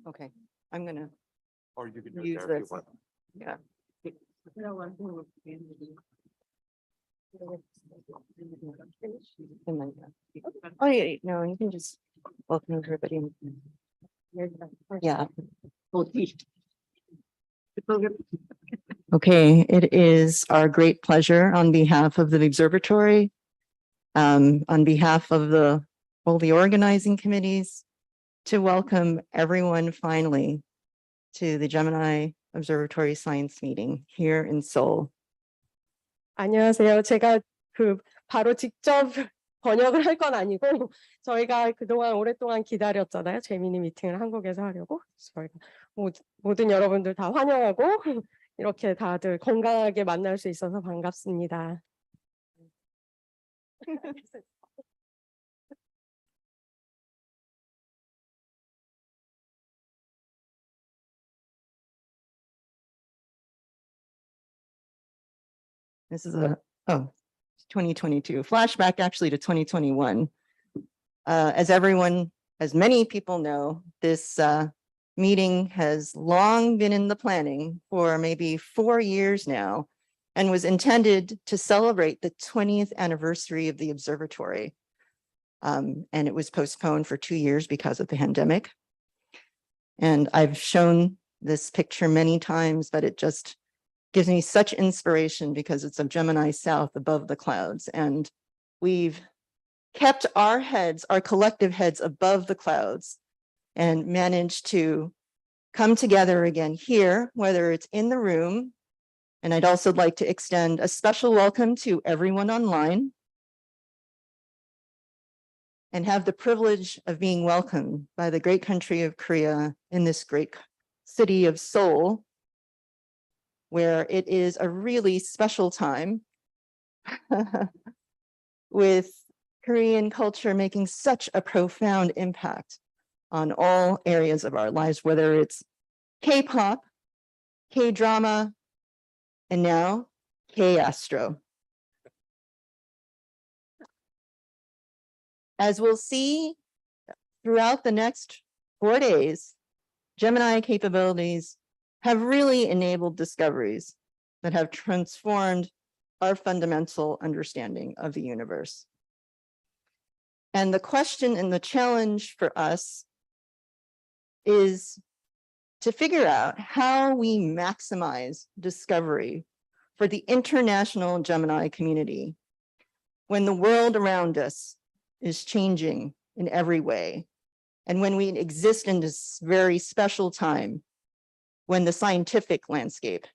Okay, I'm gonna Or you can do use it there if you this. want. Yeah. And then, oh, yeah, no, you can just welcome everybody. Yeah. Okay, it is our great pleasure on behalf of the Observatory, on behalf of all the organizing committees, to welcome everyone finally to the Gemini Observatory Science Meeting here in Seoul. 안녕하세요. 제가 바로 직접 번역을 할 건 아니고 저희가 그동안 오랫동안 기다렸잖아요. 제미니 미팅을 한국에서 하려고. 저희가 모든 여러분들 다 환영하고 이렇게 다들 건강하게 만날 수 있어서 반갑습니다. This is 2022 flashback actually to 2021. As many people know, this meeting has long been in the planning for maybe 4 years now and was intended to celebrate the 20th anniversary of the observatory. And it was postponed for 2 years because of the pandemic. And I've shown this picture many times, but it just gives me such inspiration because it's of Gemini South above the clouds. And we've kept our heads, our collective heads above the clouds and managed to come together again here, whether it's in the room. And I'd also like to extend a special welcome to everyone online and have the privilege of being welcomed by the great country of Korea in this great city of Seoul, where it is a really special time with Korean culture making such a profound impact on all areas of our lives, whether it's K-pop, K-drama, and now K-astro. As we'll see throughout the next 4 days, Gemini capabilities have really enabled discoveries that have transformed our fundamental understanding of the universe. And the question and the challenge for us is to figure out how we maximize discovery for the international Gemini community when the world around us is changing in every way, and when we exist in this very special time when the scientific landscape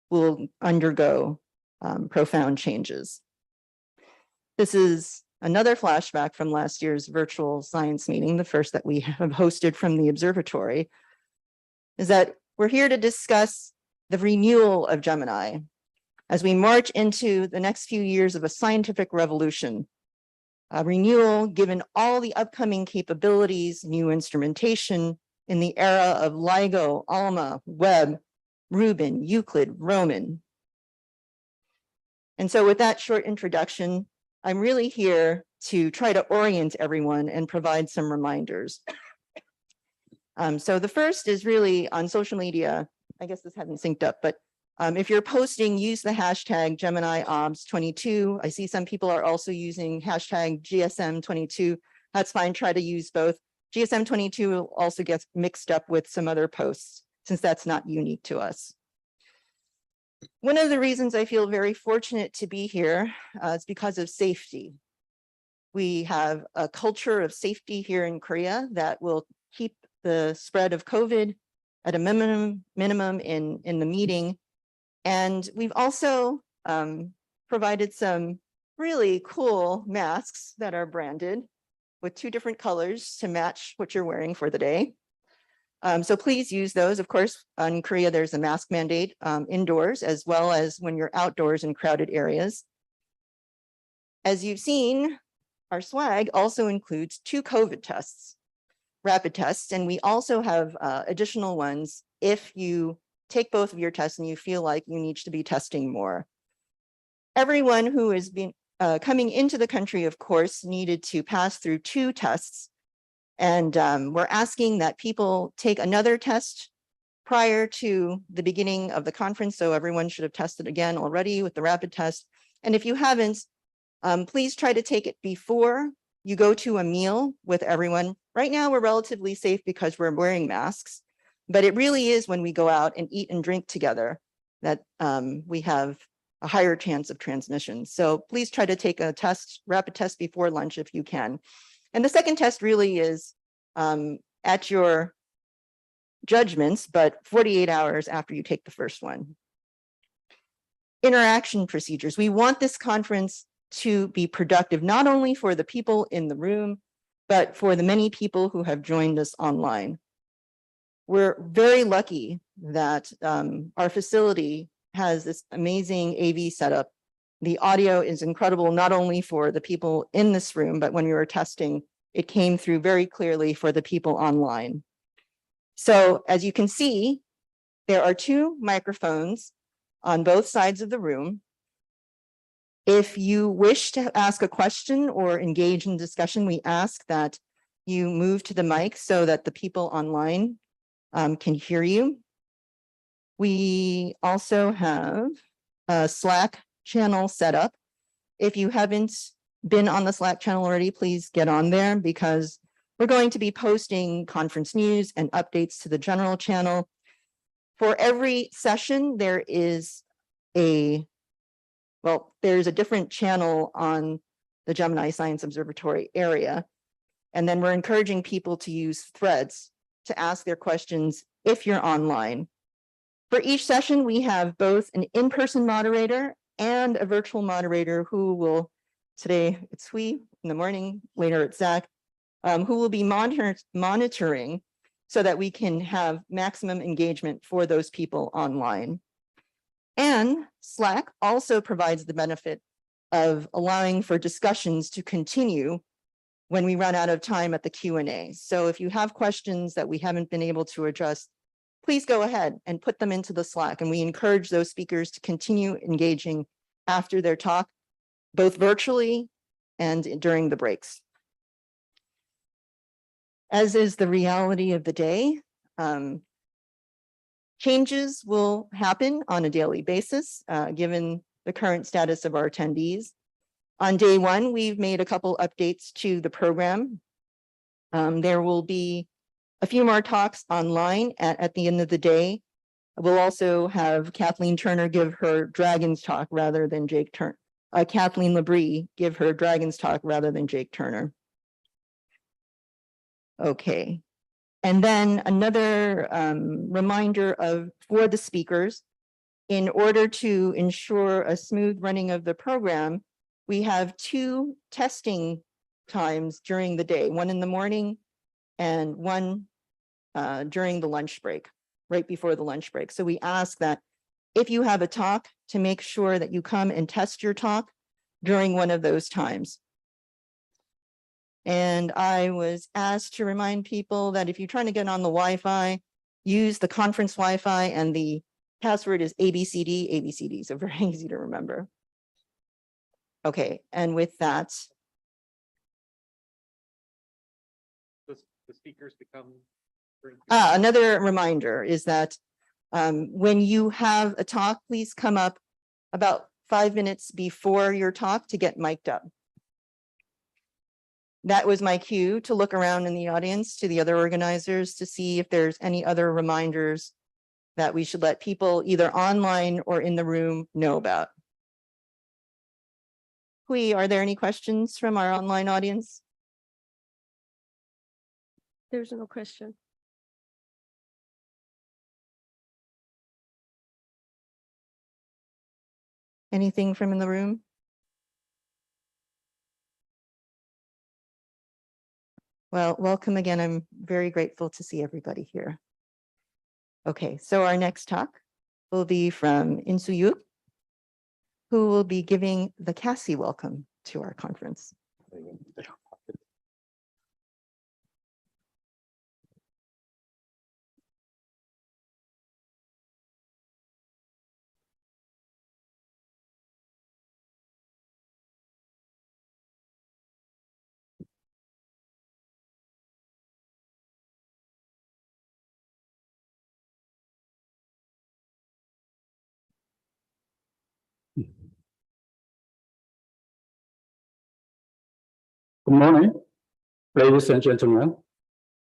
will undergo profound changes. This is another flashback from last year's virtual science meeting, the first that we have hosted from the observatory, is that we're here to discuss the renewal of Gemini as we march into the next few years of a scientific revolution. A renewal given all the upcoming capabilities, new instrumentation in the era of LIGO, ALMA, Webb, Rubin, Euclid, Roman. And so with that short introduction, I'm really here to try to orient everyone and provide some reminders. So the first is really on social media. I guess this hadn't synced up, but if you're posting, use the hashtag GeminiObs22. I see some people are also using hashtag GSM22. That's fine, try to use both. GSM22 also gets mixed up with some other posts since that's not unique to us. One of the reasons I feel very fortunate to be here is because of safety. We have a culture of safety here in Korea that will keep the spread of COVID at a minimum in the meeting. And we've also provided some really cool masks that are branded with 2 different colors to match what you're wearing for the day. So please use those. Of course, in Korea, there's a mask mandate indoors as well as when you're outdoors in crowded areas. As you've seen, our swag also includes 2 COVID tests, rapid tests, and we also have additional ones if you take both of your tests and you feel like you need to be testing more. Everyone who has been coming into the country, of course, needed to pass through 2 tests And we're asking that people take another test prior to the beginning of the conference. So everyone should have tested again already with the rapid test. And if you haven't, please try to take it before you go to a meal with everyone. Right now, we're relatively safe because we're wearing masks, but it really is when we go out and eat and drink together that we have a higher chance of transmission. So please try to take a test, rapid test before lunch if you can. And the second test really is at your judgments, but 48 hours after you take the first one. Interaction procedures. We want this conference to be productive, not only for the people in the room, but for the many people who have joined us online. We're very lucky that our facility has this amazing AV setup. The audio is incredible, not only for the people in this room, but when we were testing, it came through very clearly for the people online. So as you can see, there are 2 microphones on both sides of the room. If you wish to ask a question or engage in discussion, we ask that you move to the mic so that the people online can hear you. We also have a Slack channel set up. If you haven't been on the Slack channel already, please get on there because we're going to be posting conference news and updates to the general channel. For every session, there's a different channel on the Gemini Science Observatory area. And then we're encouraging people to use threads to ask their questions if you're online. For each session, we have both an in-person moderator and a virtual moderator who will, today it's we, in the morning, later it's Zach, who will be monitoring so that we can have maximum engagement for those people online. And Slack also provides the benefit of allowing for discussions to continue when we run out of time at the Q&A. So if you have questions that we haven't been able to address, please go ahead and put them into the Slack. And we encourage those speakers to continue engaging after their talk, both virtually and during the breaks. As is the reality of the day, changes will happen on a daily basis, given the current status of our attendees. On day 1, we've made a couple updates to the program. There will be a few more talks online at the end of the day. We'll also have Kathleen Turner give her Dragons talk rather than Jake Turner. Kathleen Labrie give her Dragons talk rather than Jake Turner. Okay. And then another reminder for the speakers, in order to ensure a smooth running of the program, we have 2 testing times during the day, one in the morning and one during the lunch break, right before the lunch break. So we ask that if you have a talk, to make sure that you come and test your talk during one of those times. And I was asked to remind people that if you're trying to get on the Wi-Fi, use the conference Wi-Fi, and the password is ABCD, ABCD, so very easy to remember. Okay, and with that. The speakers become. Another reminder is that when you have a talk, please come up about 5 minutes before your talk to get mic'd up. That was my cue to look around in the audience to the other organizers to see if there's any other reminders that we should let people either online or in the room know about. Hui, are there any questions from our online audience? There's no question. Anything from in the room? Well, welcome again. I'm very grateful to see everybody here. Okay, so our next talk will be from Insoo-Yuk, who will be giving the Cassie welcome to our conference. Good morning, ladies and gentlemen.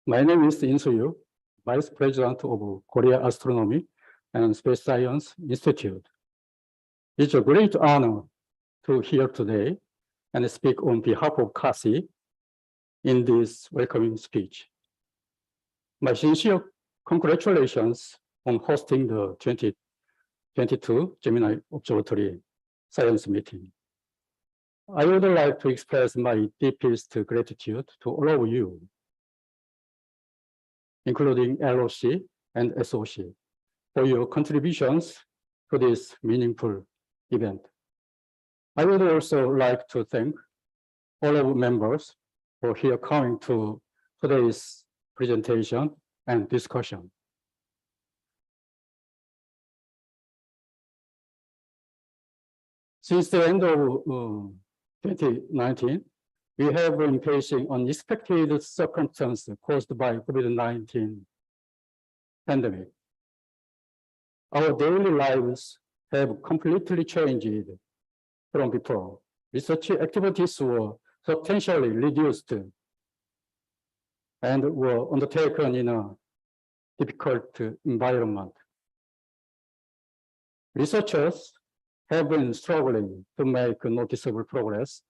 My name is In Soo-yu, Vice President of Korea Astronomy and Space Science Institute. It's a great honor to here today and speak on behalf of CASI in this welcoming speech. My sincere congratulations on hosting the 2022 Gemini Observatory Science Meeting. I would like to express my deepest gratitude to all of you, including LOC and SOC, for your contributions to this meaningful event. I would also like to thank all of members for here coming to today's presentation and discussion. Since the end of 2019, we have been facing unexpected circumstances caused by COVID-19 pandemic. Our daily lives have completely changed from before. Research activities were substantially reduced and were undertaken in a difficult environment. Researchers have been struggling to make noticeable progress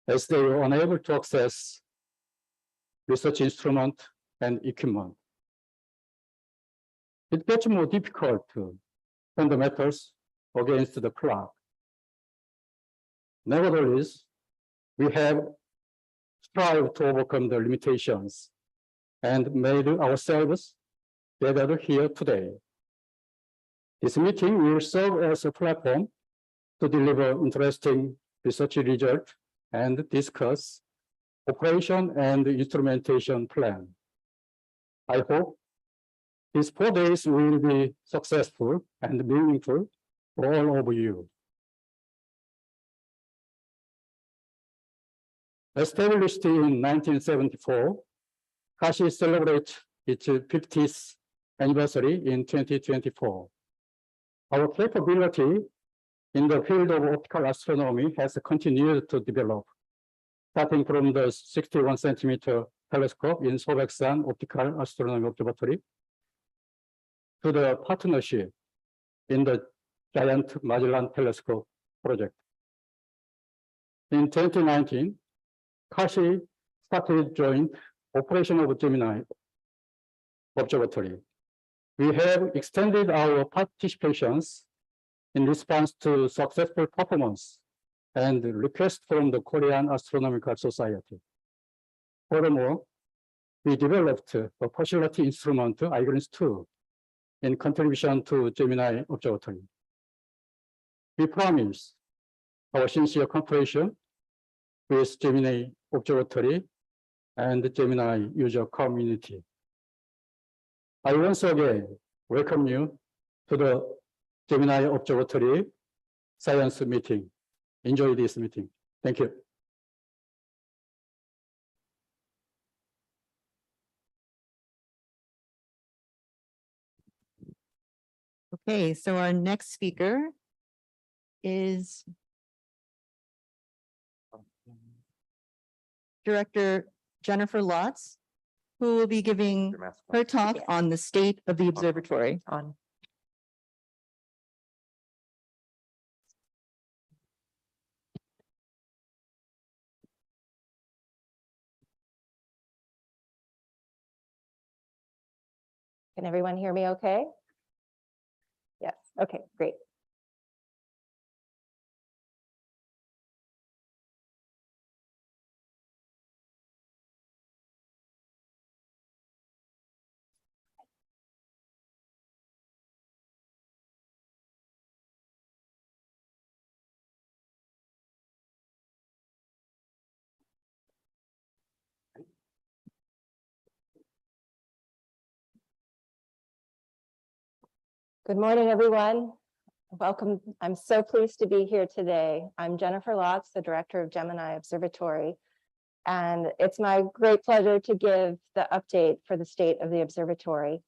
as they were unable to access research instruments and equipment. It gets more difficult to turn the matters against the clock. Nevertheless, we have strived to overcome the limitations and made ourselves gathered here today. This meeting will serve as a platform to deliver interesting research results and discuss operation and instrumentation plan. I hope these 4 days will be successful and meaningful for all of you. Established in 1974, CASI celebrates its 50th anniversary in 2024. Our capability in the field of optical astronomy has continued to develop, starting from the 61 centimeter telescope in Sobaeksan Optical Astronomy Observatory to the partnership in the Giant Magellan Telescope project. In 2019, CASI started joint operation of Gemini Observatory. We have extended our participations in response to successful performance and request from the Korean Astronomical Society. Furthermore, we developed a facility instrument, IGRINS-2, in contribution to Gemini Observatory. We promise our sincere cooperation with Gemini Observatory and the Gemini user community. I once again welcome you to the Gemini Observatory Science Meeting. Enjoy this meeting. Thank you. Okay, so our next speaker is Director Jennifer Lotz, who will be giving her talk on the state of the observatory. Can everyone hear me okay? Yes, okay, great. Good morning, everyone. Welcome. I'm so pleased to be here today. I'm Jennifer Lotz, the director of Gemini Observatory, and it's my great pleasure to give the update for the state of the observatory.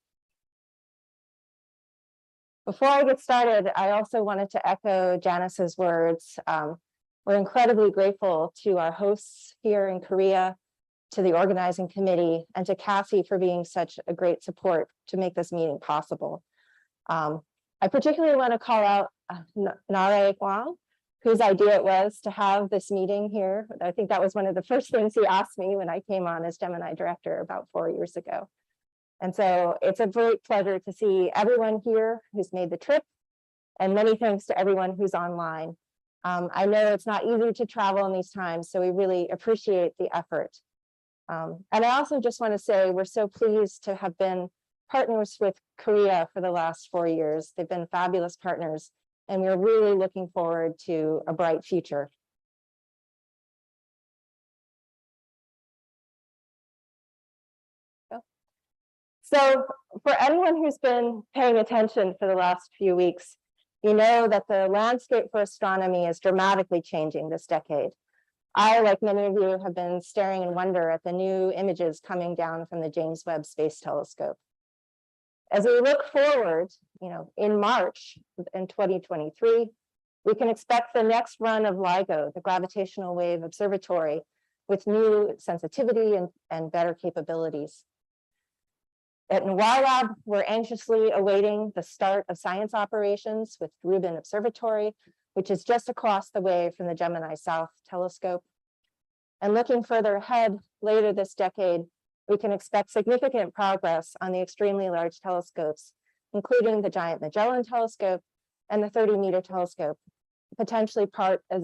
Before I get started, I also wanted to echo Janice's words. We're incredibly grateful to our hosts here in Korea, to the organizing committee, and to Cassie for being such a great support to make this meeting possible. I particularly want to call out Nare Huang, whose idea it was to have this meeting here. I think that was one of the first things he asked me when I came on as Gemini director about 4 years ago. And so it's a great pleasure to see everyone here who's made the trip, and many thanks to everyone who's online. I know it's not easy to travel in these times, so we really appreciate the effort. And I also just want to say we're so pleased to have been partners with Korea for the last 4 years. They've been fabulous partners, and we're really looking forward to a bright future. So for anyone who's been paying attention for the last few weeks, you know that the landscape for astronomy is dramatically changing this decade. I, like many of you, have been staring in wonder at the new images coming down from the James Webb Space Telescope. As we look forward, in March in 2023, we can expect the next run of LIGO, the Gravitational Wave Observatory, with new sensitivity and better capabilities. At NYLab, we're anxiously awaiting the start of science operations with Rubin Observatory, which is just across the way from the Gemini South telescope. And looking further ahead, later this decade, we can expect significant progress on the extremely large telescopes, including the Giant Magellan Telescope and the 30-meter telescope, potentially part as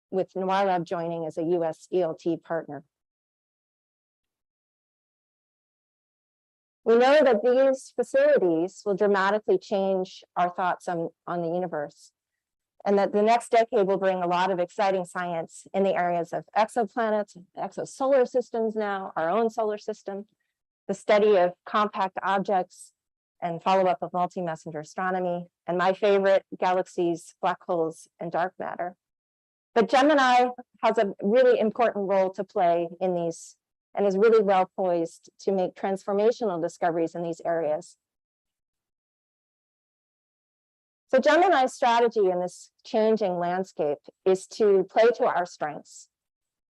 with NYLab joining as a US ELT partner. We know that these facilities will dramatically change our thoughts on the universe, and that the next decade will bring a lot of exciting science in the areas of exoplanets, exosolar systems now, our own solar system, the study of compact objects, and follow-up of multi-messenger astronomy, and my favorite, galaxies, black holes, and dark matter. But Gemini has a really important role to play in these, and is really well poised to make transformational discoveries in these areas. So Gemini's strategy in this changing landscape is to play to our strengths.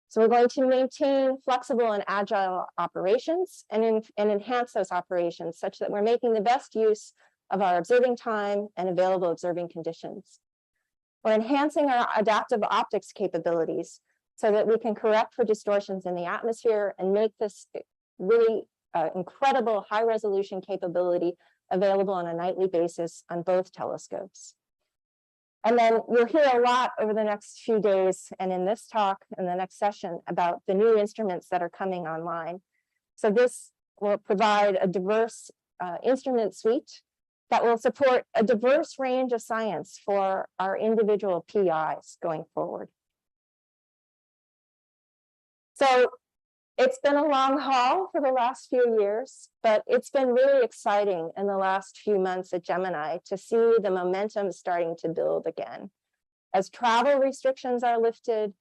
So we're going to maintain flexible and agile operations and enhance those operations such that we're making the best use of our observing time and available observing conditions. We're enhancing our adaptive optics capabilities so that we can correct for distortions in the atmosphere and make this really incredible high-resolution capability available on a nightly basis on both telescopes. And then you'll hear a lot over the next few days and in this talk and the next session about the new instruments that are coming online. So this will provide a diverse instrument suite that will support a diverse range of science for our individual PIs going forward. So it's been a long haul for the last few years, but it's been really exciting in the last few months at Gemini to see the momentum starting to build again. As travel restrictions are lifted,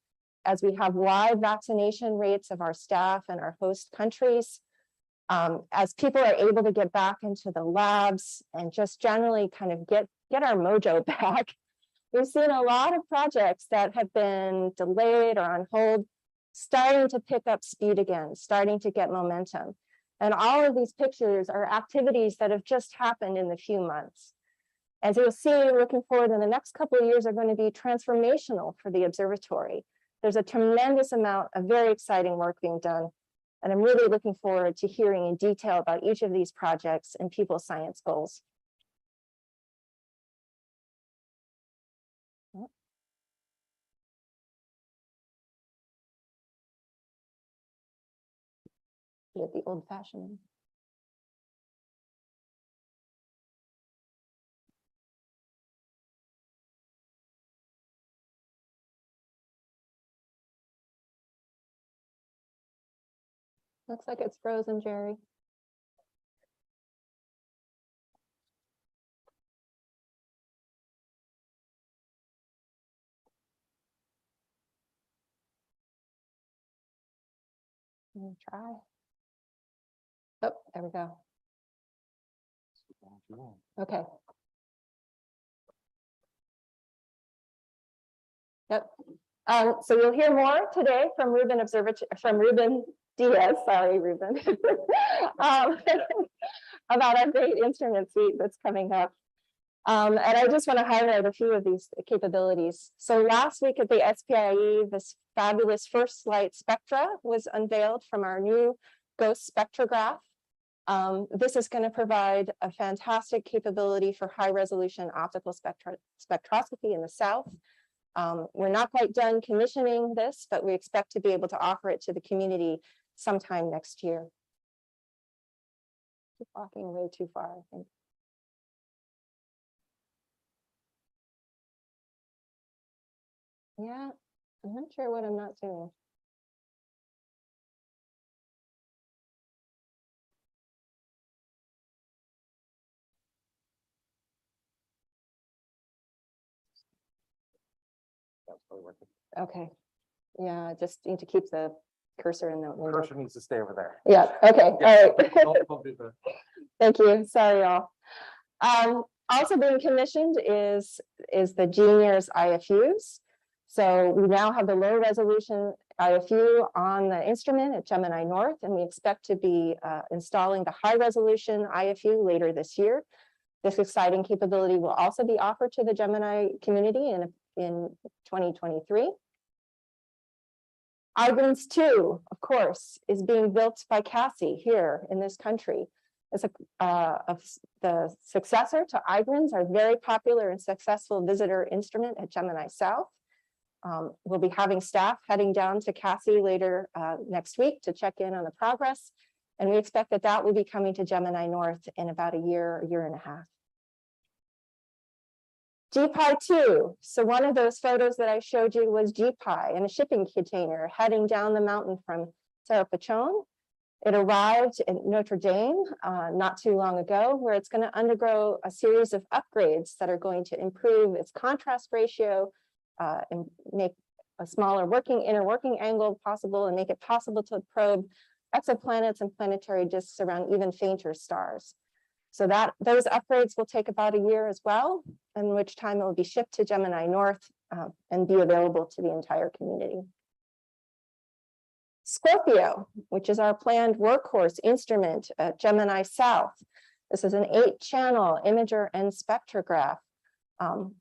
as we have wide vaccination rates of our staff and our host countries, as people are able to get back into the labs and just generally kind of get our mojo back, we've seen a lot of projects that have been delayed or on hold starting to pick up speed again, starting to get momentum. And all of these pictures are activities that have just happened in the few months. As you'll see, looking forward in the next couple of years are going to be transformational for the observatory. There's a tremendous amount of very exciting work being done. And I'm really looking forward to hearing in detail about each of these projects and people's science goals. With the old-fashioned. Looks like it's frozen, Jerry. Let me try. Oh, there we go. Okay. Yep. So you'll hear more today from Ruben Diaz, sorry, Ruben, about our great instrument suite that's coming up. And I just want to highlight a few of these capabilities. So last week at the SPIE, this fabulous first light spectra was unveiled from our new GHOST spectrograph. This is going to provide a fantastic capability for high resolution optical spectroscopy in the south. We're not quite done commissioning this, but we expect to be able to offer it to the community sometime next year. Keep walking way too far, I think. Yeah, I'm not sure what I'm not doing. That's probably working. Okay. Yeah, I just need to keep the cursor in the window. Cursor needs to stay over there. Yeah, okay, Yeah. all right. I'll do the- Thank you. Sorry, y'all. Also being commissioned is the Genius IFUs. So we now have the low resolution IFU on the instrument at Gemini North, and we expect to be installing the high resolution IFU later this year. This exciting capability will also be offered to the Gemini community in 2023. Igrans 2, of course, is being built by Cassie here in this country. It's the successor to Igrans, our very popular and successful visitor instrument at Gemini South. We'll be having staff heading down to Cassie later next week to check in on the progress. And we expect that that will be coming to Gemini North in about a year and a half. GPI 2. So one of those photos that I showed you was GPI in a shipping container heading down the mountain from Cerro Pachon. It arrived in Notre Dame not too long ago, where it's going to undergo a series of upgrades that are going to improve its contrast ratio, and make a smaller inner working angle possible, and make it possible to probe exoplanets and planetary disks around even fainter stars. So those upgrades will take about a year as well, in which time it will be shipped to Gemini North and be available to the entire community. Scorpio, which is our planned workhorse instrument at Gemini South. This is an 8-channel imager and spectrograph.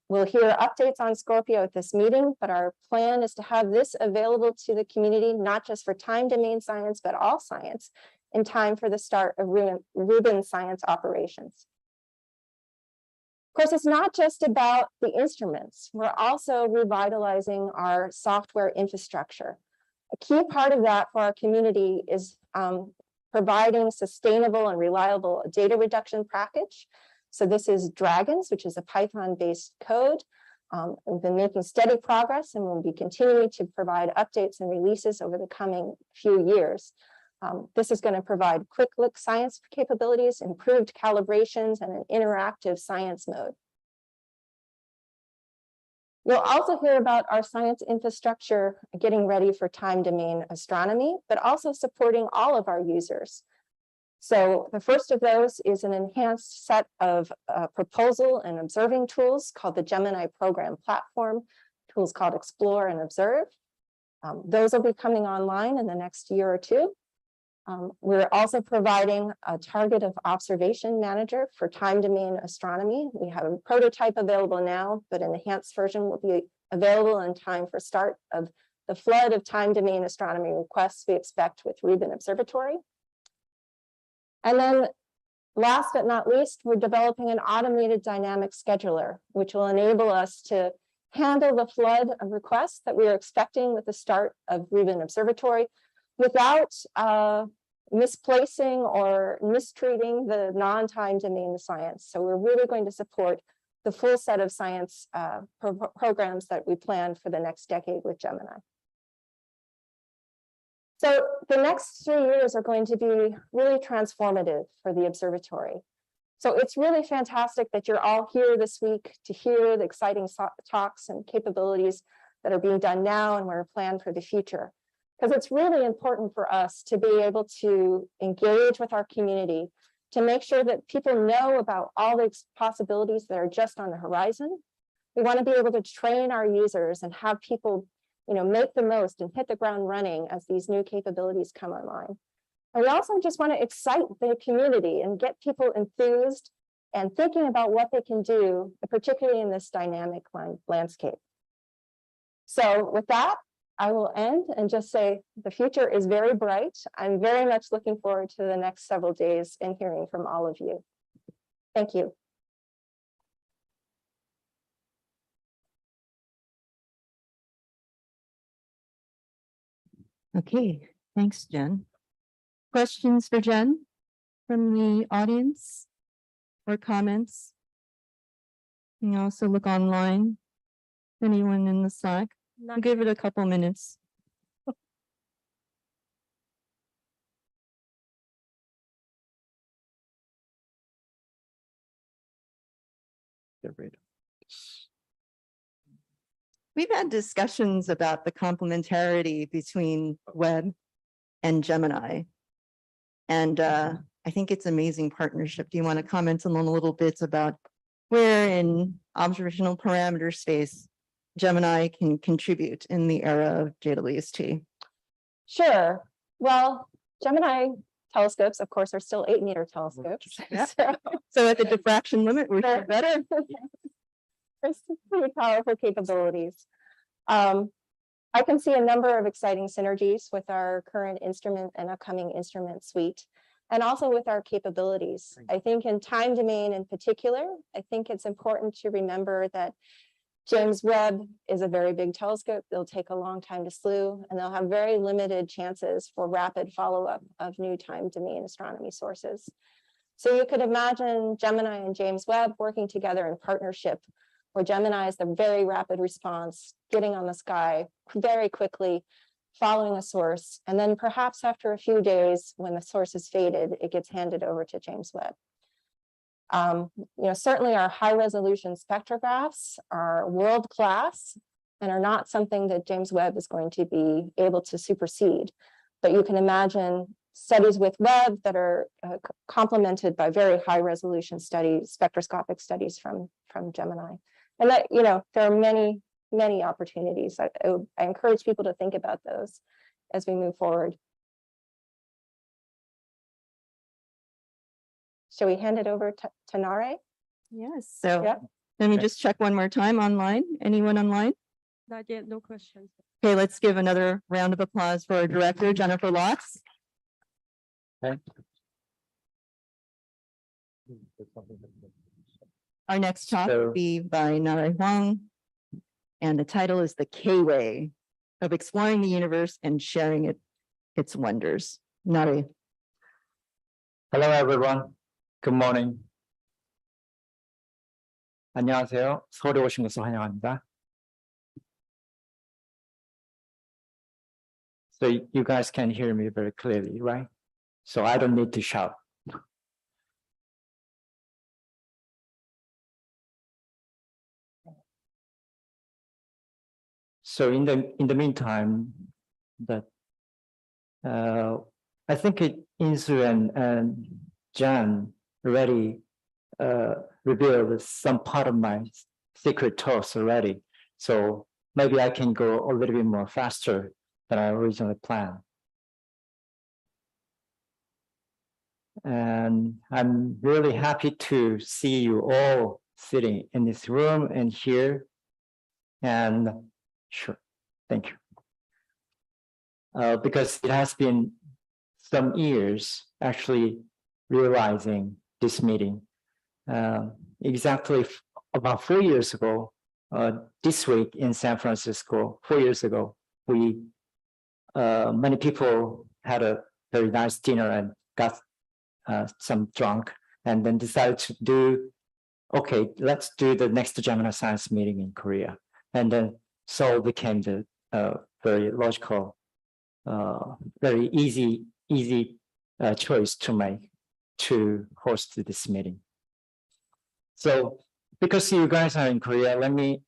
We'll hear updates on Scorpio at this meeting, but our plan is to have this available to the community, not just for time domain science, but all science, in time for the start of Ruben science operations. Of course, it's not just about the instruments. We're also revitalizing our software infrastructure. A key part of that for our community is providing sustainable and reliable data reduction package. So this is Dragons, which is a Python-based code. We've been making steady progress, and we'll be continuing to provide updates and releases over the coming few years. This is going to provide quick look science capabilities, improved calibrations, and an interactive science mode. You'll also hear about our science infrastructure getting ready for time domain astronomy, but also supporting all of our users. So the first of those is an enhanced set of proposal and observing tools called the Gemini Program Platform, tools called Explore and Observe. Those will be coming online in the next year or two. We're also providing a target of observation manager for time domain astronomy. We have a prototype available now, but an enhanced version will be available in time for start of the flood of time domain astronomy requests we expect with Ruben Observatory. And then last but not least, we're developing an automated dynamic scheduler, which will enable us to handle the flood of requests that we are expecting with the start of Ruben Observatory without misplacing or mistreating the non-time domain science. So we're really going to support the full set of science programs that we plan for the next decade with Gemini. So the next 3 years are going to be really transformative for the observatory. So it's really fantastic that you're all here this week to hear the exciting talks and capabilities that are being done now and were planned for the future. Because it's really important for us to be able to engage with our community, to make sure that people know about all the possibilities that are just on the horizon. We want to be able to train our users and have people, make the most and hit the ground running as these new capabilities come online. And we also just want to excite the community and get people enthused and thinking about what they can do, particularly in this dynamic landscape. So with that, I will end and just say the future is very bright. I'm very much looking forward to the next several days and hearing from all of you. Thank you. Okay, thanks, Jen. Questions for Jen from the audience or comments? You can also look online. Anyone in the Slack? I'll give it a couple minutes. Get rid of this. We've had discussions about the complementarity between Webb and Gemini. And I think it's amazing partnership. Do you want to comment on a little bit about where in observational parameter space Gemini can contribute in the era of JWST? Sure. Well, Gemini telescopes, of course, are still 8-meter telescopes. Yeah. So So at the diffraction limit, we're they're better. there's some pretty powerful capabilities. I can see a number of exciting synergies with our current instrument and upcoming instrument suite, and also with our capabilities. I think in time domain in particular, I think it's important to remember that James Webb is a very big telescope. They'll take a long time to slew, and they'll have very limited chances for rapid follow-up of new time domain astronomy sources. So you could imagine Gemini and James Webb working together in partnership, where Gemini is the very rapid response, getting on the sky very quickly, following a source, and then perhaps after a few days, when the source is faded, it gets handed over to James Webb. Certainly our high resolution spectrographs are world-class and are not something that James Webb is going to be able to supersede. But you can imagine studies with Webb that are complemented by very high resolution studies, spectroscopic studies from Gemini. And that, there are many, many opportunities. I encourage people to think about those as we move forward. Shall we hand it over to Nare? Yes, so Yeah. let me just check one more time online. Anyone online? Not yet, no questions. Okay, let's give another round of applause for our director, Jennifer Lotz. Okay. Our next talk So- will be by Nare Huang. And the title is The K-Way of Exploring the Universe and Sharing its Wonders. Nare. Hello, everyone. Good morning. 안녕하세요. 서울에 오신 것을 환영합니다. So you guys can hear me very clearly, right? So I don't need to shout. So in the meantime, I think Insu and Jan already revealed some part of my secret talks already. So maybe I can go a little bit more faster than I originally planned. And I'm really happy to see you all sitting in this room and here. And sure, thank you. Because it has been some years actually realizing this meeting. Exactly about 4 years ago, this week in San Francisco, 4 years ago, many people had a very nice dinner and got some drunk, and then decided to do, okay, let's do the next Gemini science meeting in Korea. And then Seoul became the very logical, very easy choice to make to host this meeting. So because you guys are in Korea, let me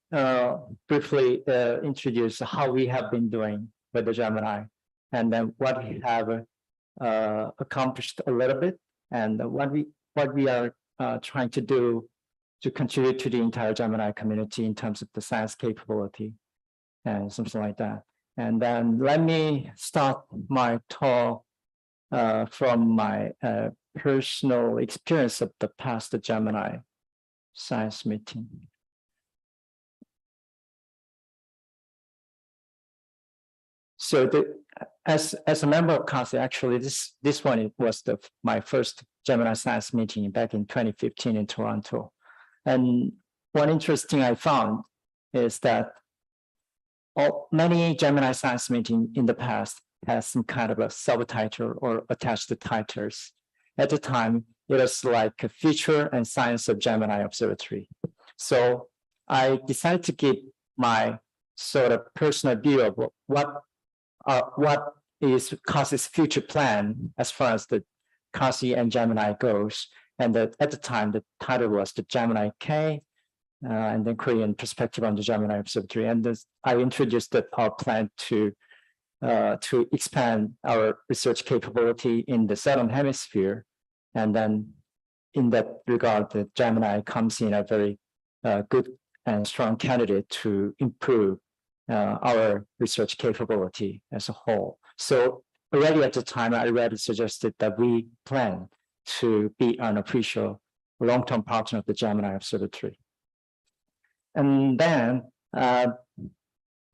briefly introduce how we have been doing with the Gemini, and then what we have accomplished a little bit, and what we are trying to do to contribute to the entire Gemini community in terms of the science capability and something like that. And then let me start my talk from my personal experience of the past Gemini science meeting. So as a member of CASI, actually this one was my first Gemini science meeting back in 2015 in Toronto. And one interesting I found is that many Gemini science meetings in the past has some kind of a subtitle or attached titles. At the time, it was like a Future and Science of Gemini Observatory. So I decided to give my sort of personal view of what is CASI's future plan as far as the CASI and Gemini goes. And at the time, the title was the Gemini K, and then Korean perspective on the Gemini Observatory. And I introduced our plan to expand our research capability in the Southern Hemisphere. And then in that regard, the Gemini comes in a very good and strong candidate to improve our research capability as a whole. So already at the time, I already suggested that we plan to be an official long-term partner of the Gemini Observatory. And then the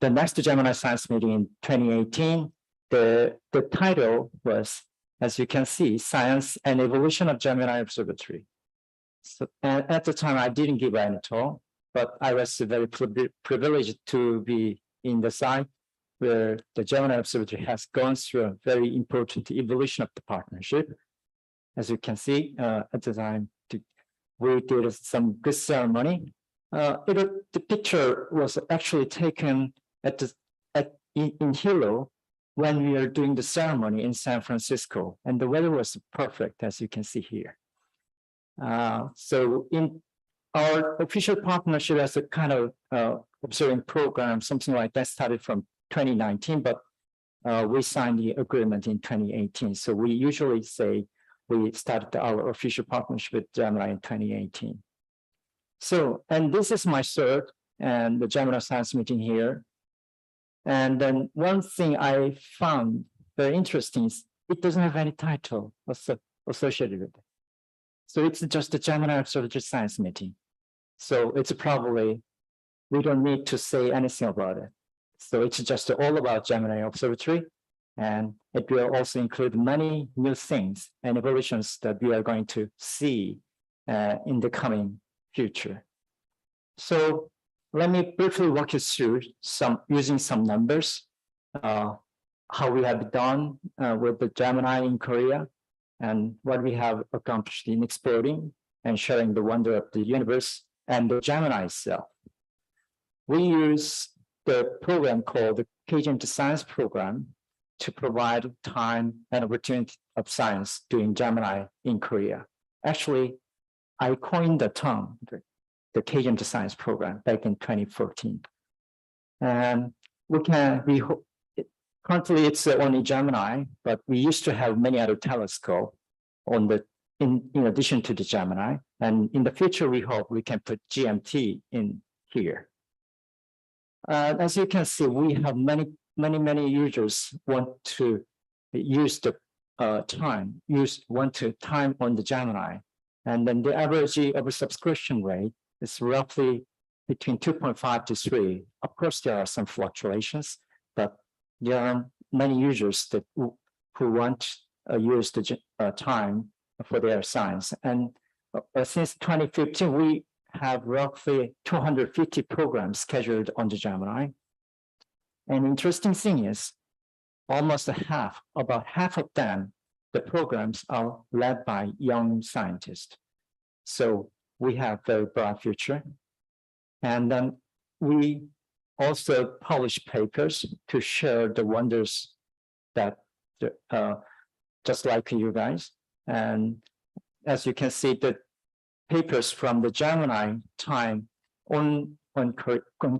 next Gemini science meeting in 2018, the title was, as you can see, Science and Evolution of Gemini Observatory. So at the time, I didn't give any talk, but I was very privileged to be in the site where the Gemini Observatory has gone through a very important evolution of the partnership. As you can see, at the time, we did some good ceremony. The picture was actually taken in Hilo when we were doing the ceremony in San Francisco, and the weather was perfect, as you can see here. So in our official partnership as a kind of observing program, something like that started from 2019, but we signed the agreement in 2018. So we usually say we started our official partnership with Gemini in 2018. So, and this is my third and the Gemini science meeting here. And then one thing I found very interesting is it doesn't have any title associated with it. So it's just a Gemini Observatory science meeting. So it's probably, we don't need to say anything about it. So it's just all about Gemini Observatory. And it will also include many new things and evolutions that we are going to see in the coming future. So let me briefly walk you through using some numbers, how we have done with the Gemini in Korea and what we have accomplished in exploring and sharing the wonder of the universe and the Gemini itself. We use the program called the KGM Science Program to provide time and opportunity of science doing Gemini in Korea. Actually, I coined the term, the KGM Science Program back in 2014. And currently it's only Gemini, but we used to have many other telescopes in addition to the Gemini. And in the future, we hope we can put GMT in here. As you can see, we have many users want to use the time on the Gemini. And then the average of a subscription rate is roughly between 2.5 to 3. Of course, there are some fluctuations, but there are many users who want to use the time for their science. And since 2015, we have roughly 250 programs scheduled on the Gemini. And interesting thing is, about half of them, the programs are led by young scientists. So we have a very broad future. And then we also publish papers to share the wonders that just like you guys. And as you can see, the papers from the Gemini time on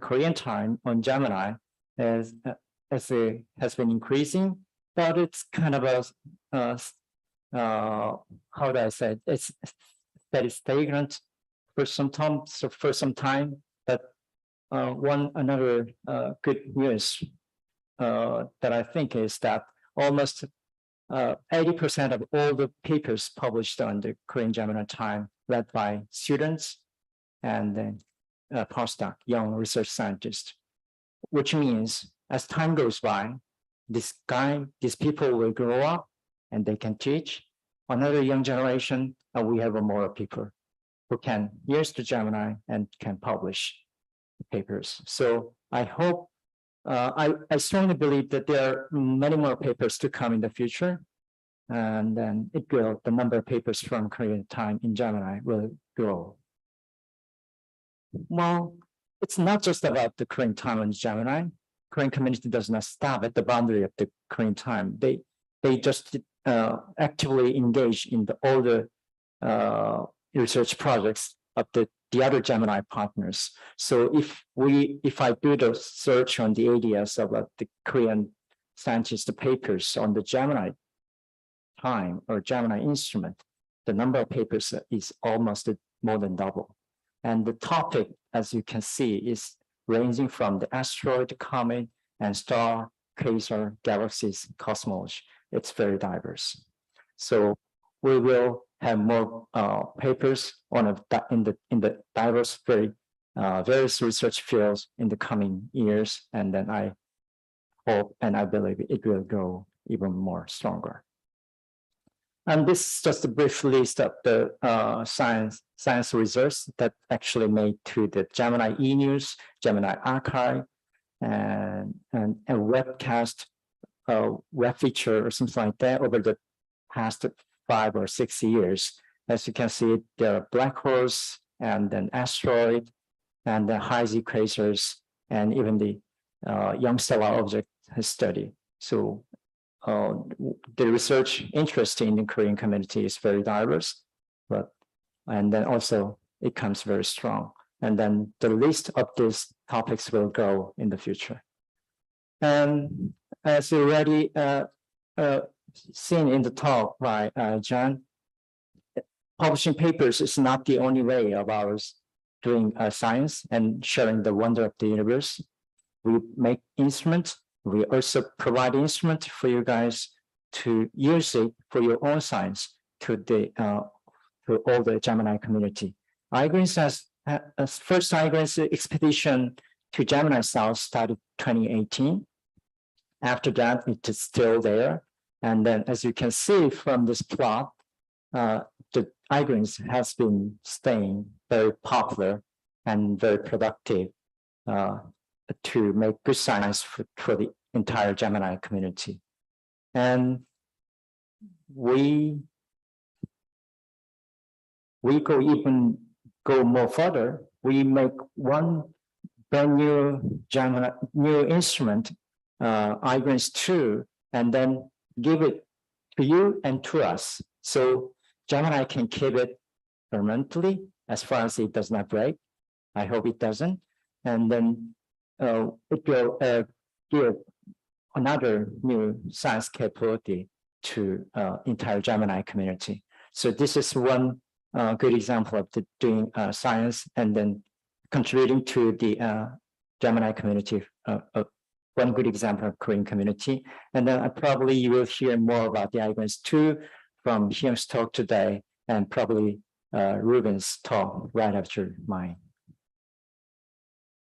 Korean time on Gemini has been increasing, but it's kind of a how do I say it? It's very stagnant for some time, but one another good news that I think is that almost 80% of all the papers published on the Korean Gemini time read by students and then postdoc, young research scientists, which means as time goes by, these people will grow up and they can teach another young generation, and we have more people who can use the Gemini and can publish papers. So I hope, I strongly believe that there are many more papers to come in the future. And then the number of papers from Korean time in Gemini will grow. Well, it's not just about the Korean time on Gemini. Korean community does not stop at the boundary of the Korean time. They just actively engage in all the research projects of the other Gemini partners. So if I do the search on the ADS of the Korean scientist papers on the Gemini time or Gemini instrument, the number of papers is almost more than double. And the topic, as you can see, is ranging from the asteroid, comet, and star, quasar, galaxies, cosmology. It's very diverse. So we will have more papers on in the diverse, various research fields in the coming years, and then I hope and I believe it will grow even more stronger. And this is just a brief list of the science results that actually made to the Gemini e-news, Gemini archive, and a webcast, web feature or something like that over the past 5 or 6 years. As you can see, there are black holes and then asteroid and the high Z quasars and even the young stellar object study. So the research interest in the Korean community is very diverse, and then also it comes very strong. And then the list of these topics will grow in the future. And as you already seen in the talk by John, publishing papers is not the only way of ours doing science and sharing the wonder of the universe. We make instruments. We also provide instruments for you guys to use it for your own science to all the Gemini community. iGreen's first iGreen's expedition to Gemini South started 2018. After that, it is still there. And then, as you can see from this plot, the iGreens has been staying very popular and very productive to make good science for the entire Gemini community. And we go more further. We make one brand new Gemini new instrument, iGreens 2, and then give it to you and to us. So Gemini can keep it permanently as far as it does not break. I hope it doesn't. And then it will give another new science capability to entire Gemini community. So this is one good example of doing science and then contributing to the Gemini community, one good example of Korean community. And then probably you will hear more about the iGreens 2 from Hyung's talk today, and probably Ruben's talk right after mine.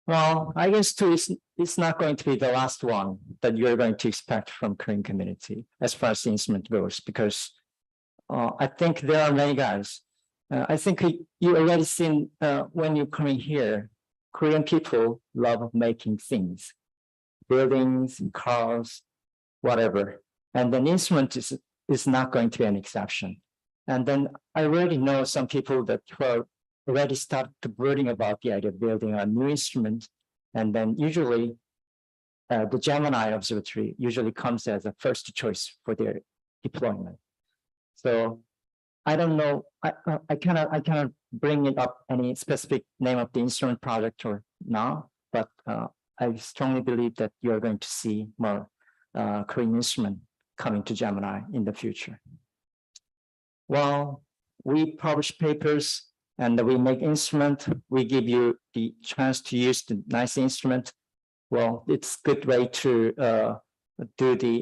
Well, iGreens 2 is not going to be the last one that you're going to expect from Korean community as far as the instrument goes, because I think there are many guys. I think you already seen when you come in here, Korean people love making things, buildings, cars, whatever. And the instrument is not going to be an exception. And then I already know some people that were already started brooding about the idea of building a new instrument. And then usually the Gemini Observatory usually comes as a first choice for their deployment. So I don't know, I cannot bring it up any specific name of the instrument project or now, but I strongly believe that you are going to see more Korean instrument coming to Gemini in the future. Well, we publish papers and we make instrument, we give you the chance to use the nice instrument. Well, it's good way to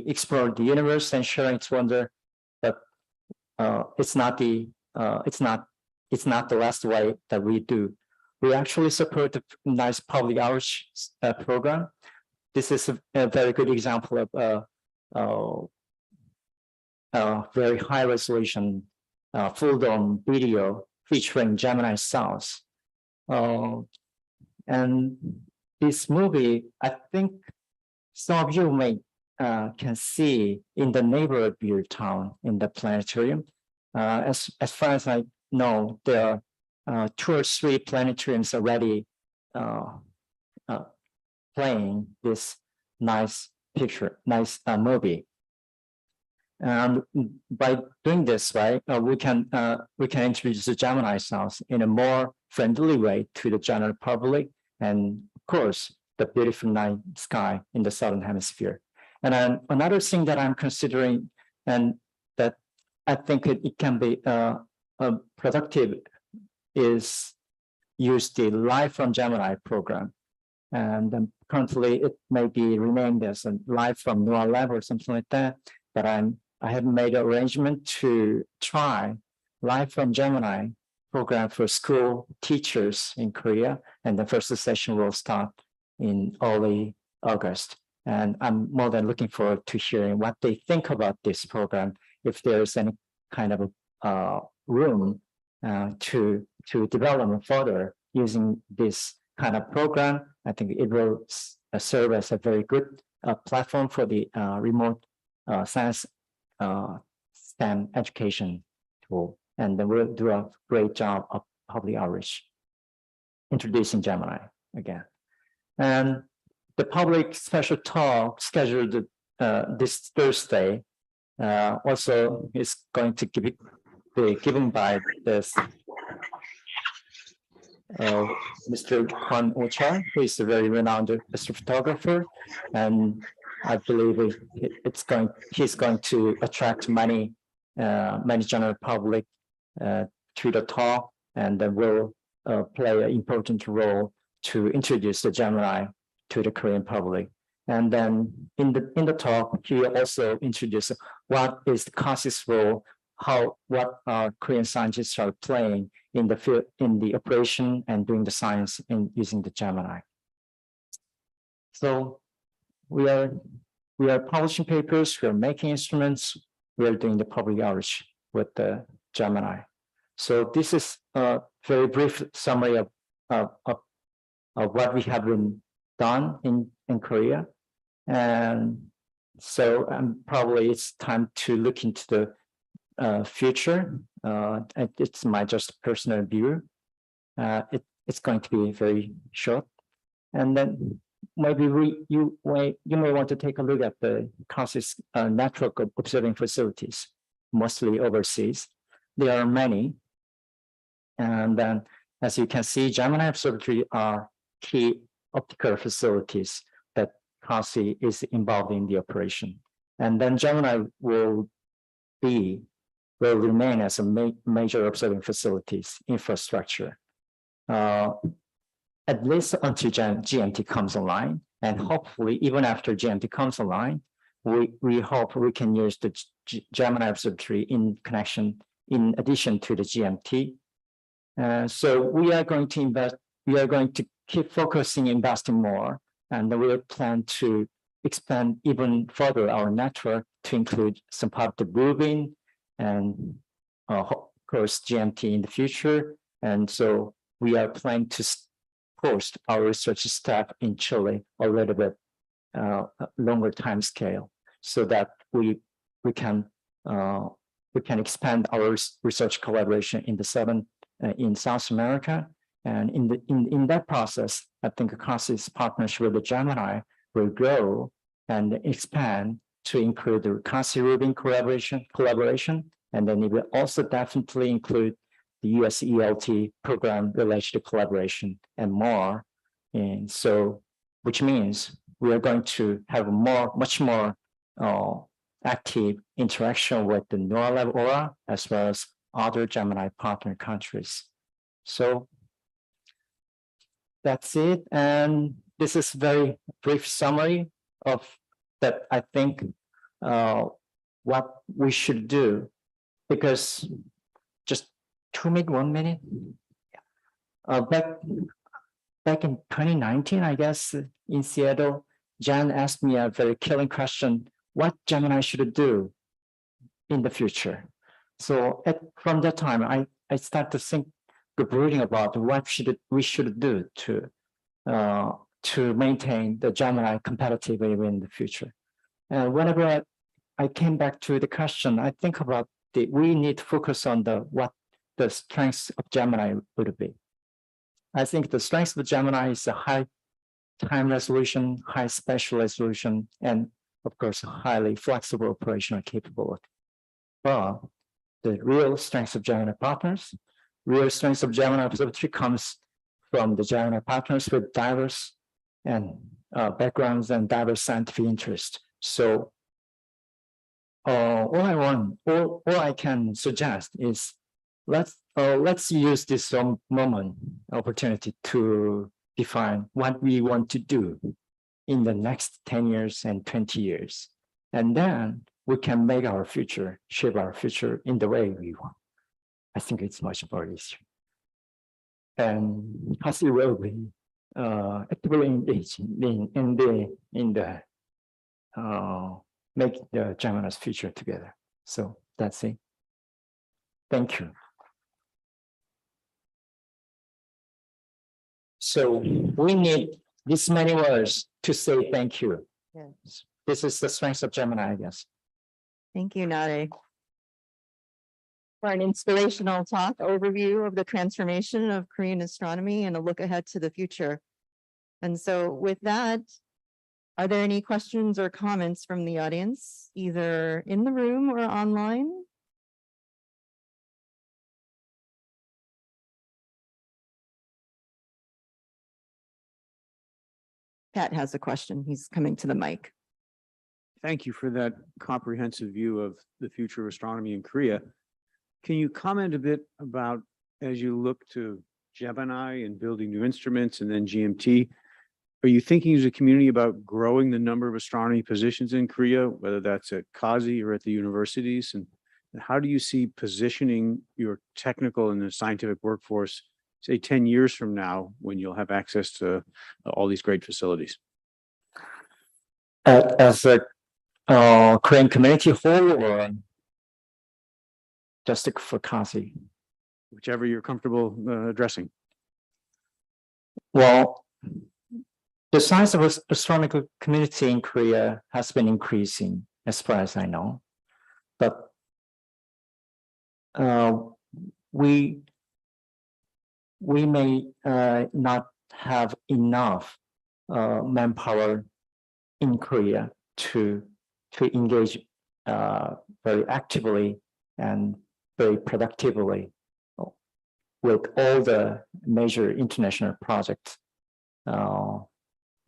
explore the universe and share its wonder, but it's not the last way that we do. We actually support a nice public outreach program. This is a very good example of very high resolution full dome video featuring Gemini sounds. And this movie, I think some of you may can see in the neighborhood of your town in the planetarium. As far as I know, there are 2 or 3 planetariums already playing this nice movie. And by doing this, right, we can introduce the Gemini sounds in a more friendly way to the general public, and of course, the beautiful night sky in the southern hemisphere. And then another thing that I'm considering, and that I think it can be productive, is use the Live from Gemini program. And currently, it may be renamed as a Live from Noah Lab or something like that. But I have made an arrangement to try Live from Gemini program for school teachers in Korea, and the first session will start in early August. And I'm more than looking forward to hearing what they think about this program, if there's any kind of room to develop further using this kind of program. I think it will serve as a very good platform for the remote science STEM education tool. And then we'll do a great job of public outreach, introducing Gemini again. And the public special talk scheduled this Thursday also is going to be given by this Mr. Kwon Oh-chul, who is a very renowned astrophotographer, and I believe he's going to attract many general public to the talk, and will play an important role to introduce the Gemini to the Korean public. And then in the talk, he will also introduce what is the COSIS role, what Korean scientists are playing in the field, in the operation and doing the science in using the Gemini. So we are publishing papers, we are making instruments, we are doing the public outreach with the Gemini. So this is a very brief summary of what we have been done in Korea. And so probably it's time to look into the future. It's my just personal view. It's going to be very short. And then maybe you may want to take a look at the COSIS network of observing facilities, mostly overseas. There are many. And then, as you can see, Gemini Observatory are key optical facilities that COSI is involved in the operation. And then Gemini will remain as a major observing facilities infrastructure, at least until GMT comes online. And hopefully, even after GMT comes online, we hope we can use the Gemini Observatory in addition to the GMT. So we are going to invest, we are going to keep focusing, investing more, and we plan to expand even further our network to include some part of the moving and of course GMT in the future. And so we are planning to post our research staff in Chile a little bit longer time scale, so that we can expand our research collaboration in the in South America. And in that process, I think COSIS partnership with the Gemini will grow and expand to include the COSI-Rubin collaboration, and then it will also definitely include the US ELT program related to collaboration and more. And so, which means we are going to have much more active interaction with the NOAA Lab Aura, as well as other Gemini partner countries. So that's it. And this is very brief summary of that. I think what we should do, because just 2 minutes, 1 minute. Back in 2019, I guess, in Seattle, Jan asked me a very killing question: what Gemini should do in the future? So from that time, I started to think, brooding about what we should do to maintain the Gemini competitively in the future. And whenever I came back to the question, I think about we need to focus on what the strengths of Gemini would be. I think the strengths of Gemini is a high time resolution, high spatial resolution, and of course, highly flexible operational capability. But the real strengths of Gemini partners, real strengths of Gemini Observatory comes from the Gemini partners with diverse and backgrounds and diverse scientific interests. So all I can suggest is let's use this opportunity to define what we want to do in the next 10 years and 20 years. And then we can make our future, shape our future in the way we want. I think it's much more easier. And Hasi will be actively engaged in the make the Gemini's future together. So that's it. Thank you. So we need this many words to say thank you. Yes. This is the strength of Gemini, I guess. Thank you, Nade, for an inspirational talk overview of the transformation of Korean astronomy and a look ahead to the future. And so with that, are there any questions or comments from the audience, either in the room or online? Pat has a question. He's coming to the mic. Thank you for that comprehensive view of the future of astronomy in Korea. Can you comment a bit about, as you look to Gemini and building new instruments and then GMT, are you thinking as a community about growing the number of astronomy positions in Korea, whether that's at KASI or at the universities? And how do you see positioning your technical and the scientific workforce, say 10 years from now, when you'll have access to all these great facilities? As a Korean community whole, or just for KASI? Whichever you're comfortable addressing. Well, the size of the astronomical community in Korea has been increasing, as far as I know. But we may not have enough manpower in Korea to engage very actively and very productively with all the major international projects.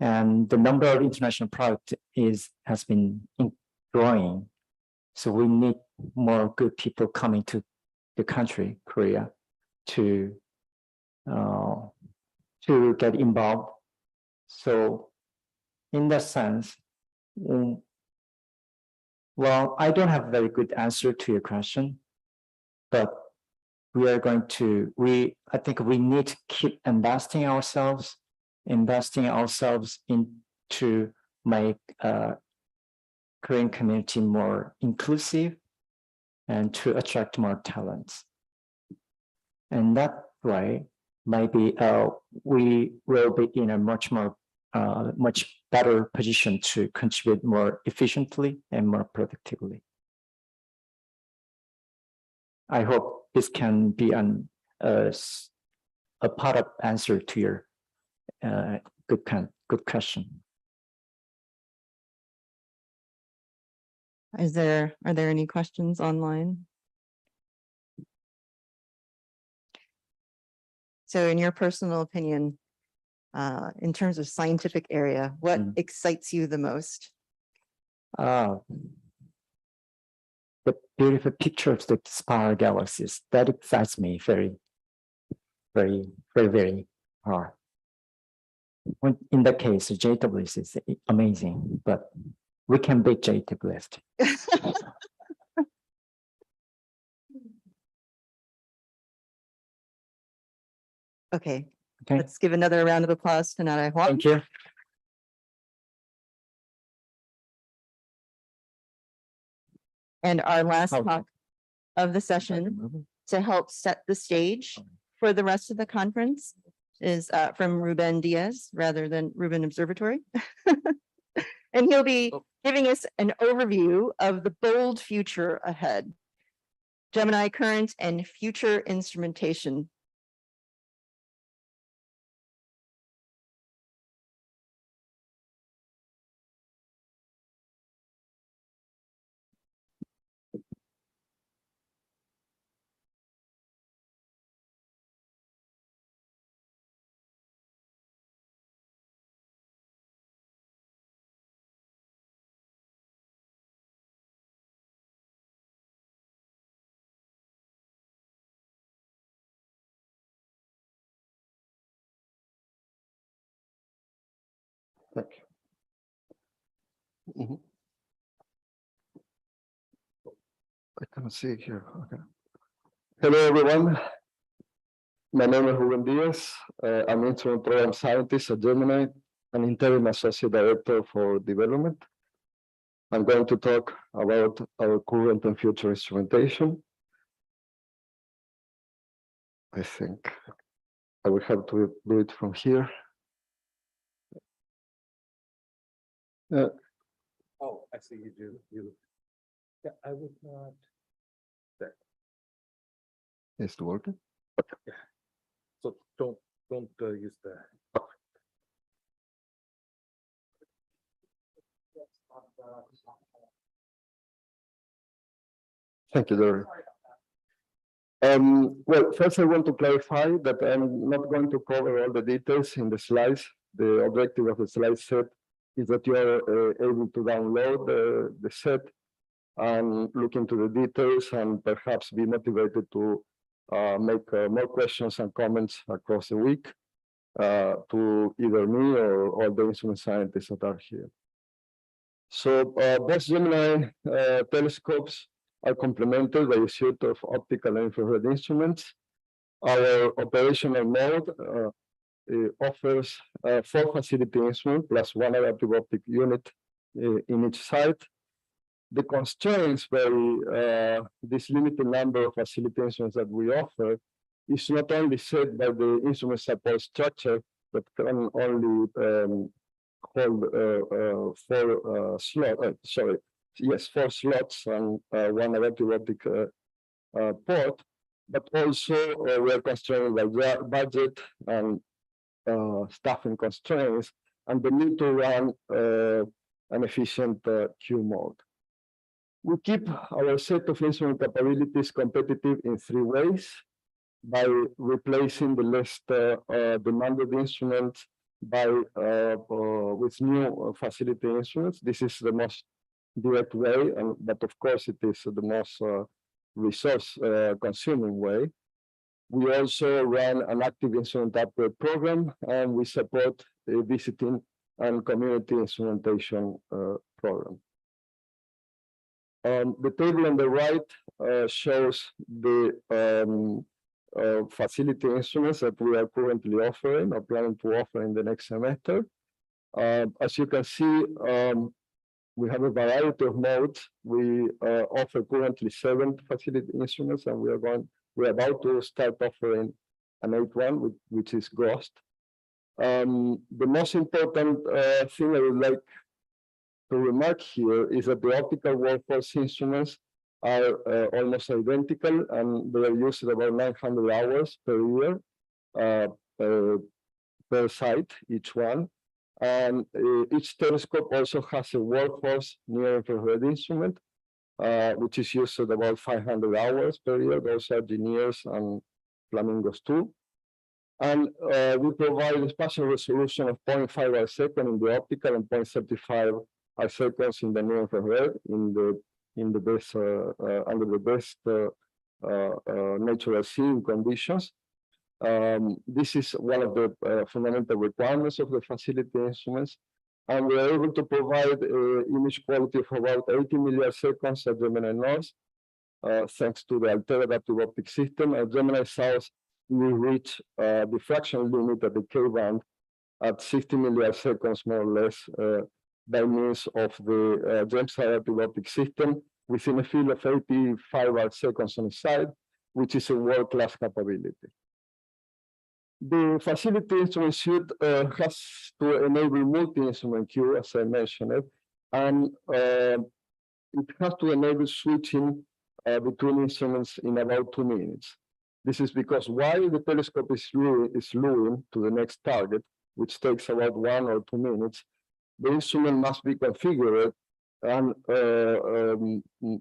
And the number of international projects has been growing. So we need more good people coming to the country, Korea, to get involved. So in that sense, well, I don't have a very good answer to your question, but I think we need to keep investing ourselves into make Korean community more inclusive and to attract more talents. And that way, maybe we will be in a much better position to contribute more efficiently and more productively. I hope this can be a part of answer to your good question. Are there any questions online? So in your personal opinion, in terms of scientific area, what excites you the most? The beautiful picture of the spiral galaxies, that excites me very. very, very, very hard. When, in that case, JWST is amazing, but we can beat JWST. Okay, Okay, let's give another round of applause to Nara Huang. thank you. And our last Oh. talk of the session to help set the stage for the rest of the conference is from Ruben Diaz rather than Ruben Observatory. And he'll be giving us an overview of the bold future ahead. Gemini current and future instrumentation. Thank you. I can see here. Okay. Hello, everyone. My name is Ruben Diaz. I'm instrument program scientist at Gemini and interim associate director for development. I'm going to talk about our current and future instrumentation. I think I will have to do it from here. Oh, I see you do. Yeah, I would not. Is it working? So don't use that. Thank you, Dory. Well, first I want to clarify that I'm not going to cover all the details in the slides. The objective of the slide set is that you are able to download the set and look into the details and perhaps be motivated to make more questions and comments across the week to either me or all the instrument scientists that are here. So both Gemini telescopes are complemented by a suite of optical and infrared instruments. Our operational mode offers 4 facility instruments plus 1 adaptive optic unit in each site. The constraints by this limited number of facility instruments that we offer is not only set by the instrument support structure that can only hold 4 slots and 1 adaptive optic port, but also we are constrained by budget and staffing constraints and the need to run an efficient queue mode. We keep our set of instrument capabilities competitive in 3 ways: by replacing the less demanded instruments with new facility instruments. This is the most direct way, but of course it is the most resource consuming way. We also run an active instrument upgrade program, and we support a visiting and community instrumentation program. The table on the right shows the facility instruments that we are currently offering or planning to offer in the next semester. As you can see, we have a variety of modes. We offer currently 7 facility instruments, and we're about to start offering an 8th one, which is GHOST. The most important thing I would like to remark here is that the optical workforce instruments are almost identical, and they are used about 900 hours per year per site, each one. And each telescope also has a workforce near-infrared instrument, which is used at about 500 hours per year. Those are Geniers and Flamingos too. And we provide a spatial resolution of 0.5 arc-second in the optical and 0.75 arc-seconds in the near-infrared in the best under the best natural seeing conditions. This is one of the fundamental requirements of the facility instruments. And we are able to provide image quality of about 80 milliseconds at Gemini North, thanks to the altered adaptive optic system. At Gemini South, we reach the fraction limit at the K-band at 60 milliseconds, more or less, by means of the James adaptive optic system within a field of 85 arc seconds on the side, which is a world-class capability. The facility instrument suite has to enable multi-instrument queue, as I mentioned it, and it has to enable switching between instruments in about 2 minutes. This is because while the telescope is luring to the next target, which takes about 1 or 2 minutes, the instrument must be configured and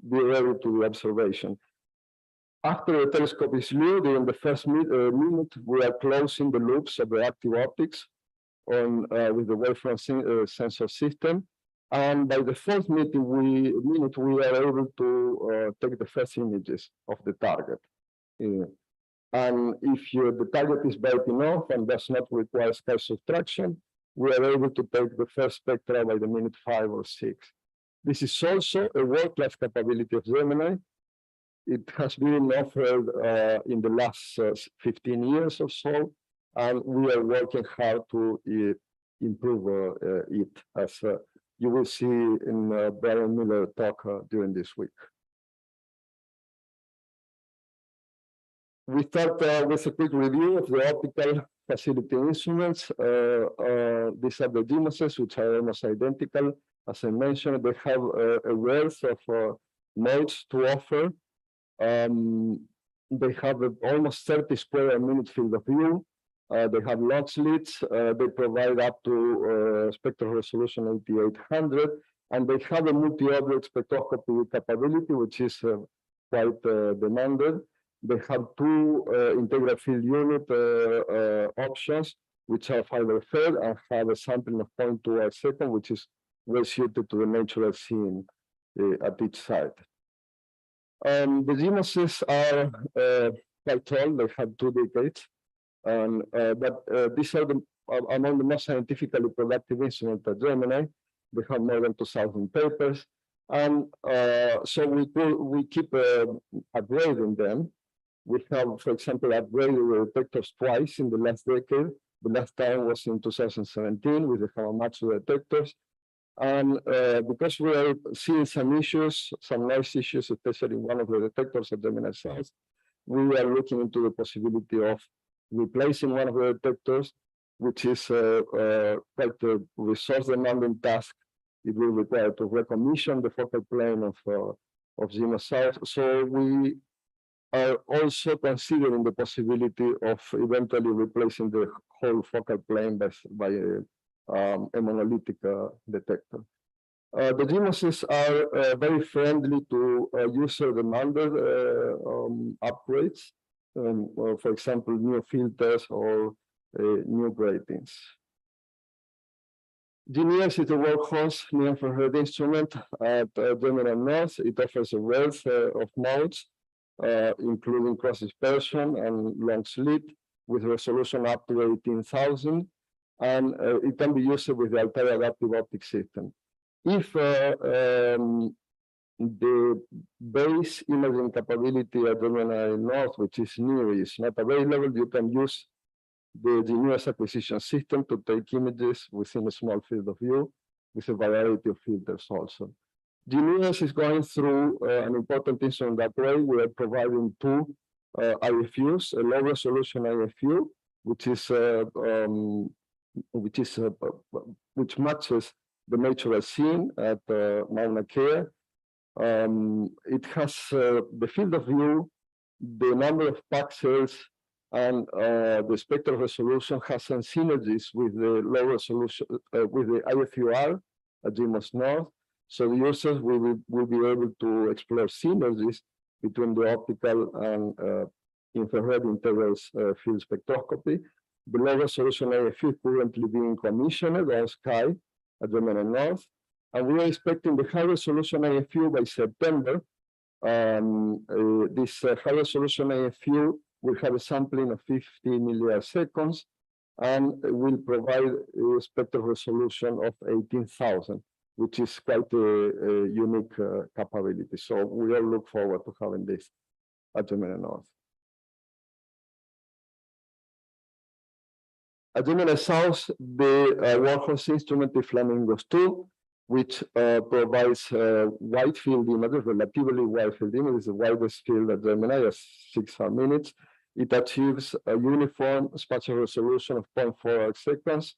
be ready to the observation. After the telescope is lured, in the first minute, we are closing the loops of the active optics on with the wavefront sensor system. And by the fourth minute, we are able to take the first images of the target. And if the target is bright enough and does not require sky subtraction, we are able to take the first spectra by the minute 5 or 6. This is also a world-class capability of Gemini. It has been offered in the last 15 years or so, and we are working hard to improve it, as you will see in Brian Miller talk during this week. We start with a quick review of the optical facility instruments. These are the GMOSes, which are almost identical. As I mentioned, they have a wealth of modes to offer. They have almost 30 square minute field of view. They have log slits. They provide up to spectral resolution 8800, and they have a multi-object spectroscopy capability, which is quite demanded. They have 2 integral field unit options, which are fiber fed and have a sampling of 0.2 arc second, which is well suited to the natural scene at each site. The GMOSes are quite tall. They have 2 decades, but these are among the most scientifically productive instruments at Gemini. They have more than 2,000 papers, and so we keep upgrading them. We have, for example, upgraded the detectors twice in the last decade. The last time was in 2017 with the Hamamatsu detectors. And because we are seeing some issues, some noise issues, especially in one of the detectors at Gemini South, we are looking into the possibility of replacing one of the detectors, which is quite a resource demanding task. It will require to recommission the focal plane of Gemini South. So we are also considering the possibility of eventually replacing the whole focal plane by a monolithic detector. The GMOSes are very friendly to user-demanded upgrades, for example, new filters or new gratings. GNears is a workhorse near-infrared instrument at Gemini North. It offers a wealth of modes, including cross dispersion and long slit, with resolution up to 18,000. And it can be used with the altered adaptive optic system. If the base imaging capability at Gemini North, which is new, is not available, you can use the GNears acquisition system to take images within a small field of view with a variety of filters also. GNears is going through an important instrument that way. We are providing 2 IFUs, a low resolution IFU, which matches the natural scene at Mauna Kea. It has the field of view, the number of pixels, and the spectral resolution has some synergies with the low resolution with the IFUR at GMOS North. So the users will be able to explore synergies between the optical and infrared integral field spectroscopy. The low resolution IFU is currently being commissioned on Sky at Gemini North, and we are expecting the high resolution IFU by September. This high resolution IFU will have a sampling of 50 milliseconds and will provide a spectral resolution of 18,000, which is quite a unique capability. So we all look forward to having this at Gemini North. At Gemini South, the workhorse instrument is Flamingos 2, which provides wide field images, relatively wide field images, the widest field at Gemini at 6 minutes. It achieves a uniform spatial resolution of 0.4 arcseconds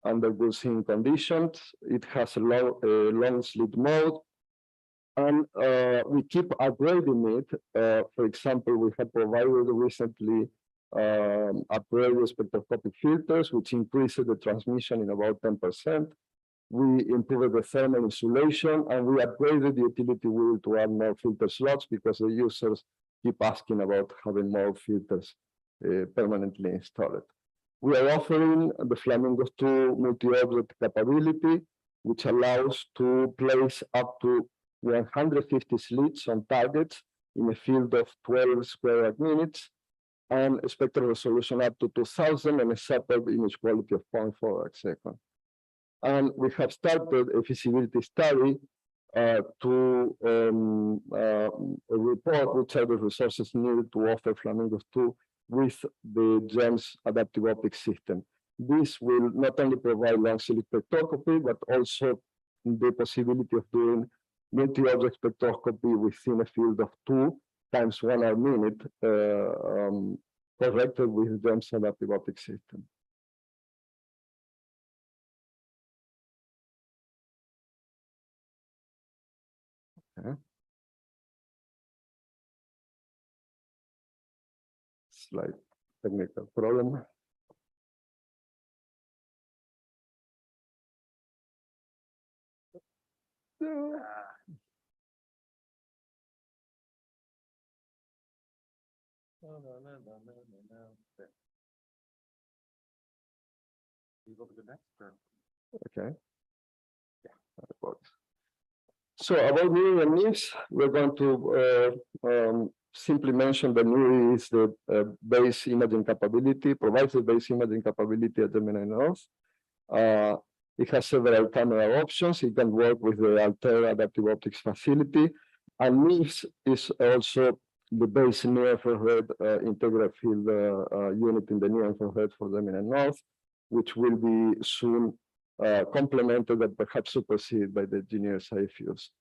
under good seeing conditions. It has a long slit mode, and we keep upgrading it. For example, we have provided recently upgraded spectroscopic filters, which increases the transmission in about 10%. We improved the thermal insulation, and we upgraded the utility wheel to add more filter slots because the users keep asking about having more filters permanently installed. We are offering the Flamingos 2 multi-object capability, which allows to place up to 150 slits on targets in a field of 12 square arc minutes, and a spectral resolution up to 2000 and a superb image quality of 0.4 arcsecond. And we have started a feasibility study to report which are the resources needed to offer Flamingos 2 with the GEMS adaptive optics system. This will not only provide long slit spectroscopy, but also the possibility of doing multi-object spectroscopy within a field of 2 times 1 arc minute, corrected with GEMS adaptive optics system. Okay. Slight technical problem. Okay. So about NURI and NIFS, we're going to simply mention that NURI is the base imaging capability, provides the base imaging capability at Gemini North. It has several camera options. It can work with the Altair adaptive optics facility. And NIFS is also the base near-infrared integral field unit in the near-infrared for Gemini North, which will be soon complemented and perhaps superseded by the GNSS fields.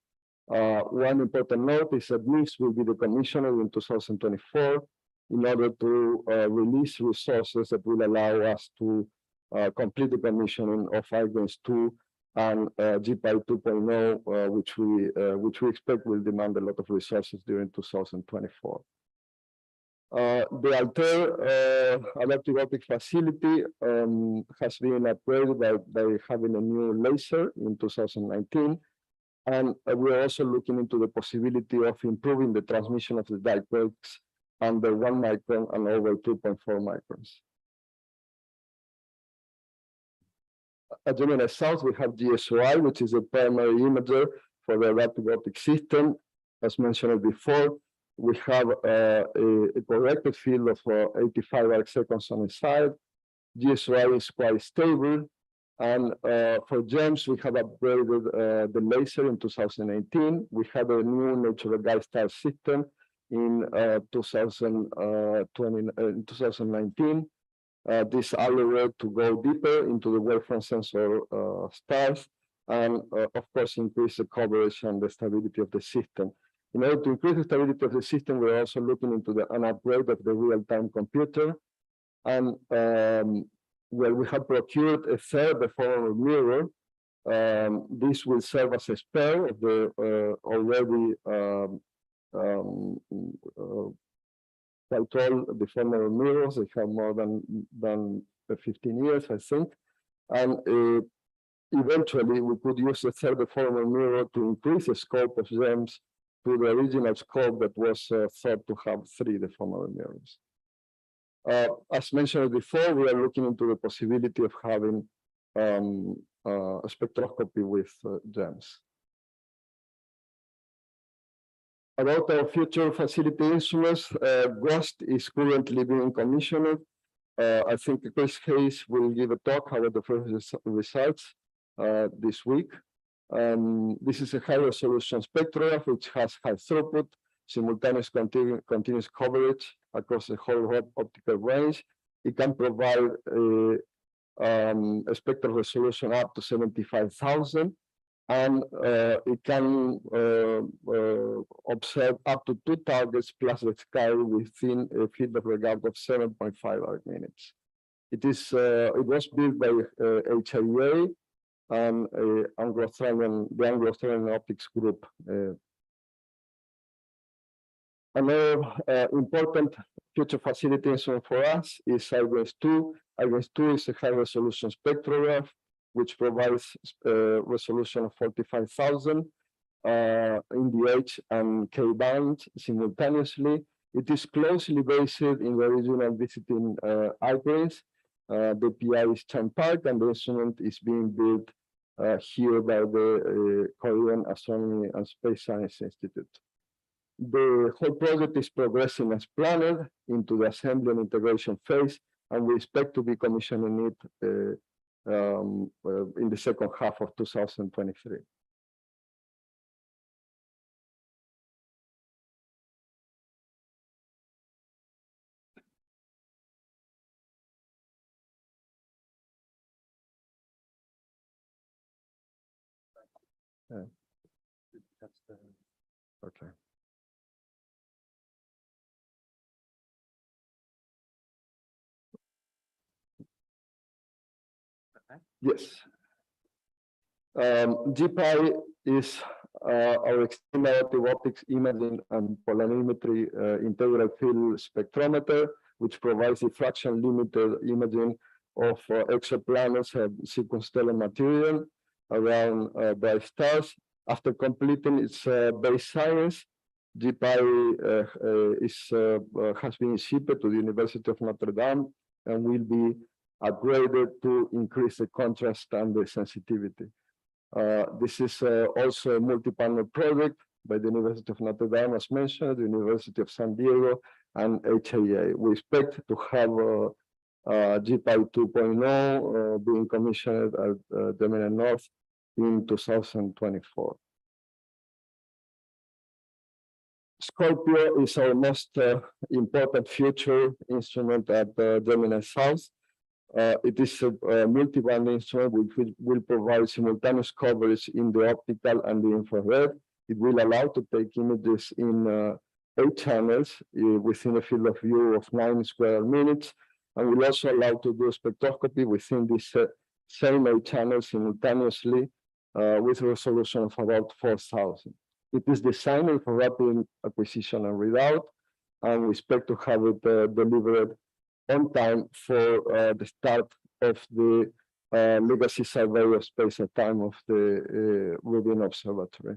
One important note is that NIFS will be decommissioned in 2024 in order to release resources that will allow us to complete the commissioning of iGains 2 and GPI 2.0, which we expect will demand a lot of resources during 2024. The Altair adaptive optics facility has been upgraded by having a new laser in 2019. And we're also looking into the possibility of improving the transmission of the dielectrics under 1 micron and over 2.4 microns. At Gemini South, we have GSOI, which is a primary imager for the adaptive optics system. As mentioned before, we have a corrected field of 85 arcseconds on the side. GSOI is quite stable. And for GEMS, we have upgraded the laser in 2018. We have a new natural gas star system in 2019. This allowed to go deeper into the wavefront sensor stars and, of course, increase the coverage and the stability of the system. In order to increase the stability of the system, we're also looking into an upgrade of the real-time computer. And where we have procured a third deformable mirror, this will serve as a spare of the already quite old deformable mirrors. They have more than 15 years, I think. And eventually, we could use the third deformable mirror to increase the scope of GEMS to the original scope that was thought to have 3 deformable mirrors. As mentioned before, we are looking into the possibility of having a spectroscopy with GEMS. About our future facility instruments, GHOST is currently being commissioned. I think Chris Hayes will give a talk about the first results this week. This is a high resolution spectrograph which has high throughput, simultaneous continuous coverage across the whole optical range. It can provide a spectral resolution up to 75,000, and it can observe up to 2 targets plus the sky within a field of regard of 7.5 arc minutes. It was built by HIA and the Anglo-Australian Optics Group. Another important future facility instrument for us is IRIS-2. IRIS-2 is a high-resolution spectrograph which provides resolution of 45,000 in the H and K band simultaneously. It is closely based in the original visiting IRIS. The PI is Chan Park, and the instrument is being built here by the Korean Astronomy and Space Science Institute. The whole project is progressing as planned into the assembly and integration phase, and we expect to be commissioning it in the second half of 2023. Okay. Yes. GPI is our extreme negative optics imaging and polarimetry integral field spectrometer, which provides diffraction limited imaging of exoplanets and circumstellar material around bright stars. After completing its base science, GPI has been shipped to the University of Notre Dame and will be upgraded to increase the contrast and the sensitivity. This is also a multi-partner project by the University of Notre Dame, as mentioned, the University of San Diego, and HIA. We expect to have GPI 2.0 being commissioned at Gemini North in 2024. Scorpio is our most important future instrument at Gemini South. It is a multi-band instrument which will provide simultaneous coverage in the optical and the infrared. It will allow to take images in 8 channels within a field of view of 9 square minutes, and will also allow to do spectroscopy within these same 8 channels simultaneously with a resolution of about 4,000. It is designed for rapid acquisition and readout, and we expect to have it delivered on time for the start of the legacy survey of space and time of the Rubin Observatory.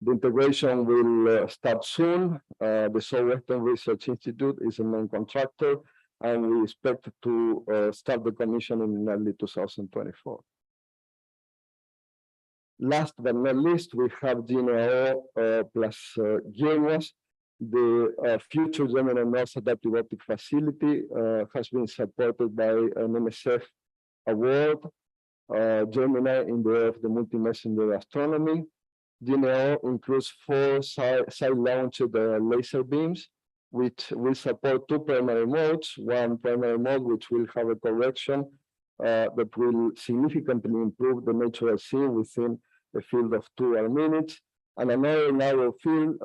The integration will start soon. The Southwestern Research Institute is a main contractor, and we expect to start the commissioning in early 2024. Last but not least, we have GNO plus GEMOS. The future Gemini North Adaptive Optic Facility has been supported by an MSF award, Gemini in the area of the multi-messenger astronomy. GNO includes 4 side-launched laser beams, which will support 2 primary modes. One primary mode, which will have a correction that will significantly improve the natural scene within a field of 2 arc minutes, and another narrow field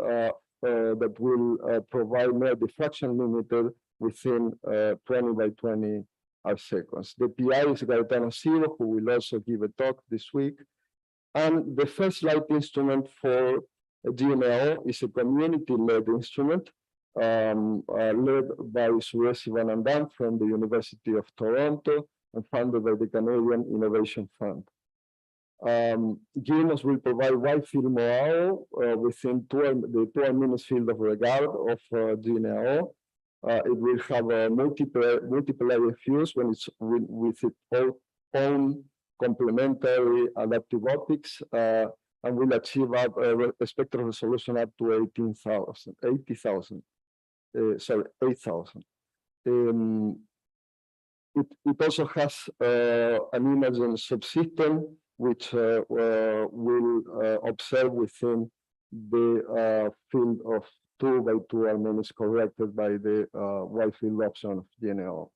that will provide mere diffraction limited within 20 by 20 arc seconds. The PI is Gaetano Zero, who will also give a talk this week. And the first light instrument for GNO is a community-led instrument led by Suresh Sivanandan from the University of Toronto and funded by the Canadian Innovation Fund. GNOS will provide wide field MOAO within the 2 minutes field of regard of GNO. It will have a multiple fuse when it's with its own complementary adaptive optics. and will achieve a spectral resolution up to 80,000. Sorry, 8,000. It also has an imaging subsystem which will observe within the field of 2 by 2 and is corrected by the wide field option of GNO.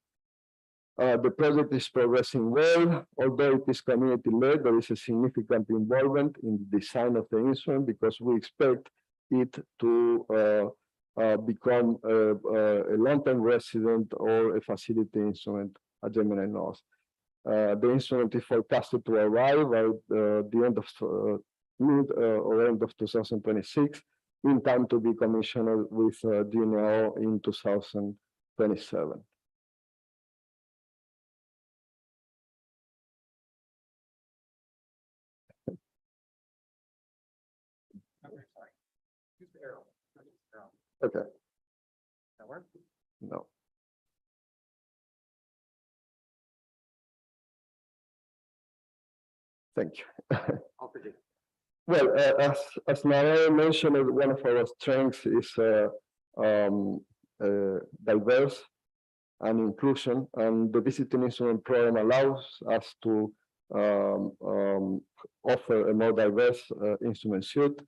The project is progressing well, although it is community-led. There is a significant involvement in the design of the instrument because we expect it to become a long-term resident or a facility instrument at Gemini North. The instrument is forecasted to arrive at the end of mid or end of 2026, in time to be commissioned with GNO in 2027. Okay. That work? No. Thank you. Well, as Maria mentioned, one of our strengths is diverse and inclusion, and the visiting instrument program allows us to offer a more diverse instrument suite.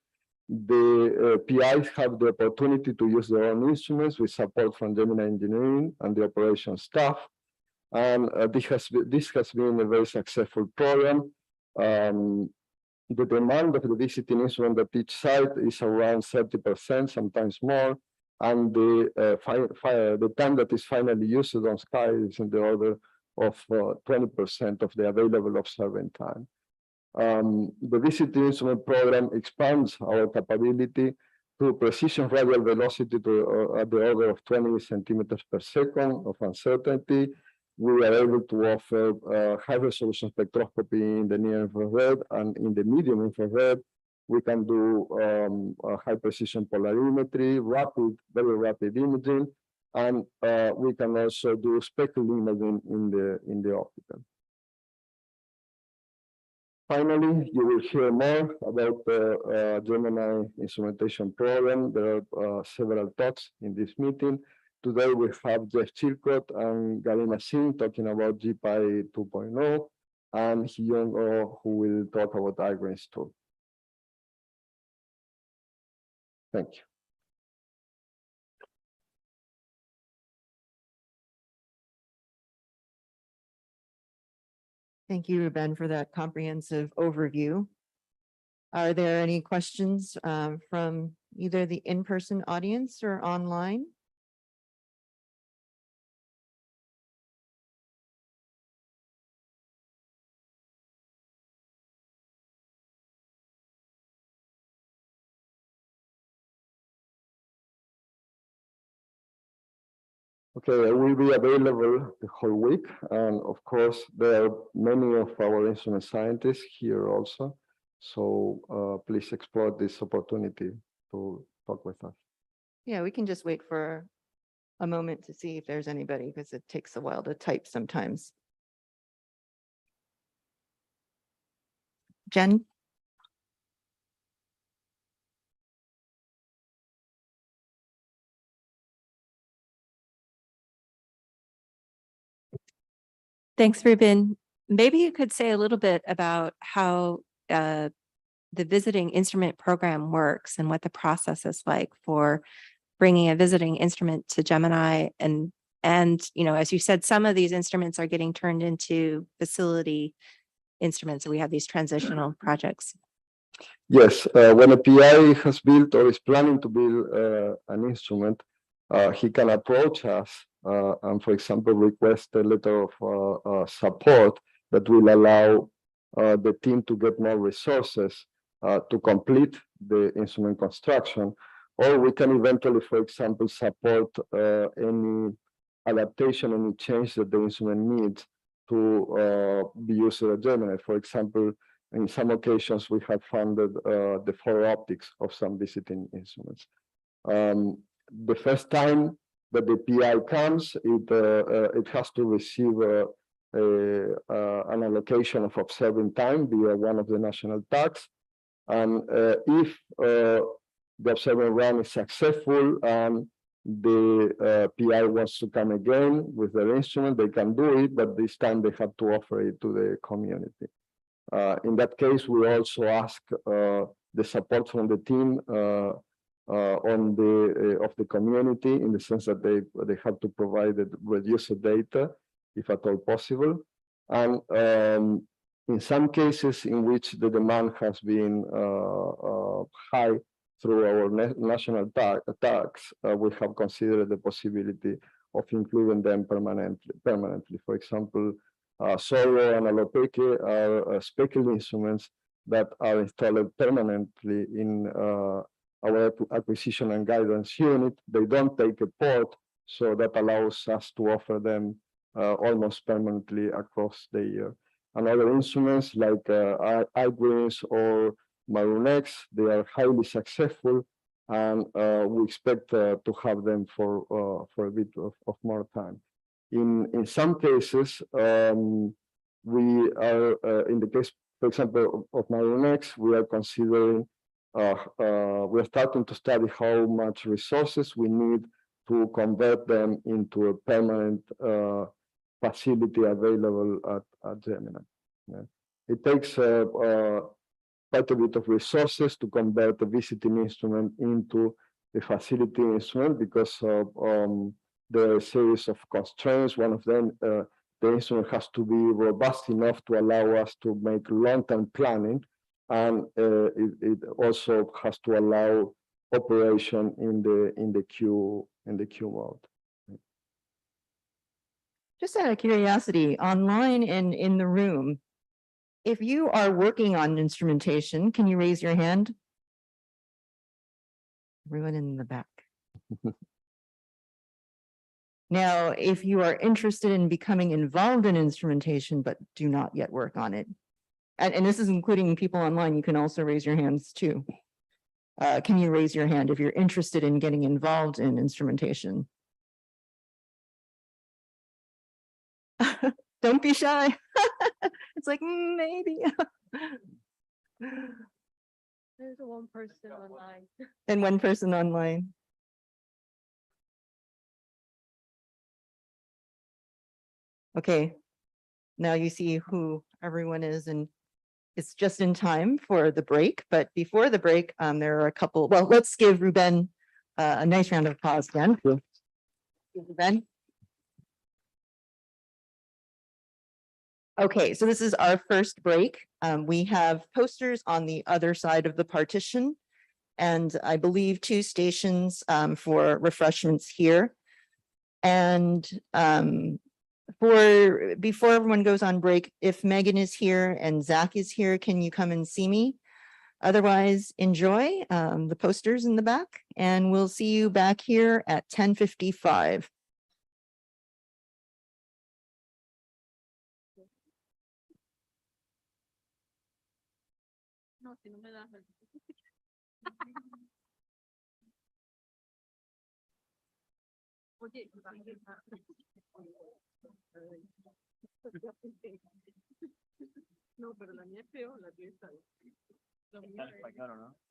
The PIs have the opportunity to use their own instruments with support from Gemini Engineering and the operations staff. And this has been a very successful program. The demand of the visiting instrument at each site is around 30%, sometimes more. And the time that is finally used on sky is in the order of 20% of the available observing time. The visiting instrument program expands our capability to precision radial velocity to at the order of 20 centimeters per second of uncertainty. We are able to offer high resolution spectroscopy in the near infrared, and in the medium infrared, we can do high precision polarimetry, very rapid imaging, and we can also do spectral imaging in the optical. Finally, you will hear more about the Gemini instrumentation program. There are several talks in this meeting. Today we have Jeff Chilcott and Garima Singh talking about GPI 2.0, and Hyun Oh, who will talk about iGrains 2. Thank you. Thank you, Ruben, for that comprehensive overview. Are there any questions from either the in-person audience or online? Okay, I will be available the whole week, and of course, there are many of our instrument scientists here also. So please explore this opportunity to talk with us. Yeah, we can just wait for a moment to see if there's anybody, because it takes a while to type sometimes. Jen? Thanks, Ruben. Maybe you could say a little bit about how the visiting instrument program works and what the process is like for bringing a visiting instrument to Gemini. And you know, as you said, some of these instruments are getting turned into facility instruments. So we have these transitional projects. Yes, when a PI has built or is planning to build an instrument, he can approach us and, for example, request a letter of support that will allow the team to get more resources to complete the instrument construction. Or we can eventually, for example, support any adaptation, any change that the instrument needs to be used at Gemini. For example, in some occasions, we have funded the for optics of some visiting instruments. The first time that the PI comes, it has to receive an allocation of observing time via one of the national tags. And if the observing run is successful and the PI wants to come again with their instrument, they can do it, but this time they have to offer it to the community. In that case, we also ask the support from the team on the community, in the sense that they have to provide the reduced data if at all possible. And in some cases in which the demand has been high through our national tax, we have considered the possibility of including them permanently. For example, Solo and Alopeke are spectral instruments that are installed permanently in our acquisition and guidance unit. They don't take a port, so that allows us to offer them almost permanently across the year. And other instruments like iGreens or Maroon X, they are highly successful, and we expect to have them for a bit of more time. In some cases, we are in the case, for example, of Maroon X, we are considering, we are starting to study how much resources we need to convert them into a permanent facility available at Gemini. Yeah. It takes quite a bit of resources to convert a visiting instrument into a facility instrument, because there are a series of constraints. One of them, the instrument has to be robust enough to allow us to make long-term planning, and it also has to allow operation in the queue mode. Just out of curiosity, online and in the room, if you are working on instrumentation, can you raise your hand? Everyone in the back. Now, if you are interested in becoming involved in instrumentation, but do not yet work on it, and this is including people online, you can also raise your hands too. Can you raise your hand if you're interested in getting involved in instrumentation? Don't be shy. It's like, maybe. There's one person online. And one person online. Okay, now you see who everyone is, and it's just in time for the break. But before the break, there are a couple. Well, let's give Ruben a nice round of applause again. Ruben. Okay, so this is our first break. We have posters on the other side of the partition, and I believe 2 stations for refreshments here. And before everyone goes on break, if Megan is here and Zach is here, can you come and see me? Otherwise, enjoy the posters in the back, and we'll see you back here at 10:55. No, si no me das el... Oye, no, pero la mía es peor, la tuya está bien.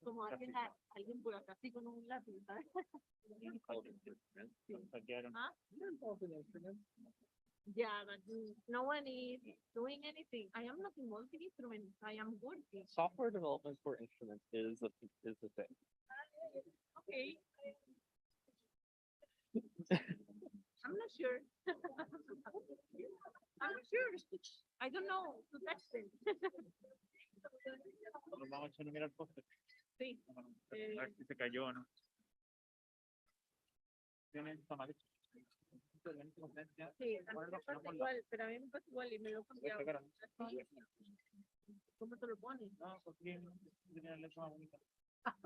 Como alguien por acá así con un lápiz, ¿sabes? Yeah, but no one is doing anything. I am not involved in instruments. I am working. Software development for instruments is the thing. Okay. I'm not sure. I'm not sure. I don't know to touch them. Nos vamos a mirar el póster. Sí. A ver si se cayó o no. ¿Tienes tamales? Sí, igual, pero a mí me pasa igual y me lo he cambiado. ¿Cómo te lo pones? No, porque tenía la letra más bonita.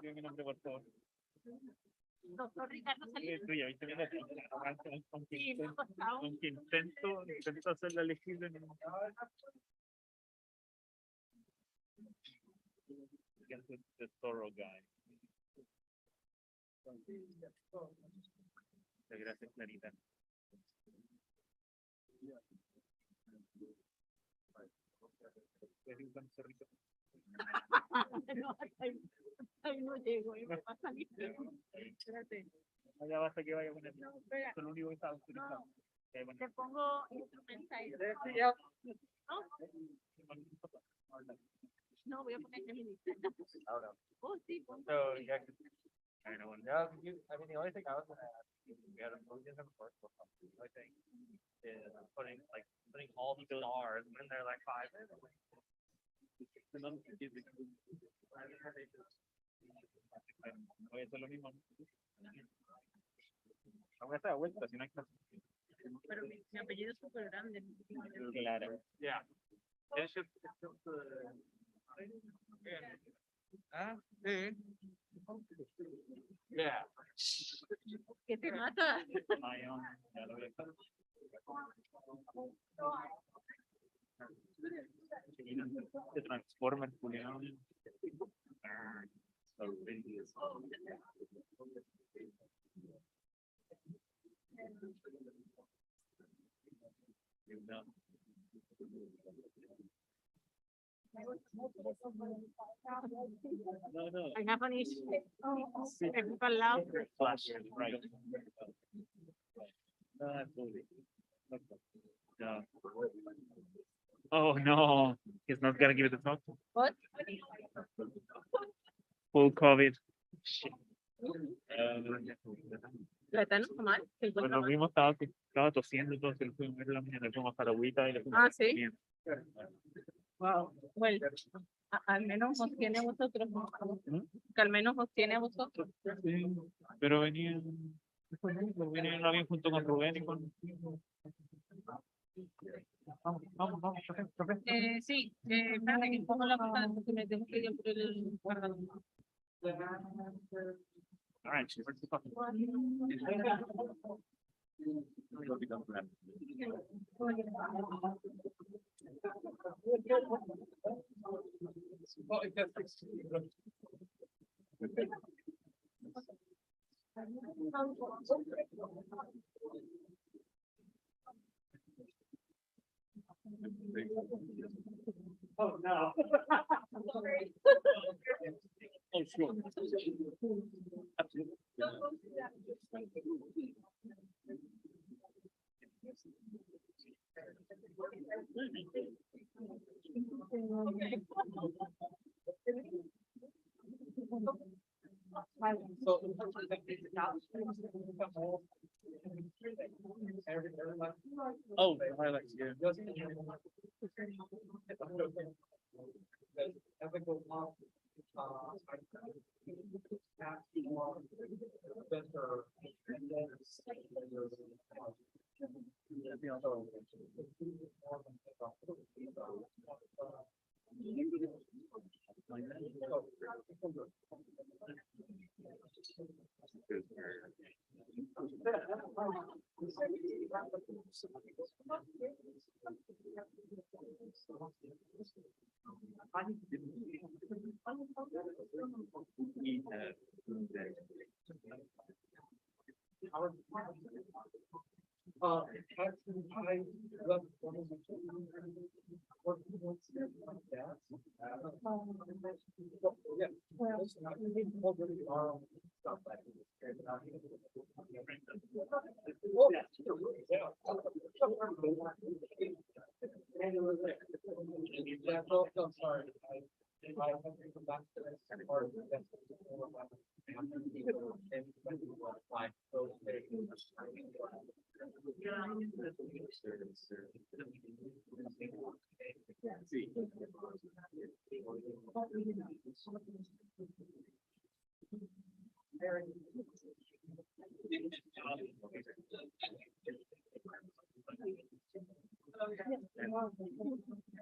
Digo mi nombre, por favor. Doctor Ricardo Salinas. Tuya, ¿viste? Mira, aunque intento hacerla legible, no. The thorough guy. Gracias, Clarita. No, ahí no llego, ahí me pasa mi Espérate. Allá basta que vaya con el. No, espera. Con lo único que está autorizado. No, te pongo instrumentation. No, voy a poner Gemini. Ahora. Oh, sí, pongo. So, yeah, I know. Yeah, I mean, the only thing I was gonna ask, we had a million of course, or something, I think, is putting all the stars when they're like 5 minutes. Oye, eso es lo mismo. Aunque está de vuelta, si no hay clase. Pero mi apellido es súper grande. Claro. Yeah. It's just, ah, sí. Yeah. ¿Qué te mata? Ya lo vi. Se transforma en Julián. So windy. No. I have an issue. Al lado. Flash, right. No, absolutely. No. Oh no, he's not gonna give it a talk. What? Full COVID. ¿La está normal? ¿Se Pues encuentra lo mal? mismo estaba tosiendo, entonces le fuimos a ver la mañana, le fuimos a la agüita y le fuimos Ah, a ¿sí? bien. Wow. Bueno, al menos nos tiene a vosotros, ¿no? Que al menos nos tiene a vosotros. Sí, pero venía en el avión junto con Rubén y con. Vamos, café. Sí, espérate que pongo la puerta porque me tengo que ir por el guardador. All right, she's ready to talk. Oh, no. Oh, sure. Absolutely. Oh, the highlights, yeah.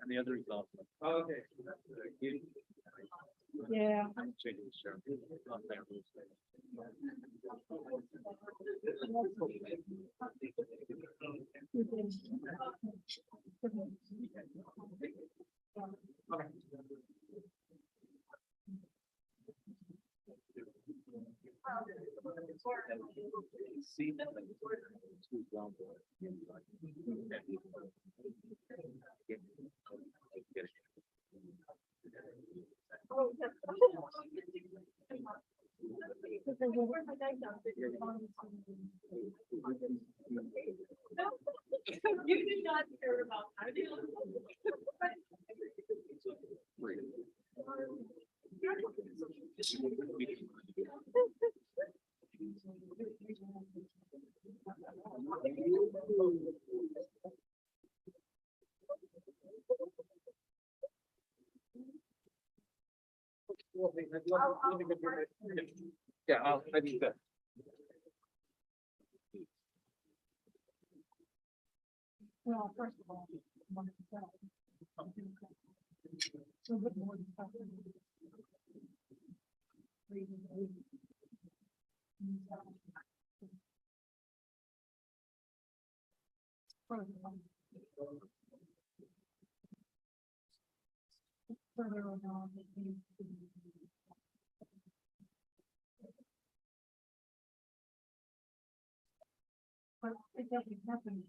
And the other is also. Okay. Yeah. I'm checking the show. Not there, See. You did not care about that. Yeah, I need that. Well, first of all, but it doesn't happen.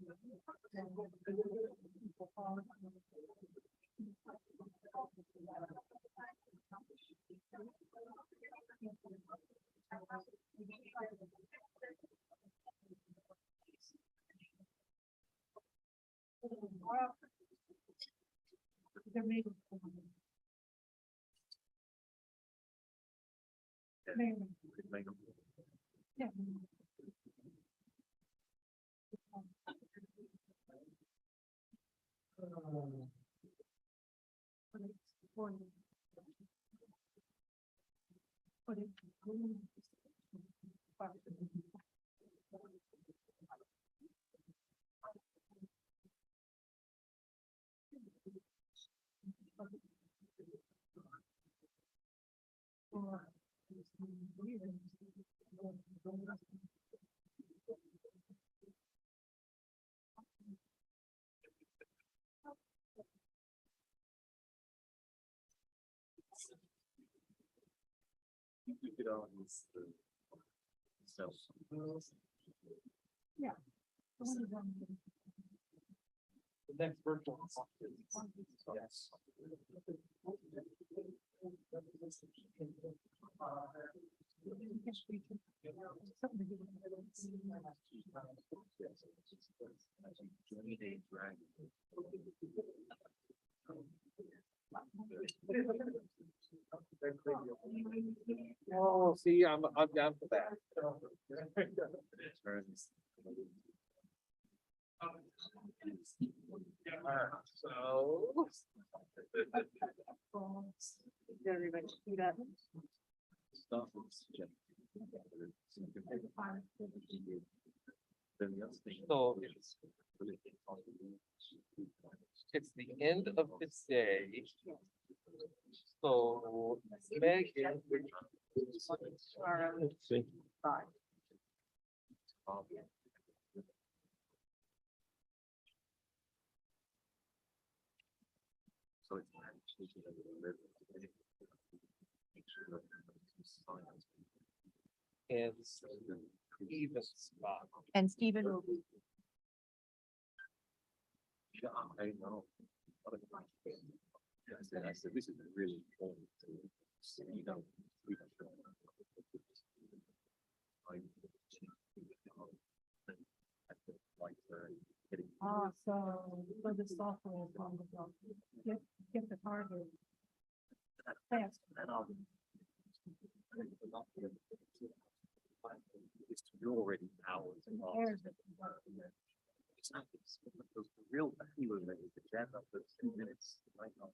They're made of. Yeah. Yeah. The next virtual. Yes. Oh, see, I'm down for that. So. Everybody see that? So. It's the end of this day. So Megan. Bye. And even spot. And Stephen will be. Yeah, I know. I said, this is really important to see, you know. So for the software, is on the block. Get the target. Fast. You're already hours. It's not the real value of it is the jam up those 2 minutes. Right now.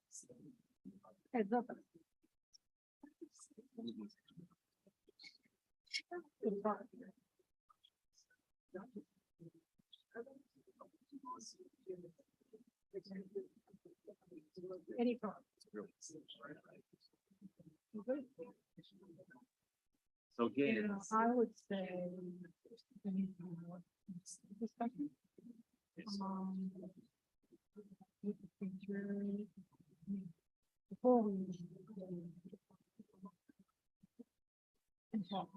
Heads up. Any problem. So again, You know, I would say. we need to have more discussion. With the feature. Before we. And talk.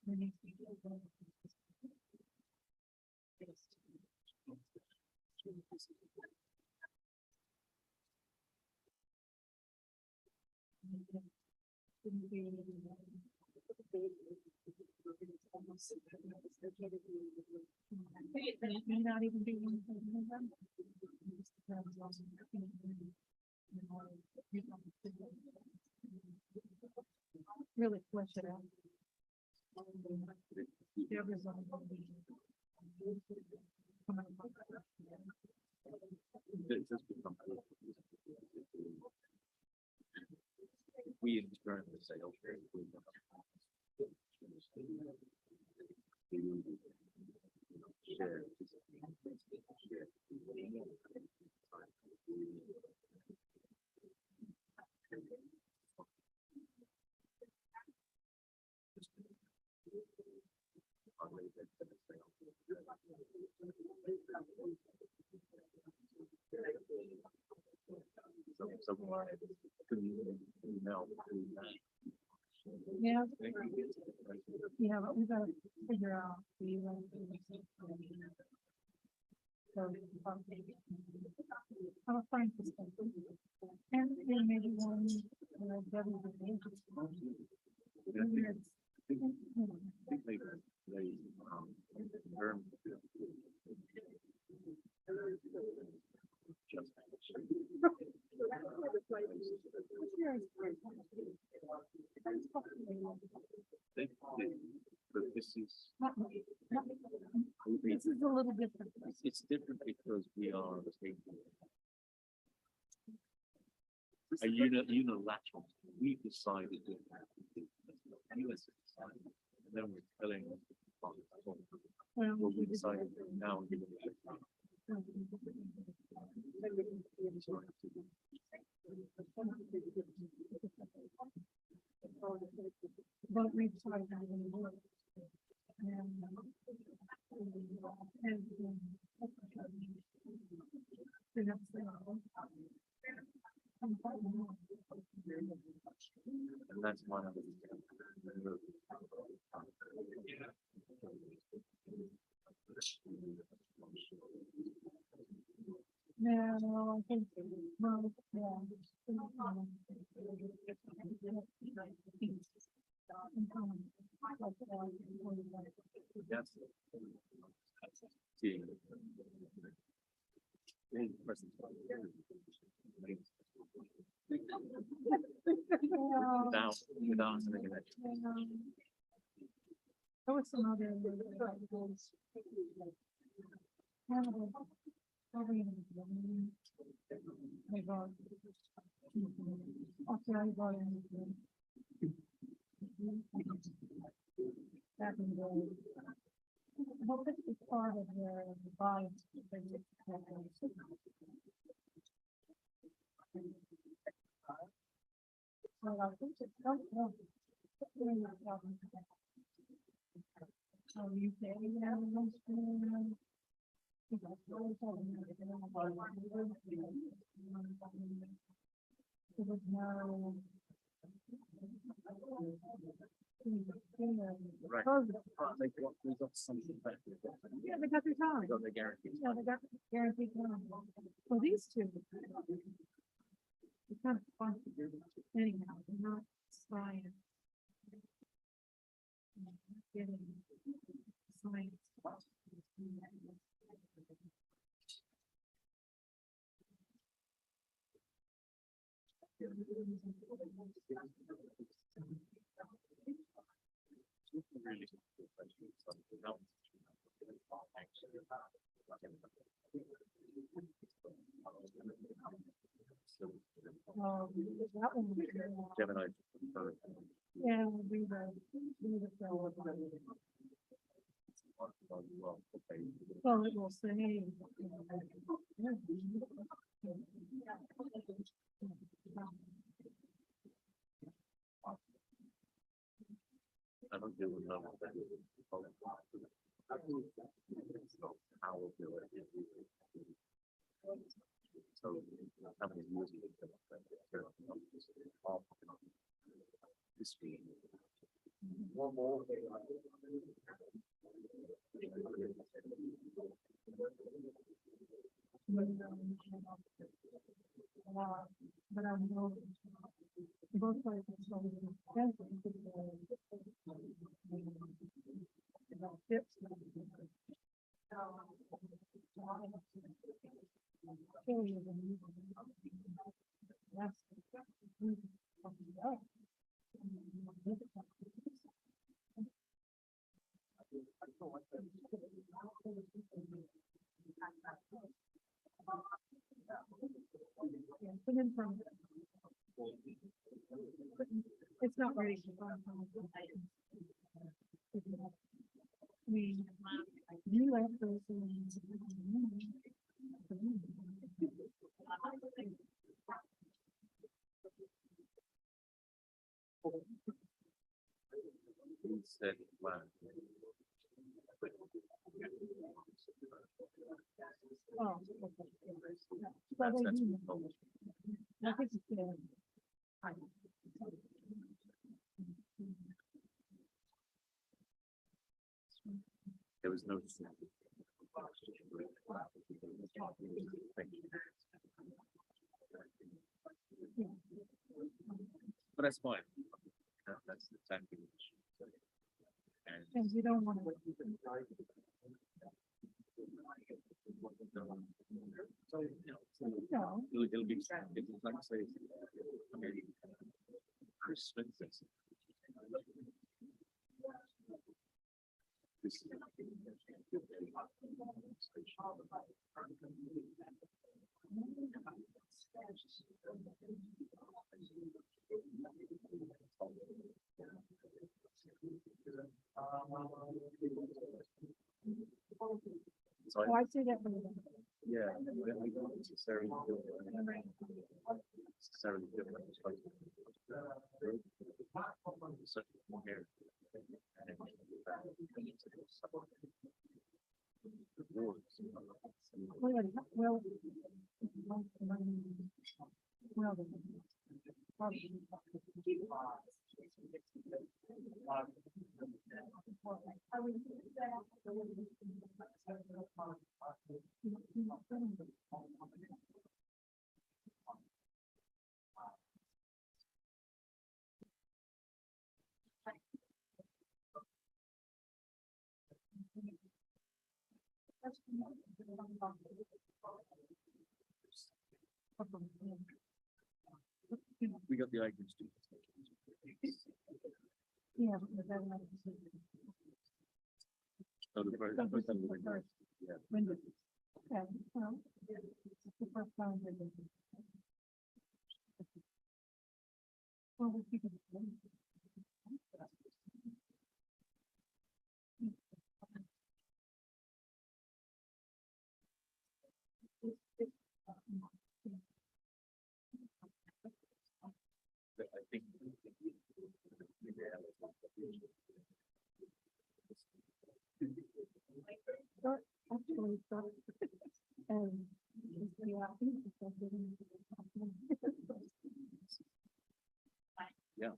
We need to- May not even be one for November. Really flesh it out. Yeah, there's a- We internally say, okay. Share. So, Yeah. Yeah, but we gotta figure out. The so, I'll find this stuff. And then maybe one, double the page. But this is, This is a little different. it's different because we are a unilateral. We've decided that US has decided, and then we're telling what we decided now. But we've tried to do it. And And that's one of the. no, I think, well, yeah. Yes. Seeing. In person. Without something in it. There was some other. I hope it's part of the bias. Well, I think it's don't know. So you say, yeah, Right. We got something back. Yeah, they got their time. We got the guarantee. Yeah, they got guaranteed time. Well, these two. It's kind of fun. Anyhow, they're not science. Getting science. That one. Gemini. Yeah, we the film. Well, it will say. I don't deal with numbers. How we'll do it. So how many years you can this week. One more. But I know both sides. It's not ready. You left those. Oh, okay. Well, they do. I think it's good. There was no. But that's fine. That's the time. And you don't want to. So, No. it'll be, it's like say, Christmas. So Oh, I see that. yeah, we don't necessarily do it. Necessarily different. So, here. Well. We got the items too. Yeah. So the first- yeah. Windows. Okay, well, it's the first time they did it. Well, we keep it. I think. Actually, and yeah, I think it's Yeah.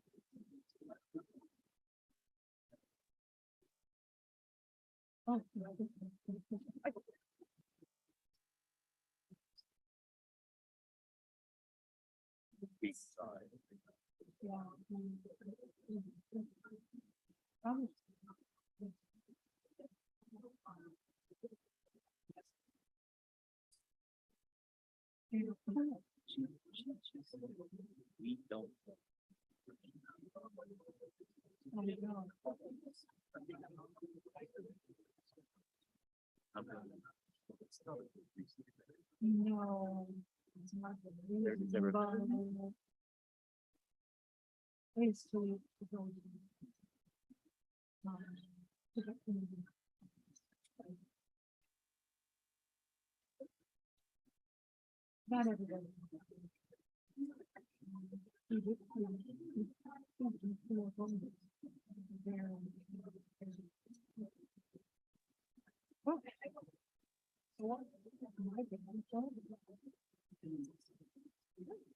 Oh, East side. yeah. We don't. No. It's not the There's reason, never- but it's to go. Not everybody.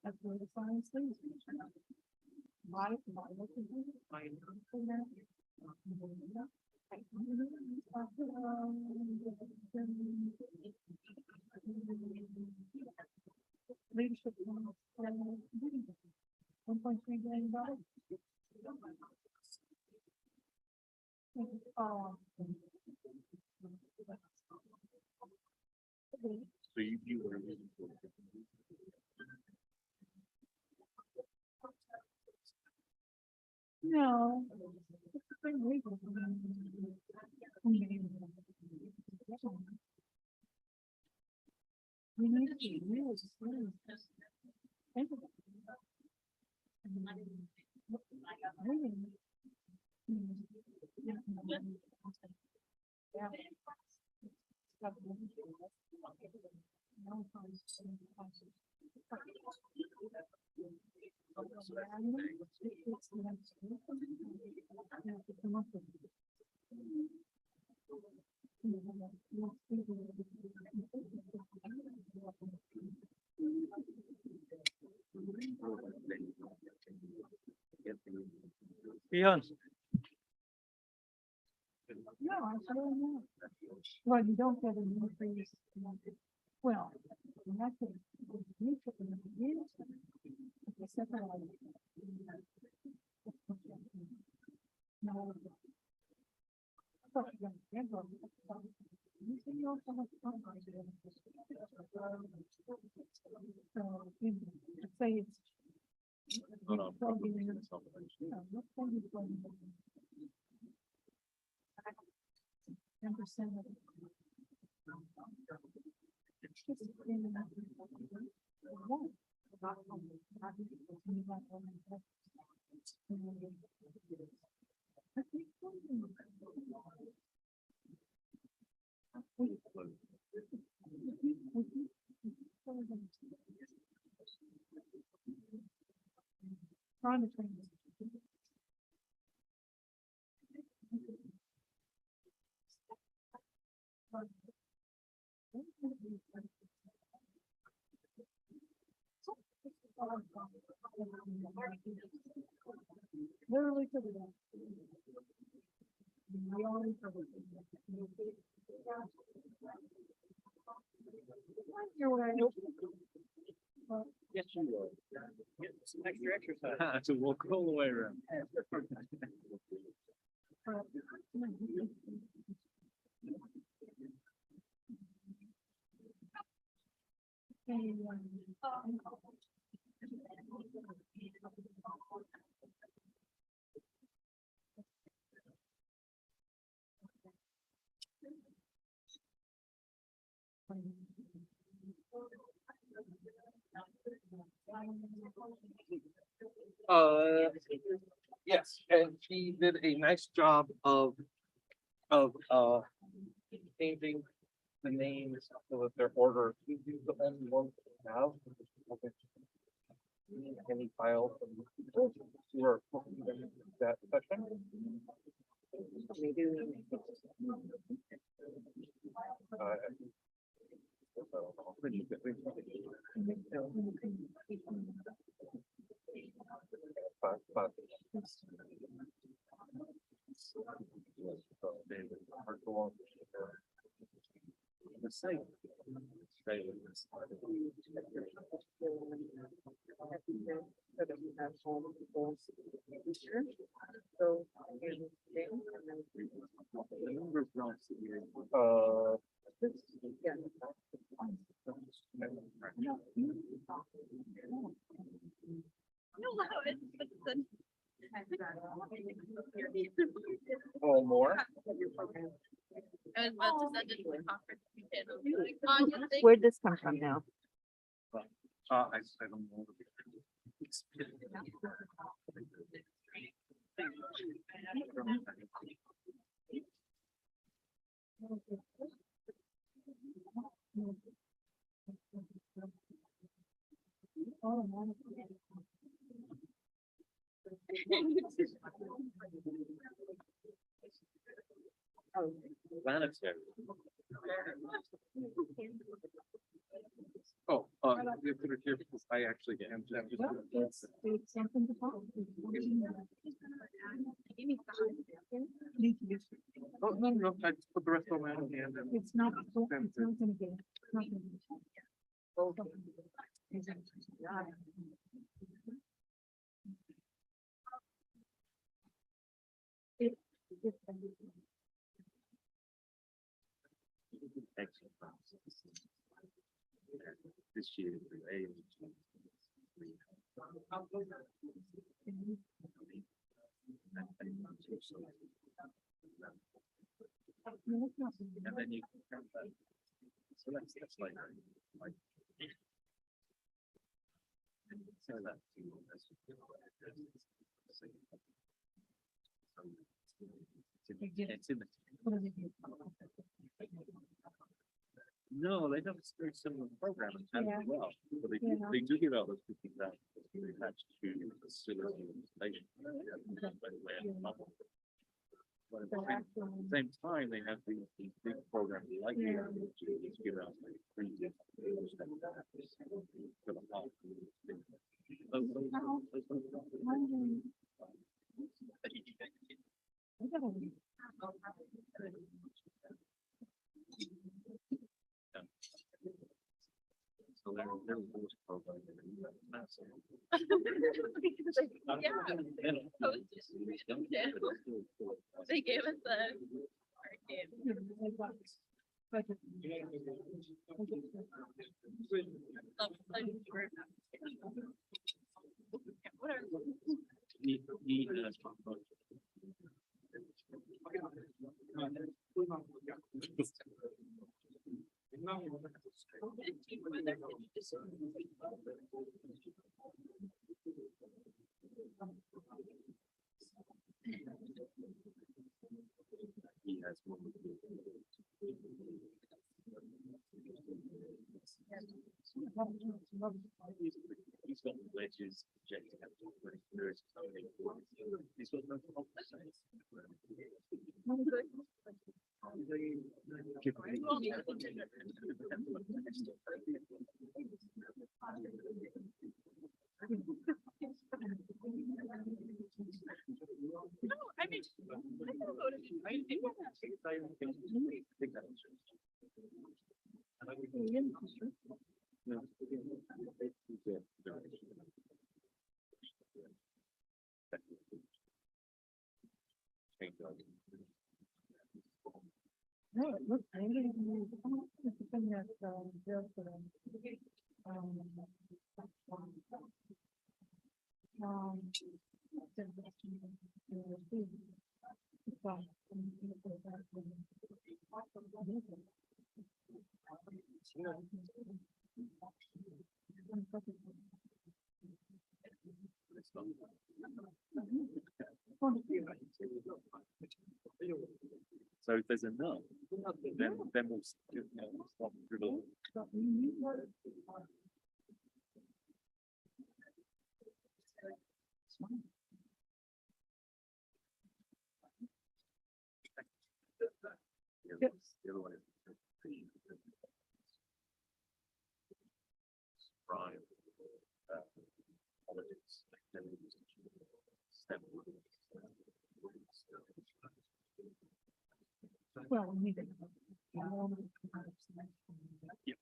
That's where the science leads. My leadership. $1.3 billion. So you were. No. Ian. No, I don't know. Well, you don't get a new freeze. Well, in that case, you took them years. The second one. No. But you don't get one. You see, you also have fun. So, say it's. No, no. 12 years. No, not 20, 20. 10% of it. Trying to train. Literally to the left. We already covered it. You're right. Yes, you will. Get some extra exercise. So we'll go all the way around. Yes, and she did a nice job of changing the names so that they're ordered. These are the only ones that we have. Any files from people who are in that section. The same. Oh, more? I was about to send it to the conference. Where'd this come from now? I don't know. Planetary. Oh, they put it here because I actually am just. It's something to follow. Oh, no, no, I just put the rest of my own hand in. It's not gonna be. It's not gonna be. This year, and then you so that's like so that it's in the no, they have a very similar program as well, but they do give out those 50,000 attached to the facility installation. But at the same time, they have these big programs like here, which is give out like free for the heart. So they're rules program. They gave us the arcade. Whatever. He has one. He's got wedges, projecting up to 20 years. He's got no No, I mean, I don't know what it is, right? No, it looks really. It's the thing that, built, So if there's a no, then we'll stop through the other one is prime politics, well, we need to. Yep.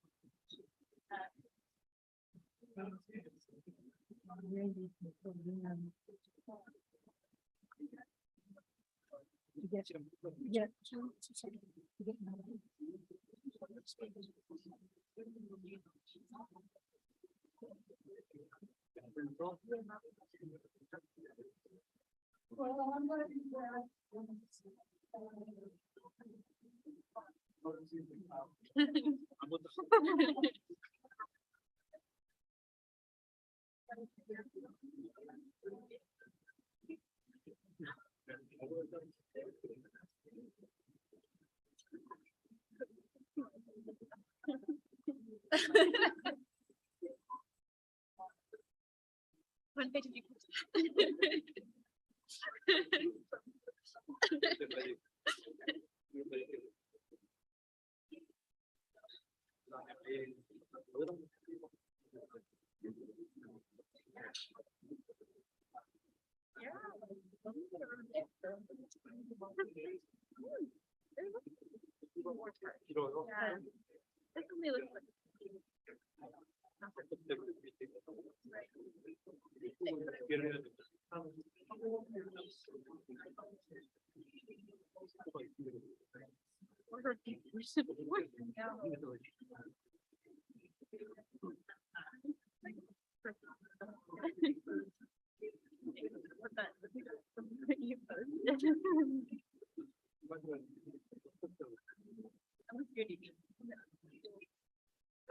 One page of you. This only looks like.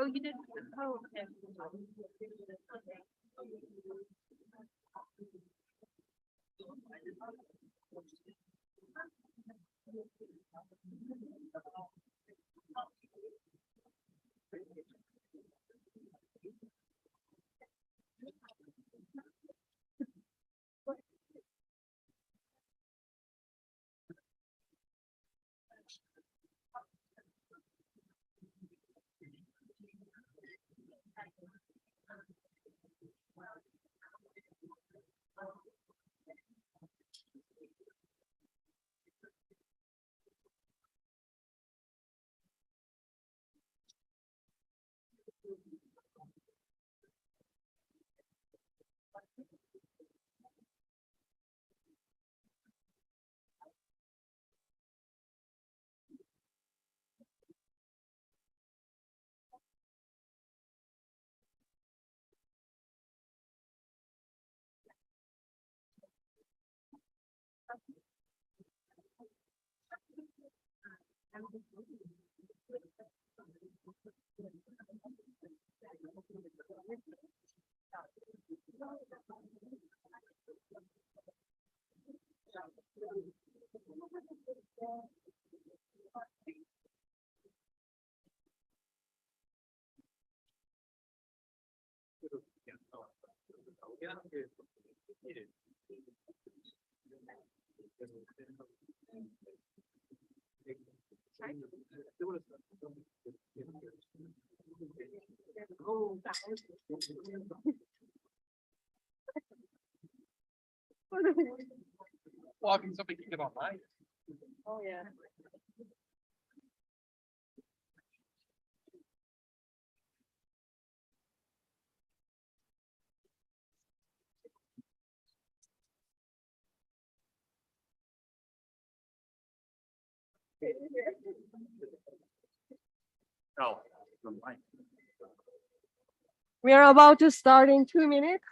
Oh, you did. Oh, okay. Well, I mean, somebody can get online. Oh, yeah. Oh. We are about to start in 2 minutes.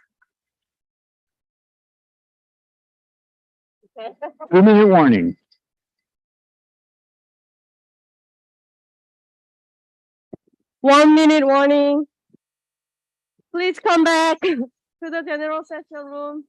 2-minute warning. One minute warning. Please come back to the general session room.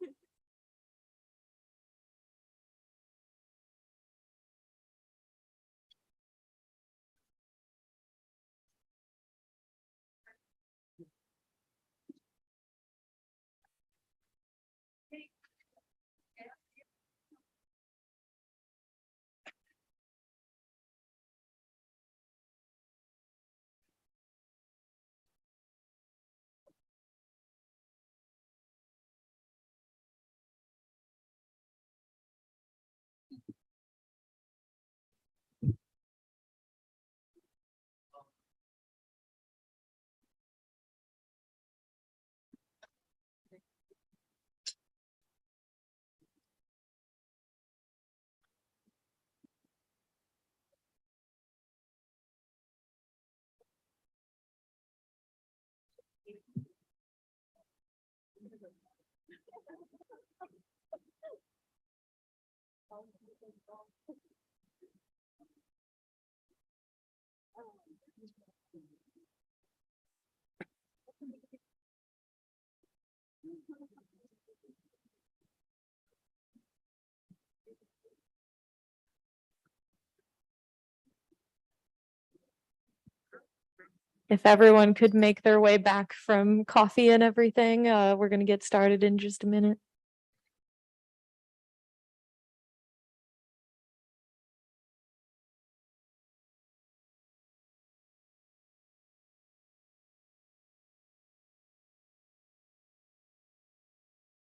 If everyone could make their way back from coffee and everything, we're going to get started in just a minute.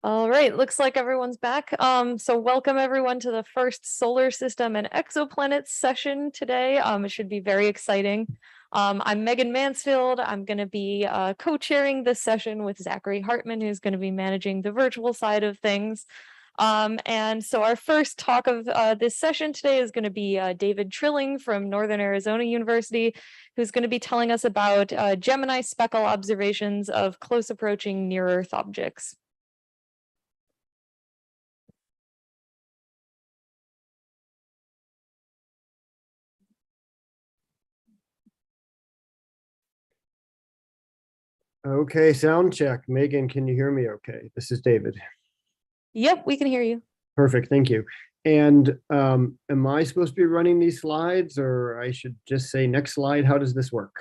All right, looks like everyone's back. So welcome everyone to the first solar system and exoplanets session today. It should be very exciting. I'm Megan Mansfield. I'm going to be co-chairing this session with Zachary Hartman, who's going to be managing the virtual side of things. And so our first talk of this session today is going to be David Trilling from Northern Arizona University, who's going to be telling us about Gemini speckle observations of close approaching near-Earth objects. Okay, sound check. Megan, can you hear me okay? This is David. Yep, we can hear you. Perfect, thank you. And am I supposed to be running these slides, or I should just say next slide? How does this work?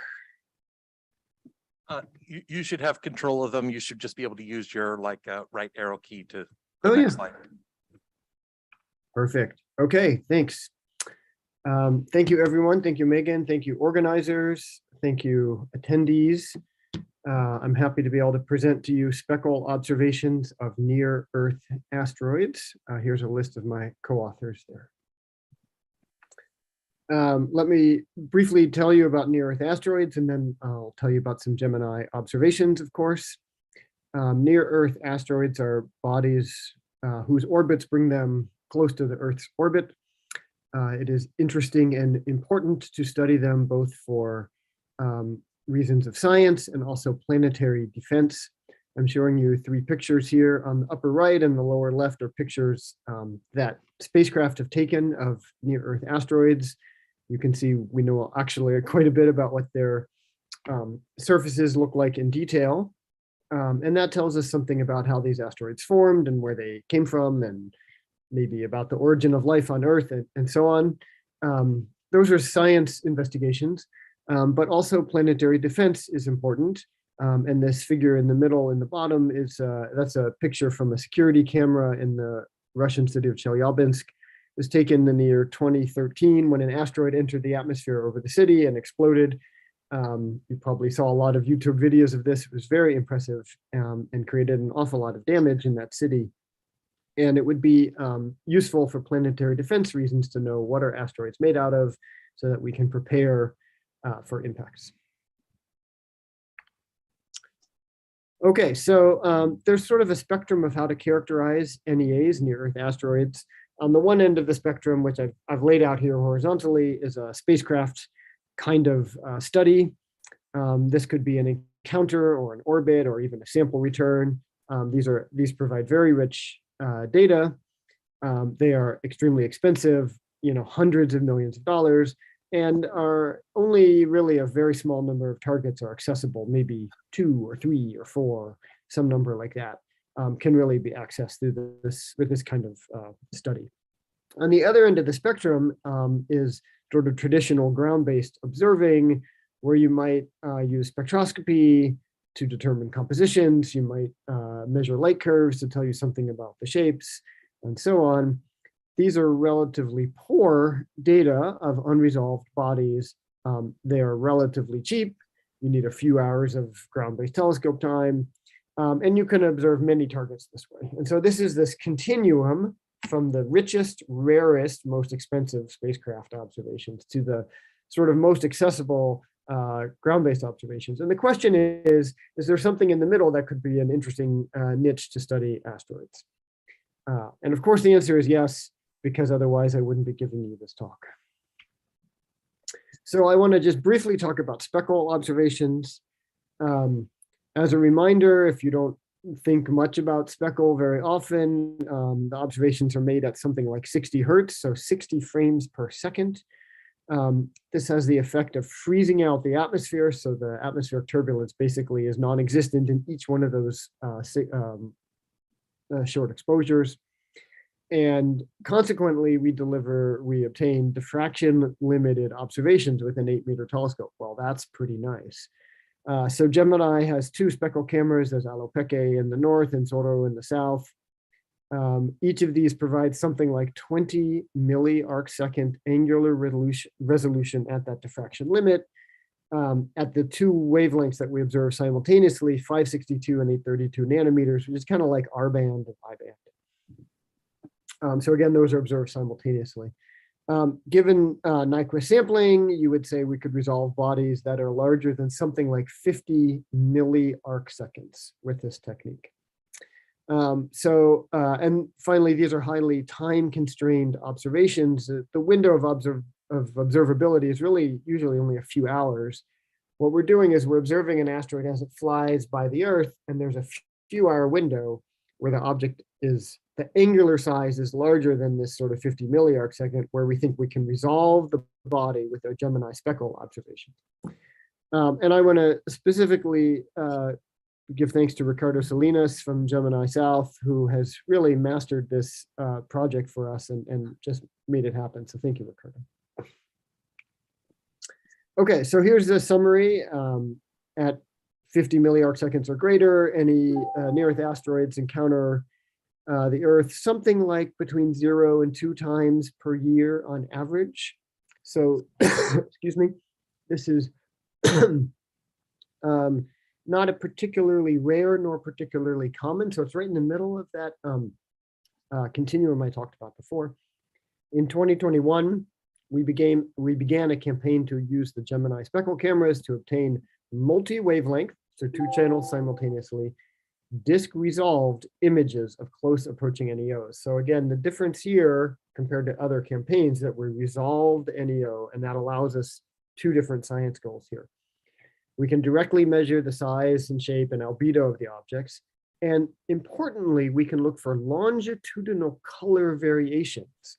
You should have control of them. You should just be able to use your right arrow key to Oh, the yeah. next slide. Perfect. Okay, thanks. Thank you, everyone. Thank you, Megan. Thank you, organizers. Thank you, attendees. I'm happy to be able to present to you speckle observations of near-Earth asteroids. Here's a list of my co-authors there. Let me briefly tell you about near-Earth asteroids, and then I'll tell you about some Gemini observations, of course. Near-Earth asteroids are bodies whose orbits bring them close to the Earth's orbit. It is interesting and important to study them both for reasons of science and also planetary defense. I'm showing you 3 pictures here. On the upper right and the lower left are pictures that spacecraft have taken of near-Earth asteroids. You can see we know actually quite a bit about what their surfaces look like in detail. And that tells us something about how these asteroids formed and where they came from, and maybe about the origin of life on Earth and so on. Those are science investigations. But also planetary defense is important. And this figure in the middle in the bottom is, that's a picture from a security camera in the Russian city of Chelyabinsk. It was taken in the year 2013 when an asteroid entered the atmosphere over the city and exploded. You probably saw a lot of YouTube videos of this. It was very impressive and created an awful lot of damage in that city. And it would be useful for planetary defense reasons to know what are asteroids made out of so that we can prepare for impacts. Okay, so there's sort of a spectrum of how to characterize NEAs, near-Earth asteroids. On the one end of the spectrum, which I've laid out here horizontally, is a spacecraft kind of study. This could be an encounter or an orbit or even a sample return. These provide very rich data. They are extremely expensive, hundreds of millions of dollars, and are only really a very small number of targets are accessible, maybe 2 or 3 or 4, some number like that, can really be accessed through this kind of study. On the other end of the spectrum is sort of traditional ground-based observing, where you might use spectroscopy to determine compositions, you might measure light curves to tell you something about the shapes, and so on. These are relatively poor data of unresolved bodies. They are relatively cheap. You need a few hours of ground-based telescope time, and you can observe many targets this way. And so this is this continuum from the richest, rarest, most expensive spacecraft observations to the sort of most accessible ground-based observations. And the question is there something in the middle that could be an interesting niche to study asteroids? And of course, the answer is yes, because otherwise I wouldn't be giving you this talk. So I want to just briefly talk about speckle observations. As a reminder, if you don't think much about speckle very often, the observations are made at something like 60 hertz, so 60 frames per second. This has the effect of freezing out the atmosphere, so the atmospheric turbulence basically is non-existent in each one of those short exposures. And consequently, we obtain diffraction-limited observations with an 8-meter telescope. Well, that's pretty nice. So Gemini has 2 speckle cameras. There's Alopeke in the north and Zorro in the south. Each of these provides something like 20 milli-arcsecond angular resolution at that diffraction limit. At the 2 wavelengths that we observe simultaneously, 562 and 832 nanometers, which is kind of like R band and I band. So again, those are observed simultaneously. Given Nyquist sampling, you would say we could resolve bodies that are larger than something like 50 milli-arcseconds with this technique. And finally, these are highly time constrained observations. The window of observability is really usually only a few hours. What we're doing is we're observing an asteroid as it flies by the Earth, and there's a few hour window where the object is, the angular size is larger than this sort of 50 milliarc second, where we think we can resolve the body with our Gemini speckle observation. And I want to specifically give thanks to Ricardo Salinas from Gemini South, who has really mastered this project for us and just made it happen. So thank you, Ricardo. Okay, so here's the summary. At 50 milliarc seconds or greater, any near-Earth asteroids encounter the Earth something like between 0 and 2 times per year on average. So, excuse me, this is not a particularly rare nor particularly common. So it's right in the middle of that continuum I talked about before. In 2021, we began a campaign to use the Gemini speckle cameras to obtain multi-wavelength, so 2 channels simultaneously, disk resolved images of close approaching NEOs. So again, the difference here compared to other campaigns that we resolved NEO, and that allows us 2 different science goals here. We can directly measure the size and shape and albedo of the objects. And importantly, we can look for longitudinal color variations.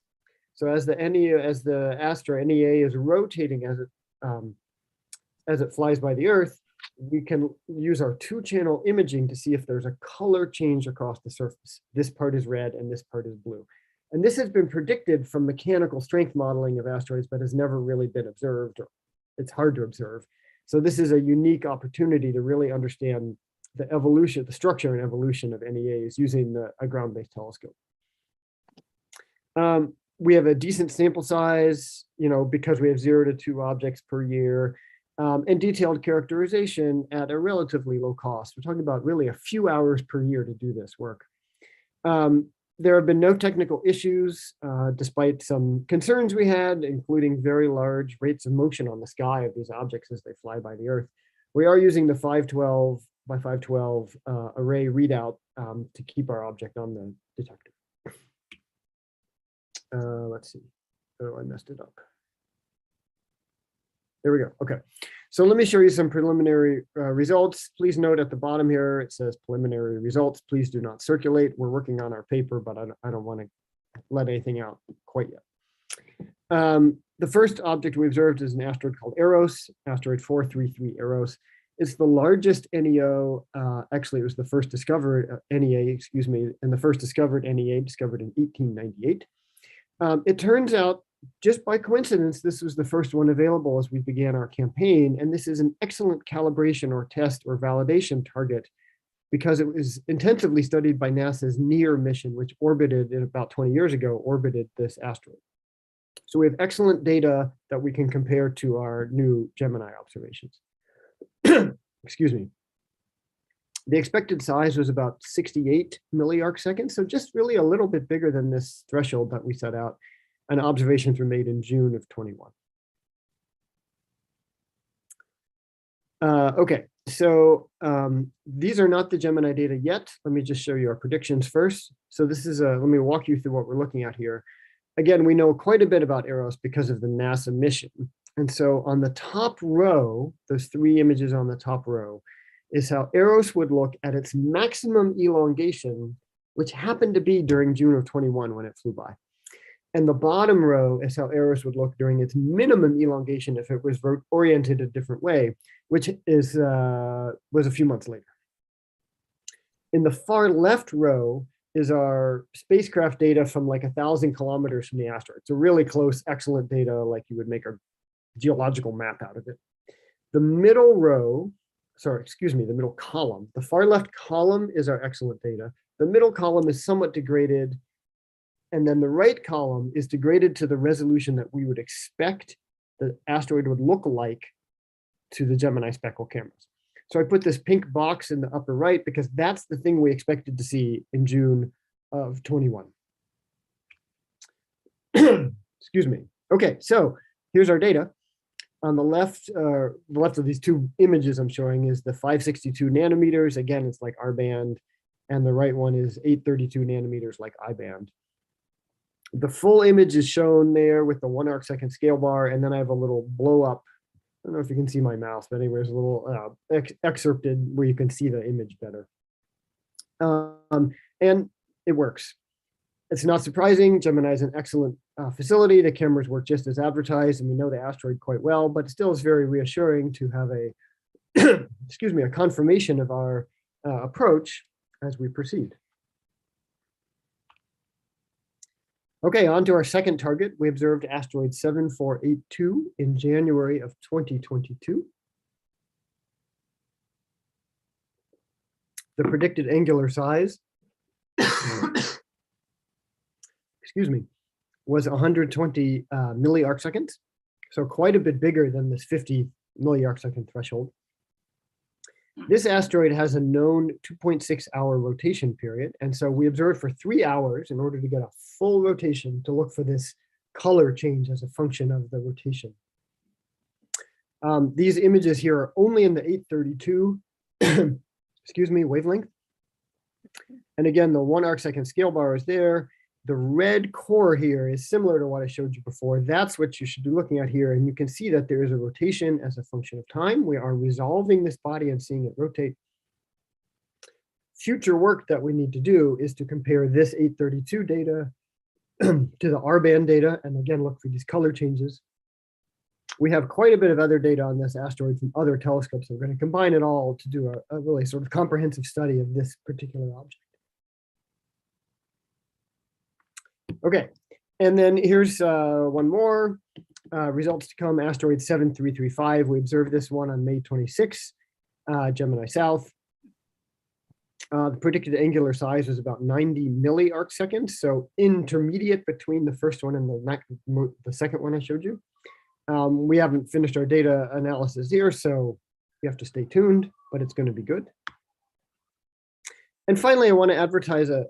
So as the NEO, as the Astra NEA is rotating as it flies by the Earth, we can use our 2-channel imaging to see if there's a color change across the surface. This part is red and this part is blue. And this has been predicted from mechanical strength modeling of asteroids, but has never really been observed, or it's hard to observe. So this is a unique opportunity to really understand the evolution, the structure and evolution of NEAs using a ground-based telescope. We have a decent sample size, because we have 0 to 2 objects per year, and detailed characterization at a relatively low cost. We're talking about really a few hours per year to do this work. There have been no technical issues, despite some concerns we had, including very large rates of motion on the sky of these objects as they fly by the Earth. We are using the 512 by 512 array readout to keep our object on the detector. Let's see. Oh, I messed it up. There we go. Okay. So let me show you some preliminary results. Please note at the bottom here, it says preliminary results. Please do not circulate. We're working on our paper, but I don't want to let anything out quite yet. The first object we observed is an asteroid called Eros, asteroid 433 Eros. It's the largest NEO. Actually, it was the first discovered NEA, excuse me, and the first discovered NEA discovered in 1898. It turns out, just by coincidence, this was the first one available as we began our campaign, and this is an excellent calibration or test or validation target because it was intensively studied by NASA's NEAR mission, which orbited about 20 years ago, orbited this asteroid. So we have excellent data that we can compare to our new Gemini observations. Excuse me. The expected size was about 68 milliarc seconds, so just really a little bit bigger than this threshold that we set out. And observations were made in June of 21. Okay, so these are not the Gemini data yet. Let me just show you our predictions first. So this is let me walk you through what we're looking at here. Again, we know quite a bit about Eros because of the NASA mission. And so on the top row, those 3 images on the top row, is how Eros would look at its maximum elongation, which happened to be during June of 21 when it flew by. And the bottom row is how Eros would look during its minimum elongation if it was oriented a different way, which is was a few months later. In the far left row is our spacecraft data from like 1,000 kilometers from the asteroid. So really close, excellent data, like you would make a geological map out of it. The middle row, sorry, excuse me, the middle column, the far left column is our excellent data. The middle column is somewhat degraded. And then the right column is degraded to the resolution that we would expect the asteroid would look like to the Gemini speckle cameras. So I put this pink box in the upper right because that's the thing we expected to see in June of 21. Excuse me. Okay, so here's our data. On the left of these 2 images I'm showing is the 562 nanometers. Again, it's like R band. and the right one is 832 nanometers like I-band. The full image is shown there with the 1 arcsecond scale bar, and then I have a little blow up. I don't know if you can see my mouse, but anyways, a little excerpted where you can see the image better. And it works. It's not surprising. Gemini is an excellent facility. The cameras work just as advertised, and we know the asteroid quite well, but it still is very reassuring to have a, excuse me, a confirmation of our approach as we proceed. Okay, on to our second target. We observed asteroid 7482 in January of 2022. The predicted angular size, excuse me, was 120 milliarcseconds, so quite a bit bigger than this 50 milliarcsecond threshold. This asteroid has a known 2.6 hour rotation period, and so we observed for 3 hours in order to get a full rotation to look for this color change as a function of the rotation. These images here are only in the 832 excuse me, wavelength. And again, the 1 arcsecond scale bar is there. The red core here is similar to what I showed you before. That's what you should be looking at here. And you can see that there is a rotation as a function of time. We are resolving this body and seeing it rotate. Future work that we need to do is to compare this 832 data to the R-band data, and again, look for these color changes. We have quite a bit of other data on this asteroid from other telescopes. We're going to combine it all to do a really sort of comprehensive study of this particular object. Okay, and then here's one more. Results to come, asteroid 7335. We observed this one on May 26, Gemini South. The predicted angular size was about 90 milliarcseconds, so intermediate between the first one and the second one I showed you. We haven't finished our data analysis here, so we have to stay tuned, but it's going to be good. And finally, I want to advertise a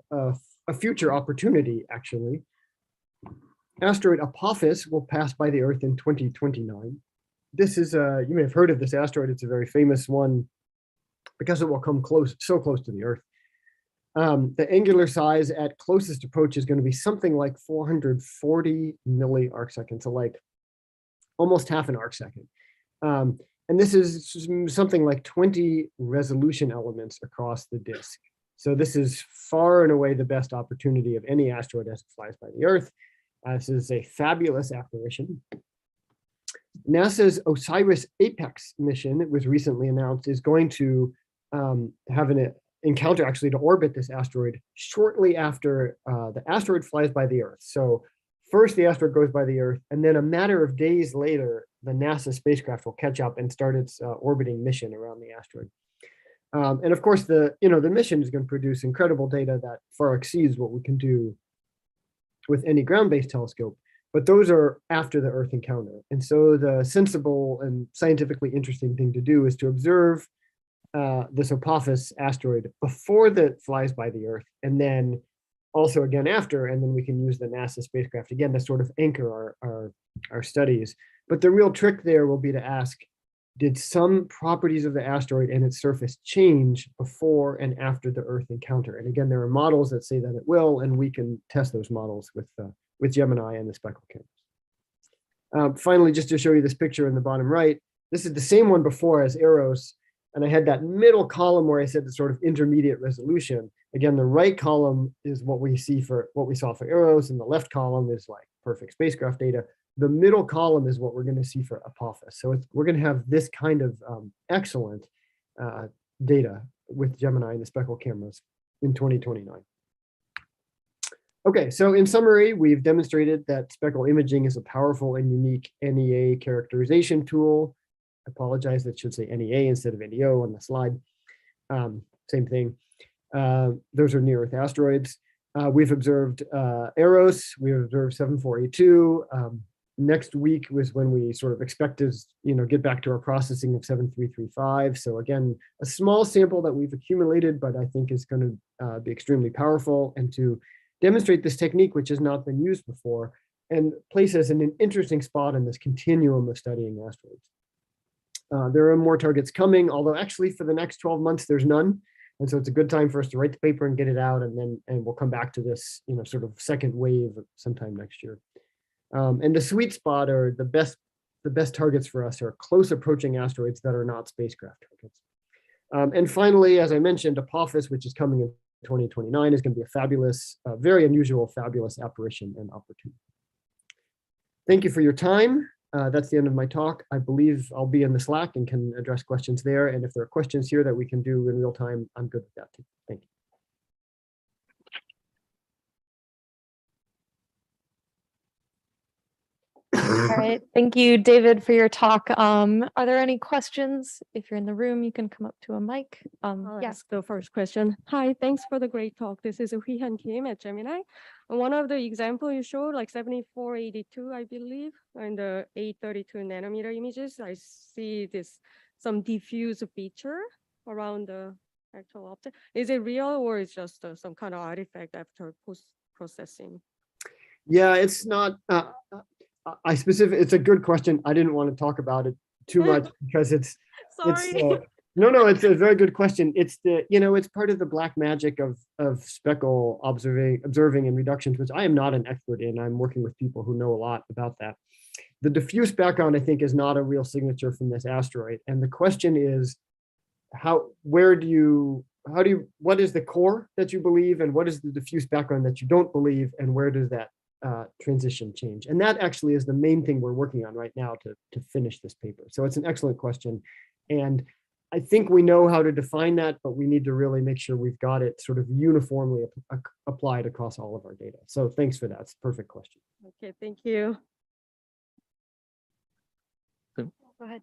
future opportunity, actually. Asteroid Apophis will pass by the Earth in 2029. This is, you may have heard of this asteroid. It's a very famous one because it will come so close to the Earth. The angular size at closest approach is going to be something like 440 milliarcseconds, so like almost half an arcsecond. And this is something like 20 resolution elements across the disk. So this is far and away the best opportunity of any asteroid as it flies by the Earth. This is a fabulous apparition. NASA's OSIRIS-APEX mission, it was recently announced, is going to have an encounter actually to orbit this asteroid shortly after the asteroid flies by the Earth. So first the asteroid goes by the Earth, and then a matter of days later, the NASA spacecraft will catch up and start its orbiting mission around the asteroid. And of course, the mission is going to produce incredible data that far exceeds what we can do with any ground-based telescope. But those are after the Earth encounter. And so the sensible and scientifically interesting thing to do is to observe this Apophis asteroid before it flies by the Earth, and then also again after, and then we can use the NASA spacecraft again to sort of anchor our studies. But the real trick there will be to ask, did some properties of the asteroid and its surface change before and after the Earth encounter? And again, there are models that say that it will, and we can test those models with Gemini and the Spectral cameras. Finally, just to show you this picture in the bottom right, this is the same one before as Eros, and I had that middle column where I said the sort of intermediate resolution. Again, the right column is what we saw for Eros, and the left column is like perfect spacecraft data. The middle column is what we're going to see for Apophis. So we're going to have this kind of excellent data with Gemini and the Spectral cameras in 2029. Okay, so in summary, we've demonstrated that spectral imaging is a powerful and unique NEA characterization tool. I apologize, that should say NEA instead of NEO on the slide. Same thing. Those are near-Earth asteroids. We've observed Eros, we've observed 7482. Next week was when we sort of expect to get back to our processing of 7335. So again, a small sample that we've accumulated, but I think is going to be extremely powerful, and to demonstrate this technique, which has not been used before, and place us in an interesting spot in this continuum of studying asteroids. There are more targets coming, although actually for the next 12 months, there's none. And so it's a good time for us to write the paper and get it out, and we'll come back to this, sort of second wave sometime next year. And the sweet spot, or the best targets for us, are close approaching asteroids that are not spacecraft targets. And finally, as I mentioned, Apophis, which is coming in 2029, is going to be a fabulous, very unusual, fabulous apparition and opportunity. Thank you for your time. That's the end of my talk. I believe I'll be in the Slack and can address questions there. And if there are questions here that we can do in real time, I'm good with that too. Thank you. All right, thank you, David, for your talk. Are there any questions? If you're in the room, you can come up to a mic. I'll Yes. ask the first question. Hi, thanks for the great talk. This is Hui-Han Kim at Gemini. One of the example you showed, like 7482, I believe, and the 832 nanometer images, I see some diffuse feature around the actual object. Is it real, or is just some kind of artifact after post-processing? Yeah, it's not. It's a good question. I didn't want to talk about it too much because Sorry. no, it's a very good question. It's it's part of the black magic of speckle observing and reductions, which I am not an expert in. I'm working with people who know a lot about that. The diffuse background, I think, is not a real signature from this asteroid. And the question is, what is the core that you believe, and what is the diffuse background that you don't believe, and where does that transition change? And that actually is the main thing we're working on right now to finish this paper. So it's an excellent question. And I think we know how to define that, but we need to really make sure we've got it sort of uniformly applied across all of our data. So thanks for that. It's a perfect question. Okay, thank you. Go ahead.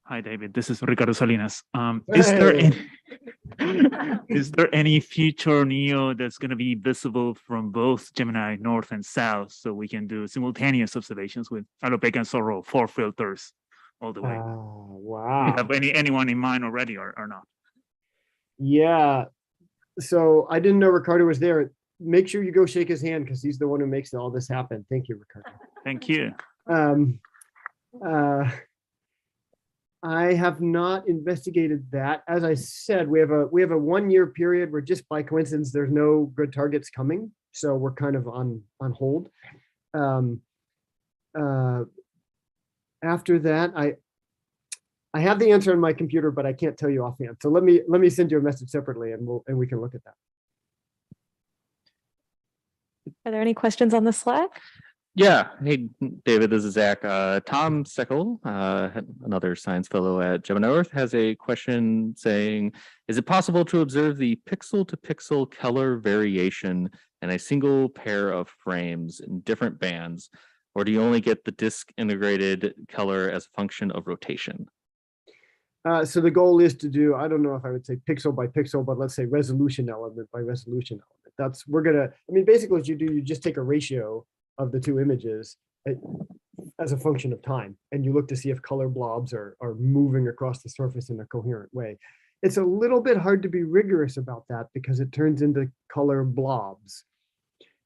Hi, David. This is Ricardo Salinas. Is there any future NEO that's going to be visible from both Gemini North and South, so we can do simultaneous observations with Alopec and Sorrow 4 filters all the way? Wow. Do you have anyone in mind already, or not? Yeah. So I didn't know Ricardo was there. Make sure you go shake his hand, because he's the one who makes all this happen. Thank you, Ricardo. Thank you. I have not investigated that. As I said, we have a 1-year period where, just by coincidence, there's no good targets coming, so we're kind of on hold. After that, I have the answer on my computer, but I can't tell you offhand. So let me send you a message separately, and we can look at that. Are there any questions on the Slack? Yeah. Hey, David, this is Zach. Tom Seckel, another science fellow at Gemini Earth, has a question saying, is it possible to observe the pixel-to-pixel color variation in a single pair of frames in different bands, or do you only get the disk integrated color as a function of rotation? So the goal is to do, I don't know if I would say pixel by pixel, but let's say resolution element by resolution element. Basically what you do, you just take a ratio of the two images as a function of time, and you look to see if color blobs are moving across the surface in a coherent way. It's a little bit hard to be rigorous about that because it turns into color blobs.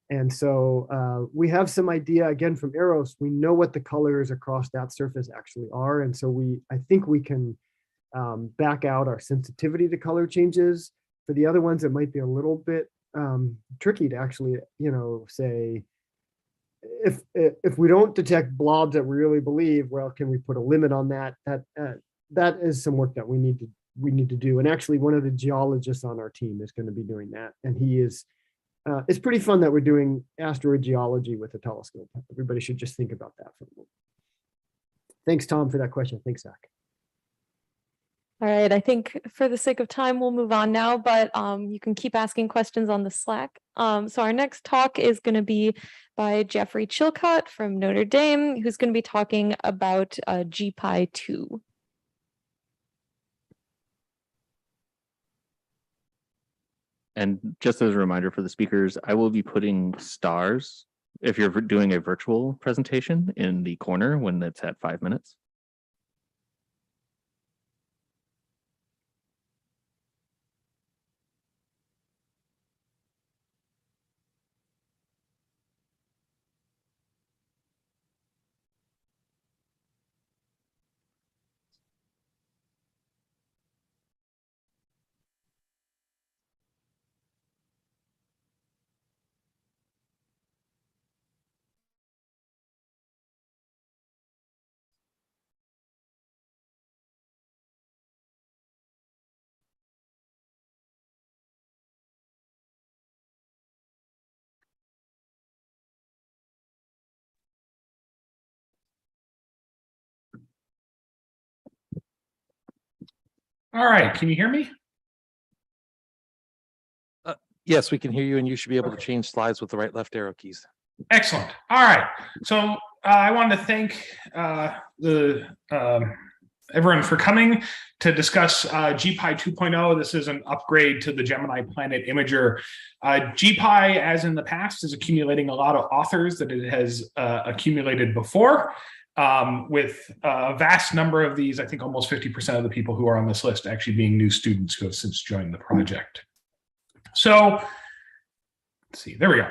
And so we have some idea, again, from Eros. We know what the colors across that surface actually are. And so I think we can back out our sensitivity to color changes. For the other ones, it might be a little bit tricky to actually, say, if we don't detect blobs that we really believe, well, can we put a limit on that? That is some work that we need to do. And actually, one of the geologists on our team is going to be doing that. And he is. It's pretty fun that we're doing asteroid geology with a telescope. Everybody should just think about that for a moment. Thanks, Tom, for that question. Thanks, Zach. All right, I think for the sake of time, we'll move on now, but you can keep asking questions on the Slack. So our next talk is going to be by Jeffrey Chilcott from Notre Dame, who's going to be talking about GPI-2. And just as a reminder for the speakers, I will be putting stars, if you're doing a virtual presentation, in the corner when it's at 5 minutes. All right, can you hear me? Yes, we can hear you, and you should be able to change slides with the right left arrow keys. Excellent. All right. So I wanted to thank everyone for coming to discuss GPI 2.0. This is an upgrade to the Gemini Planet Imager. GPI, as in the past, is accumulating a lot of authors that it has accumulated before. With a vast number of these, I think almost 50% of the people who are on this list actually being new students who have since joined the project. So let's see, there we go.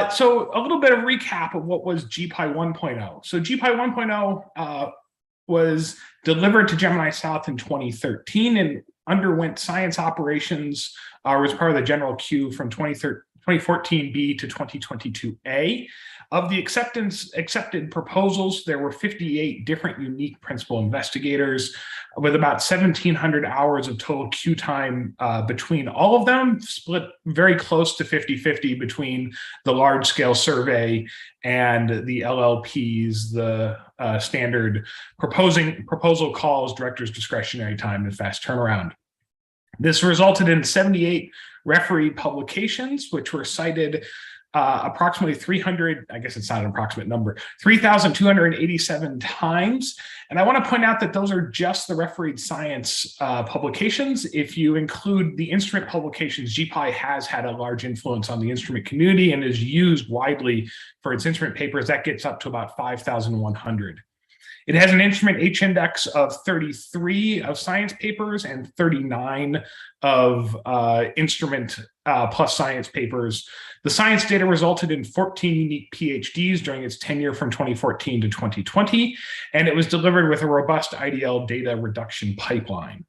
So a little bit of recap of what was GPI 1.0. So GPI 1.0 was delivered to Gemini South in 2013 and underwent science operations, was part of the general queue from 2014B to 2022A. Of the accepted proposals, there were 58 different unique principal investigators with about 1,700 hours of total queue time between all of them, split very close to 50-50 between the large-scale survey and the LLPs, the standard proposal calls, director's discretionary time, and fast turnaround. This resulted in 78 refereed publications, which were cited approximately 300, I guess it's not an approximate number, 3,287 times. And I want to point out that those are just the refereed science publications. If you include the instrument publications, GPI has had a large influence on the instrument community and is used widely for its instrument papers. That gets up to about 5,100. It has an instrument H-index of 33 of science papers and 39 of instrument plus science papers. The science data resulted in 14 unique PhDs during its tenure from 2014 to 2020, and it was delivered with a robust IDL data reduction pipeline.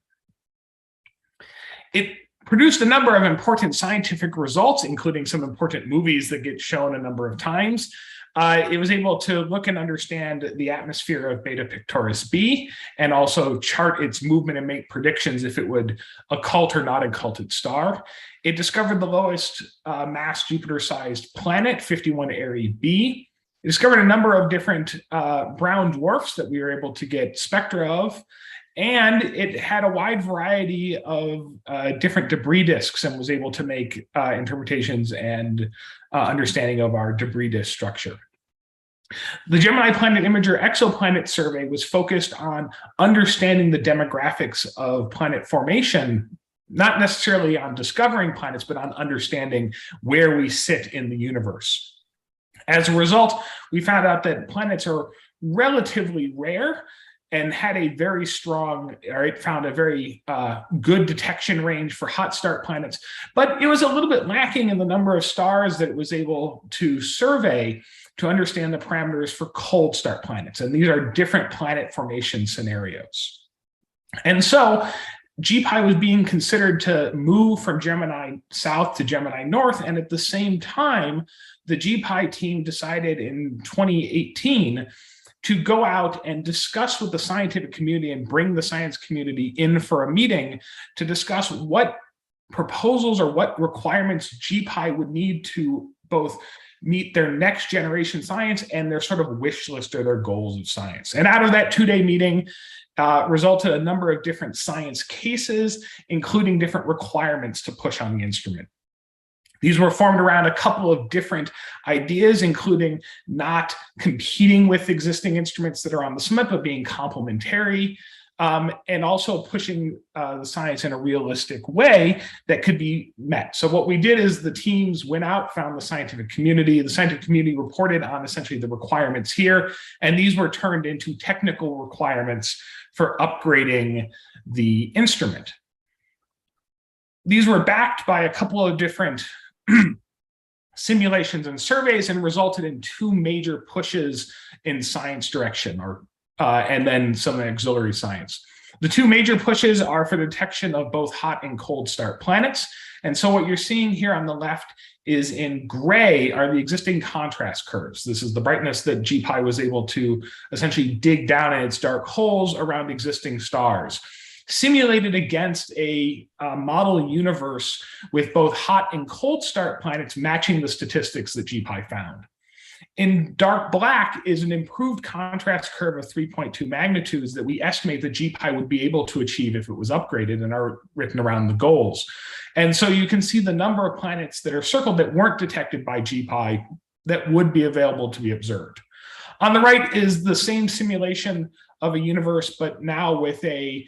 It produced a number of important scientific results, including some important movies that get shown a number of times. It was able to look and understand the atmosphere of Beta Pictoris b and also chart its movement and make predictions if it would occult or not occult its star. It discovered the lowest mass Jupiter-sized planet, 51 Eri b. It discovered a number of different brown dwarfs that we were able to get spectra of. And it had a wide variety of different debris disks and was able to make interpretations and understanding of our debris disk structure. The Gemini Planet Imager Exoplanet survey was focused on understanding the demographics of planet formation, not necessarily on discovering planets, but on understanding where we sit in the universe. As a result, we found out that planets are relatively rare and had a very strong, or it found a very good detection range for hot start planets, but it was a little bit lacking in the number of stars that it was able to survey to understand the parameters for cold start planets. And these are different planet formation scenarios. And so GPI was being considered to move from Gemini South to Gemini North. And at the same time, the GPI team decided in 2018 to go out and discuss with the scientific community and bring the science community in for a meeting to discuss what proposals or what requirements GPI would need to both meet their next generation science and their sort of wish list or their goals of science. And out of that two-day meeting resulted a number of different science cases, including different requirements to push on the instrument. These were formed around a couple of different ideas, including not competing with existing instruments that are on the summit, but being complementary, and also pushing the science in a realistic way that could be met. So what we did is the teams went out, found the scientific community. The scientific community reported on essentially the requirements here, and these were turned into technical requirements for upgrading the instrument. These were backed by a couple of different simulations and surveys and resulted in two major pushes in science direction, and then some auxiliary science. The two major pushes are for the detection of both hot and cold start planets. And so what you're seeing here on the left is in gray are the existing contrast curves. This is the brightness that GPI was able to essentially dig down in its dark holes around existing stars, simulated against a model universe with both hot and cold start planets matching the statistics that GPI found. In dark black is an improved contrast curve of 3.2 magnitudes that we estimate that GPI would be able to achieve if it was upgraded and are written around the goals. And so you can see the number of planets that are circled that weren't detected by GPI that would be available to be observed. On the right is the same simulation of a universe, but now with a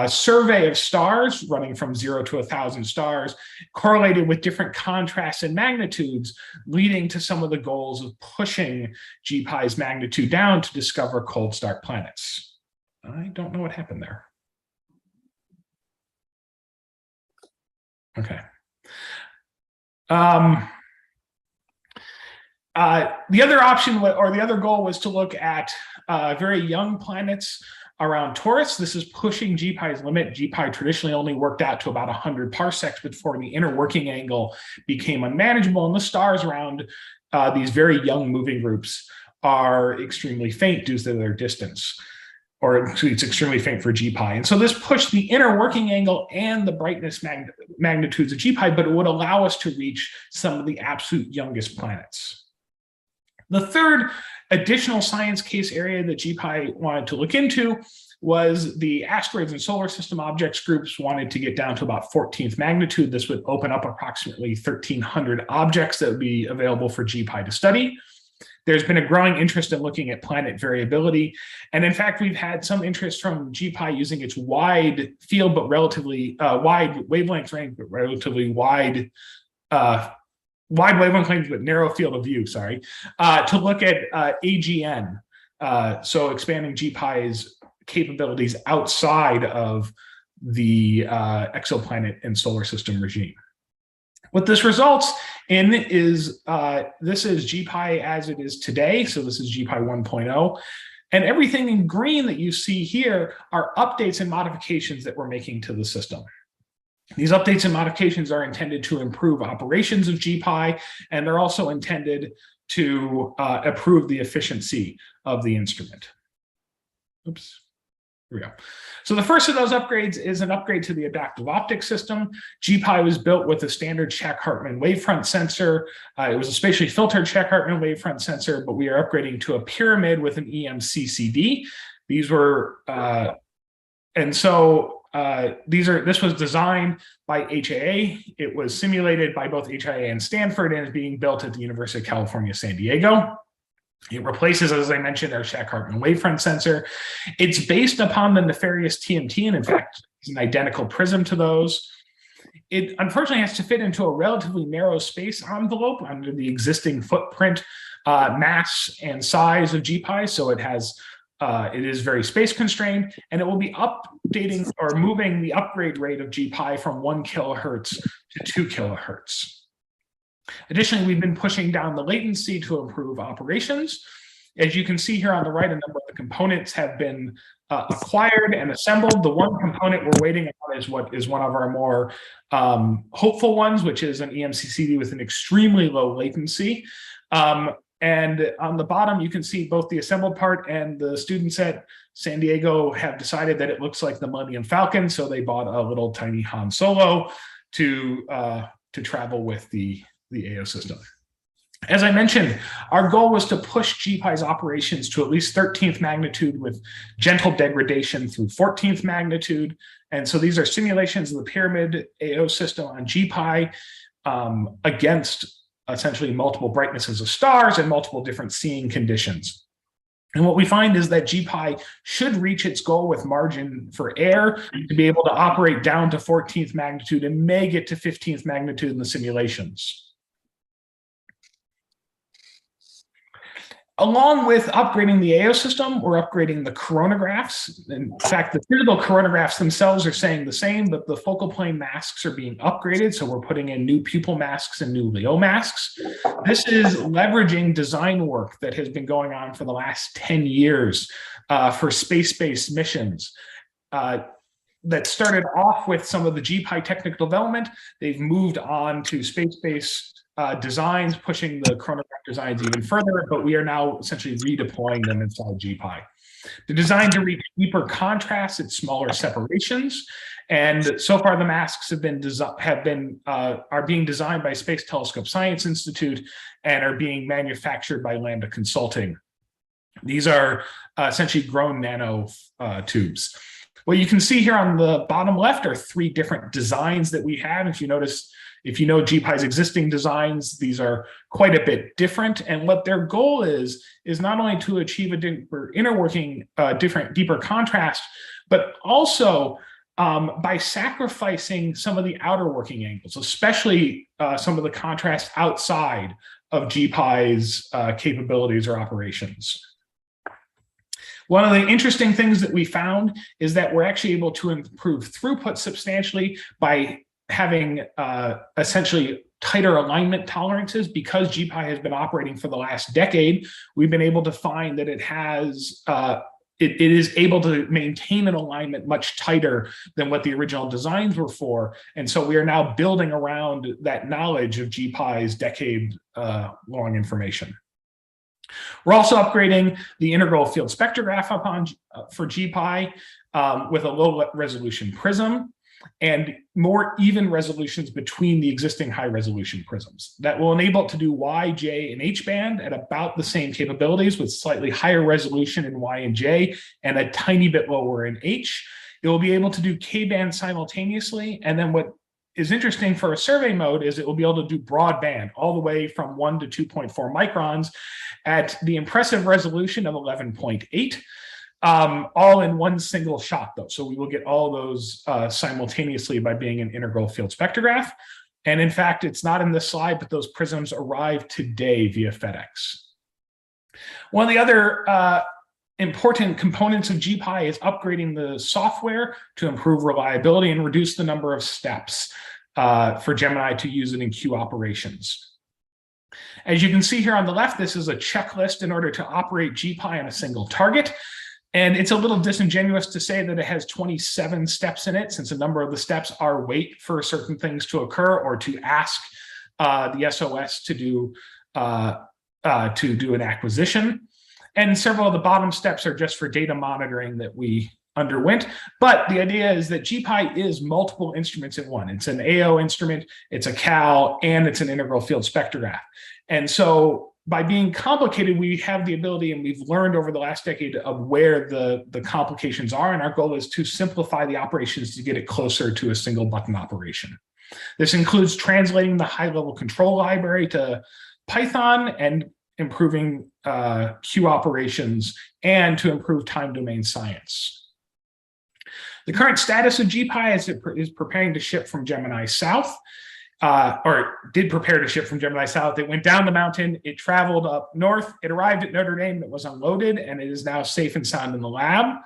survey of stars running from 0 to 1,000 stars, correlated with different contrasts and magnitudes, leading to some of the goals of pushing GPI's magnitude down to discover cold, stark planets. I don't know what happened there. Okay. The other option or the other goal was to look at very young planets around Taurus. This is pushing GPI's limit. GPI traditionally only worked out to about 100 parsecs before the inner working angle became unmanageable, and the stars around these very young moving groups are extremely faint due to their distance, or it's extremely faint for GPI. And so this pushed the inner working angle and the brightness magnitudes of GPI, but it would allow us to reach some of the absolute youngest planets. The third additional science case area that GPI wanted to look into was the asteroids and solar system objects groups wanted to get down to about 14th magnitude. This would open up approximately 1,300 objects that would be available for GPI to study. There's been a growing interest in looking at planet variability. And in fact, we've had some interest from GPI using its wide field, but relatively wide wavelength range, but relatively wide wavelength range, but narrow field of view, sorry, to look at AGN. So expanding GPI's capabilities outside of the exoplanet and solar system regime. What this results in is, this is GPI as it is today. So this is GPI 1.0. And everything in green that you see here are updates and modifications that we're making to the system. These updates and modifications are intended to improve operations of GPI, and they're also intended to improve the efficiency of the instrument. Oops. Here we go. So the first of those upgrades is an upgrade to the adaptive optics system. GPI was built with a standard Shack-Hartmann wavefront sensor. It was a spatially filtered Shack-Hartmann wavefront sensor, but we are upgrading to a pyramid with an EMCCD. These were, this was designed by HAA. It was simulated by both HAA and Stanford and is being built at the University of California, San Diego. It replaces, as I mentioned, our Shack-Hartmann wavefront sensor. It's based upon the nefarious TMT, and in fact, it's an identical prism to those. It unfortunately has to fit into a relatively narrow space envelope under the existing footprint, mass, and size of GPI. So it is very space constrained, and it will be updating or moving the upgrade rate of GPI from 1 kilohertz to 2 kilohertz. Additionally, we've been pushing down the latency to improve operations. As you can see here on the right, a number of the components have been acquired and assembled. The one component we're waiting on is what is one of our more hopeful ones, which is an EMCCD with an extremely low latency. And on the bottom, you can see both the assembled part and the students at San Diego have decided that it looks like the Millennium Falcon. So they bought a little tiny Han Solo to travel with the AO system. As I mentioned, our goal was to push GPI's operations to at least 13th magnitude with gentle degradation through 14th magnitude. And so these are simulations of the pyramid AO system on GPI against essentially multiple brightnesses of stars and multiple different seeing conditions. And what we find is that GPI should reach its goal with margin for error to be able to operate down to 14th magnitude and may get to 15th magnitude in the simulations. Along with upgrading the AO system, we're upgrading the coronagraphs. In fact, the physical coronagraphs themselves are staying the same, but the focal plane masks are being upgraded. So we're putting in new pupil masks and new LEO masks. This is leveraging design work that has been going on for the last 10 years for space-based missions. That started off with some of the GPI technical development. They've moved on to space-based designs, pushing the chronograph designs even further, but we are now essentially redeploying them inside GPI. They're designed to reach deeper contrasts at smaller separations. And so far, the masks are being designed by Space Telescope Science Institute and are being manufactured by Lambda Consulting. These are essentially grown nano tubes. What you can see here on the bottom left are 3 different designs that we have. If you notice, if you know GPI's existing designs, these are quite a bit different. And what their goal is not only to achieve a deeper inner working, deeper contrast, but also by sacrificing some of the outer working angles, especially some of the contrast outside of GPI's capabilities or operations. One of the interesting things that we found is that we're actually able to improve throughput substantially by having essentially tighter alignment tolerances. Because GPI has been operating for the last decade, we've been able to find that it has it is able to maintain an alignment much tighter than what the original designs were for. And so we are now building around that knowledge of GPI's decade-long information. We're also upgrading the integral field spectrograph for GPI with a low resolution prism and more even resolutions between the existing high resolution prisms. That will enable it to do Y, J, and H band at about the same capabilities with slightly higher resolution in Y and J and a tiny bit lower in H. It will be able to do K band simultaneously. And then what is interesting for a survey mode is it will be able to do broadband all the way from 1 to 2.4 microns at the impressive resolution of 11.8. All in one single shot though. So we will get all those simultaneously by being an integral field spectrograph. And in fact, it's not in this slide, but those prisms arrived today via FedEx. One of the other important components of GPI is upgrading the software to improve reliability and reduce the number of steps for Gemini to use it in Q operations. As you can see here on the left, this is a checklist in order to operate GPI on a single target. And it's a little disingenuous to say that it has 27 steps in it, since a number of the steps are wait for certain things to occur or to ask the SOS to do an acquisition. And several of the bottom steps are just for data monitoring that we underwent. But the idea is that GPI is multiple instruments in one. It's an AO instrument, it's a CAL, and it's an integral field spectrograph. And so by being complicated, we have the ability, and we've learned over the last decade of where the complications are. And our goal is to simplify the operations to get it closer to a single button operation. This includes translating the high-level control library to Python and improving Q operations and to improve time domain science. The current status of GPI is it is preparing to ship from Gemini South. Or did prepare to ship from Gemini South. It went down the mountain, it traveled up north, it arrived at Notre Dame, it was unloaded, and it is now safe and sound in the lab.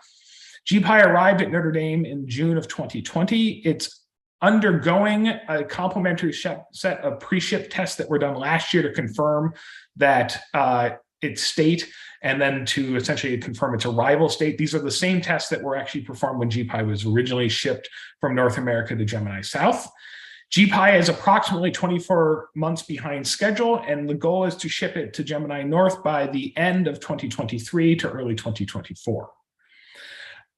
GPI arrived at Notre Dame in June of 2020. It's undergoing a complimentary set of pre-ship tests that were done last year to confirm that its state, and then to essentially confirm its arrival state. These are the same tests that were actually performed when GPI was originally shipped from North America to Gemini South. GPI is approximately 24 months behind schedule, and the goal is to ship it to Gemini North by the end of 2023 to early 2024.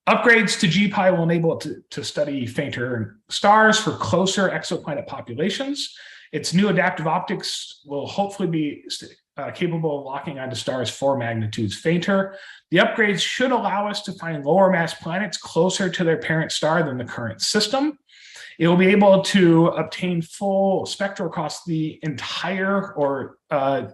Upgrades to GPI will enable it to study fainter stars for closer exoplanet populations. Its new adaptive optics will hopefully be capable of locking onto stars 4 magnitudes fainter. The upgrades should allow us to find lower mass planets closer to their parent star than the current system. It will be able to obtain full spectral across the entire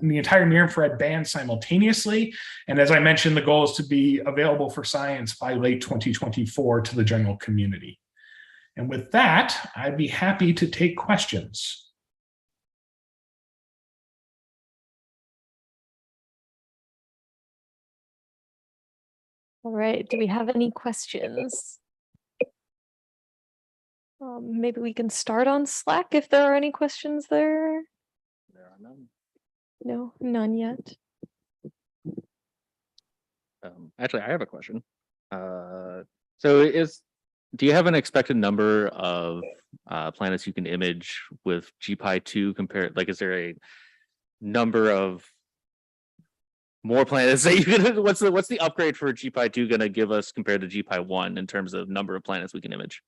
near-infrared band simultaneously. And as I mentioned, the goal is to be available for science by late 2024 to the general community. And with that, I'd be happy to take questions. All right, do we have any questions? Maybe we can start on Slack if there are any questions there. There are none. No, none yet. Actually, I have a question. Do you have an expected number of planets you can image with GPI 2 compared? Like, is there a number of more planets that you gonna, what's the upgrade for GPI 2 gonna give us compared to GPI 1 in terms of number of planets we can image?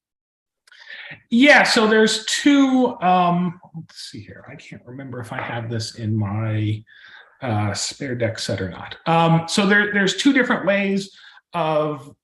Yeah, so there's two, let's see here. I can't remember if I have this in my spare deck set or not. So there's two different ways of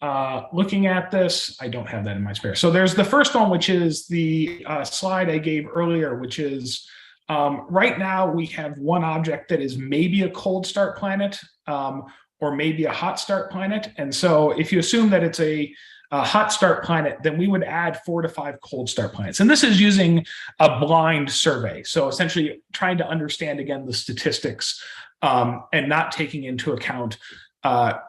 looking at this. I don't have that in my spare. So there's the first one, which is the slide I gave earlier, which is right now we have one object that is maybe a cold start planet or maybe a hot start planet. And so if you assume that it's a hot start planet, then we would add 4 to 5 cold start planets. And this is using a blind survey. So essentially trying to understand, again, the statistics and not taking into account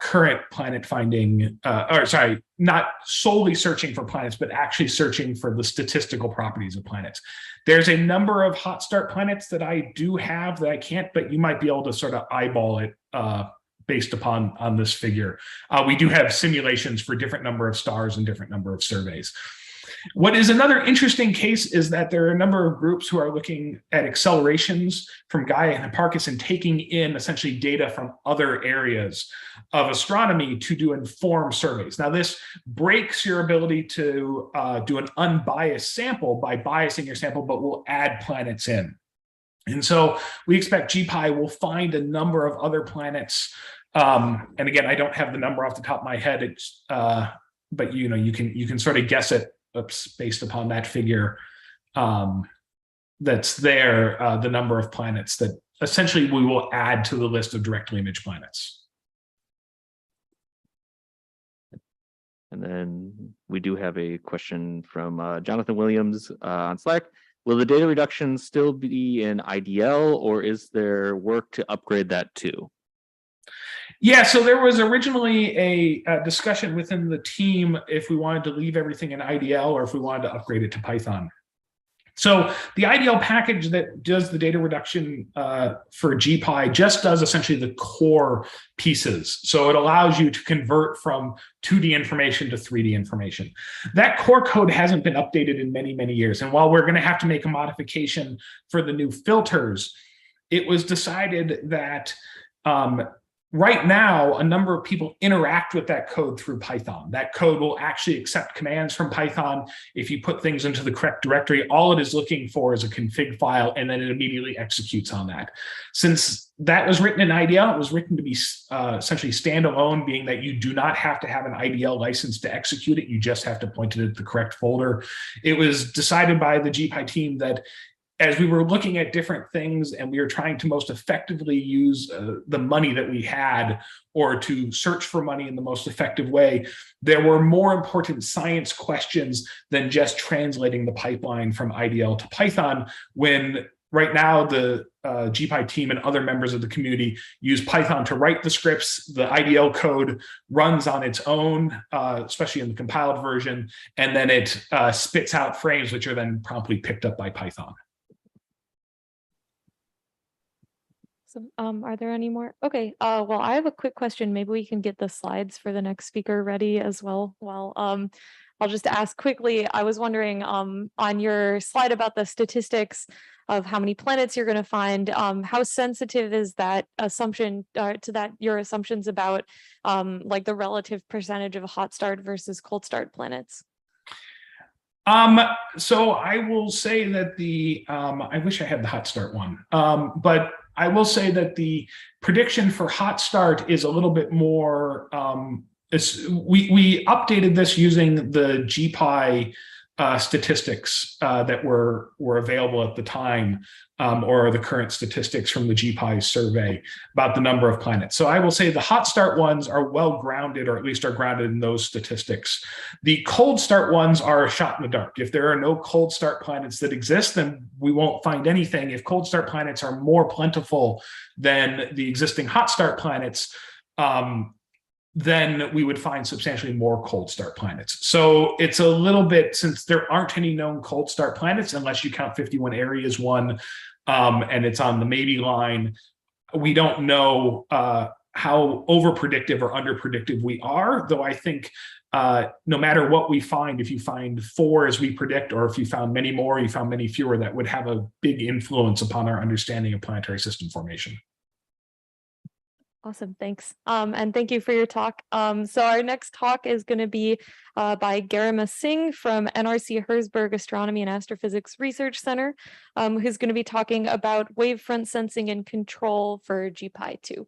current planet finding, or sorry, not solely searching for planets, but actually searching for the statistical properties of planets. There's a number of hot start planets that I do have that I can't, but you might be able to sort of eyeball it based upon this figure. We do have simulations for different number of stars and different number of surveys. What is another interesting case is that there are a number of groups who are looking at accelerations from Gaia and Hipparchus and taking in essentially data from other areas of astronomy to do informed surveys. Now, this breaks your ability to do an unbiased sample by biasing your sample, but will add planets in. And so we expect GPI will find a number of other planets. And again, I don't have the number off the top of my head. It's, but you know, you can sort of guess it based upon that figure that's there, the number of planets that essentially we will add to the list of directly imaged planets. And then we do have a question from Jonathan Williams on Slack. Will the data reduction still be in IDL, or is there work to upgrade that too? Yeah, so there was originally a discussion within the team if we wanted to leave everything in IDL or if we wanted to upgrade it to Python. So the IDL package that does the data reduction for GPI just does essentially the core pieces. So it allows you to convert from 2D information to 3D information. That core code hasn't been updated in many, many years. And while we're going to have to make a modification for the new filters, it was decided that right now, a number of people interact with that code through Python. That code will actually accept commands from Python. If you put things into the correct directory, all it is looking for is a config file, and then it immediately executes on that. Since that was written in IDL, it was written to be essentially standalone, being that you do not have to have an IDL license to execute it. You just have to point it at the correct folder. It was decided by the GPI team that as we were looking at different things and we were trying to most effectively use the money that we had, or to search for money in the most effective way, there were more important science questions than just translating the pipeline from IDL to Python, when right now the GPI team and other members of the community use Python to write the scripts. The IDL code runs on its own, especially in the compiled version, and then it spits out frames which are then promptly picked up by Python. Are there any more? Okay, well, I have a quick question. Maybe we can get the slides for the next speaker ready as well. Well, I'll just ask quickly. I was wondering on your slide about the statistics of how many planets you're going to find, how sensitive is that assumption to that, your assumptions about like the relative percentage of hot start versus cold start planets? So I will say that the, I wish I had the hot start one, but I will say that the prediction for hot start is a little bit more, we updated this using the GPI statistics that were available at the time, or the current statistics from the GPI survey about the number of planets. So I will say the hot start ones are well grounded, or at least are grounded in those statistics. The cold start ones are a shot in the dark. If there are no cold start planets that exist, then we won't find anything. If cold start planets are more plentiful than the existing hot start planets, then we would find substantially more cold start planets. So it's a little bit, since there aren't any known cold start planets, unless you count 51 Aries 1, and it's on the maybe line, we don't know how over predictive or under predictive we are, though I think no matter what we find, if you find 4 as we predict, or if you found many more, you found many fewer, that would have a big influence upon our understanding of planetary system formation. Awesome, thanks. And thank you for your talk. So our next talk is going to be by Garima Singh from NRC Herzberg Astronomy and Astrophysics Research Center, who's going to be talking about wavefront sensing and control for GPI-2.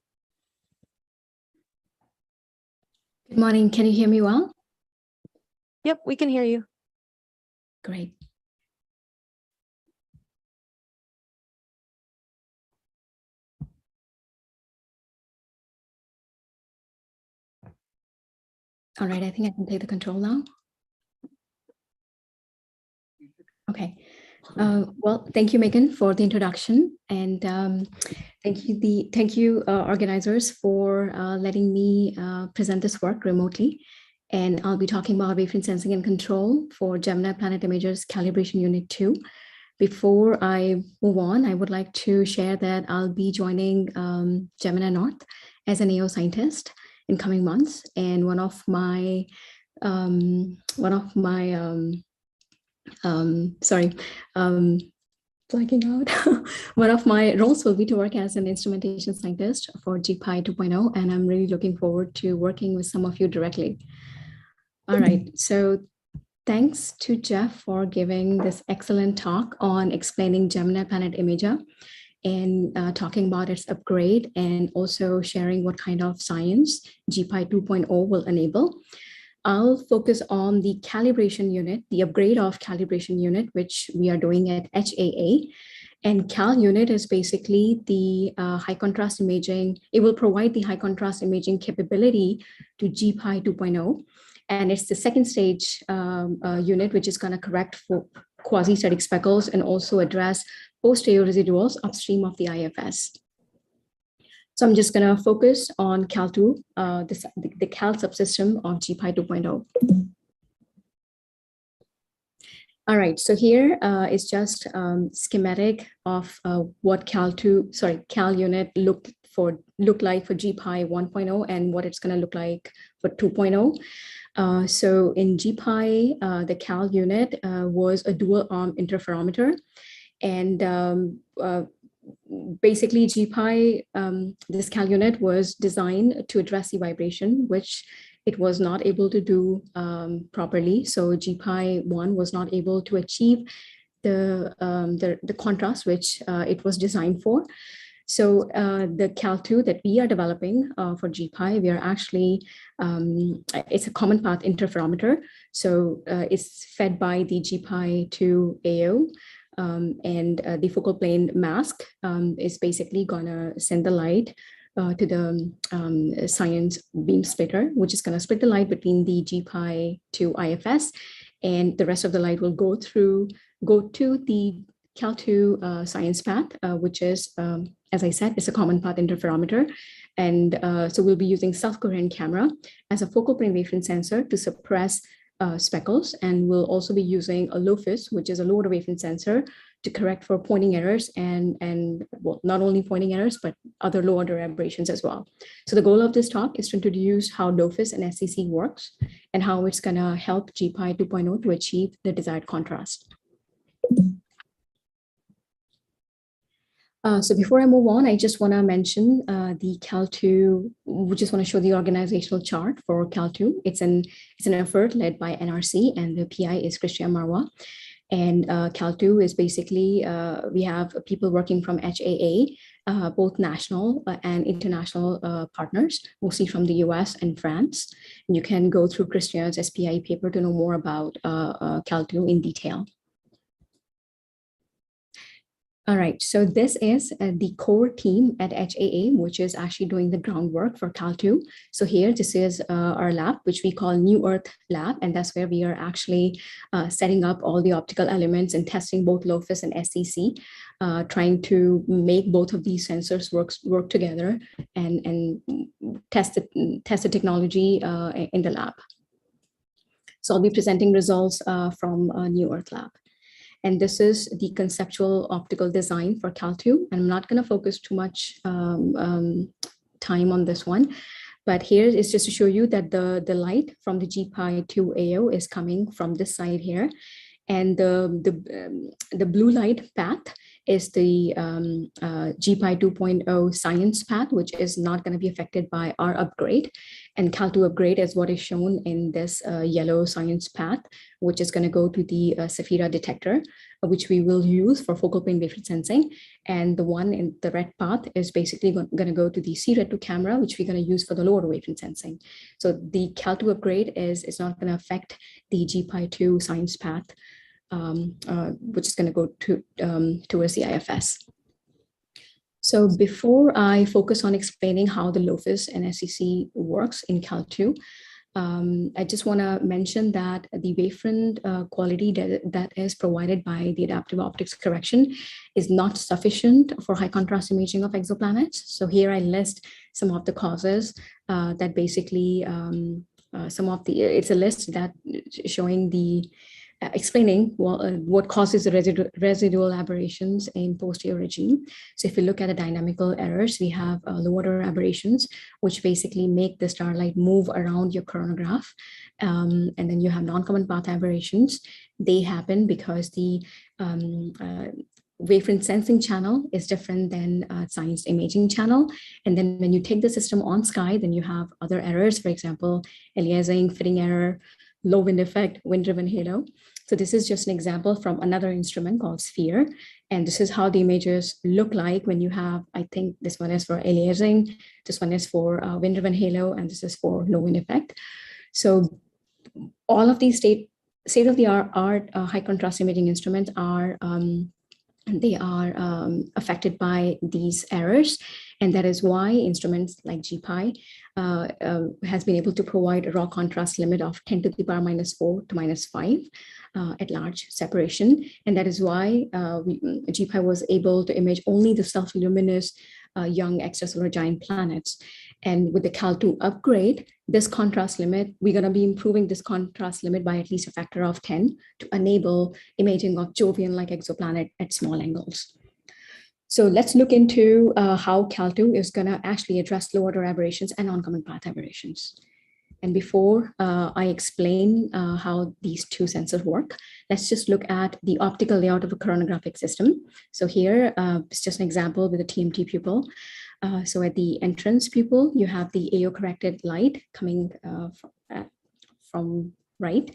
Good morning. Can you hear me well? Yep, we can hear you. Great. All right, I think I can take the control now. Okay. Well, thank you, Megan, for the introduction, and thank you organizers for letting me present this work remotely. And I'll be talking about wavefront sensing and control for Gemini Planet Imagers Calibration Unit 2. Before I move on, I would like to share that I'll be joining Gemini North as an AO scientist in coming months, and one of my blanking out. One of my roles will be to work as an instrumentation scientist for GPI 2.0, and I'm really looking forward to working with some of you directly. All right, so thanks to Jeff for giving this excellent talk on explaining Gemini Planet Imager and talking about its upgrade, and also sharing what kind of science GPI 2.0 will enable. I'll focus on the calibration unit, the upgrade of calibration unit, which we are doing at HAA. And Cal unit is basically the high contrast imaging. It will provide the high contrast imaging capability to GPI 2.0. And it's the second stage unit, which is going to correct for quasi-static speckles and also address post-AO residuals upstream of the IFS. So I'm just going to focus on Cal2, the Cal subsystem of GPI 2.0. All right, so here is just schematic of what Cal unit looked like for GPI 1.0 and what it's going to look like for 2.0. So in GPI, the Cal unit was a dual arm interferometer, and basically GPI, this Cal unit was designed to address the vibration, which it was not able to do properly. So GPI 1 was not able to achieve the contrast which it was designed for. So the Cal2 that we are developing for GPI, we are actually, it's a common path interferometer. So it's fed by the GPI 2 AO. And the focal plane mask is basically gonna send the light to the science beam splitter, which is gonna split the light between the GPI 2 IFS, and the rest of the light will go to the Cal2 science path, which is, as I said, it's a common path interferometer. And so we'll be using self-coherent camera as a focal plane wavefront sensor to suppress speckles, and we'll also be using a LOFIS, which is a low order wavefront sensor, to correct for pointing errors and well, not only pointing errors, but other low order aberrations as well. So the goal of this talk is to introduce how LOFIS and SCC works and how it's gonna help GPI 2.0 to achieve the desired contrast. So before I move on, I just want to mention the Cal2. We just want to show the organizational chart for Cal2. It's an effort led by NRC, and the PI is Christian Marwa. And Cal2 is basically, we have people working from HAA, both national and international partners, mostly from the US and France. And you can go through Christian's SPI paper to know more about Cal2 in detail. All right, so this is the core team at HAA, which is actually doing the groundwork for Cal2. So here, this is our lab, which we call New Earth Lab, and that's where we are actually setting up all the optical elements and testing both LOFIS and SCC, trying to make both of these sensors work together and test the technology in the lab. So I'll be presenting results from New Earth Lab. And this is the conceptual optical design for Cal2. And I'm not going to focus too much time on this one, but here is just to show you that the light from the GPI 2 AO is coming from this side here. And the blue light path is the GPI 2.0 science path, which is not going to be affected by our upgrade. And Cal2 upgrade is what is shown in this yellow science path, which is going to go to the Saphira detector, which we will use for focal plane wavelength sensing. And the one in the red path is basically going to go to the CRED2 camera, which we're going to use for the lower wavelength sensing. So the Cal2 upgrade is not going to affect the GPI 2 science path, which is going to go to towards the IFS. So before I focus on explaining how the LOFUS and SEC works in Cal2, I just want to mention that the wavefront quality that is provided by the adaptive optics correction is not sufficient for high contrast imaging of exoplanets. So here I list some of the causes that basically it's a list that showing the explaining what causes the residual aberrations in posterior regime. So if you look at the dynamical errors, we have low order aberrations, which basically make the starlight move around your coronagraph. And then you have non-common path aberrations. They happen because the wavefront sensing channel is different than science imaging channel. And then when you take the system on sky, then you have other errors, for example, aliasing, fitting error, low wind effect, wind-driven halo. So this is just an example from another instrument called Sphere. And this is how the images look like when you have, I think this one is for aliasing, this one is for wind-driven halo, and this is for low wind effect. So all of these state-of-the-art high contrast imaging instruments are affected by these errors. And that is why instruments like GPI has been able to provide a raw contrast limit of 10 to the power -4 to -5 at large separation. And that is why GPI was able to image only the self-luminous young extrasolar giant planets. And with the Cal2 upgrade, this contrast limit, we're going to be improving this contrast limit by at least a factor of 10 to enable imaging of Jovian-like exoplanet at small angles. So let's look into how Cal2 is going to actually address low order aberrations and non-common path aberrations. And before I explain how these two sensors work, let's just look at the optical layout of a coronographic system. So here, it's just an example with a TMT pupil. So at the entrance pupil, you have the AO-corrected light coming from right.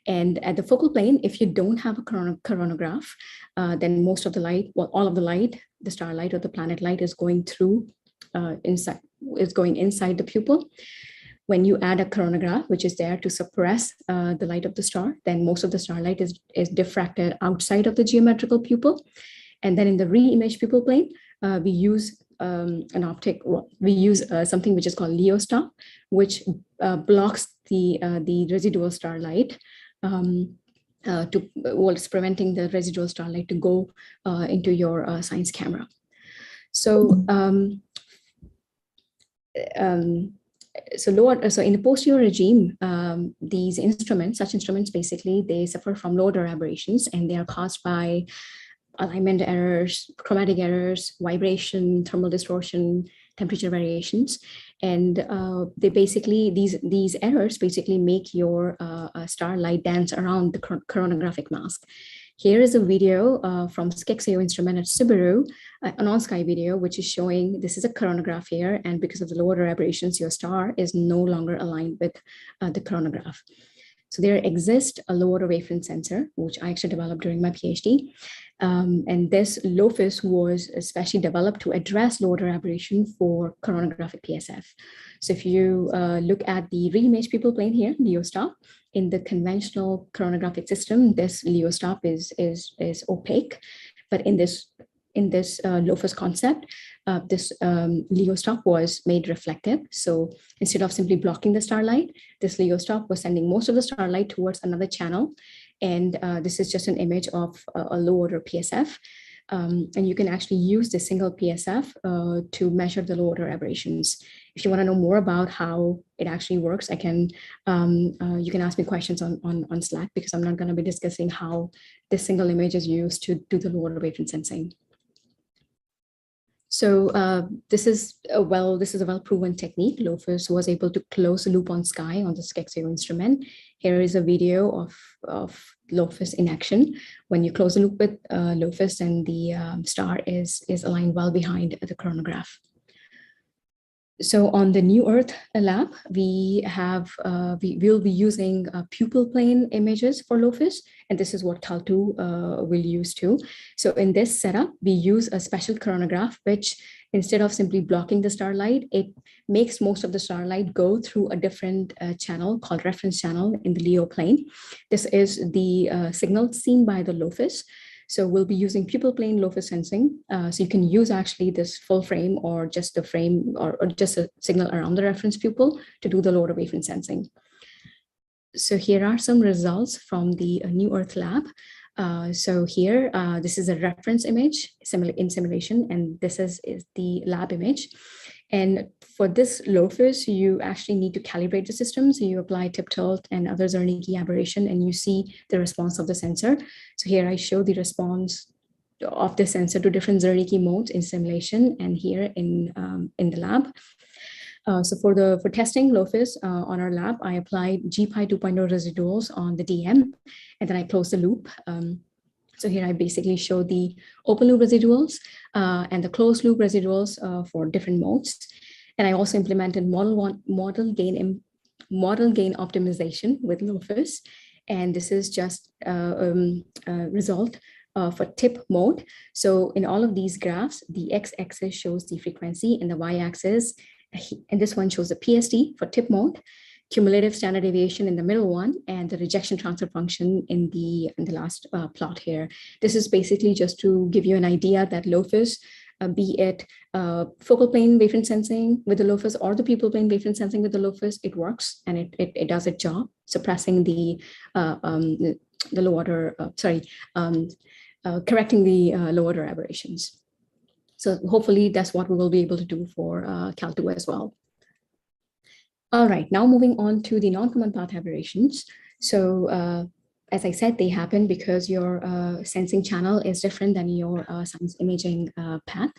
And at the focal plane, if you don't have a coronagraph, then most of the light, well, all of the light, the starlight or the planet light is going through inside the pupil. When you add a coronagraph, which is there to suppress the light of the star, then most of the starlight is diffracted outside of the geometrical pupil. And then in the re-image pupil plane, we use something which is called Leo stop, which blocks the residual starlight it's preventing the residual starlight to go into your science camera. So so in the posterior regime, these instruments, such instruments, basically, they suffer from low order aberrations, and they are caused by alignment errors, chromatic errors, vibration, thermal distortion, temperature variations. And they basically, these errors basically make your starlight dance around the coronographic mask. Here is a video from SCEXEO instrument at Subaru, an on-sky video, which is showing this is a coronagraph here, and because of the low order aberrations, your star is no longer aligned with the coronagraph. So there exists a low order wavefront sensor, which I actually developed during my PhD. And this LOFUS was especially developed to address low order aberration for coronographic PSF. So if you look at the re-image pupil plane here, Leo stop, in the conventional coronographic system, this Leo stop is opaque, but in this LOFUS concept, this Leo stop was made reflective. So instead of simply blocking the starlight, this Leo stop was sending most of the starlight towards another channel. And this is just an image of a low order PSF. And you can actually use the single PSF to measure the low order aberrations. If you want to know more about how it actually works, I can you can ask me questions on Slack, because I'm not going to be discussing how this single image is used to do the low order wavefront sensing. So this is a well-proven technique. LOFUS was able to close the loop on sky on the Scorpio instrument. Here is a video of LOFUS in action. When you close the loop with LOFUS, and the star is aligned well behind the coronagraph. So on the New Earth lab, we will be using pupil plane images for LOFUS, and this is what Cal2 will use too. So in this setup, we use a special coronagraph, which instead of simply blocking the starlight, it makes most of the starlight go through a different channel called reference channel in the Leo plane. This is the signal seen by the LOFUS. So we'll be using pupil plane LOFUS sensing. So you can use actually this full frame or just the frame or just a signal around the reference pupil to do the lower wavefront sensing. So here are some results from the New Earth lab. So here, this is a reference image in simulation, and this is the lab image. And for this LOFUS, you actually need to calibrate the system. So you apply tip tilt and other Zernike aberration, and you see the response of the sensor. So here I show the response of the sensor to different Zernike modes in simulation and here in the lab. So for testing LOFUS on our lab, I applied GPI 2.0 residuals on the DM, and then I closed the loop. So here I basically show the open loop residuals and the closed loop residuals for different modes. And I also implemented model gain optimization with LOFUS. And this is just a result for tip mode. So in all of these graphs, the x-axis shows the frequency and the y-axis, and this one shows the PST for tip mode, cumulative standard deviation in the middle one, and the rejection transfer function in the last plot here. This is basically just to give you an idea that LOFUS, be it focal plane wavefront sensing with the LOFUS or the pupil plane wavefront sensing with the LOFUS, it works and it does its job, suppressing the low order, correcting the low order aberrations. So hopefully that's what we will be able to do for Cal2 as well. All right, now moving on to the non-common path aberrations. So as I said, they happen because your sensing channel is different than your science imaging path.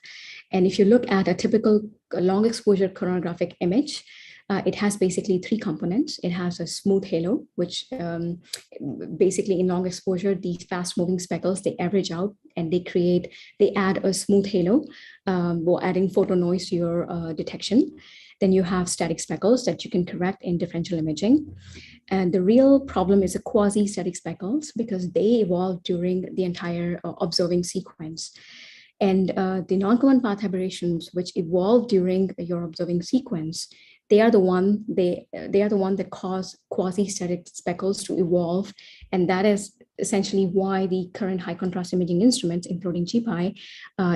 And if you look at a typical long exposure coronographic image, it has basically three components. It has a smooth halo, which basically in long exposure, these fast moving speckles, they average out and they add a smooth halo while adding photo noise to your detection. Then you have static speckles that you can correct in differential imaging. And the real problem is the quasi-static speckles because they evolve during the entire observing sequence. And the non-common path aberrations, which evolve during your observing sequence, they are the one that cause quasi-static speckles to evolve. And that is essentially why the current high contrast imaging instruments, including GPI,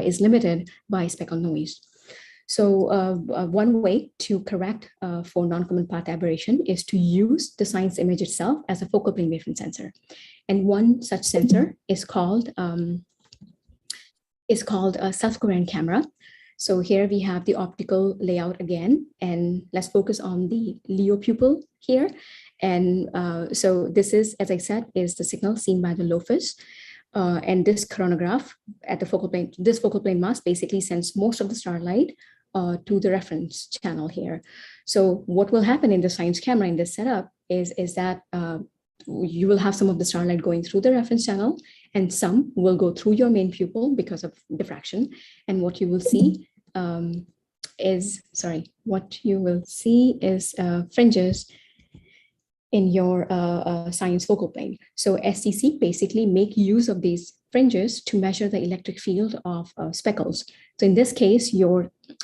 is limited by speckle noise. So one way to correct for non-common path aberration is to use the science image itself as a focal plane wavefront sensor. And one such sensor is called a self-coherent camera. So here we have the optical layout again, and let's focus on the Leo pupil here. And so this is, as I said, is the signal seen by the LOFUS. And this coronagraph at the focal plane, this focal plane mask basically sends most of the starlight to the reference channel here. So what will happen in the science camera in this setup is that you will have some of the starlight going through the reference channel and some will go through your main pupil because of diffraction. And what you will see is fringes in your science focal plane. So SCC basically make use of these fringes to measure the electric field of speckles. So in this case,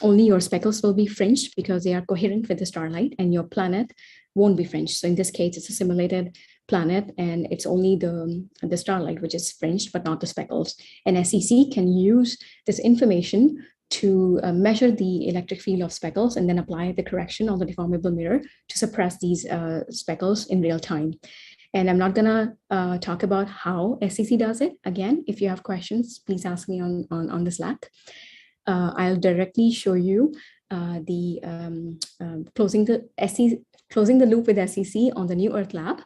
only your speckles will be fringed because they are coherent with the starlight, and your planet won't be fringed. So in this case, it's a simulated planet, and it's only the starlight which is fringed, but not the speckles. And SCC can use this information to measure the electric field of speckles and then apply the correction on the deformable mirror to suppress these speckles in real time. And I'm not gonna talk about how SCC does it. Again, if you have questions, please ask me on the Slack. I'll directly show you closing the loop with SCC on the New Earth lab.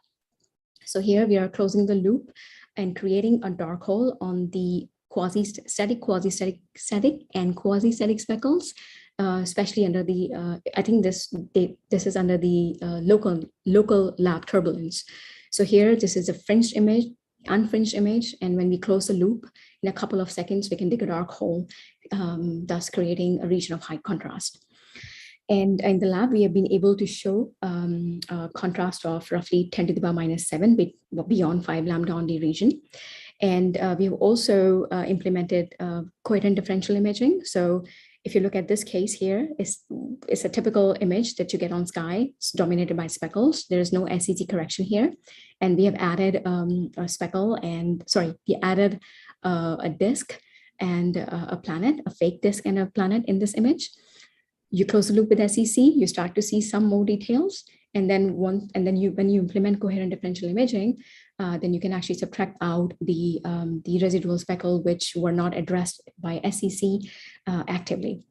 So here we are closing the loop and creating a dark hole on the quasi-static, quasi-static, and quasi-static speckles, especially under the, I think this is under the local lab turbulence. So here, this is a fringed image, unfringed image, and when we close the loop, in a couple of seconds, we can dig a dark hole, thus creating a region of high contrast. And in the lab, we have been able to show a contrast of roughly 10 to the power -7 beyond 5 lambda on the region. And we have also implemented coherent differential imaging. So if you look at this case here, it's a typical image that you get on sky. It's dominated by speckles. There is no SEC correction here. And we have added a speckle and, sorry, we added a disk and a planet, a fake disk and a planet in this image. You close the loop with SEC, you start to see some more details. And then when you implement coherent differential imaging, then you can actually subtract out the residual speckle which were not addressed by SEC actively.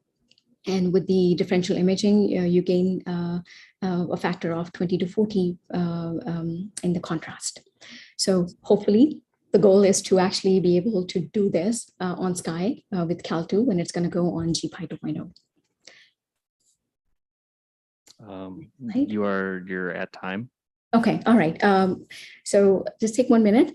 And with the differential imaging, you gain a factor of 20 to 40 in the contrast. So hopefully the goal is to actually be able to do this on Sky with Cal2 when it's going to go on GPI 2.0. You're at time. Okay, all right. So just take 1 minute.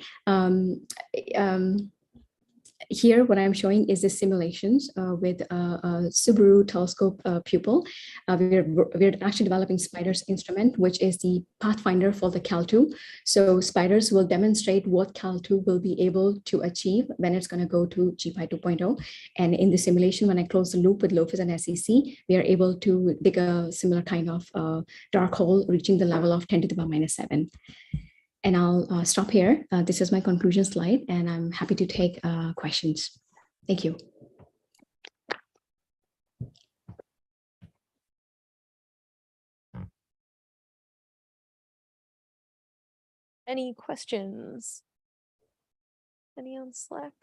Here, what I'm showing is the simulations with a Subaru telescope pupil. We're actually developing SPIDER's instrument, which is the pathfinder for the Cal2. So SPIDER's will demonstrate what Cal2 will be able to achieve when it's going to go to GPI 2.0. And in the simulation, when I close the loop with LOFIS and SEC, we are able to dig a similar kind of dark hole, reaching the level of 10 to the power -7. And I'll stop here. This is my conclusion slide, and I'm happy to take questions. Thank you. Any questions? Any on Slack?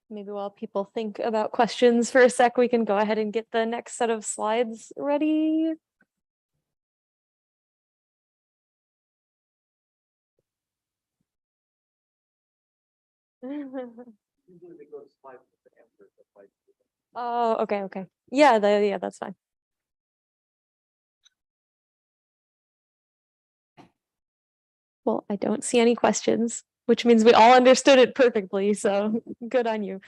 Maybe while people think about questions for a sec, we can go ahead and get the next set of slides ready. Oh, okay. Yeah, that's fine. Well, I don't see any questions, which means we all understood it perfectly, so good on you.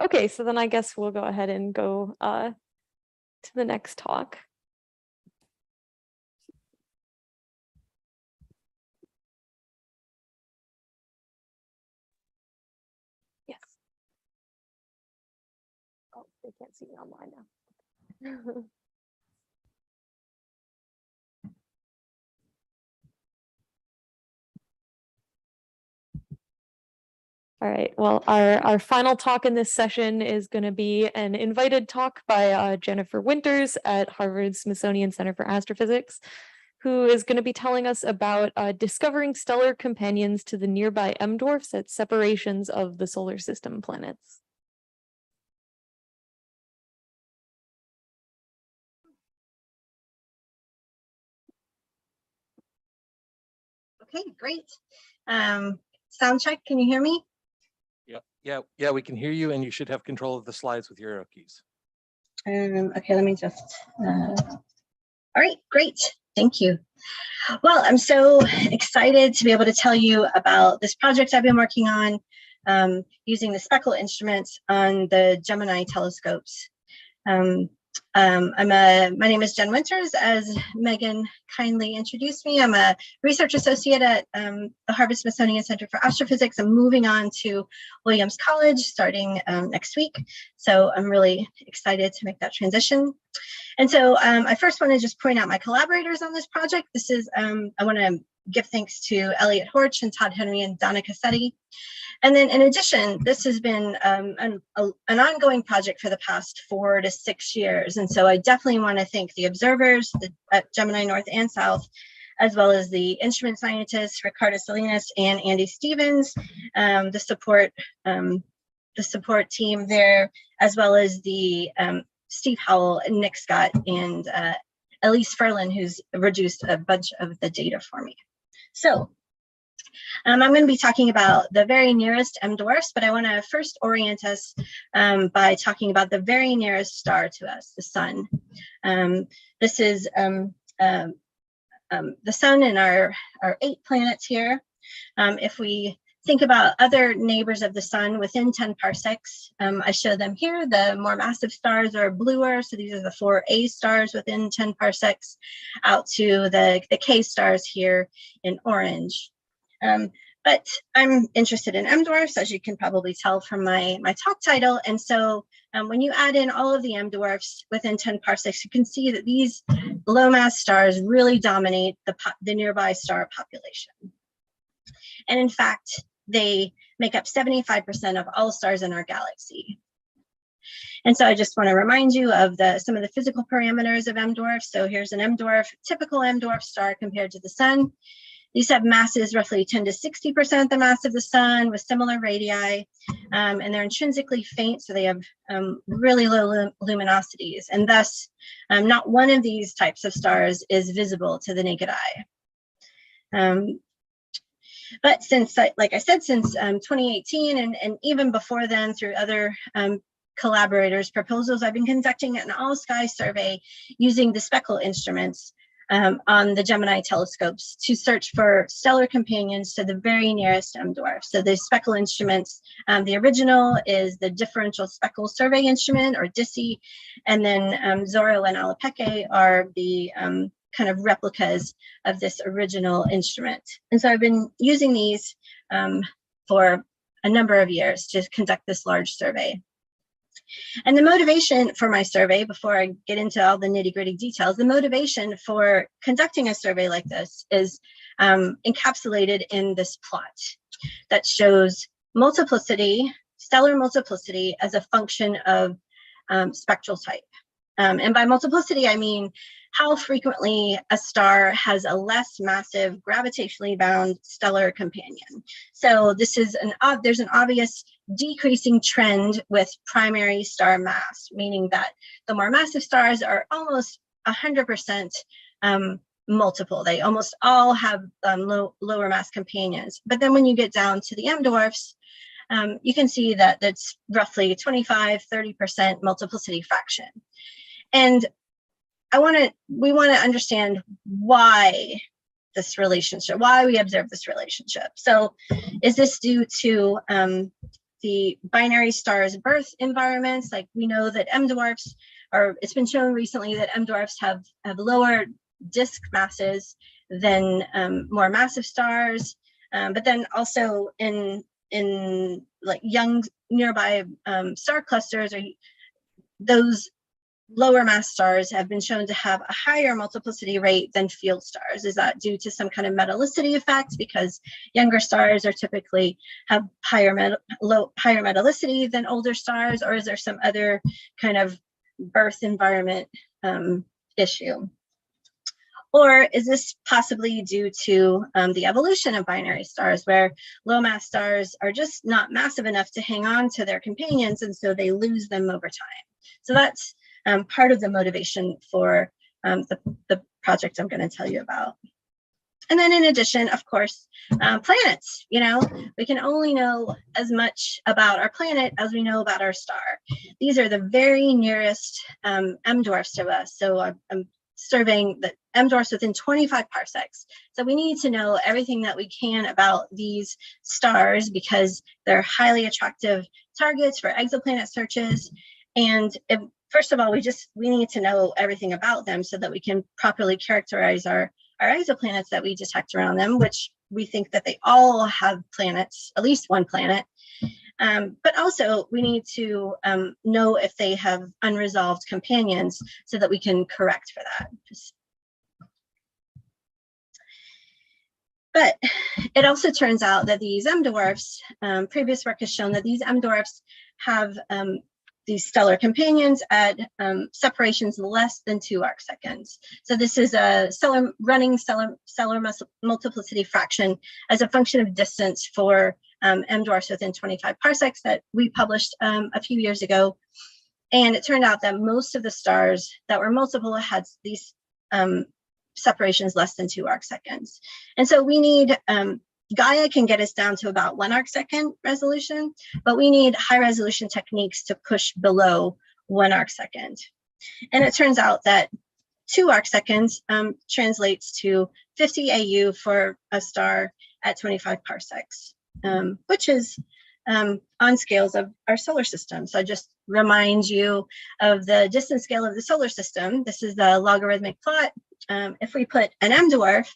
Okay, so then I guess we'll go ahead and go to the next talk. Yes. Oh, they can't see me online now. All right, well, our final talk in this session is going to be an invited talk by Jennifer Winters at Harvard's Smithsonian Center for Astrophysics, who is going to be telling us about discovering stellar companions to the nearby M dwarfs at separations of the solar system planets. Okay, great. Sound check, can you hear me? Yeah, we can hear you, and you should have control of the slides with your arrow keys. Okay, let me just, all right, great, thank you. Well, I'm so excited to be able to tell you about this project I've been working on using the speckle instruments on the Gemini telescopes. My name is Jen Winters, as Megan kindly introduced me. I'm a research associate at the Harvard Smithsonian Center for Astrophysics. I'm moving on to Williams College starting next week. So I'm really excited to make that transition. And so I first want to just point out my collaborators on this project. This is, I want to give thanks to Elliot Horch and Todd Henry and Donna Cassetti. And then in addition, this has been an ongoing project for the past 4 to 6 years. And so I definitely want to thank the observers at Gemini North and South, as well as the instrument scientists, Ricardo Salinas and Andy Stevens, the support team there, as well as the Steve Howell and Nick Scott and Elise Ferlin, who's reduced a bunch of the data for me. So I'm going to be talking about the very nearest M dwarfs, but I want to first orient us by talking about the very nearest star to us, the sun. This is the sun and our 8 planets here. If we think about other neighbors of the sun within 10 parsecs, I show them here. The more massive stars are bluer, so these are the 4 A stars within 10 parsecs, out to the K stars here in orange. But I'm interested in M dwarfs, as you can probably tell from my talk title, and so when you add in all of the M dwarfs within 10 parsecs, you can see that these low mass stars really dominate the nearby star population. And in fact, they make up 75% of all stars in our galaxy. And so I just want to remind you of some of the physical parameters of M dwarfs. So here's an M dwarf, typical M dwarf star compared to the sun. These have masses roughly 10 to 60% the mass of the sun with similar radii, and they're intrinsically faint, so they have really low luminosities. And thus, not one of these types of stars is visible to the naked eye. But since, like I said, since 2018 and even before then through other collaborators' proposals, I've been conducting an all-sky survey using the speckle instruments on the Gemini telescopes to search for stellar companions to the very nearest M dwarf. So the speckle instruments, the original is the Differential Speckle Survey Instrument, or DISI, and then Zorro and Alapeke are the kind of replicas of this original instrument. And so I've been using these for a number of years to conduct this large survey. And the motivation for my survey, before I get into all the nitty-gritty details, the motivation for conducting a survey like this is encapsulated in this plot that shows multiplicity, stellar multiplicity, as a function of spectral type. And by multiplicity, I mean how frequently a star has a less massive gravitationally bound stellar companion. So this is there's an obvious decreasing trend with primary star mass, meaning that the more massive stars are almost 100% multiple. They almost all have lower mass companions. But then when you get down to the M dwarfs, you can see that that's roughly 25–30% multiplicity fraction. And we want to understand why this relationship, why we observe this relationship. So is this due to the binary stars' birth environments? Like, we know that M dwarfs it's been shown recently that M dwarfs have lower disk masses than more massive stars. But then also in like young nearby star clusters, or those lower mass stars have been shown to have a higher multiplicity rate than field stars. Is that due to some kind of metallicity effect, because younger stars are typically have higher metallicity than older stars, or is there some other kind of birth environment issue? Or is this possibly due to the evolution of binary stars, where low mass stars are just not massive enough to hang on to their companions, and so they lose them over time? So that's part of the motivation for the project I'm going to tell you about. And then in addition, of course, planets. You know, we can only know as much about our planet as we know about our star. These are the very nearest M dwarfs to us. So I'm surveying the M dwarfs within 25 parsecs. So we need to know everything that we can about these stars, because they're highly attractive targets for exoplanet searches. And first of all, we need to know everything about them so that we can properly characterize our exoplanets that we detect around them, which we think that they all have planets, at least one planet. But also we need to know if they have unresolved companions so that we can correct for that. But it also turns out that these M dwarfs, previous work has shown that these M dwarfs have these stellar companions at separations less than 2 arcseconds. So this is a stellar multiplicity fraction as a function of distance for M dwarfs within 25 parsecs that we published a few years ago. And it turned out that most of the stars that were multiple had these separations less than 2 arcseconds. And so we need Gaia can get us down to about 1 arcsecond resolution, but we need high resolution techniques to push below 1 arcsecond. And it turns out that 2 arcseconds translates to 50 AU for a star at 25 parsecs, which is on scales of our solar system. So I just remind you of the distance scale of the solar system. This is the logarithmic plot. If we put an M dwarf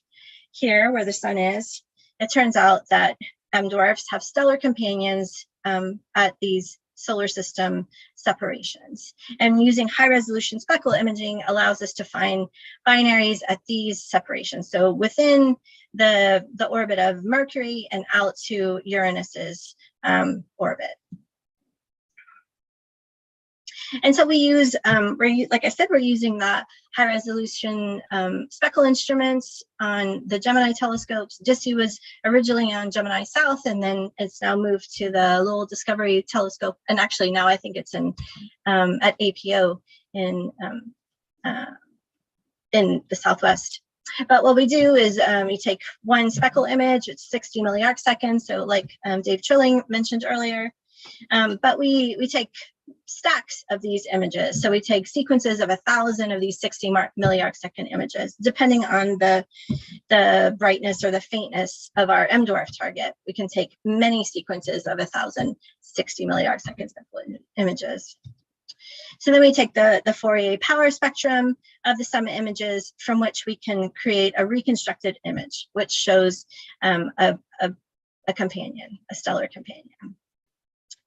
here where the sun is, it turns out that M dwarfs have stellar companions at these solar system separations. And using high resolution spectral imaging allows us to find binaries at these separations. So within the orbit of Mercury and out to Uranus's orbit. And so we use, like I said, we're using the high resolution speckle instruments on the Gemini telescopes. DISI was originally on Gemini South, and then it's now moved to the Lowell Discovery Telescope. And actually now I think it's in at APO in the Southwest. But what we do is we take one speckle image, it's 60 milliarcseconds. So like Dave Trilling mentioned earlier, but we take stacks of these images. So we take sequences of 1,000 of these 60 milliarcsecond images, depending on the brightness or the faintness of our M dwarf target. We can take many sequences of 1,000 60 milliarcsecond images. So then we take the Fourier power spectrum of the sum of images, from which we can create a reconstructed image, which shows a companion, a stellar companion.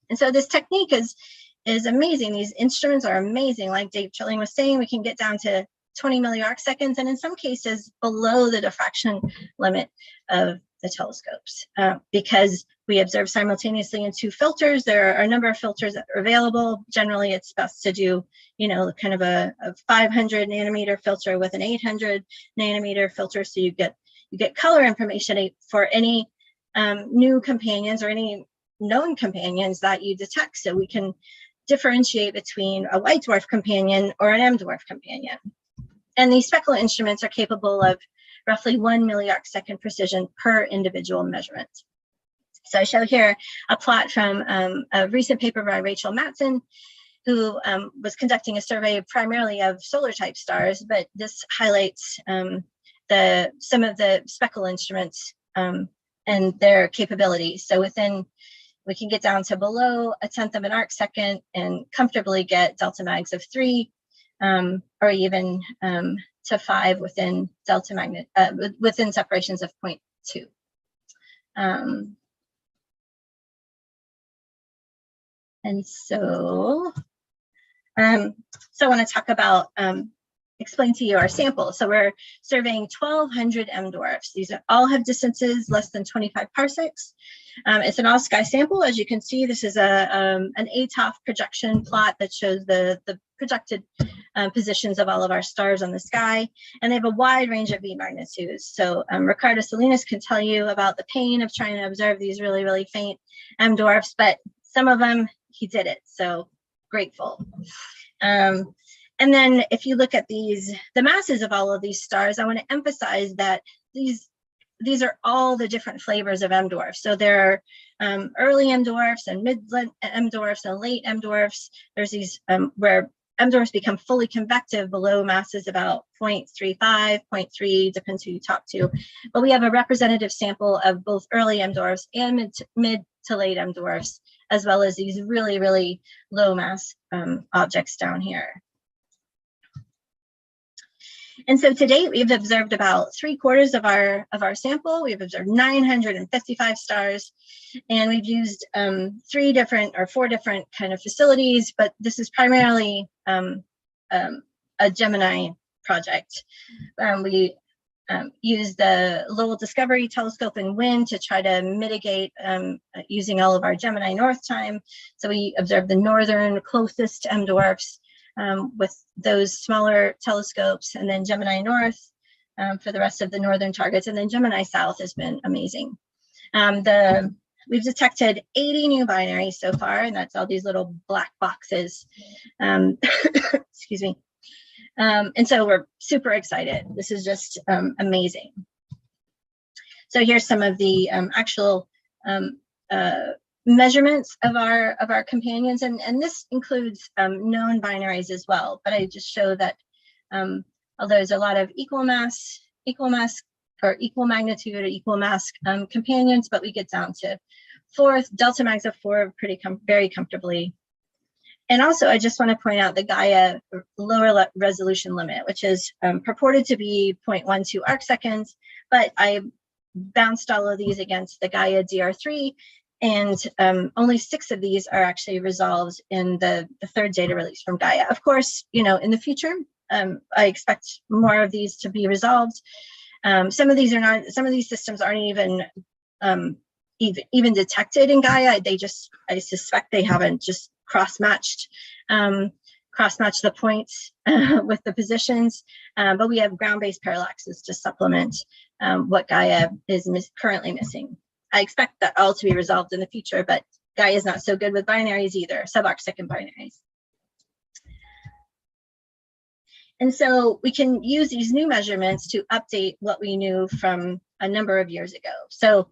And so this technique is amazing. These instruments are amazing. Like Dave Trilling was saying, we can get down to 20 milliarcseconds, and in some cases below the diffraction limit of the telescopes, because we observe simultaneously in 2 filters. There are a number of filters that are available. Generally, it's best to do, you know, kind of a 500 nanometer filter with an 800 nanometer filter, so you get color information for any new companions or any known companions that you detect, so we can differentiate between a white dwarf companion or an M dwarf companion. And these speckle instruments are capable of roughly 1 milliarcsecond precision per individual measurement. So I show here a plot from a recent paper by Rachel Matson, who was conducting a survey primarily of solar type stars, but this highlights some of the speckle instruments and their capabilities. So we can get down to below 1/10 of an arcsecond and comfortably get delta mags of 3, or even to 5 within within separations of 0.2. And so I want to talk about explain to you our sample. So we're surveying 1,200 M dwarfs. These all have distances less than 25 parsecs. It's an all-sky sample. As you can see, this is an ATOF projection plot that shows the projected positions of all of our stars on the sky, and they have a wide range of V magnitudes. So Ricardo Salinas can tell you about the pain of trying to observe these really, really faint M dwarfs, but some of them, he did it, so grateful. And then if you look at the masses of all of these stars, I want to emphasize that these are all the different flavors of M dwarfs. So there are early M dwarfs and mid M dwarfs and late M dwarfs. There's these where M dwarfs become fully convective below masses about 0.35, 0.3, depends who you talk to. But we have a representative sample of both early M dwarfs and mid to late M dwarfs, as well as these really, really low mass objects down here. And so to date, we've observed about 3/4 of our sample. We've observed 955 stars, and we've used 4 different kind of facilities, but this is primarily a Gemini project. We use the Lowell Discovery Telescope and WIN to try to mitigate using all of our Gemini North time. So we observed the northern closest M dwarfs with those smaller telescopes, and then Gemini North for the rest of the northern targets, and then Gemini South has been amazing. We've detected 80 new binaries so far, and that's all these little black boxes. Excuse me. And so we're super excited. This is just amazing. So here's some of the actual measurements of our companions, and this includes known binaries as well. But I just show that although there's a lot of equal mass or equal magnitude or equal mass companions, but we get down to fourth delta mags of 4 very comfortably. And also, I just want to point out the Gaia lower resolution limit, which is purported to be 0.12 arcseconds, but I bounced all of these against the Gaia DR3, and only 6 of these are actually resolved in the third data release from Gaia. Of course, you know, in the future, I expect more of these to be resolved. Some of these are not. Some of these systems aren't even detected in Gaia. They just, I suspect they haven't just cross-matched the points with the positions. But we have ground-based parallaxes to supplement what Gaia is currently missing. I expect that all to be resolved in the future, but Gaia is not so good with binaries either, sub-arcsecond binaries. And so we can use these new measurements to update what we knew from a number of years ago. So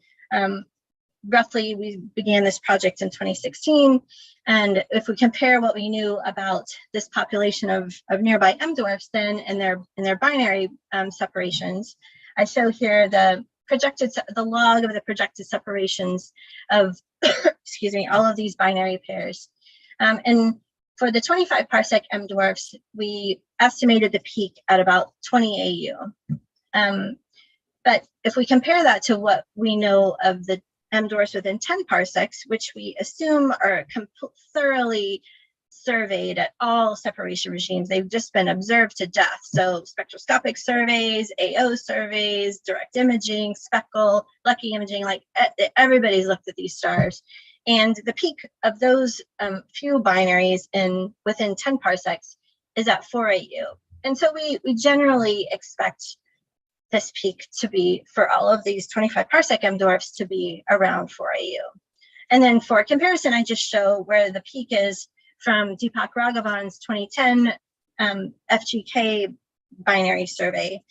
roughly, we began this project in 2016. And if we compare what we knew about this population of nearby M dwarfs then and their binary separations, I show here the log of the projected separations of, excuse me, all of these binary pairs. And for the 25 parsec M dwarfs, we estimated the peak at about 20 AU. But if we compare that to what we know of the M dwarfs within 10 parsecs, which we assume are thoroughly surveyed at all separation regimes, they've just been observed to death. So spectroscopic surveys, AO surveys, direct imaging, speckle, lucky imaging, like everybody's looked at these stars. And the peak of those few binaries within 10 parsecs is at 4 AU. And so we generally expect this peak to be, for all of these 25 parsec M dwarfs, to be around 4 AU. And then for comparison, I just show where the peak is from Deepak Raghavan's 2010 FGK binary survey,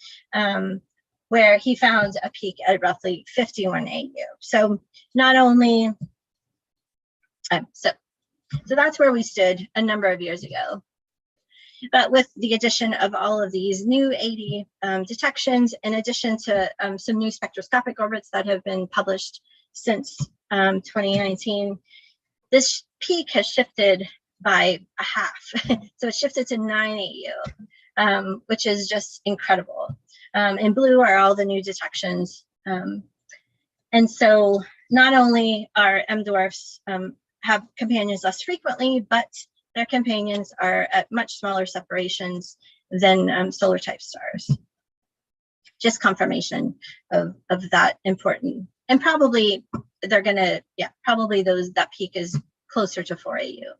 where he found a peak at roughly 51 AU. So not only, so that's where we stood a number of years ago. But with the addition of all of these new 80 detections, in addition to some new spectroscopic orbits that have been published since 2019, this peak has shifted by a half. So it shifted to 9 AU, which is just incredible. In blue are all the new detections. And so not only are M dwarfs have companions less frequently, but their companions are at much smaller separations than solar type stars. Just confirmation of that important. And probably they're gonna, probably that peak is closer to 4 AU.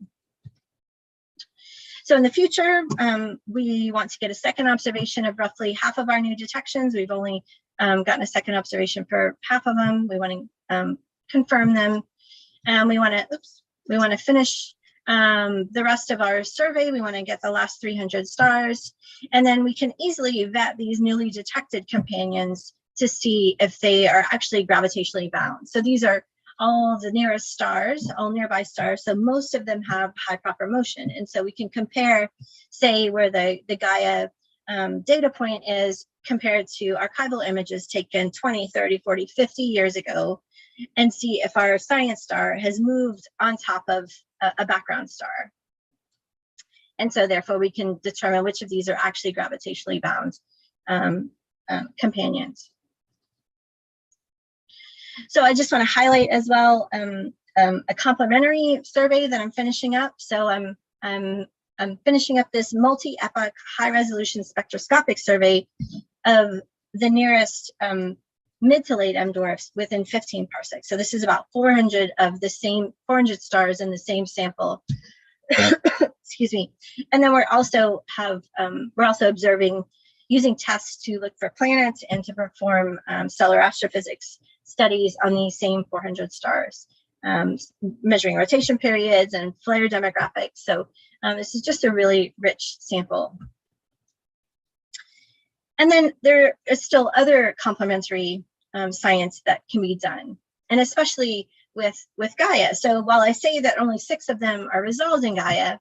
So in the future, we want to get a second observation of roughly half of our new detections. We've only gotten a second observation for half of them. We want to confirm them. And we want to finish the rest of our survey. We want to get the last 300 stars, and then we can easily vet these newly detected companions to see if they are actually gravitationally bound. So these are all the nearest stars, all nearby stars. So most of them have high proper motion, and so we can compare, say, where the Gaia data point is compared to archival images taken 20, 30, 40, 50 years ago, and see if our science star has moved on top of a background star. And so therefore we can determine which of these are actually gravitationally bound companions. So I just want to highlight as well a complementary survey that I'm finishing up. So I'm finishing up this multi-epoch high-resolution spectroscopic survey of the nearest mid to late M dwarfs within 15 parsecs. So this is about 400 of the same 400 stars in the same sample. Excuse me. And then we're also observing using tests to look for planets and to perform stellar astrophysics studies on these same 400 stars, measuring rotation periods and flare demographics. So this is just a really rich sample. And then there is still other complementary science that can be done, and especially with Gaia. So while I say that only 6 of them are resolved in Gaia,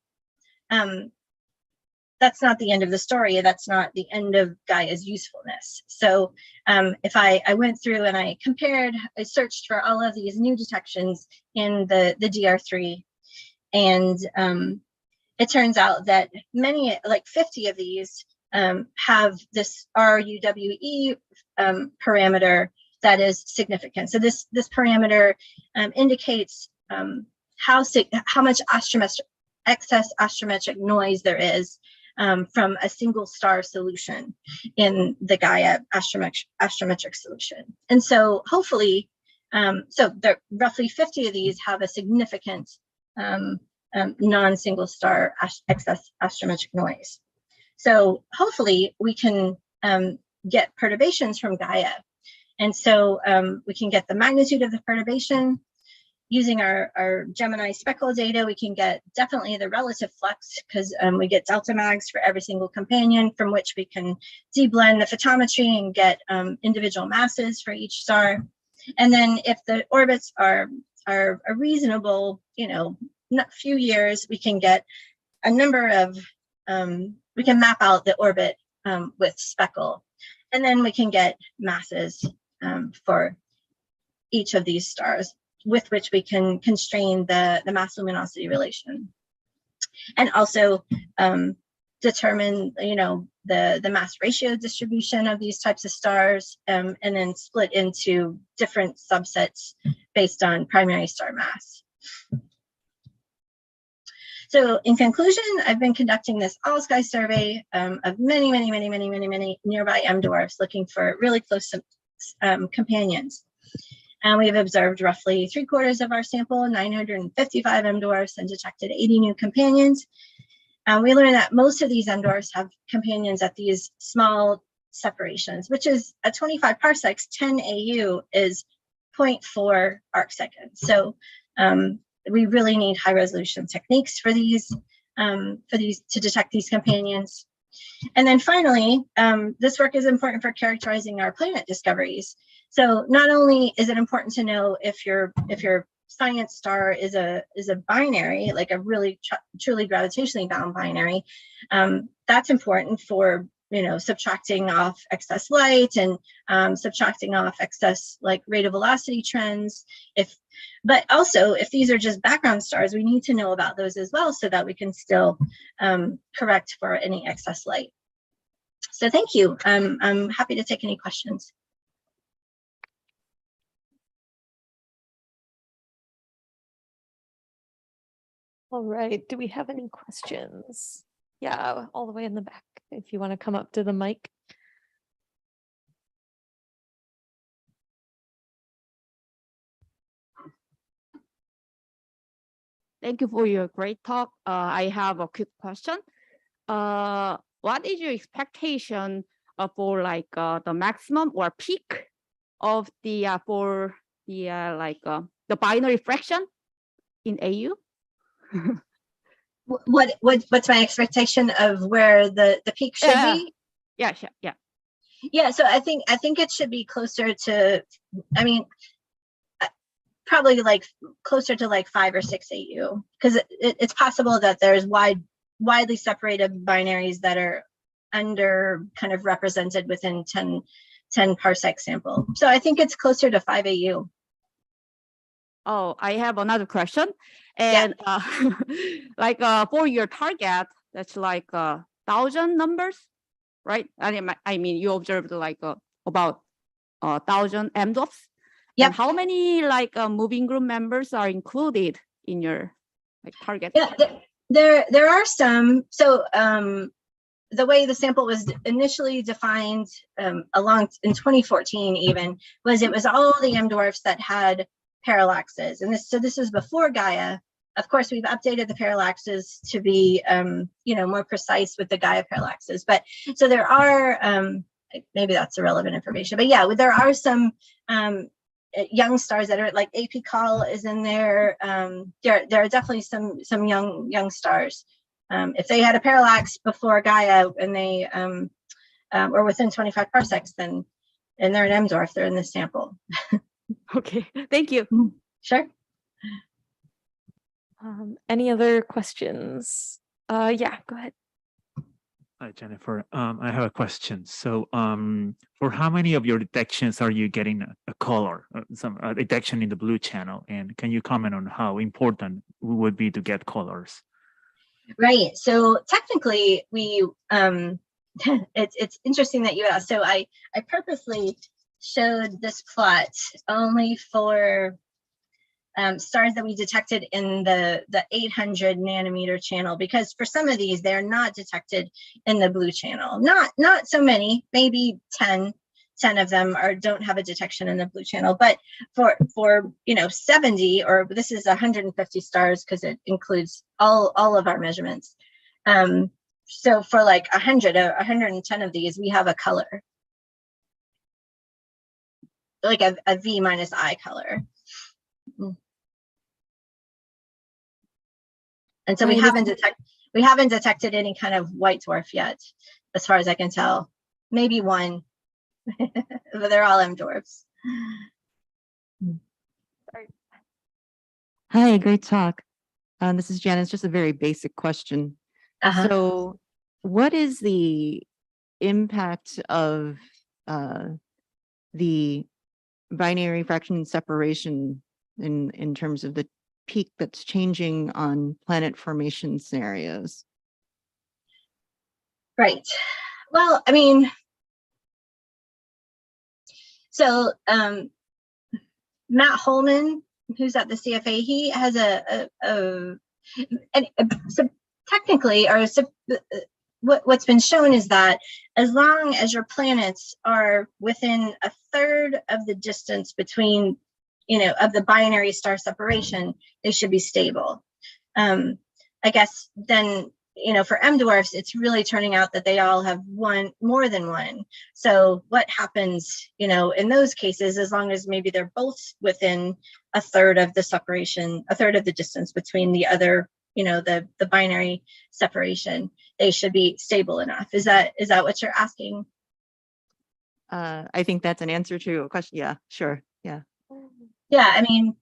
that's not the end of the story. That's not the end of Gaia's usefulness. So if I went through and I searched for all of these new detections in the DR3, and it turns out that many, like 50 of these, have this RUWE parameter that is significant. So this parameter indicates how much excess astrometric noise there is from a single star solution in the Gaia astrometric solution. And so hopefully, so there roughly 50 of these have a significant non-single star excess astrometric noise. So hopefully we can get perturbations from Gaia. And so we can get the magnitude of the perturbation. Using our Gemini speckle data, we can get definitely the relative flux, because we get delta mags for every single companion, from which we can deblend the photometry and get individual masses for each star. And then if the orbits are a reasonable, few years, we can get a number of, we can map out the orbit with speckle, and then we can get masses for each of these stars, with which we can constrain the mass luminosity relation, and also determine, the mass ratio distribution of these types of stars, and then split into different subsets based on primary star mass. So in conclusion, I've been conducting this all sky survey of many nearby M dwarfs, looking for really close companions. And we've observed roughly 3/4 of our sample, 955 M dwarfs, and detected 80 new companions. And we learned that most of these M dwarfs have companions at these small separations, which is at 25 parsecs, 10 AU is 0.4 arc seconds. So we really need high resolution techniques for these to detect these companions. And then finally, this work is important for characterizing our planet discoveries. So not only is it important to know if your science star is a binary, like a really truly gravitationally bound binary, that's important for subtracting off excess light and subtracting off excess like rate of velocity trends. But also if these are just background stars, we need to know about those as well, so that we can still correct for any excess light. So thank you. I'm happy to take any questions. All right, do we have any questions? Yeah, all the way in the back, if you want to come up to the mic. Thank you for your great talk. I have a quick question. What is your expectation for the maximum or peak of the the binary fraction in AU? What's my expectation of where the peak should be? Yeah, sure. Yeah, so I think it should be closer to, probably like closer to like 5 or 6 AU, because it's possible that there's widely separated binaries that are under kind of represented within 10 parsec sample. So I think it's closer to 5 AU. Oh, I have another question. And for your target, that's like 1,000 numbers, right? I mean, you observed like about 1,000 M dwarfs. Yeah. And how many moving group members are included in your target? Yeah, there are some. So the way the sample was initially defined in 2014 even, was it was all the M dwarfs that had parallaxes. And this is before Gaia. Of course, we've updated the parallaxes to be more precise with the Gaia parallaxes. But so there are, maybe that's irrelevant information, but yeah, there are some young stars that are like Apical is in there. There are definitely some young stars. If they had a parallax before Gaia and they were within 25 parsecs, then and they're an M dwarf. They're in this sample. Okay, thank you. Sure. Any other questions? Yeah, go ahead. Hi, Jennifer. I have a question. So, for how many of your detections are you getting a color, some detection in the blue channel? And can you comment on how important it would be to get colors? Right. So technically, we it's interesting that you asked. So I purposely showed this plot only for stars that we detected in the 800 nanometer channel, because for some of these they're not detected in the blue channel. Not so many, maybe 10 of them don't have a detection in the blue channel, but for 70, or this is 150 stars because it includes all of our measurements. So for like 100 or 110 of these, we have a color, like a V minus I color. And so we haven't detected any kind of white dwarf yet, as far as I can tell. Maybe one, but they're all M dwarfs. Hi, great talk. This is Janice, just a very basic question. So what is the impact of the binary fraction separation in terms of the peak that's changing on planet formation scenarios? Right. Well, I mean, so Matt Holman, who's at the CFA, he has so technically, what's been shown is that as long as your planets are within a third of the distance between, of the binary star separation, they should be stable. I guess then, for M dwarfs, it's really turning out that they all have more than one. So what happens, in those cases, as long as maybe they're both within a third of the separation, a third of the distance between the other, the binary separation, they should be stable enough. Is that what you're asking? I think that's an answer to a question. Yeah, sure. Yeah. Yeah, I mean,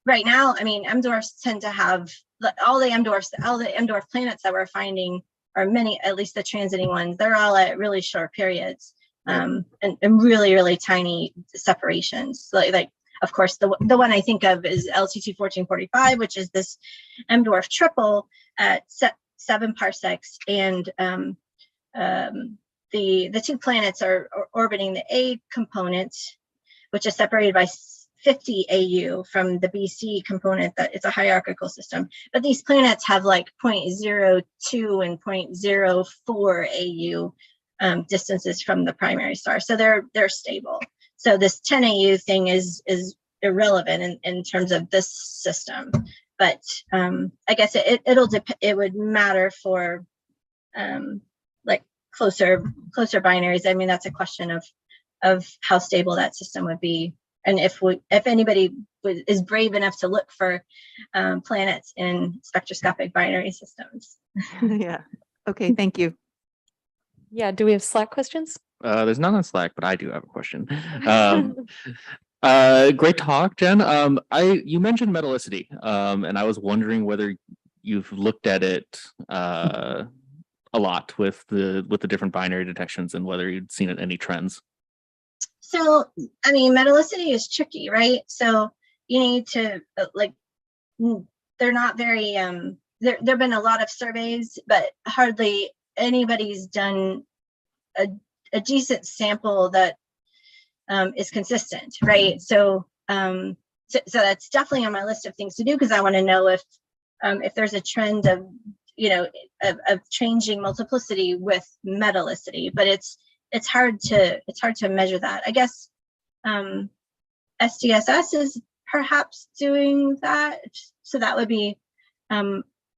right now, I mean, M dwarfs tend to have all the M dwarf planets that we're finding, or many, at least the transiting ones, they're all at really short periods, and really, really tiny separations. Like of course, the one I think of is LTT 1445, which is this M dwarf triple at 7 parsecs, and the two planets are orbiting the A component, which is separated by 50 AU from the BC component. That it's a hierarchical system, but these planets have like 0.02 and 0.04 AU distances from the primary star, so they're stable. So this 10 AU thing is irrelevant in terms of this system, but I guess it would matter for like closer binaries. I mean, that's a question of how stable that system would be, and if anybody is brave enough to look for planets in spectroscopic binary systems. Yeah. Okay. Thank you. Yeah. Do we have Slack questions? There's none on Slack, but I do have a question. Great talk, Jen. You mentioned metallicity, and I was wondering whether you've looked at it a lot with the different binary detections, and whether you'd seen any trends. So, I mean, metallicity is tricky, right? So you need to they're not very there have been a lot of surveys, but hardly anybody's done a decent sample that is consistent, right? So so that's definitely on my list of things to do, because I want to know if there's a trend of of changing multiplicity with metallicity, but it's hard to measure that. I guess SDSS is perhaps doing that, so that would be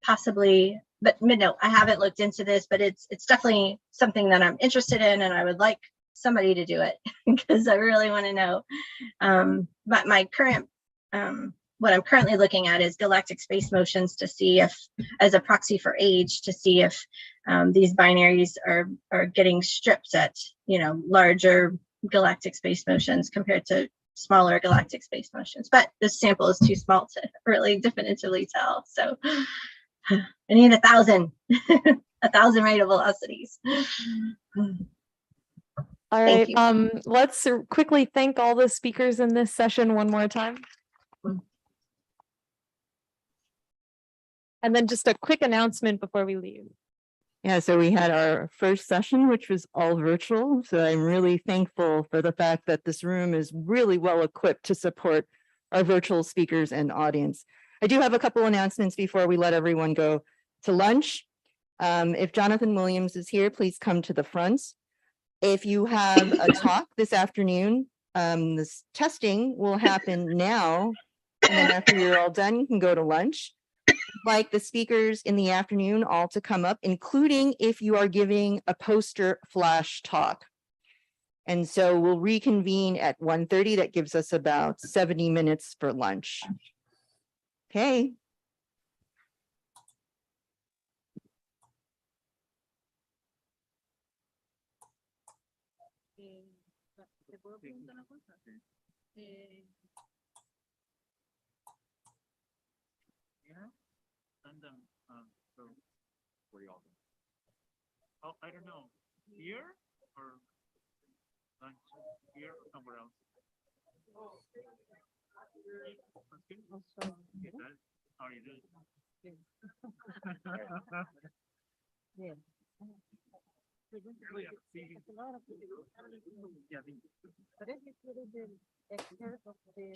possibly, but no, I haven't looked into this, but it's definitely something that I'm interested in, and I would like somebody to do it because I really want to know. But my current what I'm currently looking at is galactic space motions to see if, as a proxy for age, to see if these binaries are getting stripped at larger galactic space motions compared to smaller galactic space motions. But this sample is too small to really definitively tell. So I need 1,000, 1,000 rate of velocities. All right, let's quickly thank all the speakers in this session one more time. And then just a quick announcement before we leave. Yeah, so we had our first session, which was all virtual. So I'm really thankful for the fact that this room is really well equipped to support our virtual speakers and audience. I do have a couple announcements before we let everyone go to lunch. If Jonathan Williams is here, please come to the front. If you have a talk this afternoon, this testing will happen now. And then after you're all done, you can go to lunch. Like the speakers in the afternoon all to come up, including if you are giving a poster flash talk. And so we'll reconvene at 1:30. That gives us about 70 minutes for lunch. Okay. So where y'all? Oh, I don't know. Here or lunch here or somewhere else? How are you doing? Yeah. But if you put it in expert of the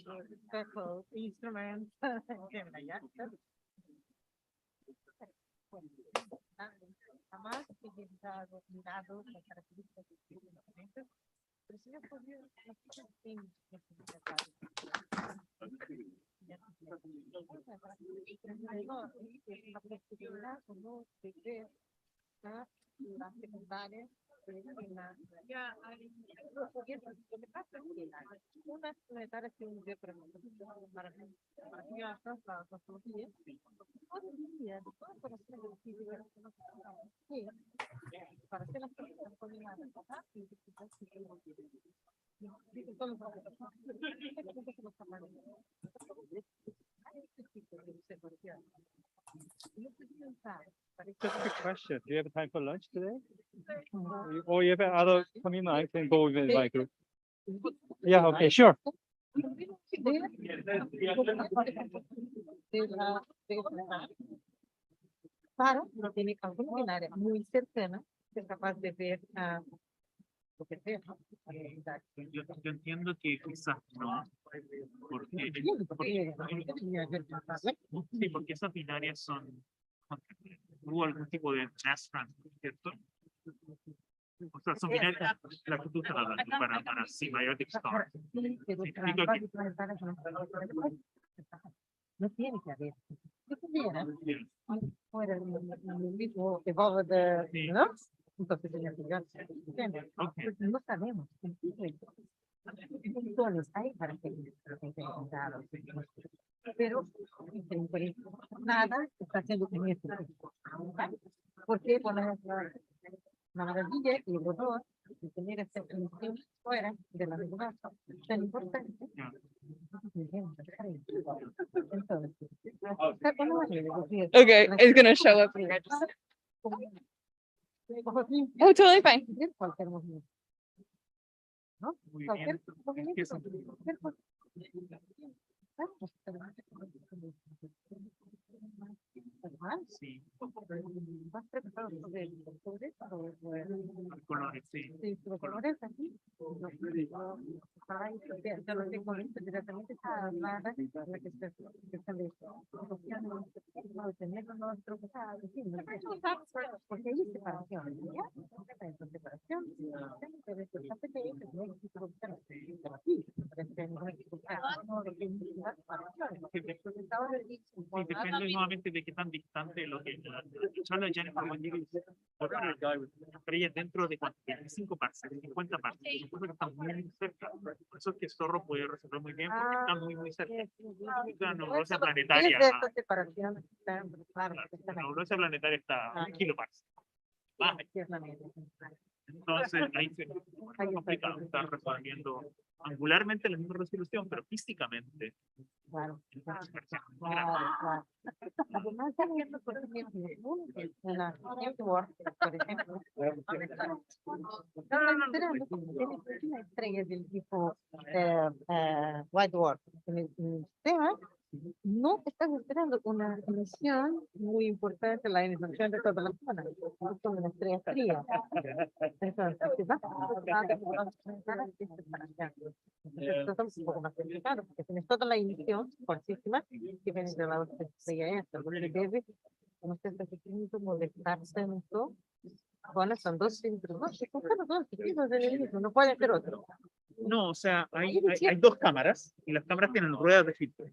spectral instruments, Gemini, yeah. Jamás utilizado dados las características de los instrumentos, pero si yo podía la flexibilidad como se ve la secundaria ya hay lo que pasa es que una planetaria que un día para la cosmología para hacer las cosas coordinadas Just a quick question. Do you have time for lunch today? Or you have other commitment? I can go with my group. Yeah, okay, sure. Claro, no tiene cálculo binario muy cercana, que es capaz de ver lo que sea. Yo entiendo que quizás no, porque sí, porque esas binarias son hubo algún tipo de mass transfer, ¿cierto? O sea, son binarias la que tú estás hablando para symbiotic stars. Significa que no tiene que haber. Si pudiera, fuera el mismo evolve de, ¿no? Entonces sería gigante. Pues no sabemos. Funciones hay para que pero nada está haciendo con esto. Porque ponemos la maravilla y el dolor de tener esta función fuera de la regulación tan importante. Okay, it's gonna show up in your register. Oh, totally fine. muy bien. Sí. Colores, sí. Sí, los colores aquí. Yo lo tengo listo directamente a la que se porque hay separación. Depende nuevamente de qué tan distante lo que la Jennifer pero ella dentro de 25 parsecs, 50 parsecs, que están muy cerca. Por eso es que Zorro puede resolver muy bien porque está muy cerca. La nebulosa planetaria. La nebulosa planetaria está a 1 kiloparsec. Entonces, ahí se es complicado estar resolviendo angularmente la misma resolución, pero físicamente. Claro. Entonces, Además, haciendo por ejemplo, en la network, por ejemplo, están esperando que tiene una estrella del tipo White Dwarf en el sistema. No están esperando una emisión muy importante, la emisión de toda la zona, no son una estrella fría. Entonces, si vas a esto es un poco más complicado, porque tienes toda la emisión fuertísima que viene de la otra estrella esta, porque debe, como usted está diciendo, molestarse mucho. Bueno, son dos filtros, ¿no? Son dos filtros del mismo, no puede ser otro. no, o sea, hay dos cámaras y las cámaras tienen ruedas de filtro.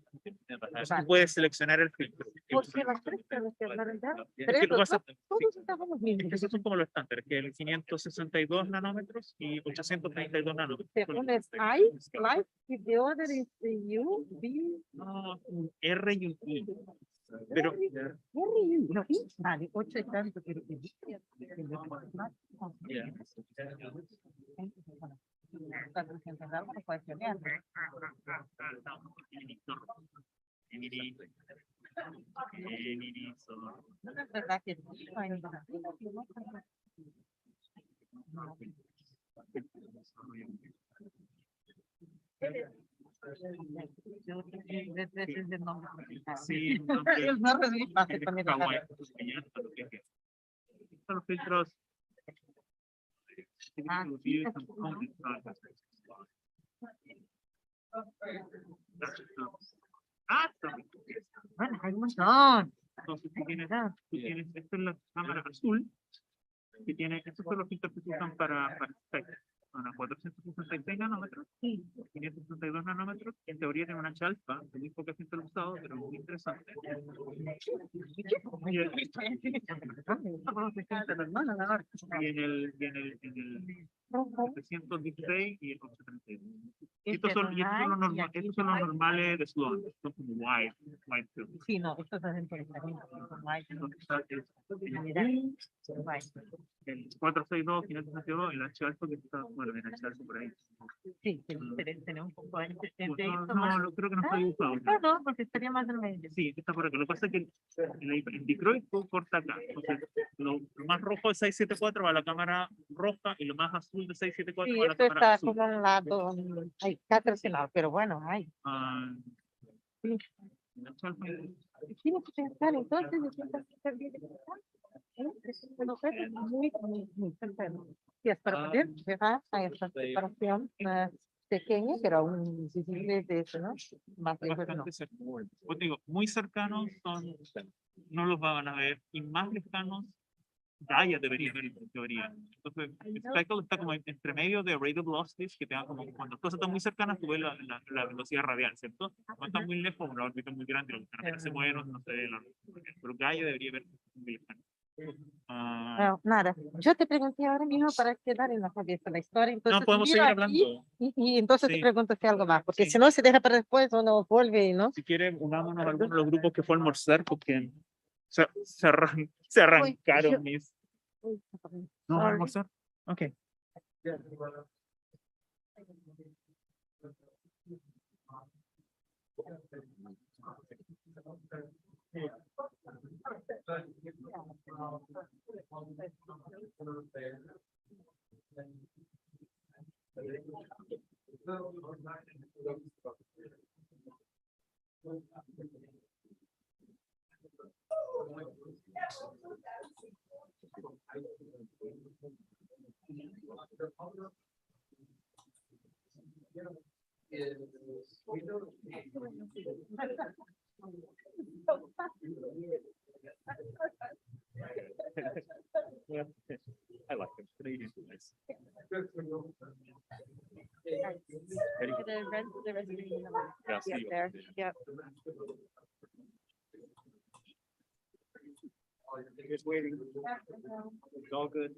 Entonces, tú puedes seleccionar el filtro. Porque las tres tenemos que hablar ya. Es Tres, que lo dos, vas a- todos estamos los mismos. Esos son como los estándares, que el 562 nanómetros y 832 nanómetros. Uno es I, light, y the other is U, B. No, un R y un I. Pero R y U, no, I, vale, 8 y tanto, pero no es verdad que sí, el nombre es muy fácil también. Hawái. Son los filtros. Bueno, hay un montón. Entonces, esta es la cámara azul, que tiene, estos son los filtros que se usan para Spectral. Son a 466 nanómetros, 562 nanómetros, en teoría tiene una ancha alfa, que muy poca gente lo ha usado, pero es muy interesante. Y en el 716 y el 832. Estos son los normales de Sloan, son como white film. Sí, no, esto es adentro de El 462, 562, el H alfa que está, bueno, el H alfa por ahí. Sí, tenemos un poco de No, creo que no está dibujado. No, porque estaría más del medio. Sí, está por acá. Lo que pasa es que el dicroico corta acá. Entonces, lo más rojo de 674 va a la cámara roja y lo más azul de 674 Sí, va a la esto cámara está azul. como a un lado, hay catorcenado, pero bueno, hay. Sí. Tienes que pensar entonces de que estás bien muy cercano. Y es para poder llegar a esta separación pequeña, pero aún visible de eso, ¿no? Más lejos no. Bastante cercanos. Pues digo, muy cercanos no los van a ver, y más lejanos, Gaia debería ver en teoría. Entonces, Spectral está como entre medio de rate of velocities, que te da como cuando las cosas están muy cercanas, tú ves la velocidad radial, ¿cierto? Cuando están muy lejos, una órbita muy grande, los que se mueven, no se ve la. Pero Gaia debería ver muy lejano. Bueno, nada, yo te pregunté ahora mismo para quedar en la cabeza la historia, entonces No, podemos miro seguir aquí hablando. y entonces Sí. te pregunto si algo más, porque Sí. si no se deja para después uno vuelve, ¿no? Si quieren, unámonos a algunos de los grupos que fue a almorzar, porque se arrancaron mis. ¿No van a almorzar? Ok. I like them. Canadian nice. Yeah, see you. There, yep. Just waiting. It's all good.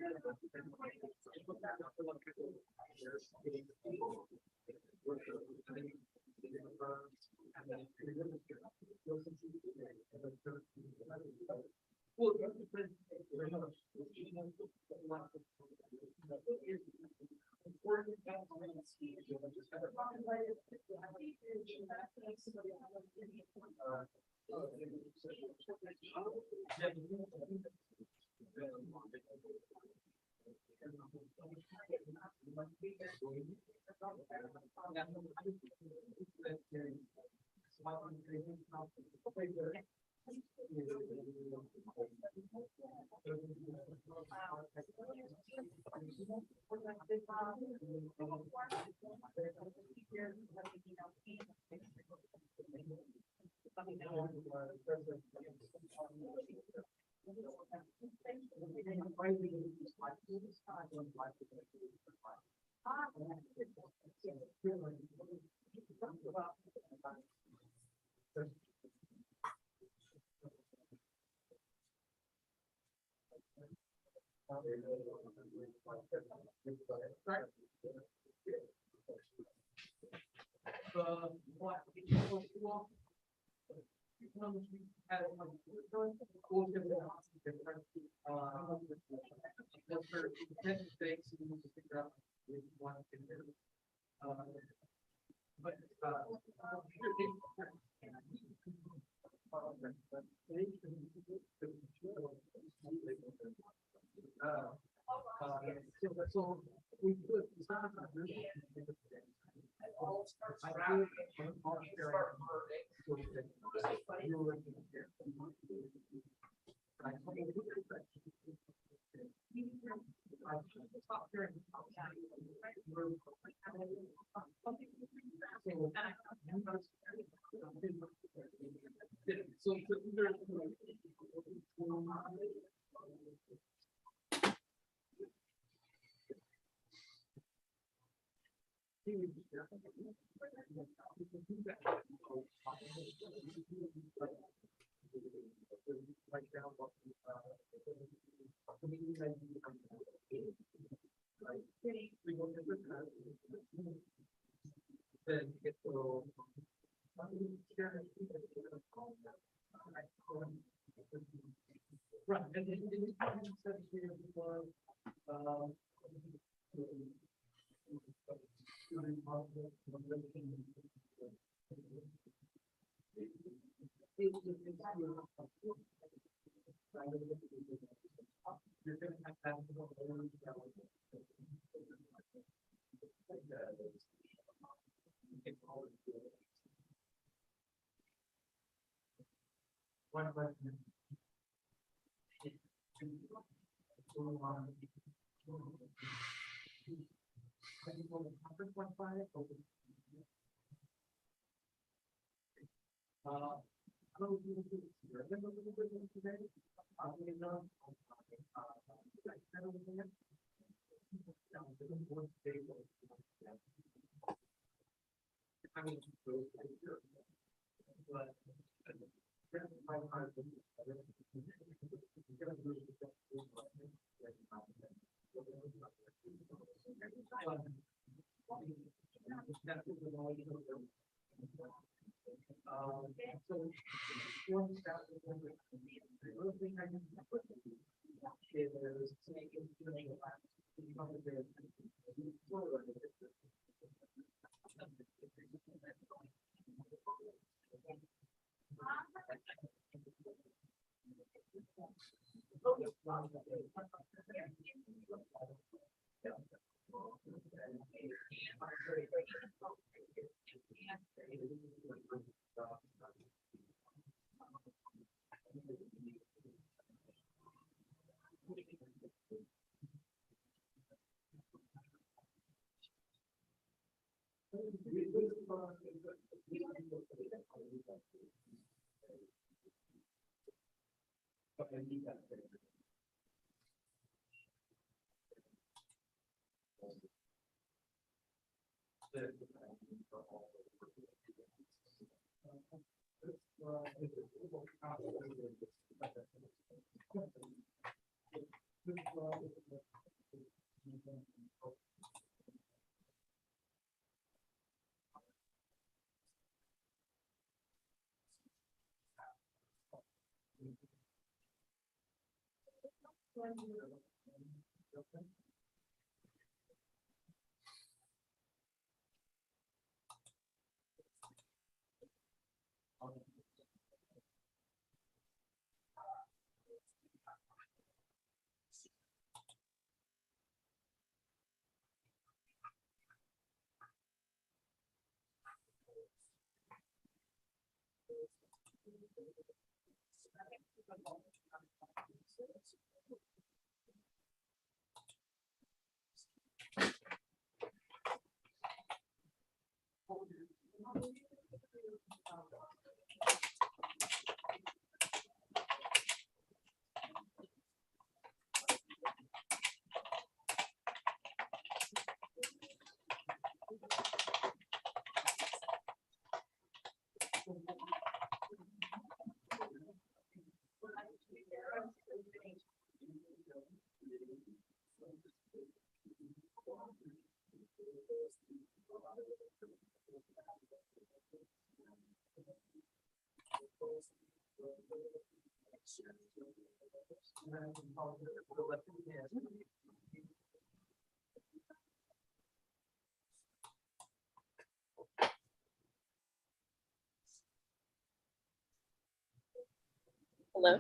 Hello.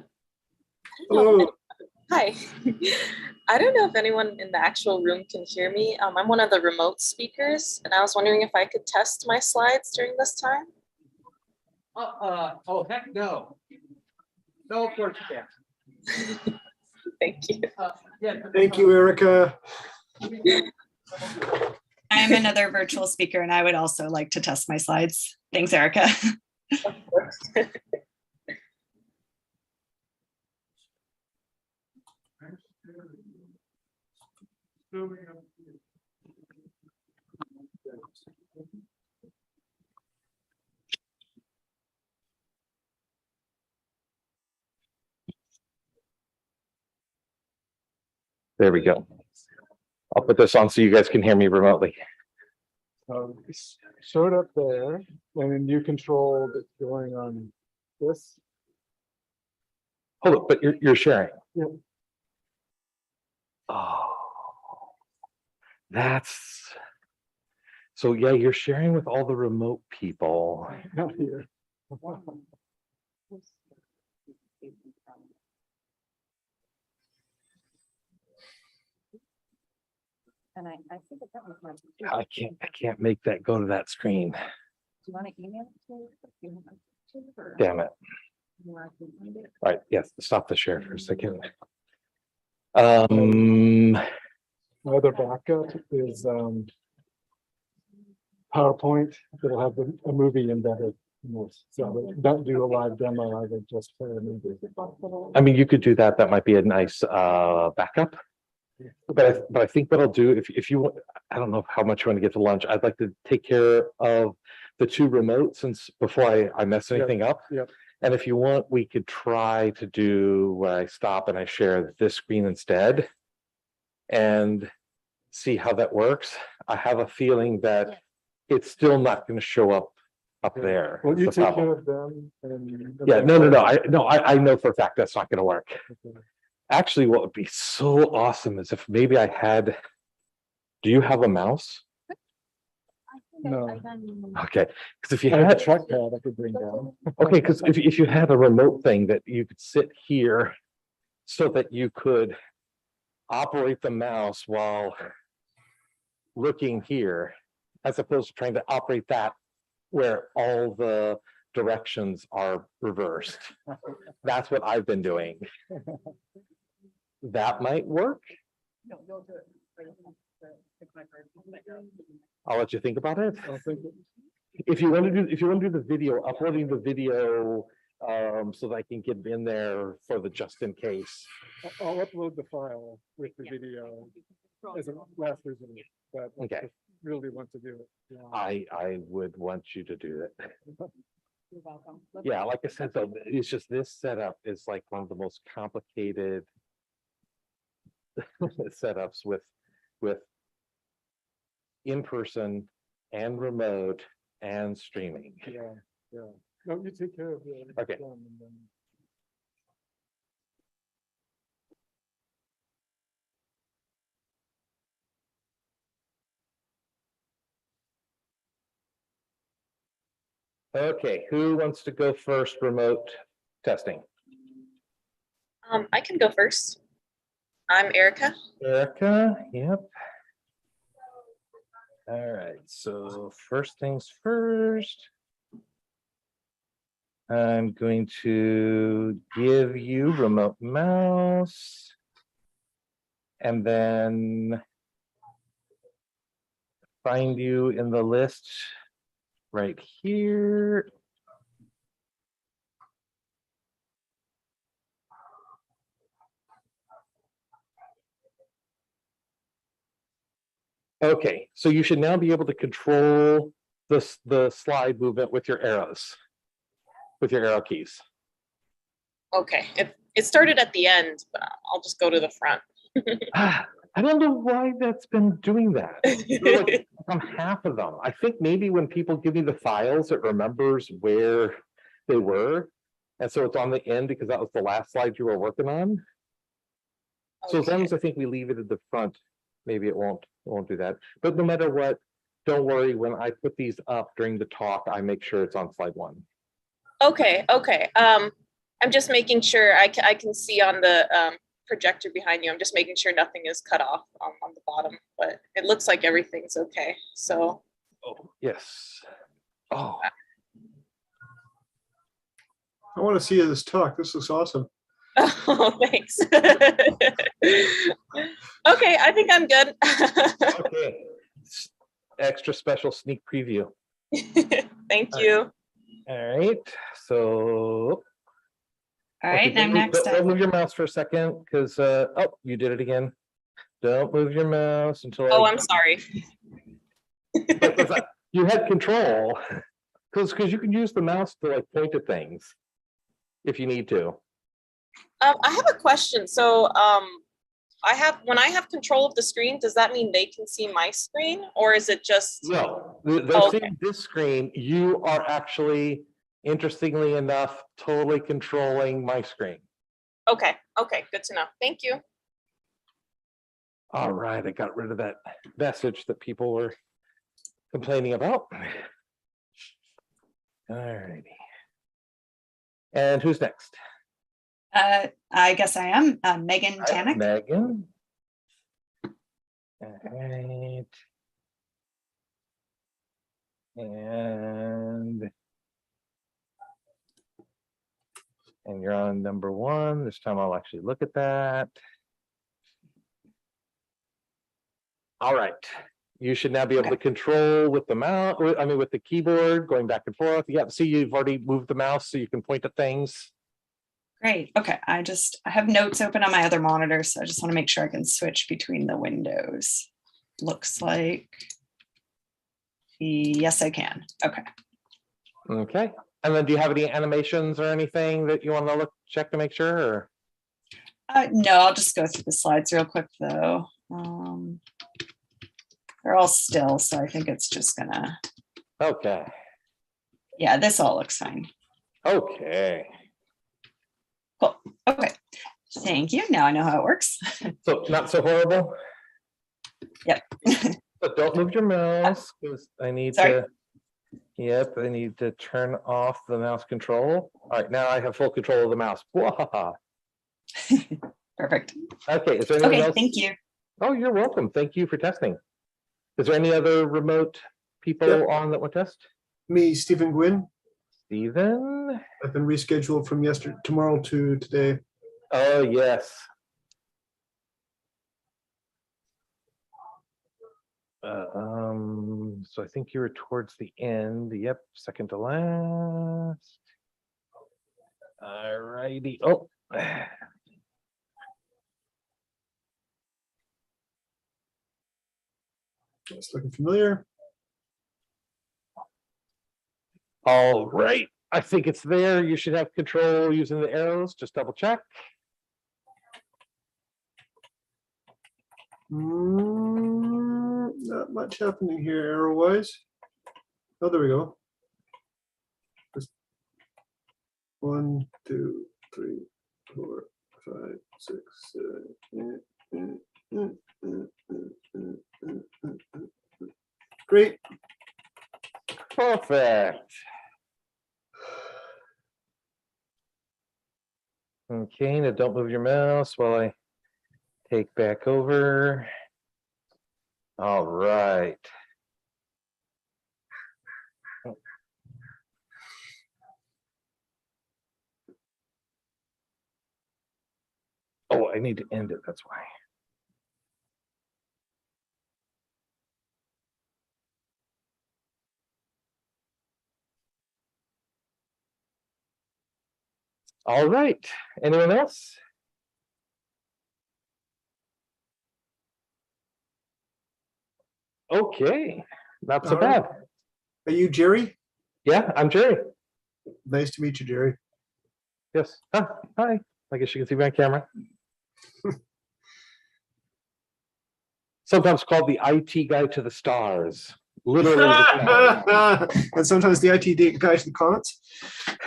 Hello. Hi. I don't know if anyone in the actual room can hear me. I'm one of the remote speakers, and I was wondering if I could test my slides during this time. Oh, heck no. No, of course you can't. Thank you. Thank you, Erica. I'm another virtual speaker and I would also like to test my slides. Thanks, Erica. There we go. I'll put this on so you guys can hear me remotely. Showed up there, and then you controlled it going on this. Hold up, but you're sharing. Yep. Oh, that's so yeah, you're sharing with all the remote people. Not here. And I think that was my. I can't make that go to that screen. Do you want to email it to me? Damn it. All right, yes, stop the share for a second. Another backup is PowerPoint. It'll have a movie embedded. So don't do a live demo. I would just play a movie. I mean, you could do that. That might be a nice backup. But I think what I'll do if you want, I don't know how much you want to get to lunch. I'd like to take care of the two remotes since before I mess anything up. Yep. And if you want, we could try to do where I stop and I share this screen instead and see how that works. I have a feeling that it's still not going to show up there. Well, you That's the take care problem. of them. And Yeah, no. I know for a fact that's not going to work. Okay. Actually, what would be so awesome is if maybe I had. Do you have a mouse? No. Okay, because if you I have had a trackpad I could bring down. okay, because if you had a remote thing that you could sit here, so that you could operate the mouse while looking here, as opposed to trying to operate that where all the directions are reversed. That's what I've been doing. That might work. No, you'll do it. I'll let you think about it. I'll think it. If you want to do the video, uploading the video so that I can get in there for the just in case. I'll upload the file with the video as a last resort, but I Okay. just really want to do it. Yeah. I would want you to do it. You're welcome. Yeah, like I said, though, it's just this setup is like one of the most complicated setups with in-person and remote and streaming. Yeah. No, you take care of it. Okay. Okay, who wants to go first? Remote testing. I can go first. I'm Erica. Erica, yep. All right, so first things first. I'm going to give you remote mouse. And then find you in the list right here. Okay, so you should now be able to control the slide movement with your arrows, with your arrow keys. Okay, it started at the end, but I'll just go to the front. I don't know why that's been doing that. They're like on half of them. I think maybe when people give me the files, it remembers where they were. And so it's on the end because that was the last slide you were working on. So as long as I think we leave it at the front, maybe it won't do that. But no matter what, don't worry, when I put these up during the talk, I make sure it's on slide 1. Okay. I'm just making sure I can see on the projector behind you. I'm just making sure nothing is cut off on the bottom, but it looks like everything's okay. So. Oh, yes. Oh. I want to see this talk. This looks awesome. Oh, thanks. Okay, I think I'm good. Okay. Extra special sneak preview. Thank you. All right. So. All right, okay, I'm next. Don't move your mouse for a second because oh, you did it again. Don't move your mouse until. Oh, I'm sorry. You had control because you can use the mouse to like point at things if you need to. I have a question. So when I have control of the screen, does that mean they can see my screen, or is it just no? They're seeing this screen. You are actually, interestingly enough, totally controlling my screen. Okay, good to know. Thank you. All right, I got rid of that message that people were complaining about. All righty. And who's next? I guess I am Megan Tannick. Megan. All right. And you're on number 1. This time I'll actually look at that. All right. You should now be able to control with the mouse, with the keyboard, going back and forth. Yeah, see, you've already moved the mouse so you can point at things. Great. Okay. I have notes open on my other monitor, so I just want to make sure I can switch between the windows. Looks like, yes, I can. Okay. Okay. And then do you have any animations or anything that you want to check to make sure? Or? No, I'll just go through the slides real quick though. They're all still, so I think it's just gonna. Okay. Yeah, this all looks fine. Okay. Cool. Okay. Thank you. Now I know how it works. So not so horrible. Yep. But don't move your mouse because I need to. Yep, I need to turn off the mouse control. All right, now I have full control of the mouse. Perfect. Okay, is there anyone else? Thank you. Oh, you're welcome. Thank you for testing. Is there any other remote people on that will test? Me, Stephen Gwynn. Stephen? I've been rescheduled from tomorrow to today. Oh, yes. So I think you were towards the end. Yep, second to last. All righty. Oh. It's looking familiar. All right. I think it's there. You should have control using the arrows. Just double check. Not much happening here arrow-wise. Oh, there we go. Just 1, 2, 3, 4, 5, 6, 7, 8. Great. Perfect. Okay, now don't move your mouse while I take back over. All right. Oh, I need to end it, that's why. All right, anyone else? Okay, not so All right. bad. Are you Jerry? Yeah, I'm Jerry. Nice to meet you, Jerry. Yes. Hi. I guess you can see me on camera. Sometimes called the IT guy to the stars. Literally the stars. And sometimes the IT guy to the comments.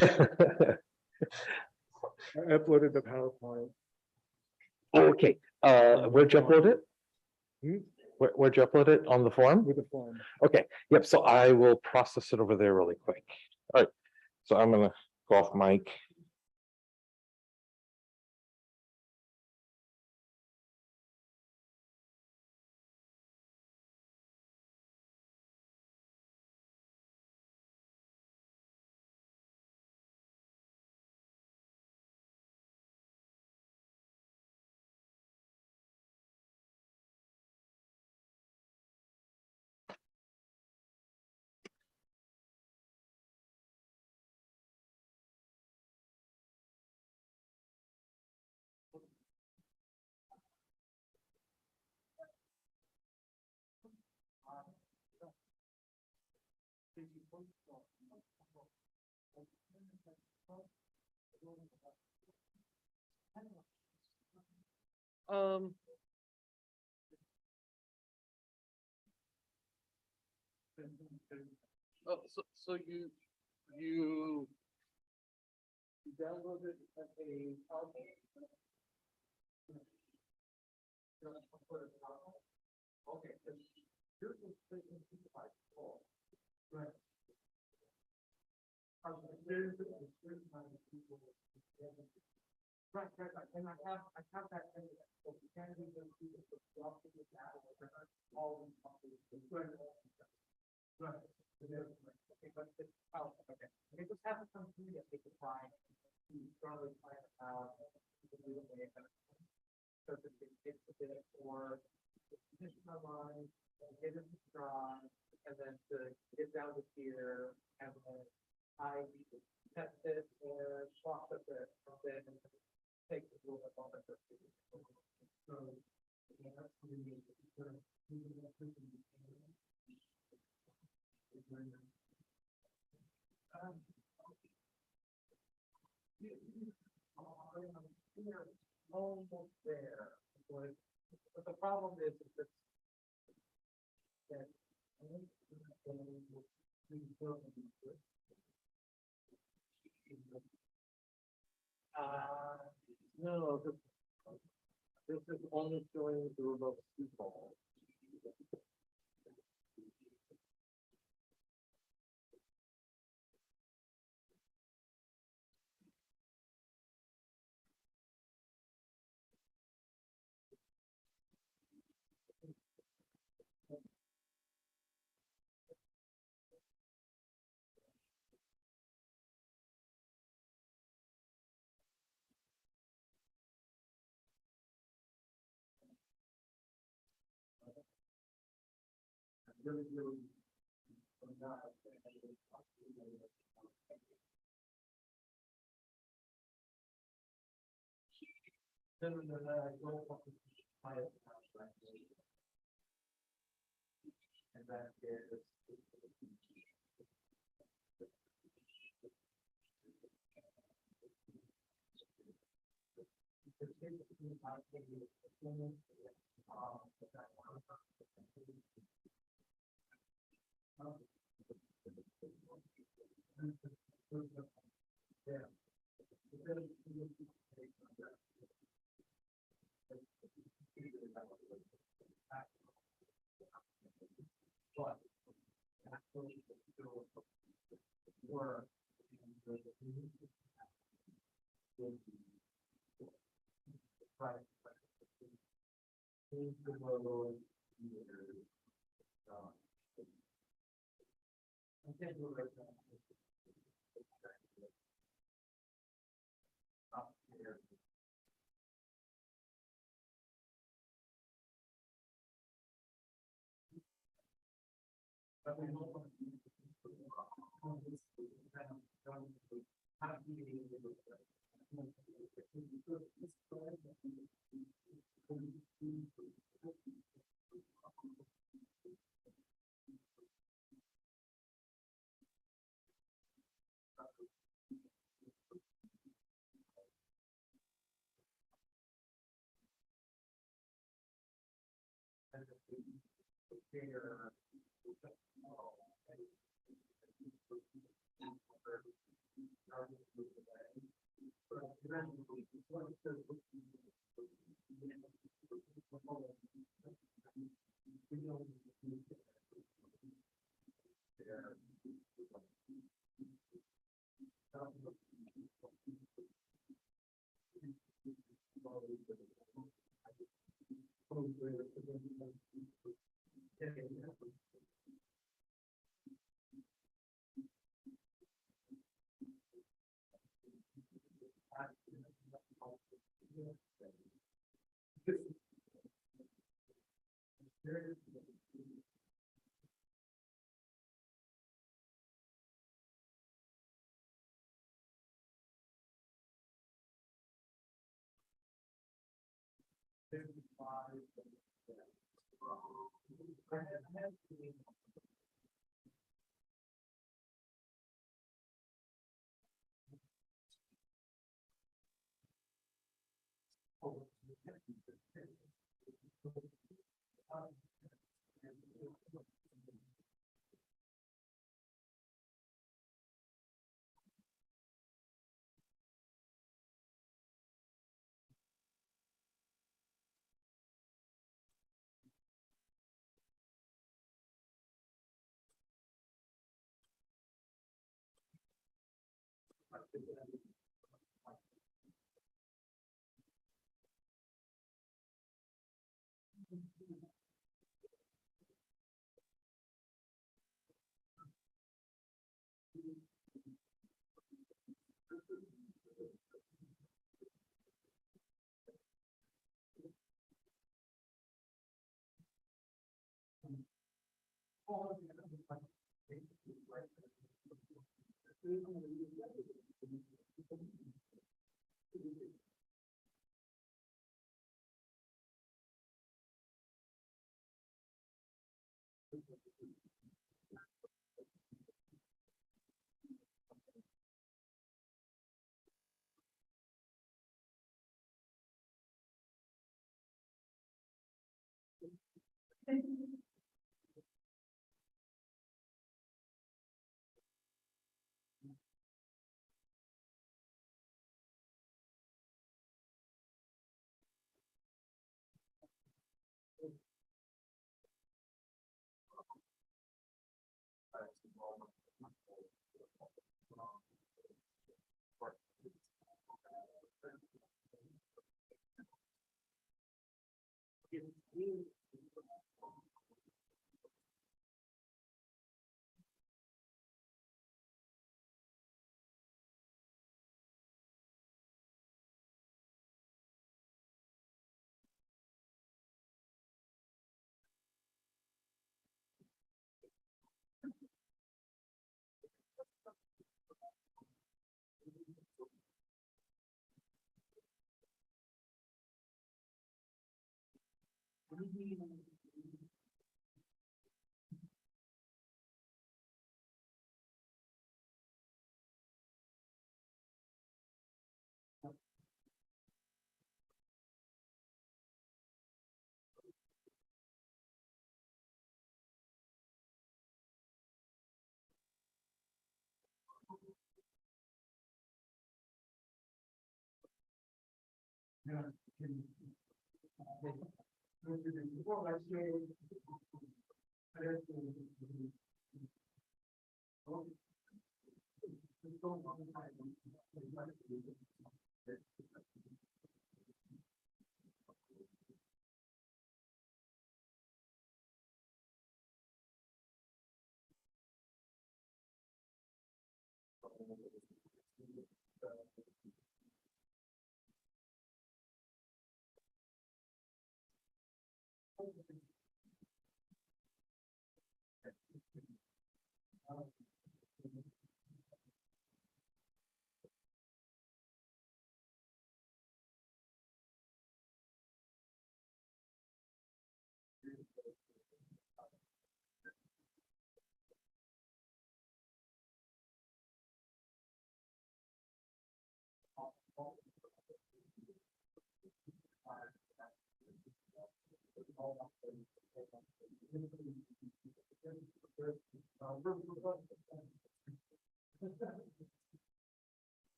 I uploaded the PowerPoint. Okay, where'd you upload it? Hmm? Where'd you upload it? On the form? With the form. Okay, yep, so I will process it over there really quick. All right, so I'm gonna go off mic. Oh, so you downloaded a okay. Here's the thing right. Right, and I have that. So you can do the all right. Okay, but it's okay. They just haven't come through yet. They could try to strongly plan out to do the way so that it's a bit or position online, get it to try, and then to get down to here, and then I test it or process it, and then take the rule of all the so that's really almost there. But the problem is that no, this is only showing the remote people. And that is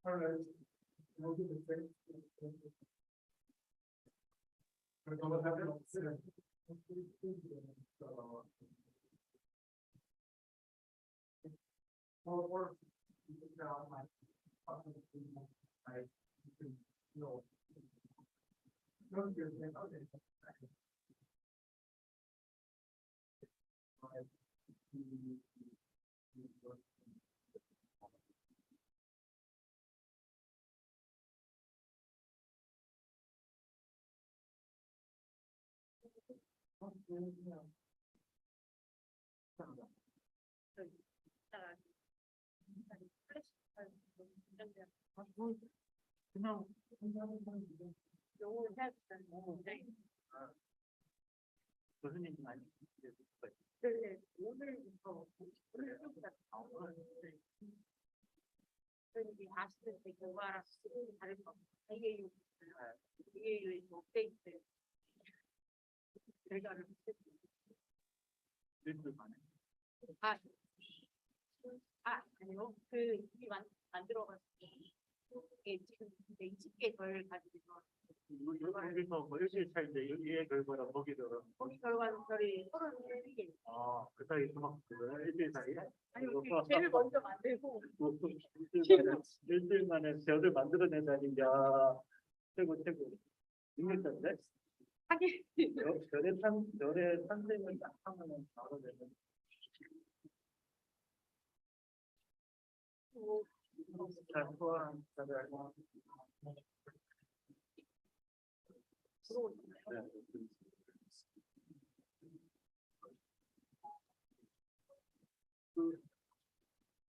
All right. We'll do the same. 아니요. 그 이미 만들어가지고 이게 지금 20개 덜 가지고 여기서 뭐 일주일 차인데 여기에 결과랑 거기서 거기 결과는 저희 31개. 그 사이 막 일주일 사이에 아니요. 제일 먼저 만들고 일주일 만에 벼를 만들어내다니 야 최고 능력자인데 하긴 별의 탄생을 딱 하면은 바로 되는 잘 소화한 다들 알고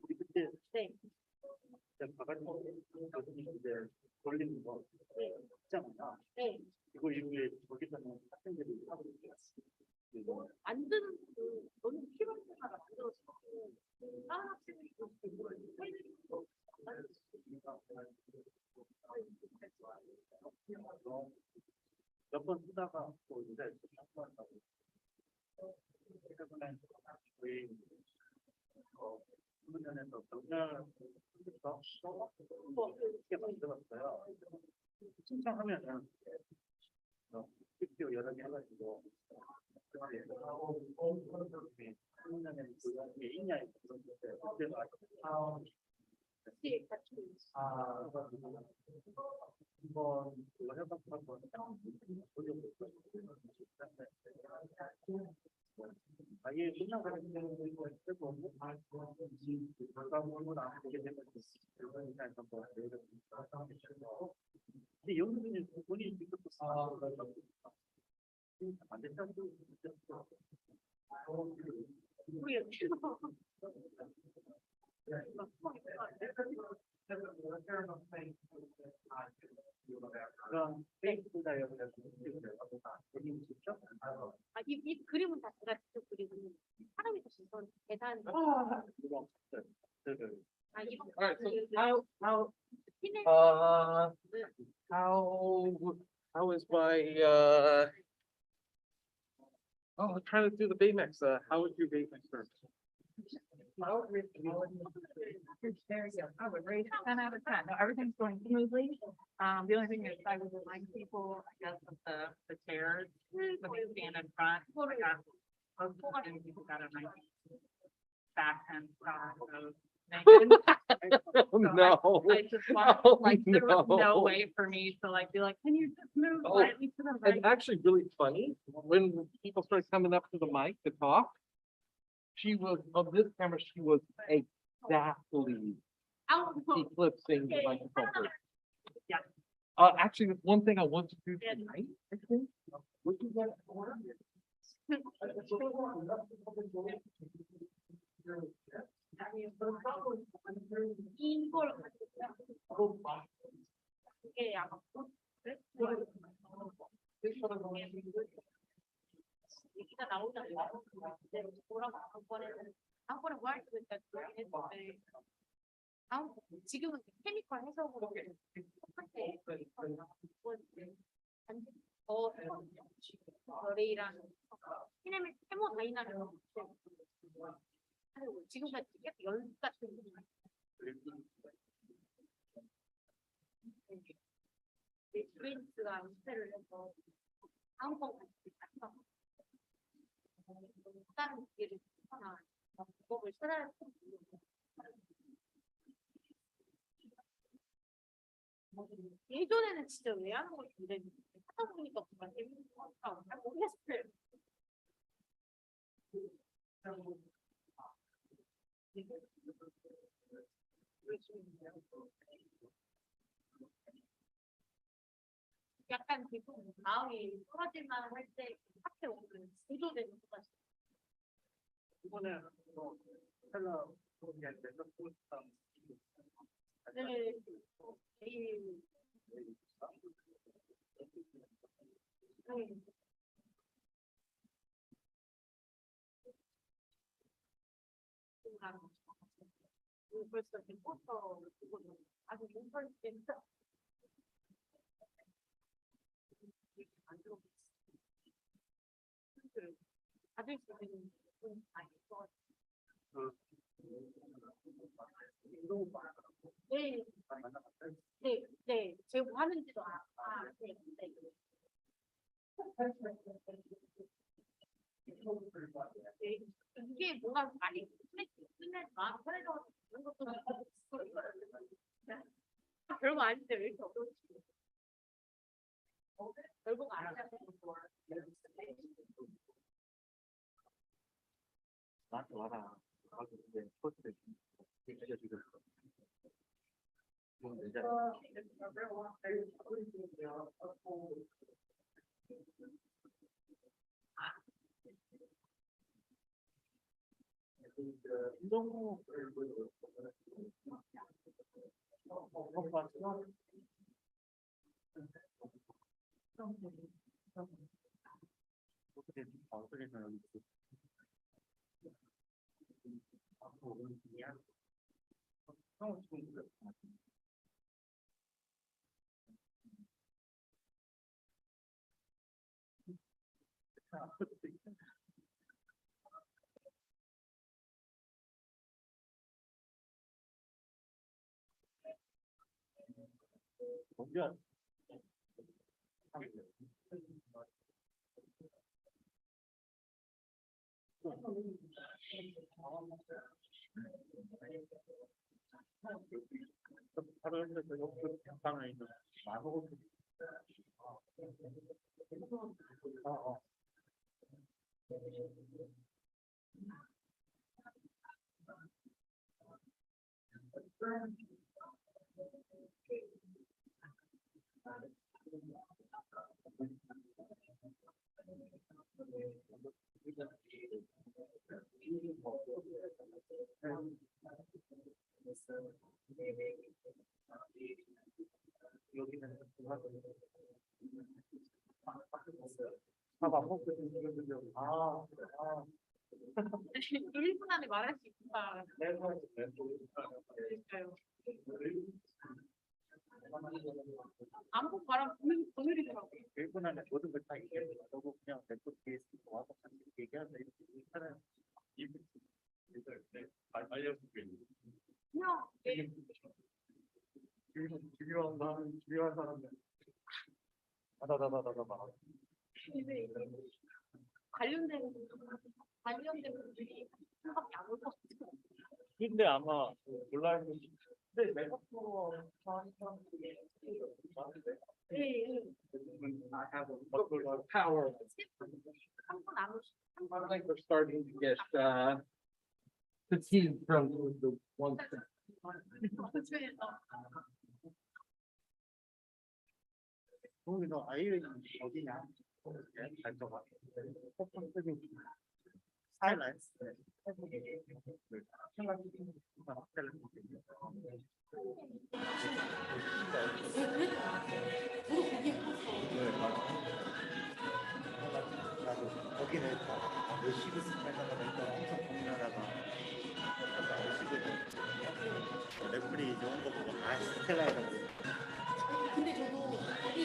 우리 그때 바깥에 이제 돌리는 거 있잖아. 이거 이후에 거기서는 학생들이 하고 있어요. 만드는 그 너무 필요한 때마다 만들어서 다른 학생들이 몇번 쓰다가 또 이제 한다고 최근에 저희 수문연에서 병렬부터 이렇게 만들었어요. 신청하면은 스튜디오 여러 개 해가지고 수문연에 그게 있냐 한번 그거 해봤고 한번 아예 끝나가는 경우도 있고 결과물을 안 보게 되면 일단 한번 근데 연구진이 본인이 직접 안 된다고 그럼 페이스북에 본인 직접 이 그림은 다 제가 직접 그리고 사람이 다 직접 계산. How is my I'm trying to do the Baymax. How would you Baymax first? There you go. I would rate 10 out of 10. No, everything's going smoothly. The only thing is I would remind people, I guess, of the chairs when they stand in front. And people got a nice back and front of Megan. No. I just want, there was no way for me to be like, can you just move slightly to the right? It's actually really funny when people start coming up to the mic to talk. She was on this camera. She was exactly eclipsing the microphone. Yeah. Actually, one thing I want to do tonight, I think, would you get 얘기가 나오잖아요. 뭐라고 다음번에 뭐 할 때 했는데 지금은 케미컬 해석으로 똑같아. 별이랑 세모 다이나믹 지금까지 연습 같은 브레인스가 연습을 해서 다음 번까지 갔어. 다른 기회를 하나 방법을 찾아야 예전에는 진짜 왜 하는 건지 모르겠는데 하다 보니까 정말 재밌는 것 같다고 잘 모르겠어요. 약간 기분 마음이 떨어질만 할 때 앞에 오면 구조되는 것 같아요. 이번에 헬라 네. 내일 벌써 포스터 아주 못할 때 받을 수 있는 분 많이 있어. 네, 네, 네, 제가 뭐 하는지도 네, 네. 이게 뭔가 많이 끝내지만 그래서 이런 것도 별거 아닌데 왜 이렇게 어려운지 별거 아니야. 나한테 와라. 이제 포스트 지금 내 자리. 먼저 바로 방에 있는 마법 여기는 아 1분 안에 말할 수 있다. 안보 바람 보내리더라고. 1분 안에 모든 걸 다 얘기하고 그냥 랩도 뒤에 쓰고 와서 같이 얘기하자 이렇게 하는 이분 알려줄게. 그냥 중요한 사람들 다다다다다다 관련된 분들이 한 밖에 안 올 것 같아요. 근데 아마 몰라요. 근데 메가프로 하는 사람들이 I have a power. I think we're starting to get fatigued from the one thing. 너 아이를 어디냐? 잘 잡아. Silence. 거기는 레시브 스타일하다가 엄청 고민하다가 레플이 좋은 거 보고 스텔라이라고. 근데 저도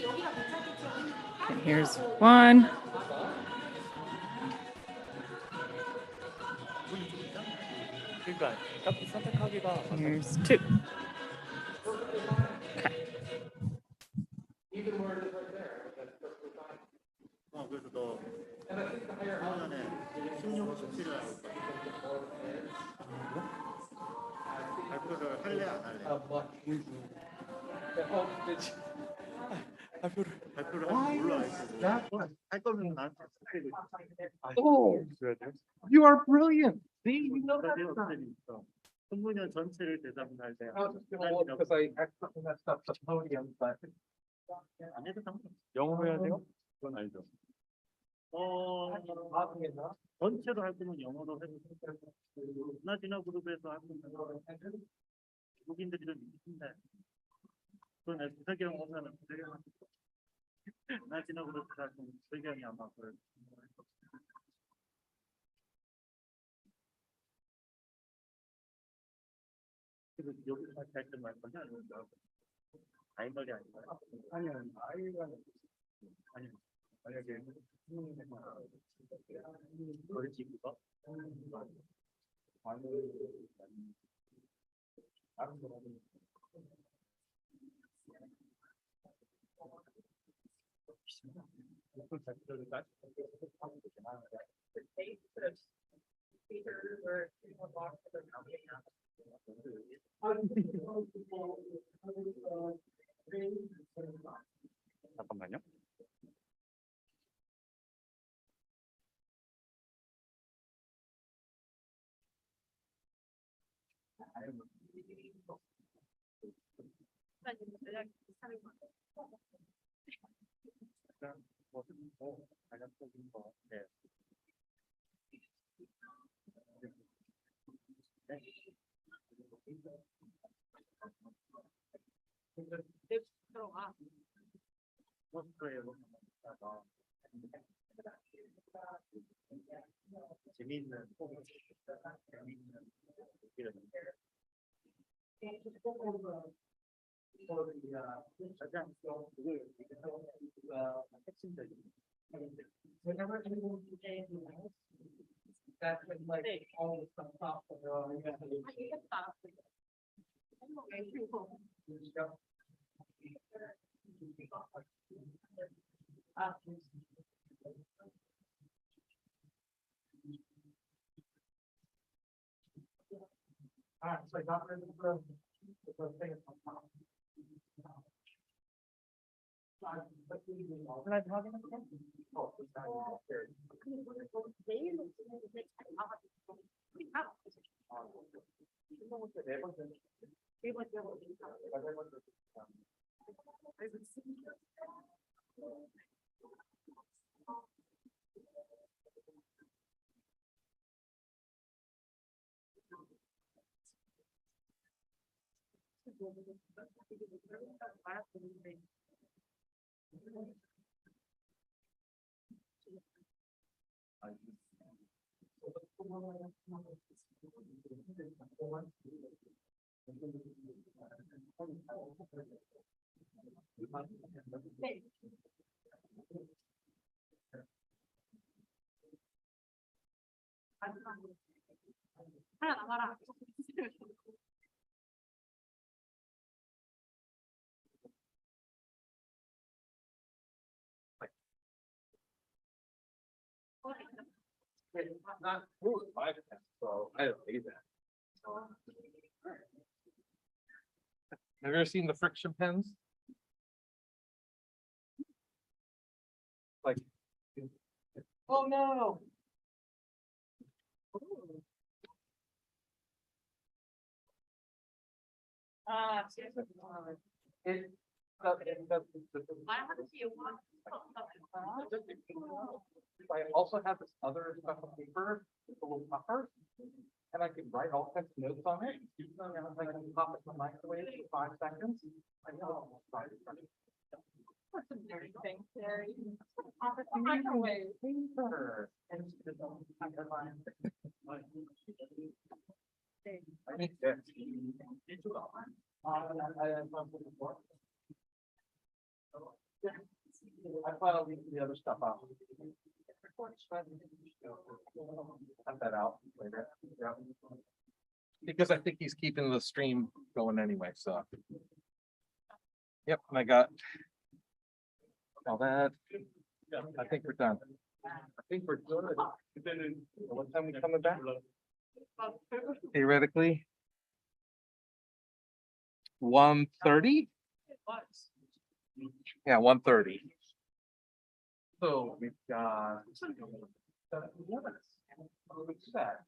여기가 괜찮겠지. Okay, here's one. Here's two. Okay. Oh, you are brilliant. See, you know that stuff. I was just gonna look because I accidentally messed up the podium, but. 영어로 해야 돼요? 그건 알죠. 전체로 할 거면 영어로 해도 나지나 그룹에서 할 거면 외국인들이 좀 있는데 그건 부작용 오면은 부작용 나지나 그룹에서 할 거면 부작용이 아마 그럴 그래서 여기서 할 때 말 거냐 아니면 아이말이 아닌가요? 아니요 아이가 아니요 만약에 그렇지 그거 잠깐만요. 재미있는 가장 핵심적인 Whenever anyone today that would like all the stuff off of Alright, so I got rid of the thing at the top. Can I talk in again? Oh, it's not there. 하나 남아라. Not really 5 times, so I don't need that. Have you ever seen the friction pens? Like, oh no. I also have this other special paper, it's a little tougher, and I can write all kinds of notes on it. I can pop it in the microwave for 5 seconds. I know. What's a very thing, Terry? Pop it in the microwave. Paper. And it's just underline. I need this. I have something before. I thought I'll leave the other stuff out. Cut that out later. Yeah. Because I think he's keeping the stream going anyway, so. Yep, and I got all that. I think we're done. I think we're good. What time we coming back? Theoretically. 1:30? Yeah, 1:30. So we've got 7 minutes. What's that?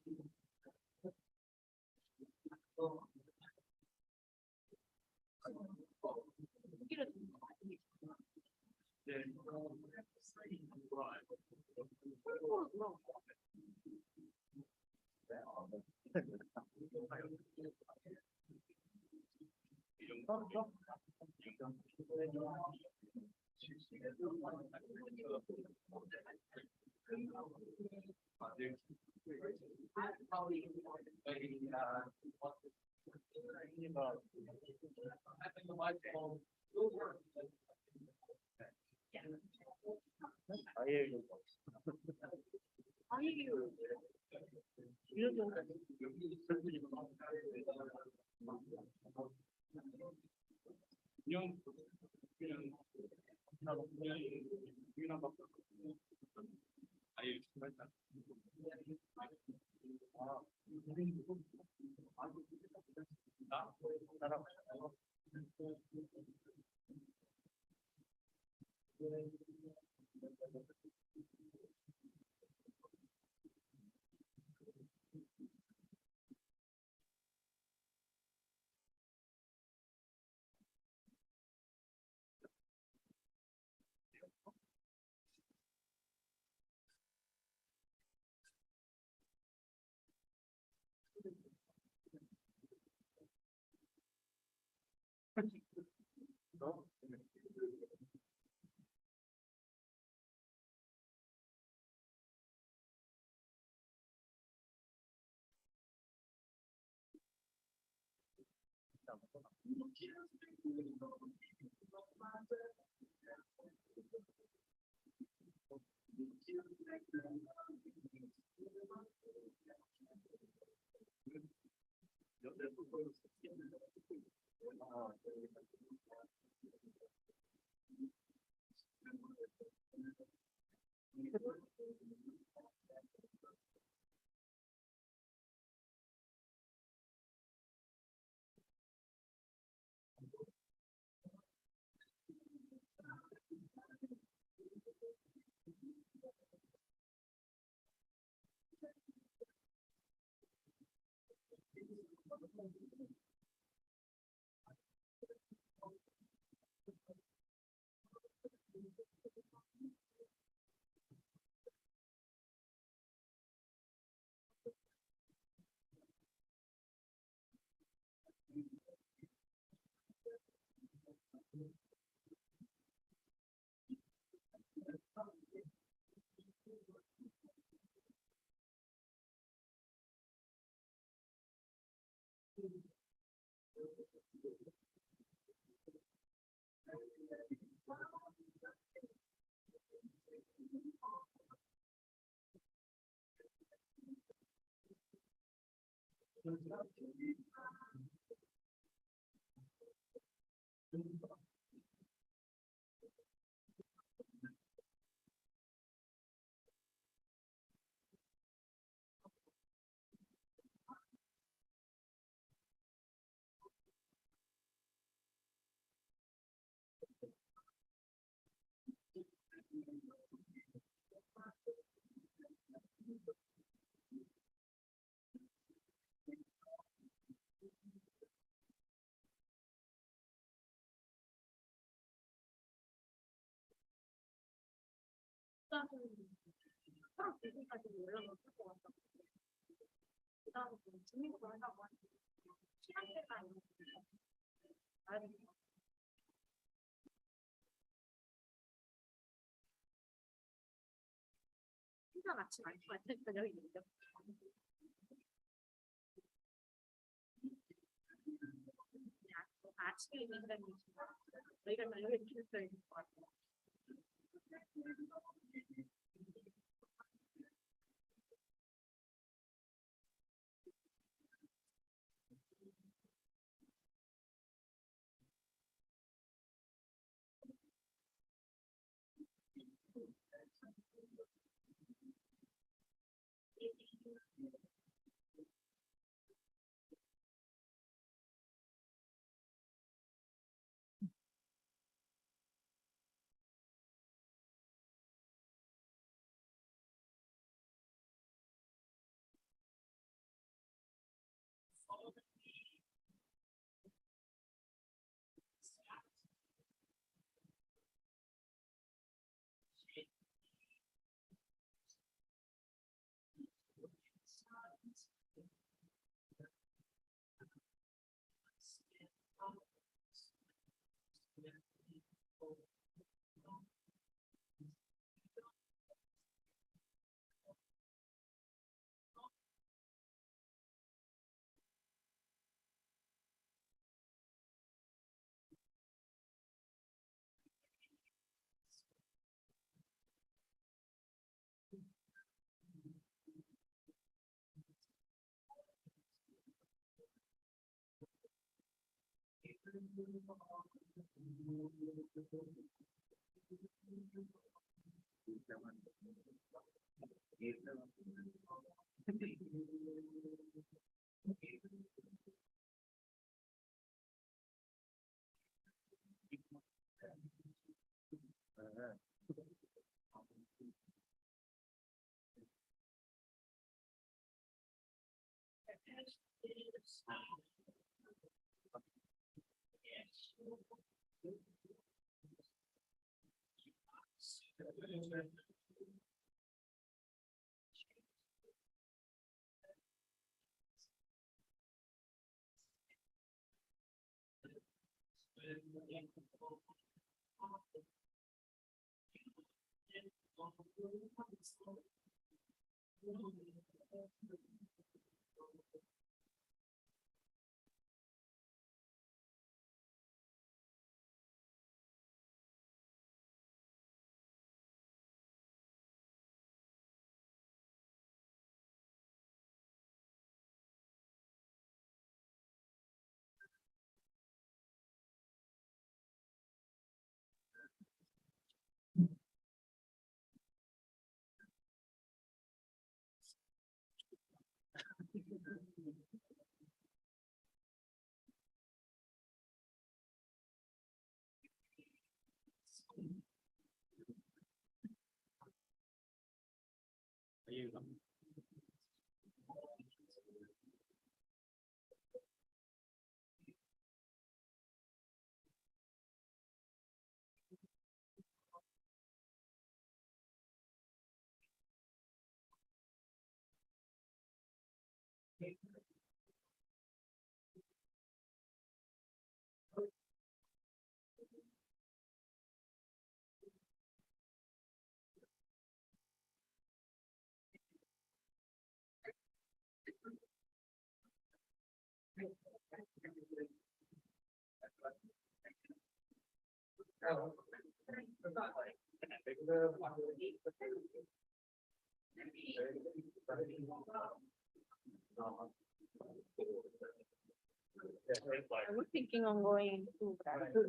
I was thinking on going to Brazil.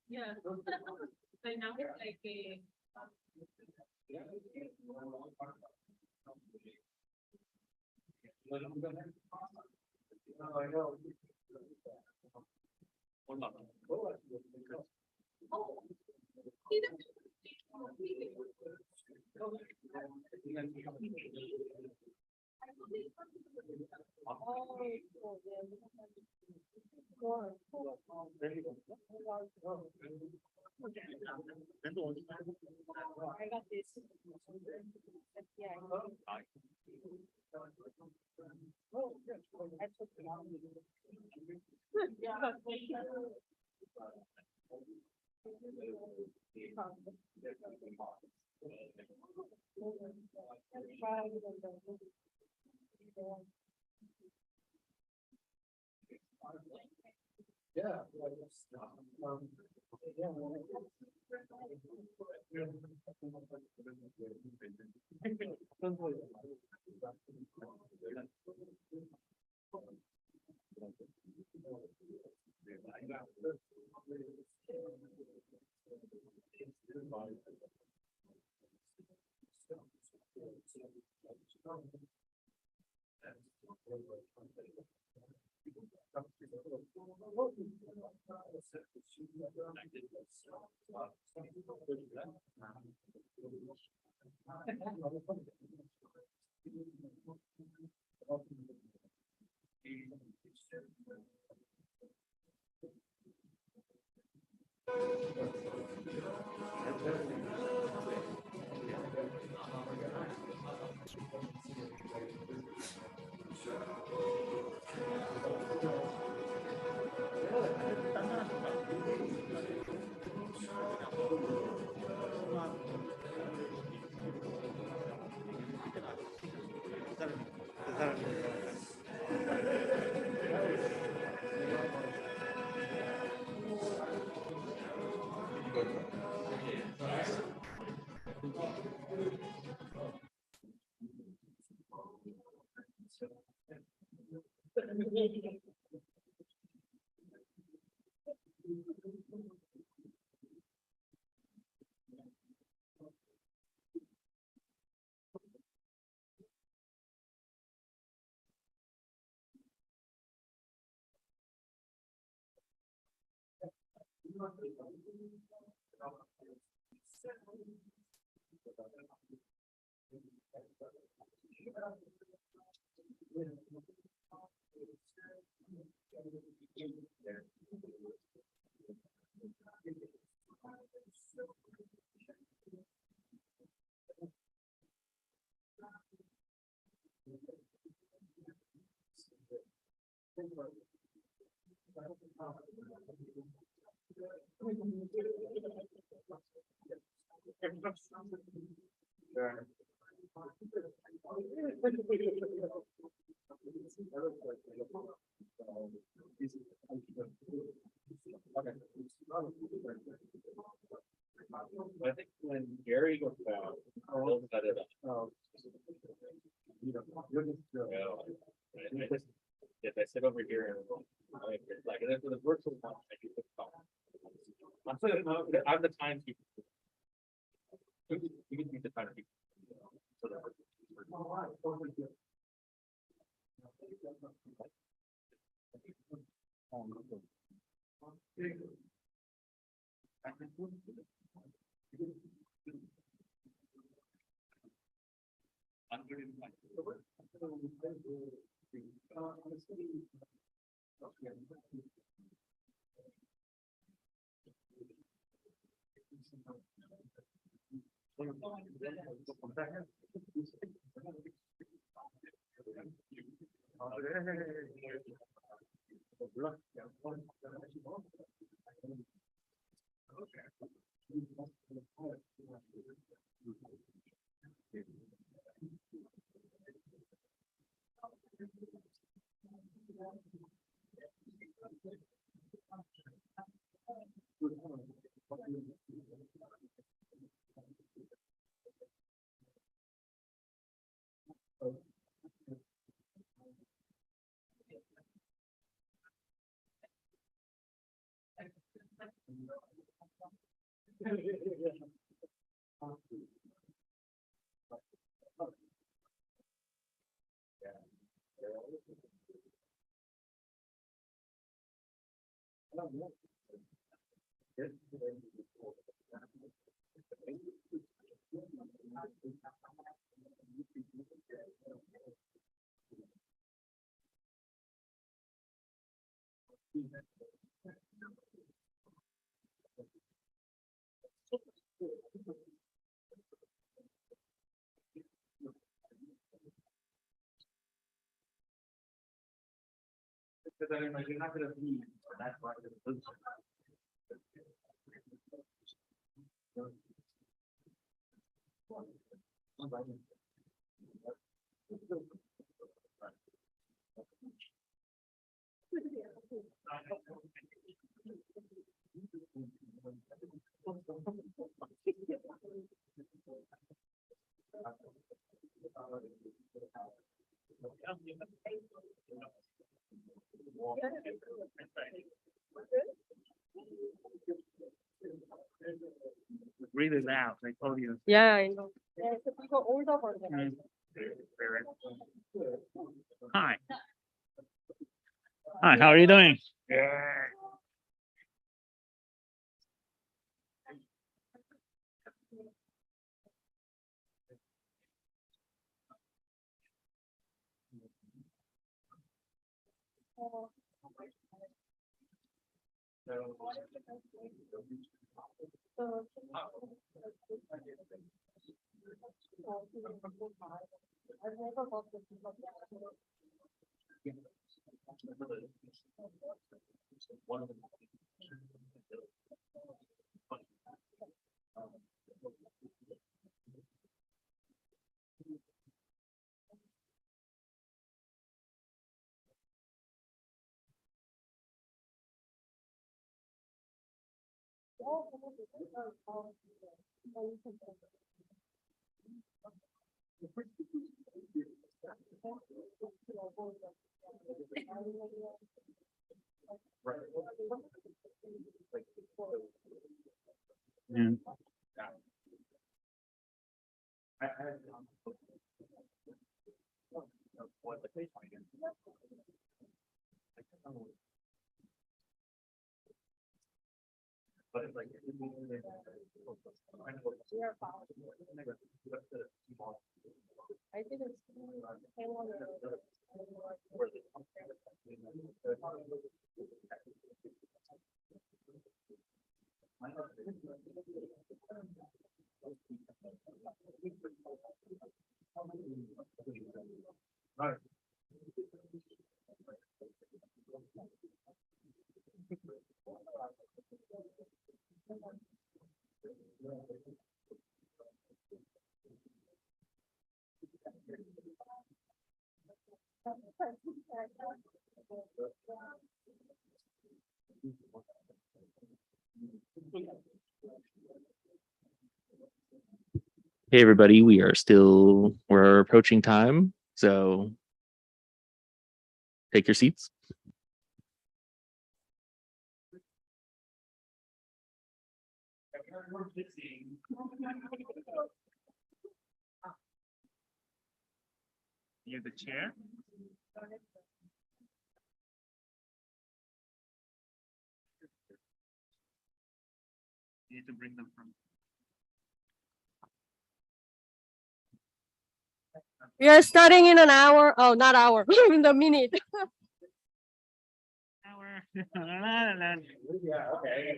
Yeah. Right now it's like a. I got this. Yeah. Oh, I took it out. Yeah. Yeah. I think when Gary goes down, I'll set it up. If I sit over here and like, and then for the virtual one, I do the phone. I'm the timekeeper. You can be the timekeeper. So that I'm good in my. Because I mean, you're not gonna be that part of the business. Really loud, I told you. Yeah, I know. Yeah, it's a people older version. Hi. Hi, how are you doing? Yeah. I think it's Hey, everybody, we're approaching time, so take your seats. You're the chair? You need to bring them from. we are starting in an hour. Oh, not hour, in a minute. Yeah, okay.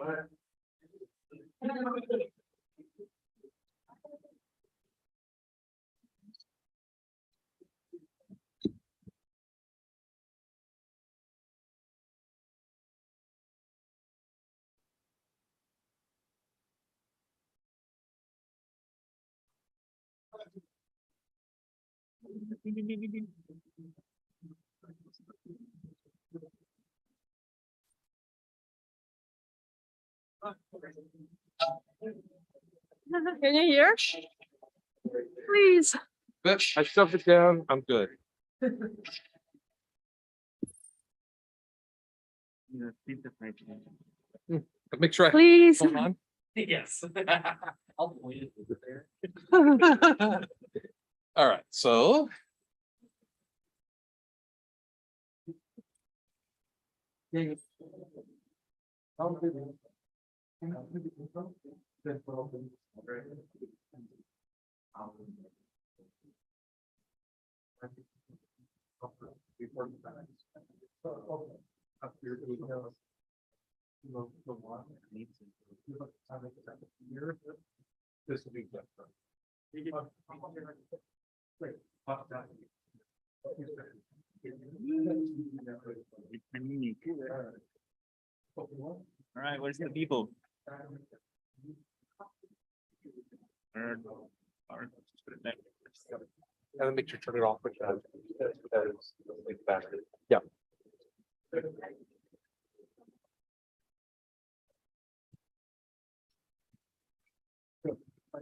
Can you hear? Please. I shoved it down. I'm good. Make sure I. Please. Hold on. Yes. I'll point it there. All right, so. This will be different. All right, where's the people? And then make sure to turn it off when you're battery. Yeah.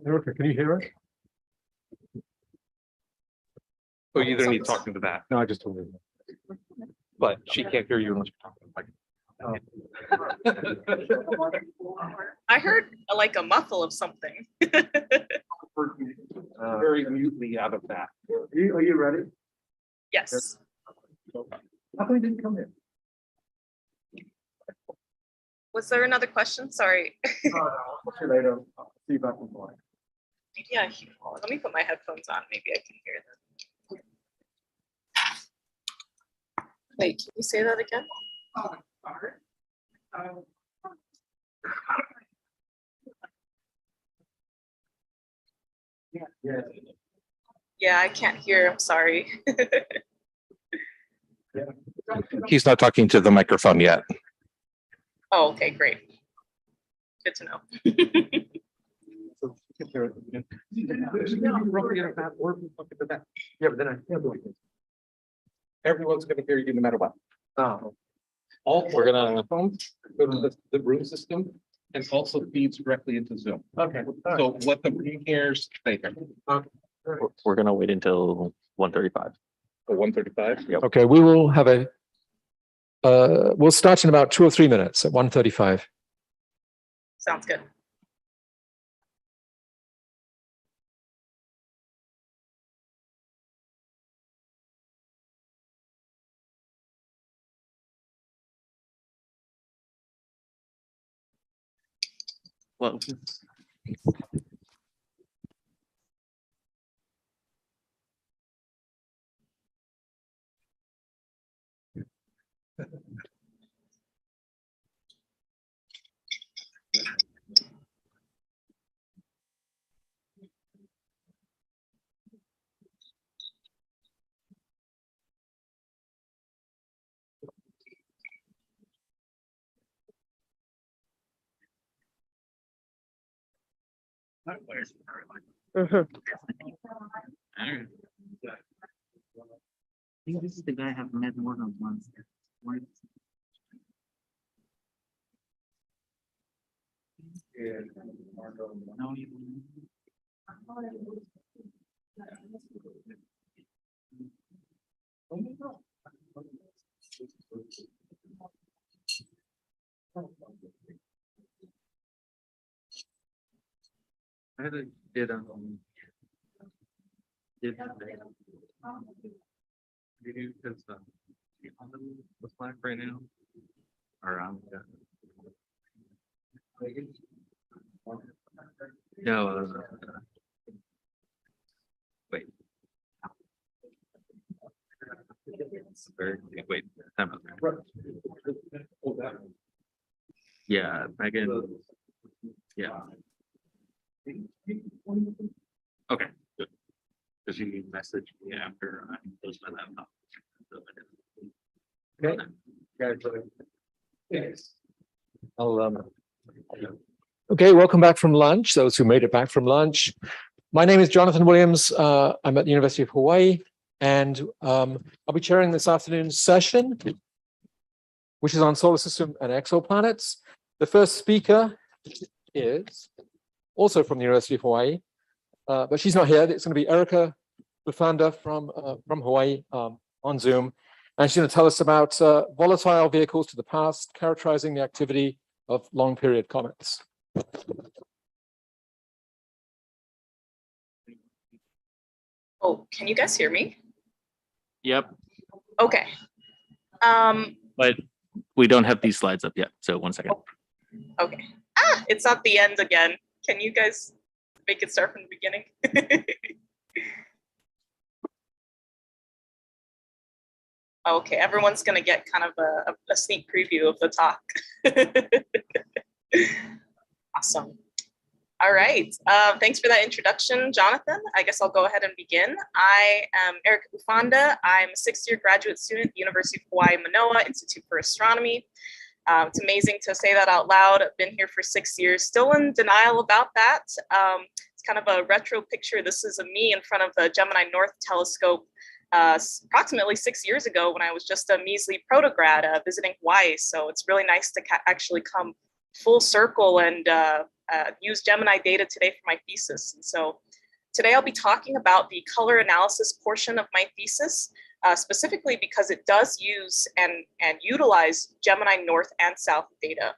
Erica, can you hear us? Oh, you either need to talk into that. No, I just told her. But she can't hear you unless you're talking. I heard like a muffle of something. Very mutely out of that. Are you ready? Yes. How come you didn't come in? Was there another question? Sorry. I'll see you later. I'll see you back in line. Yeah, let me put my headphones on. Maybe I can hear them. Wait, can you say that again? Yeah, I can't hear. I'm sorry. He's not talking to the microphone yet. Oh, okay, great. Good to know. Yeah, but then I can't do it. Everyone's gonna hear you no matter what. We're gonna go to the room system and also feeds directly into Zoom. Okay. So what the room hears, they hear. We're gonna wait until 1:35. 1:35? Yep. Okay, we will have we'll start in about 2 or 3 minutes at 1:35. Sounds good. Well, I think this is the guy I've met more than once. No, I had a did you because the Slack right now or no wait wait time out there. Yeah, Megan. Yeah. Okay, good. Because you messaged me after I closed my laptop. Okay. Okay, welcome back from lunch, those who made it back from lunch. My name is Jonathan Williams. I'm at the University of Hawaii, and I'll be chairing this afternoon's session, which is on solar system and exoplanets. The first speaker is also from the University of Hawaii, but she's not here. It's going to be Erica Bufanda from Hawaii on Zoom. And she's going to tell us about volatile vehicles to the past, characterizing the activity of long period comets. Oh, can you guys hear me? Yep. Okay. But we don't have these slides up yet. So 1 second. Okay. Ah, it's not the end again. Can you guys make it start from the beginning? Okay, everyone's gonna get kind of a sneak preview of the talk. Awesome. All right, thanks for that introduction, Jonathan. I guess I'll go ahead and begin. I am Erica Bufanda. I'm a 6th-year graduate student at the University of Hawaii, Manoa Institute for Astronomy. It's amazing to say that out loud. I've been here for 6 years, still in denial about that. It's kind of a retro picture. This is me in front of the Gemini North telescope approximately 6 years ago when I was just a measly protograd visiting Hawaii. So it's really nice to actually come full circle and use Gemini data today for my thesis. And so today I'll be talking about the color analysis portion of my thesis, specifically because it does use and utilize Gemini North and South data.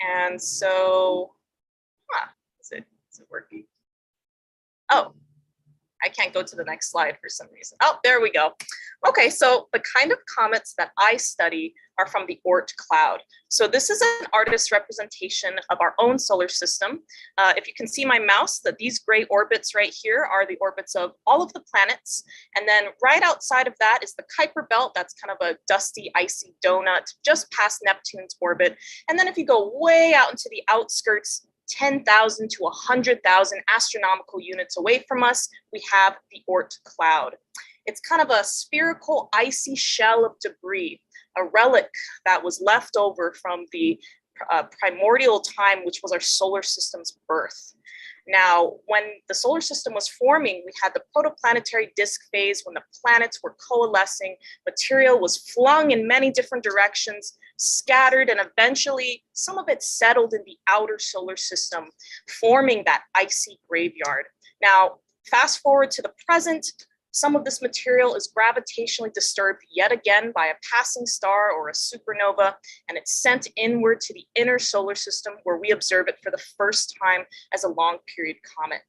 And so, is it working? Oh, I can't go to the next slide for some reason. Oh, there we go. Okay, so the kind of comets that I study are from the Oort cloud. So this is an artist's representation of our own solar system. If you can see my mouse, that these gray orbits right here are the orbits of all of the planets. And then right outside of that is the Kuiper belt. That's kind of a dusty, icy donut just past Neptune's orbit. And then if you go way out into the outskirts, 10,000 to 100,000 astronomical units away from us, we have the Oort cloud. It's kind of a spherical, icy shell of debris, a relic that was left over from the primordial time, which was our solar system's birth. Now, when the solar system was forming, we had the protoplanetary disk phase when the planets were coalescing, material was flung in many different directions, scattered, and eventually some of it settled in the outer solar system, forming that icy graveyard. Now, fast forward to the present, some of this material is gravitationally disturbed yet again by a passing star or a supernova, and it's sent inward to the inner solar system where we observe it for the first time as a long period comet.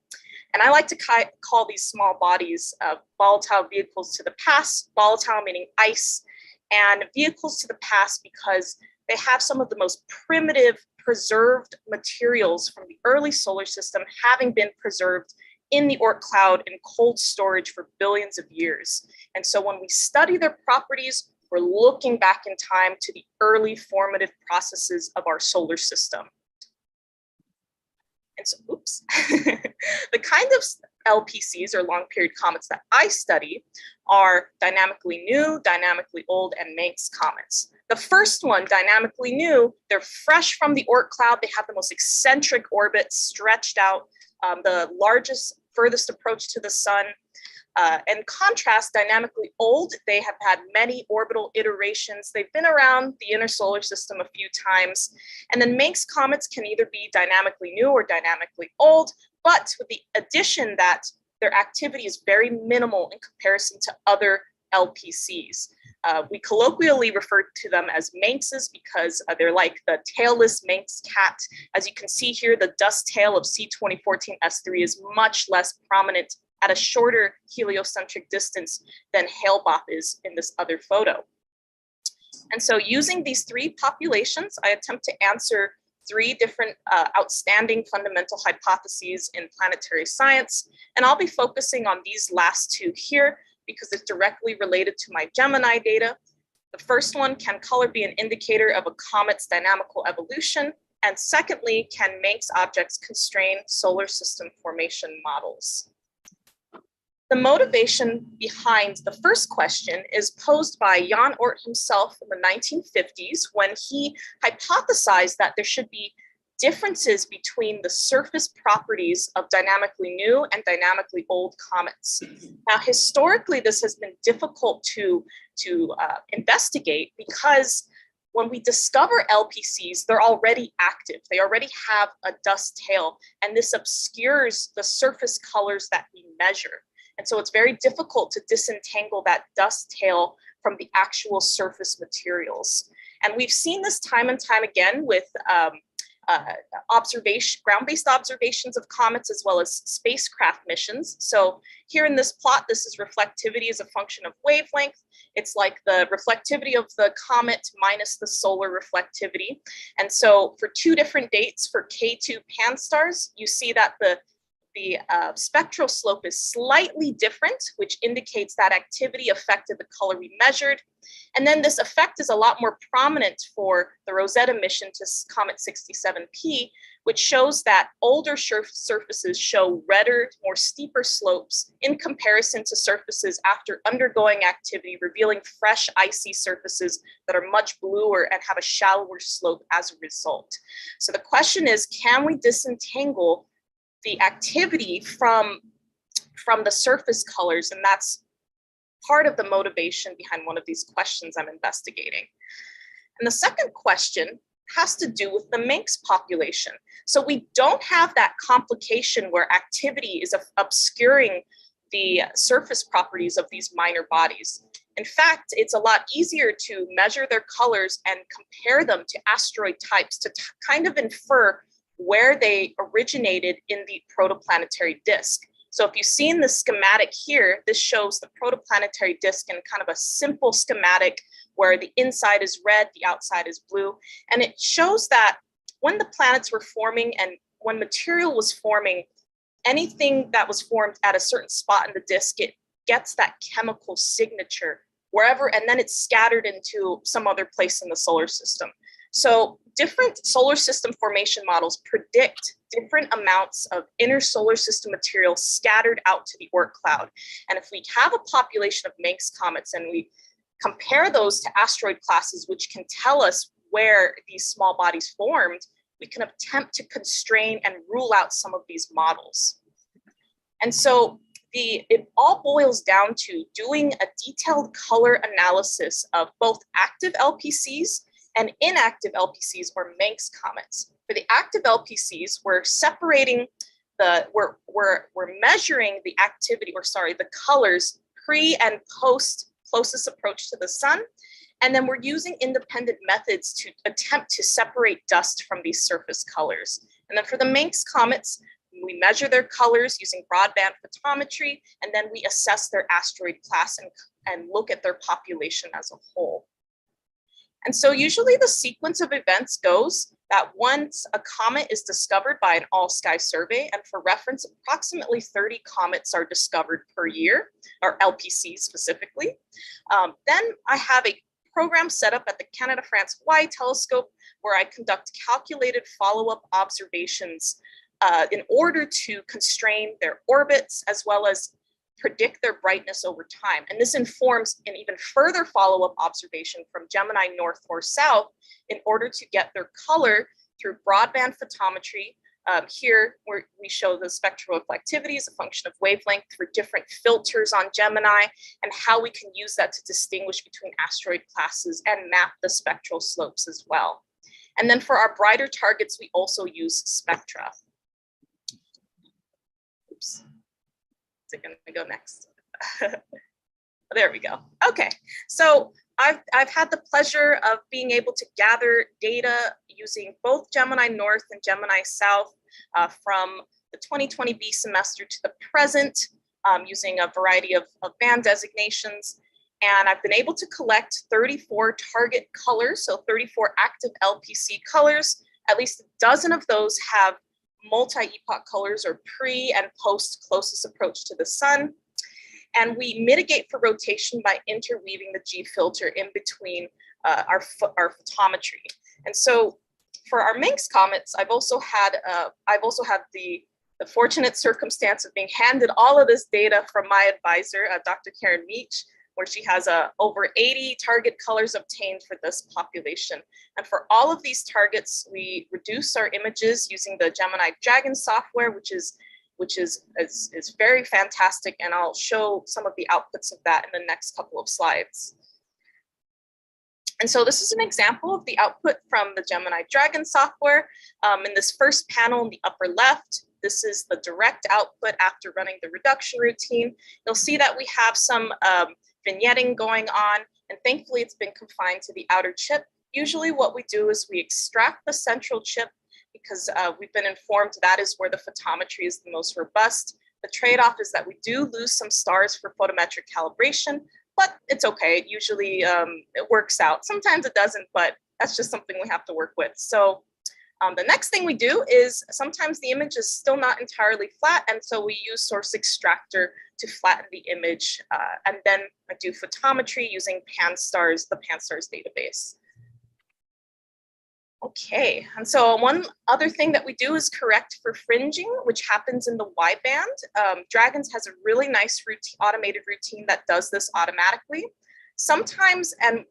And I like to call these small bodies volatile vehicles to the past, volatile meaning ice, and vehicles to the past because they have some of the most primitive preserved materials from the early solar system having been preserved in the Oort cloud in cold storage for billions of years. And so when we study their properties, we're looking back in time to the early formative processes of our solar system. And so, oops, the kind of LPCs or long period comets that I study are dynamically new, dynamically old, and Manx comets. The first one, dynamically new, they're fresh from the Oort cloud. They have the most eccentric orbits stretched out, the largest, furthest approach to the sun. In contrast, dynamically old, they have had many orbital iterations. They've been around the inner solar system a few times. And then Manx comets can either be dynamically new or dynamically old, but with the addition that their activity is very minimal in comparison to other LPCs. We colloquially refer to them as Manxes because they're like the tailless Manx cat. As you can see here, the dust tail of C2014 S3 is much less prominent at a shorter heliocentric distance than Hale-Bopp is in this other photo. And so using these three populations, I attempt to answer three different outstanding fundamental hypotheses in planetary science. And I'll be focusing on these last two here because it's directly related to my Gemini data. The first one, can color be an indicator of a comet's dynamical evolution? And secondly, can Manx objects constrain solar system formation models? The motivation behind the first question is posed by Jan Oort himself in the 1950s when he hypothesized that there should be differences between the surface properties of dynamically new and dynamically old comets. Now, historically, this has been difficult to investigate because when we discover LPCs, they're already active. They already have a dust tail, and this obscures the surface colors that we measure. And so it's very difficult to disentangle that dust tail from the actual surface materials. And we've seen this time and time again with ground-based observations of comets as well as spacecraft missions. So here in this plot, this is reflectivity as a function of wavelength. It's like the reflectivity of the comet minus the solar reflectivity. And so for two different dates for K2 pan-stars, you see that the spectral slope is slightly different, which indicates that activity affected the color we measured. And then this effect is a lot more prominent for the Rosetta mission to Comet 67P, which shows that older surfaces show redder, more steeper slopes in comparison to surfaces after undergoing activity, revealing fresh icy surfaces that are much bluer and have a shallower slope as a result. So the question is, can we disentangle the activity from the surface colors, and that's part of the motivation behind one of these questions I'm investigating. And the second question has to do with the Manx population. So we don't have that complication where activity is obscuring the surface properties of these minor bodies. In fact, it's a lot easier to measure their colors and compare them to asteroid types to kind of infer where they originated in the protoplanetary disk. So if you see in the schematic here, this shows the protoplanetary disk in kind of a simple schematic where the inside is red, the outside is blue. And it shows that when the planets were forming and when material was forming, anything that was formed at a certain spot in the disk, it gets that chemical signature wherever, and then it's scattered into some other place in the solar system. So different solar system formation models predict different amounts of inner solar system material scattered out to the Oort cloud. And if we have a population of Manx comets and we compare those to asteroid classes, which can tell us where these small bodies formed, we can attempt to constrain and rule out some of these models. And so it all boils down to doing a detailed color analysis of both active LPCs and inactive LPCs or Manx comets. For the active LPCs, we're separating we're measuring the activity, or sorry, the colors pre and post closest approach to the sun. And then we're using independent methods to attempt to separate dust from these surface colors. And then for the Manx comets, we measure their colors using broadband photometry, and then we assess their asteroid class and look at their population as a whole. And so usually the sequence of events goes that once a comet is discovered by an all-sky survey, and for reference, approximately 30 comets are discovered per year, or LPCs specifically, then I have a program set up at the Canada-France-Hawaii telescope where I conduct calculated follow-up observations in order to constrain their orbits as well as predict their brightness over time. And this informs an even further follow-up observation from Gemini north or south in order to get their color through broadband photometry. Here where we show the spectral reflectivity as a function of wavelength for different filters on Gemini and how we can use that to distinguish between asteroid classes and map the spectral slopes as well. And then for our brighter targets, we also use spectra. Oops, is it gonna go next? There we go. Okay, so I've had the pleasure of being able to gather data using both Gemini North and Gemini South from the 2020B semester to the present, using a variety of band designations. And I've been able to collect 34 target colors, so 34 active LPC colors. At least a dozen of those have multi-epoch colors or pre and post closest approach to the sun. And we mitigate for rotation by interweaving the G filter in between our photometry. And so for our Manx comets, I've also had the fortunate circumstance of being handed all of this data from my advisor, Dr. Karen Meach, where she has over 80 target colors obtained for this population. And for all of these targets, we reduce our images using the Gemini Dragon software, which is very fantastic. And I'll show some of the outputs of that in the next couple of slides. And so this is an example of the output from the Gemini Dragon software. In this first panel in the upper left, this is the direct output after running the reduction routine. You'll see that we have some vignetting going on, and thankfully it's been confined to the outer chip. Usually what we do is we extract the central chip because we've been informed that is where the photometry is the most robust. The trade-off is that we do lose some stars for photometric calibration, but it's okay. It usually it works out. Sometimes it doesn't, but that's just something we have to work with. So the next thing we do is sometimes the image is still not entirely flat, and so we use source extractor to flatten the image, and then I do photometry using PanSTARRS, the PanSTARRS database. Okay, and so one other thing that we do is correct for fringing, which happens in the wideband. Dragons has a really nice automated routine that does this automatically. Sometimes, and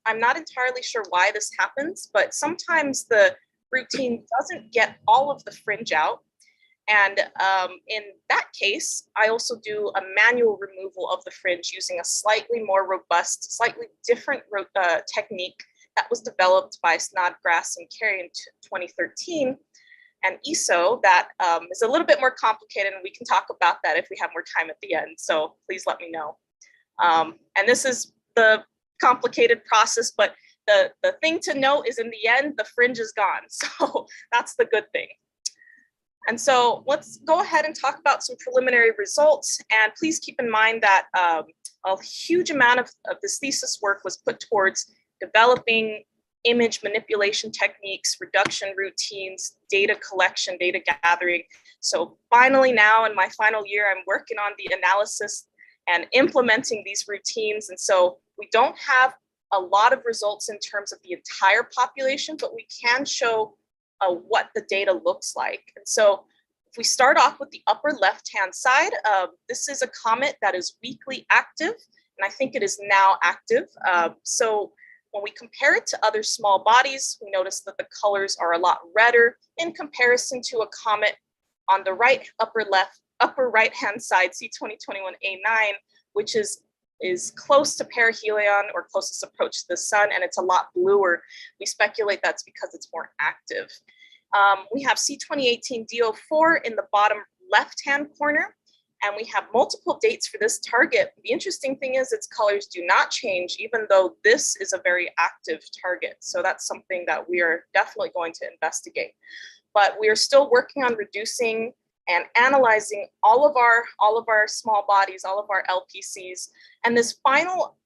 I'm not entirely sure why this happens, but sometimes the routine doesn't get all of the fringe out. And in that case, I also do a manual removal of the fringe using a slightly more robust, slightly different technique that was developed by Snodgrass and Carey in 2013. And ESO that is a little bit more complicated, and we can talk about that if we have more time at the end. So please let me know. And this is the complicated process, but the thing to note is in the end, the fringe is gone. So that's the good thing. And so let's go ahead and talk about some preliminary results. And please keep in mind that a huge amount of this thesis work was put towards developing image manipulation techniques, reduction routines, data collection, data gathering. So finally now in my final year, I'm working on the analysis and implementing these routines. And so we don't have a lot of results in terms of the entire population, but we can show what the data looks like. And so if we start off with the upper left-hand side, this is a comet that is weakly active, and I think it is now active. So when we compare it to other small bodies, we notice that the colors are a lot redder in comparison to a comet on the right upper right-hand side, C2021A9, which is close to perihelion or closest approach to the sun, and it's a lot bluer. We speculate that's because it's more active. We have C2018D04 in the bottom left-hand corner, and we have multiple dates for this target. The interesting thing is its colors do not change, even though this is a very active target. So that's something that we are definitely going to investigate. But we are still working on reducing and analyzing all of our small bodies, all of our LPCs. And this final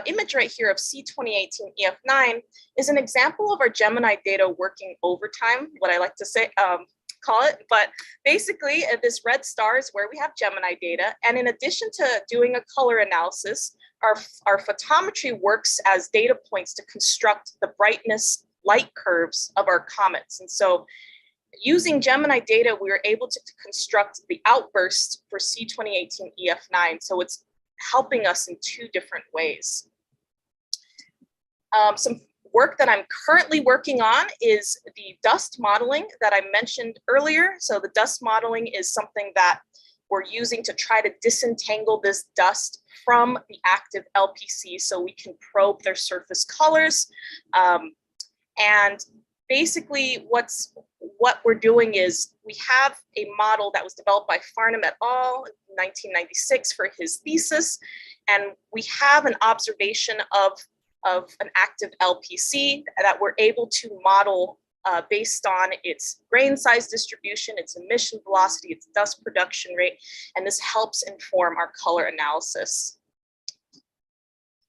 image right here of C2018EF9 is an example of our Gemini data working overtime, what I like to say, call it. But basically, this red star is where we have Gemini data. And in addition to doing a color analysis, our photometry works as data points to construct the brightness light curves of our comets. And so using Gemini data, we were able to construct the outburst for C2018EF9. So it's helping us in two different ways. Some work that I'm currently working on is the dust modeling that I mentioned earlier. So the dust modeling is something that we're using to try to disentangle this dust from the active LPC so we can probe their surface colors. And basically what we're doing is we have a model that was developed by Farnham et al. In 1996 for his thesis. And we have an observation of an active LPC that we're able to model based on its grain size distribution, its emission velocity, its dust production rate, and this helps inform our color analysis.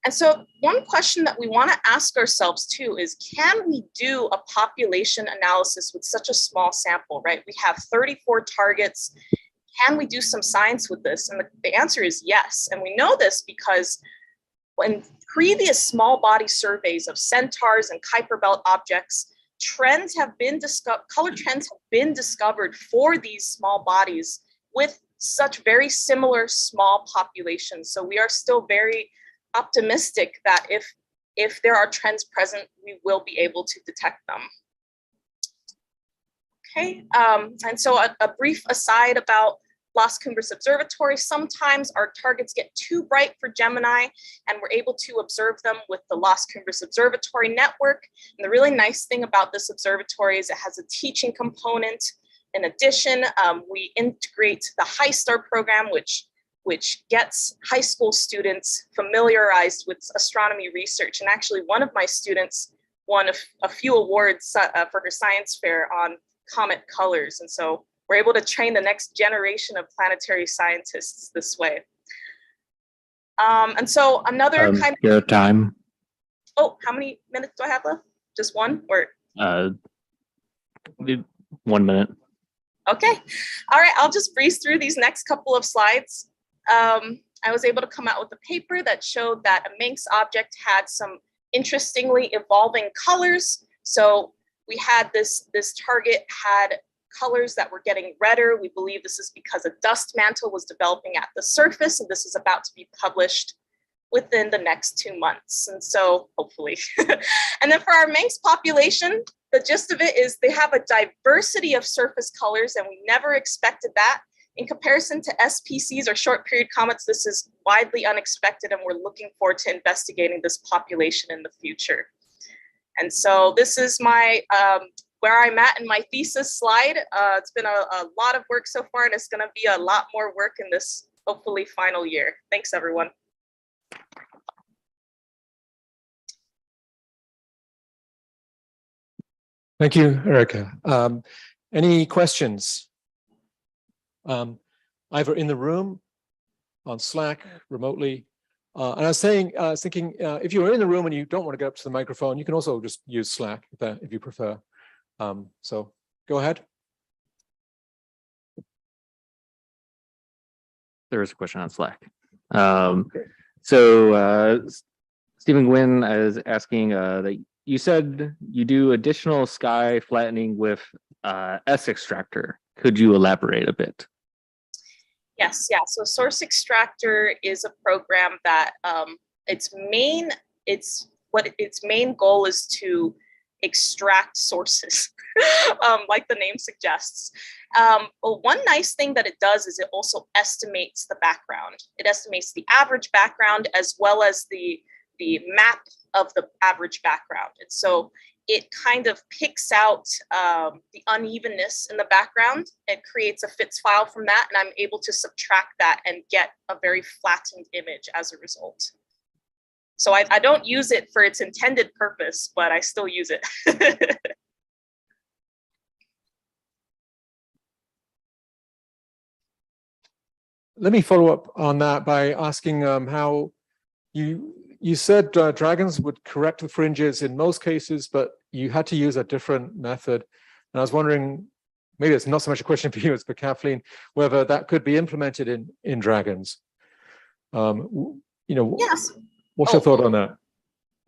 And so one question that we want to ask ourselves too is, can we do a population analysis with such a small sample, right? We have 34 targets. Can we do some science with this? And the answer is yes. And we know this because when previous small body surveys of centaurs and Kuiper belt objects, color trends have been discovered for these small bodies with such very similar small populations. So we are still very optimistic that if there are trends present, we will be able to detect them. Okay, and so a brief aside about Las Cumbres Observatory. Sometimes our targets get too bright for Gemini, and we're able to observe them with the Las Cumbres Observatory network. And the really nice thing about this observatory is it has a teaching component. In addition, we integrate the High Star program, which gets high school students familiarized with astronomy research. And actually, one of my students won a few awards for her science fair on comet colors. And so we're able to train the next generation of planetary scientists this way. And so another kind of— Your time. Oh, how many minutes do I have left? Just one or? 1 minute. Okay. All right, I'll just breeze through these next couple of slides. I was able to come out with a paper that showed that a Manx object had some interestingly evolving colors. So we had this target had colors that were getting redder. We believe this is because a dust mantle was developing at the surface, and this is about to be published within the next 2 months. And so hopefully. And then for our Manx population, the gist of it is they have a diversity of surface colors, and we never expected that. In comparison to SPCs or short period comets, this is widely unexpected, and we're looking forward to investigating this population in the future. And so this is my where I'm at in my thesis slide. It's been a lot of work so far, and it's going to be a lot more work in this hopefully final year. Thanks, everyone. Thank you, Erica. Any questions? Either in the room, on Slack, remotely. And I was thinking, if you were in the room and you don't want to get up to the microphone, you can also just use Slack if you prefer. So go ahead. There is a question on Slack. So Stephen Gwynn is asking that you said you do additional sky flattening with S extractor. Could you elaborate a bit? Yes, yeah. So Source Extractor is a program that its main goal is to extract sources, like the name suggests. Well, one nice thing that it does is it also estimates the background. It estimates the average background as well as the map of the average background. And so it kind of picks out the unevenness in the background. It creates a FITS file from that, and I'm able to subtract that and get a very flattened image as a result. So I don't use it for its intended purpose, but I still use it. Let me follow up on that by asking how you said dragons would correct the fringes in most cases, but you had to use a different method. And I was wondering, maybe it's not so much a question for you as for Kathleen, whether that could be implemented in dragons. Yes. What's your thought on that?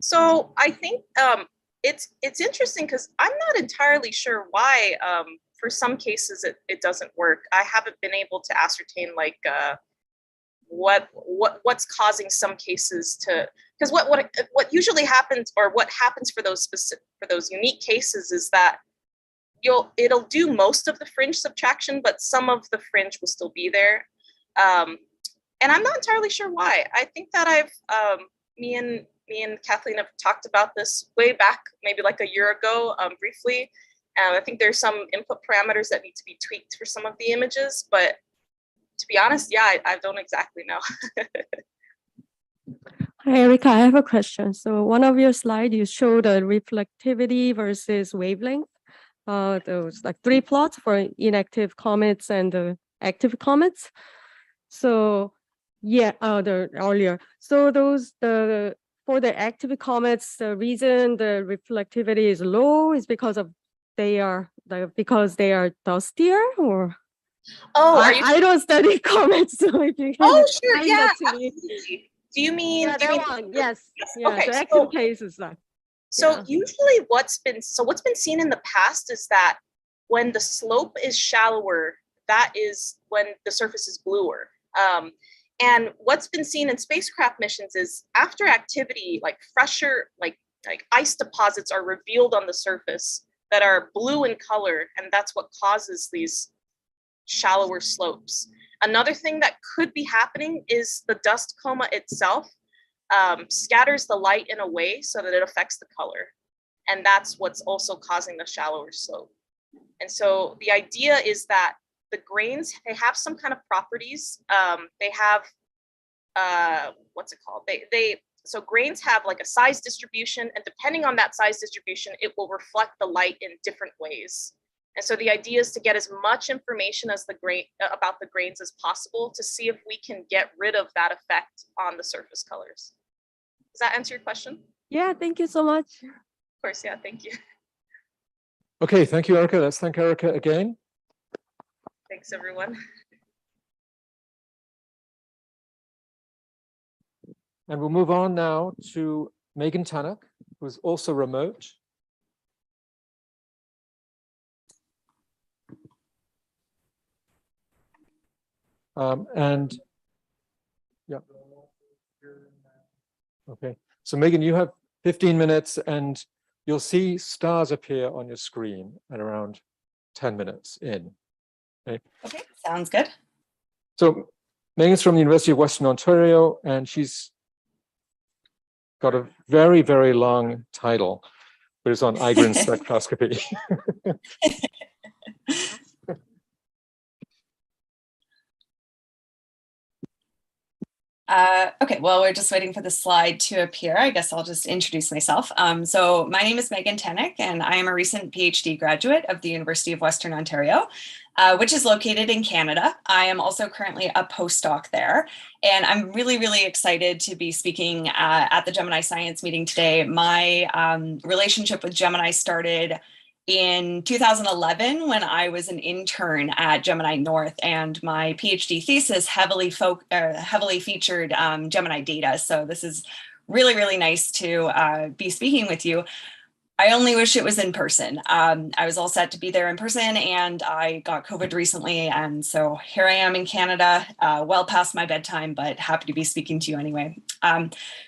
So I think it's interesting because I'm not entirely sure why for some cases it doesn't work. I haven't been able to ascertain like what's causing some cases to, because what usually happens, or what happens for those unique cases, is that it'll do most of the fringe subtraction, but some of the fringe will still be there. And I'm not entirely sure why. I think that me and Kathleen have talked about this way back, maybe like a year ago, briefly. I think there's some input parameters that need to be tweaked for some of the images, but to be honest, yeah, I don't exactly know. Hi, Erica, I have a question. So one of your slides, you showed the reflectivity versus wavelength. Those like 3 plots for inactive comets and the active comets. So yeah, the earlier. So for the active comets, the reason the reflectivity is low is because they are dustier, or? Oh, I don't study comets, so if you can sure, explain yeah, that to me. absolutely. Do you mean? Yes. Yeah, Okay, the active cases. So usually what's been seen in the past is that when the slope is shallower, that is when the surface is bluer. And what's been seen in spacecraft missions is after activity, like fresher, like ice deposits are revealed on the surface that are blue in color, and that's what causes these shallower slopes. Another thing that could be happening is the dust coma itself scatters the light in a way so that it affects the color. And that's what's also causing the shallower slope. And so the idea is that the grains, they have some kind of properties. They have, what's it called? So grains have like a size distribution, and depending on that size distribution, it will reflect the light in different ways. And so the idea is to get as much information as about the grains as possible to see if we can get rid of that effect on the surface colors. Does that answer your question? Yeah, thank you so much. Of course, yeah, thank you. Okay, thank you, Erica. Let's thank Erica again. Thanks, everyone. And we'll move on now to Megan Tannock, who is also remote. And yeah. Okay, so Megan, you have 15 minutes, and you'll see stars appear on your screen at around 10 minutes in. Okay. Okay, sounds good. So Megan's from the University of Western Ontario, and she's got a very, very long title, but it's on Igrin spectroscopy. Okay, well, we're just waiting for the slide to appear. I guess I'll just introduce myself. So my name is Megan Tennick, and I am a recent PhD graduate of the University of Western Ontario, which is located in Canada. I am also currently a postdoc there, and I'm really, really excited to be speaking at the Gemini Science meeting today. My relationship with Gemini started in 2011 when I was an intern at Gemini North, and my PhD thesis heavily featured Gemini data. So this is really, really nice to be speaking with you. I only wish it was in person. I was all set to be there in person, and I got COVID recently. And so here I am in Canada, well past my bedtime, but happy to be speaking to you anyway.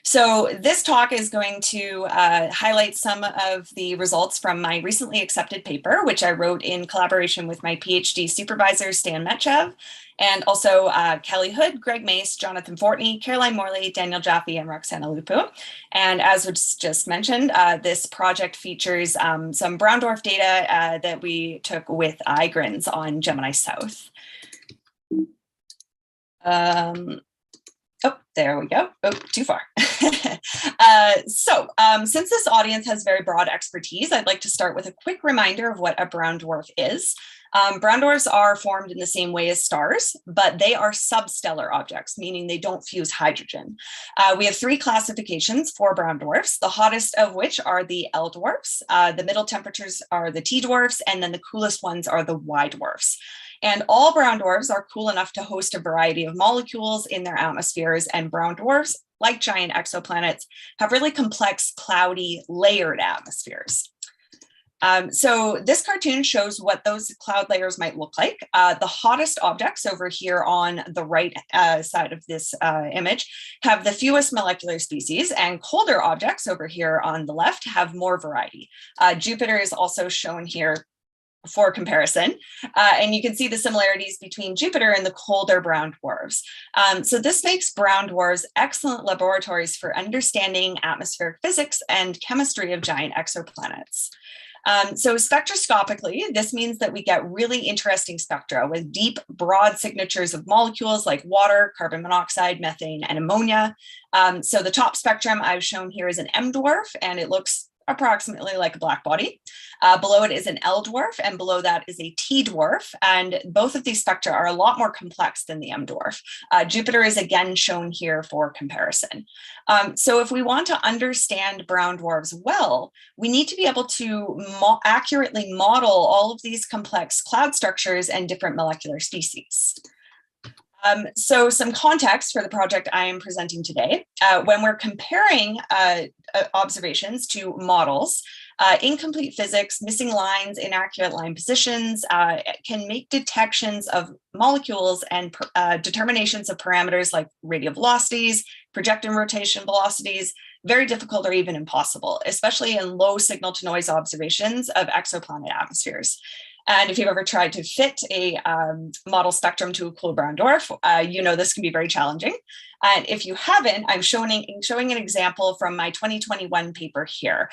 So this talk is going to highlight some of the results from my recently accepted paper, which I wrote in collaboration with my PhD supervisor, Stan Metchev, and also Kelly Hood, Greg Mace, Jonathan Fortney, Caroline Morley, Daniel Jaffe, and Roxana Lupu. And as was just mentioned, this project features some brown dwarf data that we took with Igrins on Gemini South. Oh, there we go. Oh, too far. Since this audience has very broad expertise, I'd like to start with a quick reminder of what a brown dwarf is. Brown dwarfs are formed in the same way as stars, but they are substellar objects, meaning they don't fuse hydrogen. We have three classifications for brown dwarfs, the hottest of which are the L dwarfs, the middle temperatures are the T dwarfs, and then the coolest ones are the Y dwarfs. And all brown dwarfs are cool enough to host a variety of molecules in their atmospheres, and brown dwarfs, like giant exoplanets, have really complex, cloudy, layered atmospheres. So this cartoon shows what those cloud layers might look like. The hottest objects over here on the right side of this image have the fewest molecular species, and colder objects over here on the left have more variety. Jupiter is also shown here for comparison, and you can see the similarities between Jupiter and the colder brown dwarfs. So this makes brown dwarfs excellent laboratories for understanding atmospheric physics and chemistry of giant exoplanets. So spectroscopically, this means that we get really interesting spectra with deep, broad signatures of molecules like water, carbon monoxide, methane, and ammonia. So the top spectrum I've shown here is an M dwarf, and it looks approximately like a black body. Below it is an L dwarf, and below that is a T dwarf. And both of these spectra are a lot more complex than the M dwarf. Jupiter is again shown here for comparison. So if we want to understand brown dwarfs well, we need to be able to accurately model all of these complex cloud structures and different molecular species. So some context for the project I am presenting today. When we're comparing observations to models, incomplete physics, missing lines, inaccurate line positions can make detections of molecules and determinations of parameters like radial velocities, projected rotation velocities, very difficult or even impossible, especially in low signal to noise observations of exoplanet atmospheres. And if you've ever tried to fit a model spectrum to a cool brown dwarf, you know this can be very challenging. And if you haven't, I'm showing an example from my 2021 paper here.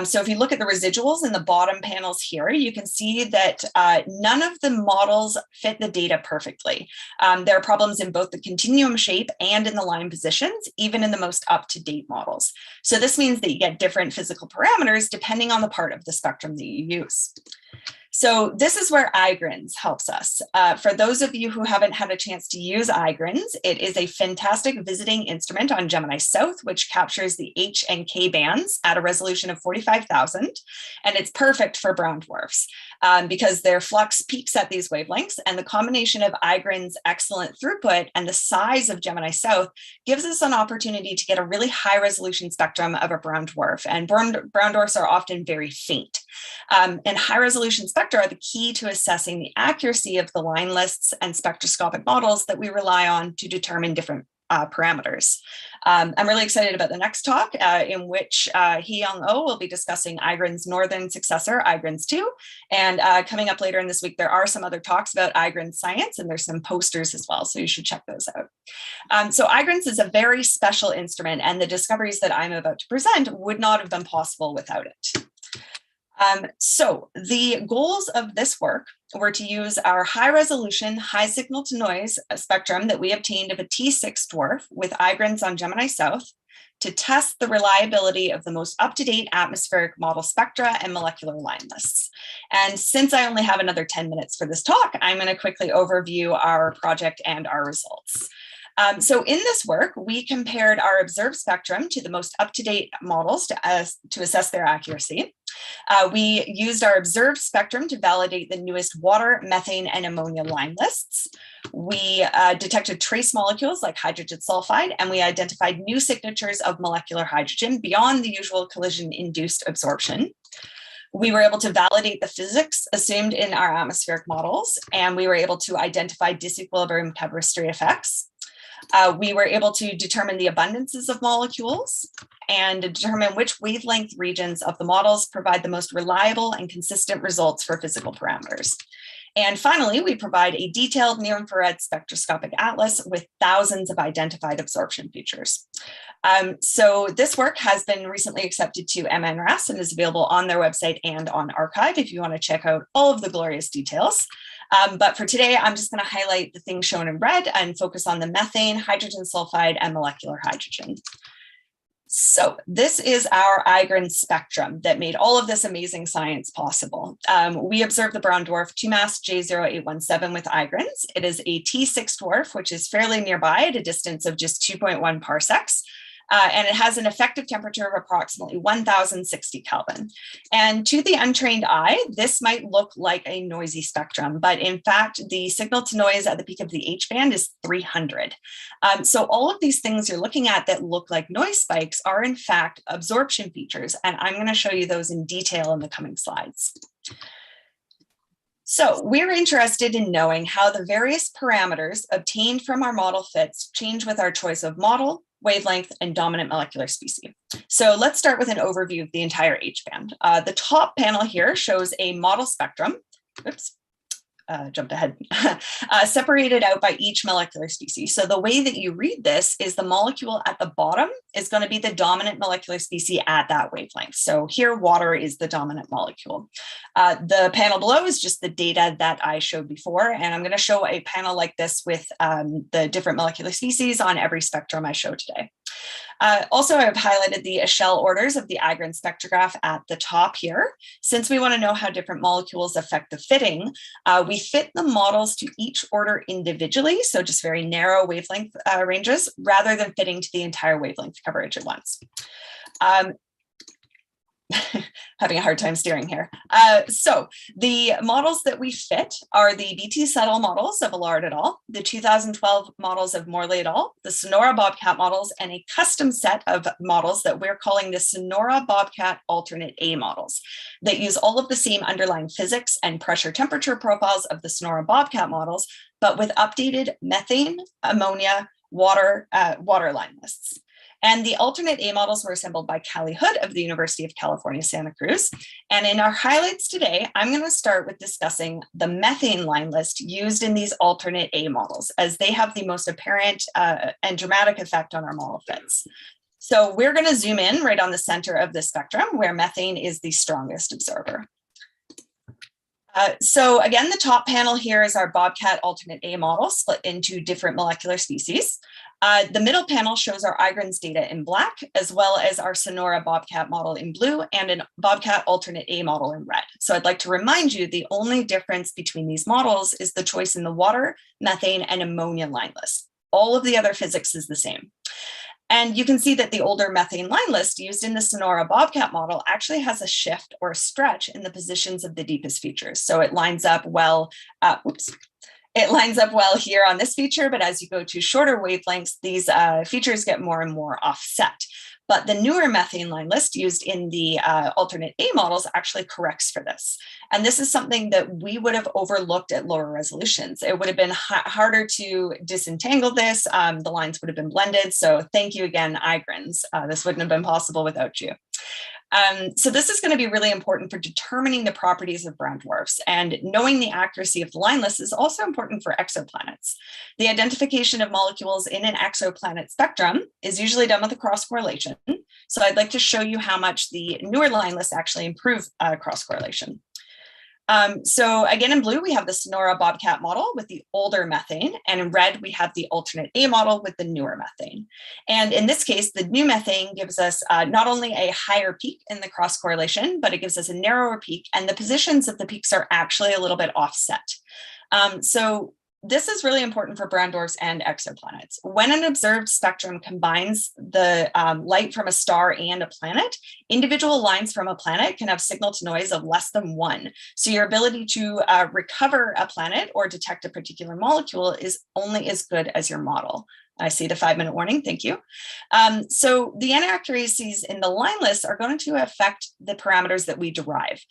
So if you look at the residuals in the bottom panels here, you can see that none of the models fit the data perfectly. There are problems in both the continuum shape and in the line positions, even in the most up-to-date models. So this means that you get different physical parameters depending on the part of the spectrum that you use. So this is where Igrins helps us. For those of you who haven't had a chance to use Igrins, it is a fantastic visiting instrument on Gemini South, which captures the H and K bands at a resolution of 45,000. And it's perfect for brown dwarfs because their flux peaks at these wavelengths, and the combination of Igrins' excellent throughput and the size of Gemini South gives us an opportunity to get a really high resolution spectrum of a brown dwarf. And brown dwarfs are often very faint. And high resolution spectra are the key to assessing the accuracy of the line lists and spectroscopic models that we rely on to determine different parameters. I'm really excited about the next talk in which Hee-Young Oh will be discussing IGRIN's northern successor, IGRIN's 2. And coming up later in this week, there are some other talks about IGRIN's science, and there's some posters as well, so you should check those out. So IGRIN's is a very special instrument, and the discoveries that I'm about to present would not have been possible without it. So the goals of this work were to use our high resolution, high signal to noise spectrum that we obtained of a T6 dwarf with IGRINs on Gemini South to test the reliability of the most up-to-date atmospheric model spectra and molecular line lists. And since I only have another 10 minutes for this talk, I'm going to quickly overview our project and our results. So in this work, we compared our observed spectrum to the most up-to-date models to assess their accuracy. We used our observed spectrum to validate the newest water, methane, and ammonia line lists. We detected trace molecules like hydrogen sulfide, and we identified new signatures of molecular hydrogen beyond the usual collision-induced absorption. We were able to validate the physics assumed in our atmospheric models, and we were able to identify disequilibrium chemistry effects. We were able to determine the abundances of molecules and determine which wavelength regions of the models provide the most reliable and consistent results for physical parameters. And finally, we provide a detailed near-infrared spectroscopic atlas with thousands of identified absorption features. So this work has been recently accepted to MNRAS and is available on their website and on arXiv if you want to check out all of the glorious details. But for today, I'm just going to highlight the things shown in red and focus on the methane, hydrogen sulfide, and molecular hydrogen. So this is our IGRIN spectrum that made all of this amazing science possible. We observed the brown dwarf 2MASS J0817 with IGRINs. It is a T6 dwarf, which is fairly nearby at a distance of just 2.1 parsecs. And it has an effective temperature of approximately 1060 Kelvin. And to the untrained eye, this might look like a noisy spectrum, but in fact, the signal to noise at the peak of the H band is 300. So all of these things you're looking at that look like noise spikes are in fact absorption features, and I'm going to show you those in detail in the coming slides. So we're interested in knowing how the various parameters obtained from our model fits change with our choice of model, wavelength, and dominant molecular species. So let's start with an overview of the entire H band. The top panel here shows a model spectrum. Oops. Jumped ahead, separated out by each molecular species. So the way that you read this is the molecule at the bottom is going to be the dominant molecular species at that wavelength. So here, water is the dominant molecule. The panel below is just the data that I showed before, and I'm going to show a panel like this with the different molecular species on every spectrum I show today. Also, I've highlighted the Echelle orders of the IGRIN spectrograph at the top here. Since we want to know how different molecules affect the fitting, we fit the models to each order individually, so just very narrow wavelength ranges, rather than fitting to the entire wavelength coverage at once. Having a hard time steering here. So the models that we fit are the BT Settle models of Allard et al., the 2012 models of Morley et al., the Sonora Bobcat models, and a custom set of models that we're calling the Sonora Bobcat Alternate A models that use all of the same underlying physics and pressure temperature profiles of the Sonora Bobcat models, but with updated methane, ammonia, water line lists. And the alternate A models were assembled by Callie Hood of the University of California, Santa Cruz. And in our highlights today, I'm going to start with discussing the methane line list used in these alternate A models, as they have the most apparent and dramatic effect on our model fits. So we're going to zoom in right on the center of the spectrum where methane is the strongest observer. So again, the top panel here is our Bobcat alternate A model split into different molecular species. The middle panel shows our IGRIN's data in black, as well as our Sonora Bobcat model in blue and an Bobcat alternate A model in red. So I'd like to remind you the only difference between these models is the choice in the water, methane, and ammonia line list. All of the other physics is the same. And you can see that the older methane line list used in the Sonora Bobcat model actually has a shift or a stretch in the positions of the deepest features. So it lines up well, It lines up well here on this feature, but as you go to shorter wavelengths, these features get more and more offset. But the newer methane line list used in the alternate A models actually corrects for this. And this is something that we would have overlooked at lower resolutions. It would have been harder to disentangle this. The lines would have been blended. So thank you again, IGRINs. This wouldn't have been possible without you. So this is going to be really important for determining the properties of brown dwarfs, and knowing the accuracy of the line list is also important for exoplanets. The identification of molecules in an exoplanet spectrum is usually done with a cross correlation. So I'd like to show you how much the newer line lists actually improve cross correlation. So again, in blue, we have the Sonora Bobcat model with the older methane, and in red, we have the alternate A model with the newer methane. And in this case, the new methane gives us not only a higher peak in the cross correlation, but it gives us a narrower peak, and the positions of the peaks are actually a little bit offset. So this is really important for brown dwarfs and exoplanets. When an observed spectrum combines the light from a star and a planet, individual lines from a planet can have signal to noise of less than 1. So your ability to recover a planet or detect a particular molecule is only as good as your model. I see the 5-minute warning, thank you. So the inaccuracies in the line lists are going to affect the parameters that we derive.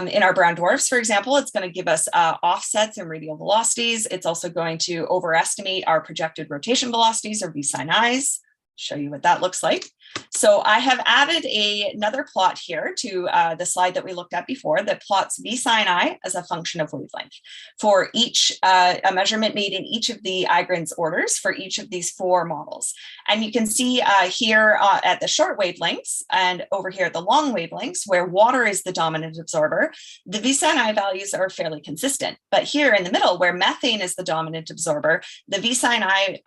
In our brown dwarfs, for example, it's going to give us offsets and radial velocities. It's also going to overestimate our projected rotation velocities, or V sin i's. Show you what that looks like. So I have added another plot here to the slide that we looked at before that plots V sin I as a function of wavelength for each a measurement made in each of the IGRINs orders for each of these 4 models. And you can see here at the short wavelengths and over here at the long wavelengths, where water is the dominant absorber, the V sin I values are fairly consistent. But here in the middle, where methane is the dominant absorber, the V sin I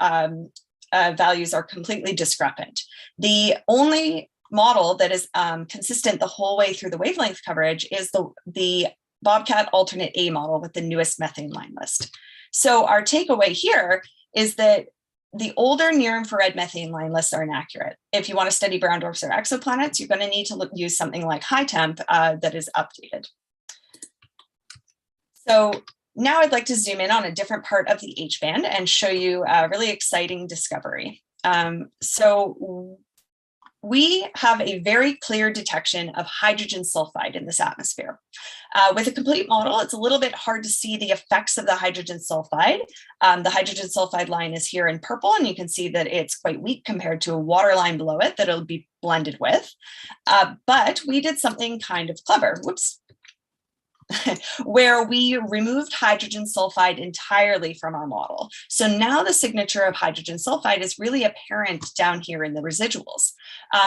values are completely discrepant. The only model that is consistent the whole way through the wavelength coverage is the Bobcat alternate A model with the newest methane line list. So our takeaway here is that the older near-infrared methane line lists are inaccurate. If you want to study brown dwarfs or exoplanets, you're going to need to use something like high temp that is updated. So now I'd like to zoom in on a different part of the H band and show you a really exciting discovery. So we have a very clear detection of hydrogen sulfide in this atmosphere. With a complete model, it's a little bit hard to see the effects of the hydrogen sulfide. The hydrogen sulfide line is here in purple, and you can see that it's quite weak compared to a water line below it that it'll be blended with. But we did something kind of clever. Whoops. Where we removed hydrogen sulfide entirely from our model. So now the signature of hydrogen sulfide is really apparent down here in the residuals.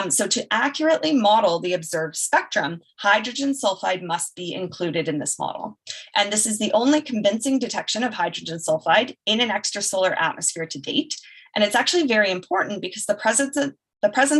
So to accurately model the observed spectrum, hydrogen sulfide must be included in this model. And this is the only convincing detection of hydrogen sulfide in an extrasolar atmosphere to date. And it's actually very important because the presence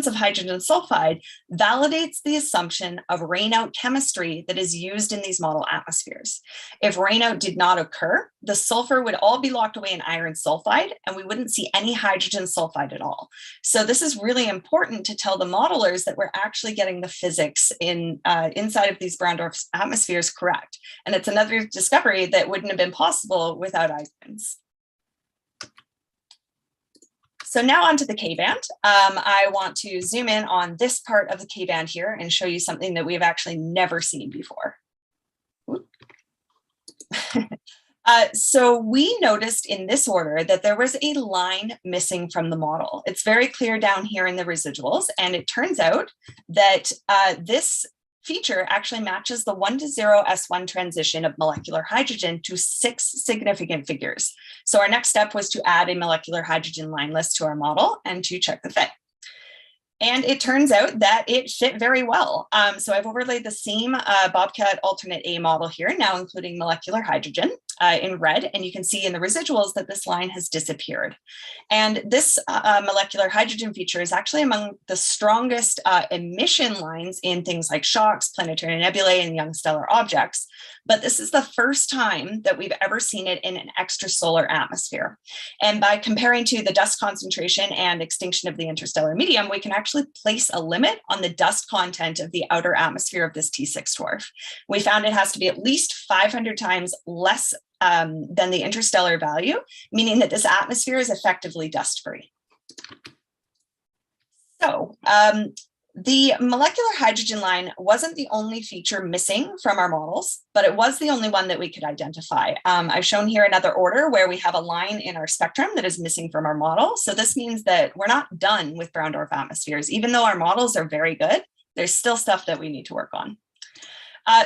of hydrogen sulfide validates the assumption of rainout chemistry that is used in these model atmospheres. If rainout did not occur, the sulfur would all be locked away in iron sulfide, and we wouldn't see any hydrogen sulfide at all. So this is really important to tell the modelers that we're actually getting the physics inside of these brown dwarf atmospheres correct. And it's another discovery that wouldn't have been possible without IGRINs. So now onto the K-band. I want to zoom in on this part of the K-band here and show you something that we've actually never seen before. So we noticed in this order that there was a line missing from the model. It's very clear down here in the residuals, and it turns out that this feature actually matches the 1:0 S1 transition of molecular hydrogen to 6 significant figures. So our next step was to add a molecular hydrogen line list to our model and to check the fit. And it turns out that it fit very well. So I've overlaid the same Bobcat alternate A model here, now including molecular hydrogen in red, and you can see in the residuals that this line has disappeared. And this molecular hydrogen feature is actually among the strongest emission lines in things like shocks, planetary nebulae, and young stellar objects. But this is the first time that we've ever seen it in an extrasolar atmosphere. And by comparing to the dust concentration and extinction of the interstellar medium, we can actually place a limit on the dust content of the outer atmosphere of this T6 dwarf. We found it has to be at least 500 times less than the interstellar value, meaning that this atmosphere is effectively dust-free. So the molecular hydrogen line wasn't the only feature missing from our models, but it was the only one that we could identify. I've shown here another order where we have a line in our spectrum that is missing from our model. So this means that we're not done with brown dwarf atmospheres. Even though our models are very good, there's still stuff that we need to work on.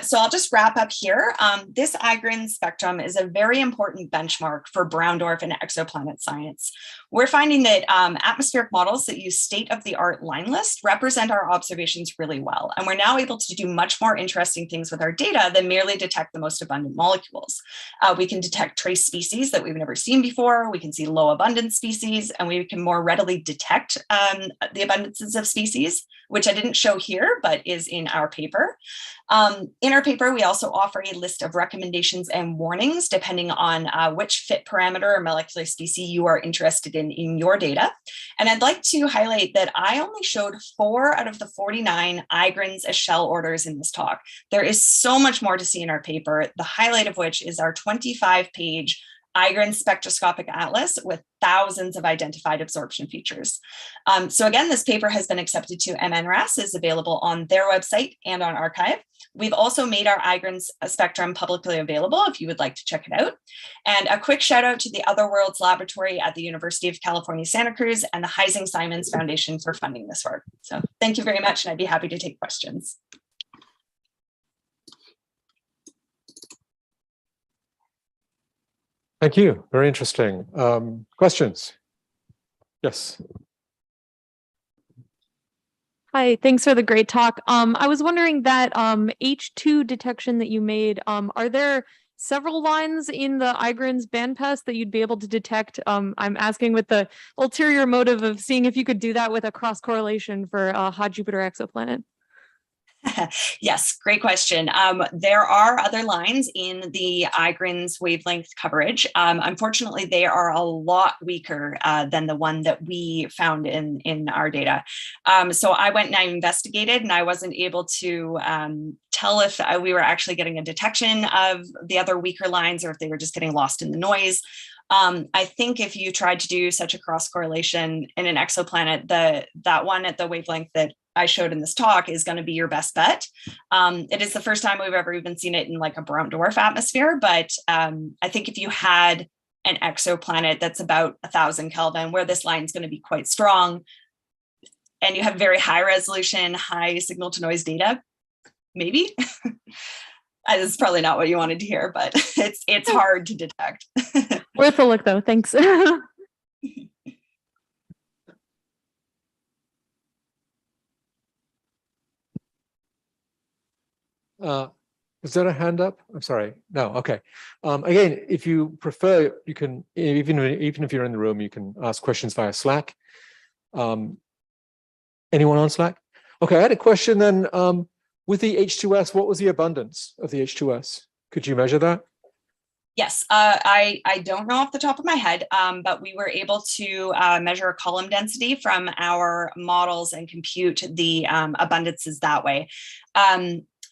So I'll just wrap up here. This IGRIN spectrum is a very important benchmark for brown dwarf and exoplanet science. We're finding that atmospheric models that use state-of-the-art line list represent our observations really well. And we're now able to do much more interesting things with our data than merely detect the most abundant molecules. We can detect trace species that we've never seen before. We can see low abundance species, and we can more readily detect the abundances of species, which I didn't show here, but is in our paper. In our paper, we also offer a list of recommendations and warnings depending on which fit parameter or molecular species you are interested in your data. And I'd like to highlight that I only showed 4 out of the 49 IGRINs as shell orders in this talk. There is so much more to see in our paper, the highlight of which is our 25-page IGRIN spectroscopic atlas with thousands of identified absorption features. So again, this paper has been accepted to MNRAS, is available on their website and on arXiv. We've also made our IGRIN spectrum publicly available if you would like to check it out. And a quick shout out to the Other Worlds Laboratory at the University of California, Santa Cruz and the Heising-Simons Foundation for funding this work. So thank you very much, and I'd be happy to take questions. Thank you. Very interesting. Questions? Yes. Hi, thanks for the great talk. I was wondering that H2 detection that you made, are there several lines in the IGRIN's bandpass that you'd be able to detect? I'm asking with the ulterior motive of seeing if you could do that with a cross correlation for a hot Jupiter exoplanet. Yes, great question. There are other lines in the IGRIN's wavelength coverage. Unfortunately, they are a lot weaker than the one that we found in our data. So I went and I investigated, and I wasn't able to tell if we were actually getting a detection of the other weaker lines or if they were just getting lost in the noise. I think if you tried to do such a cross correlation in an exoplanet, that one at the wavelength that I showed in this talk is going to be your best bet. It is the first time we've ever even seen it in like a brown dwarf atmosphere, but I think if you had an exoplanet that's about 1,000 Kelvin, where this line is going to be quite strong, and you have very high resolution, high signal to noise data, maybe. This is probably not what you wanted to hear, but it's hard to detect. Worth a look though, thanks. Is there a hand up? I'm sorry. No. Okay. Again, if you prefer, you can, even if you're in the room, you can ask questions via Slack. Anyone on Slack? Okay. I had a question then. With the H2S, what was the abundance of the H2S? Could you measure that? Yes, I don't know off the top of my head, but we were able to measure a column density from our models and compute the abundances that way.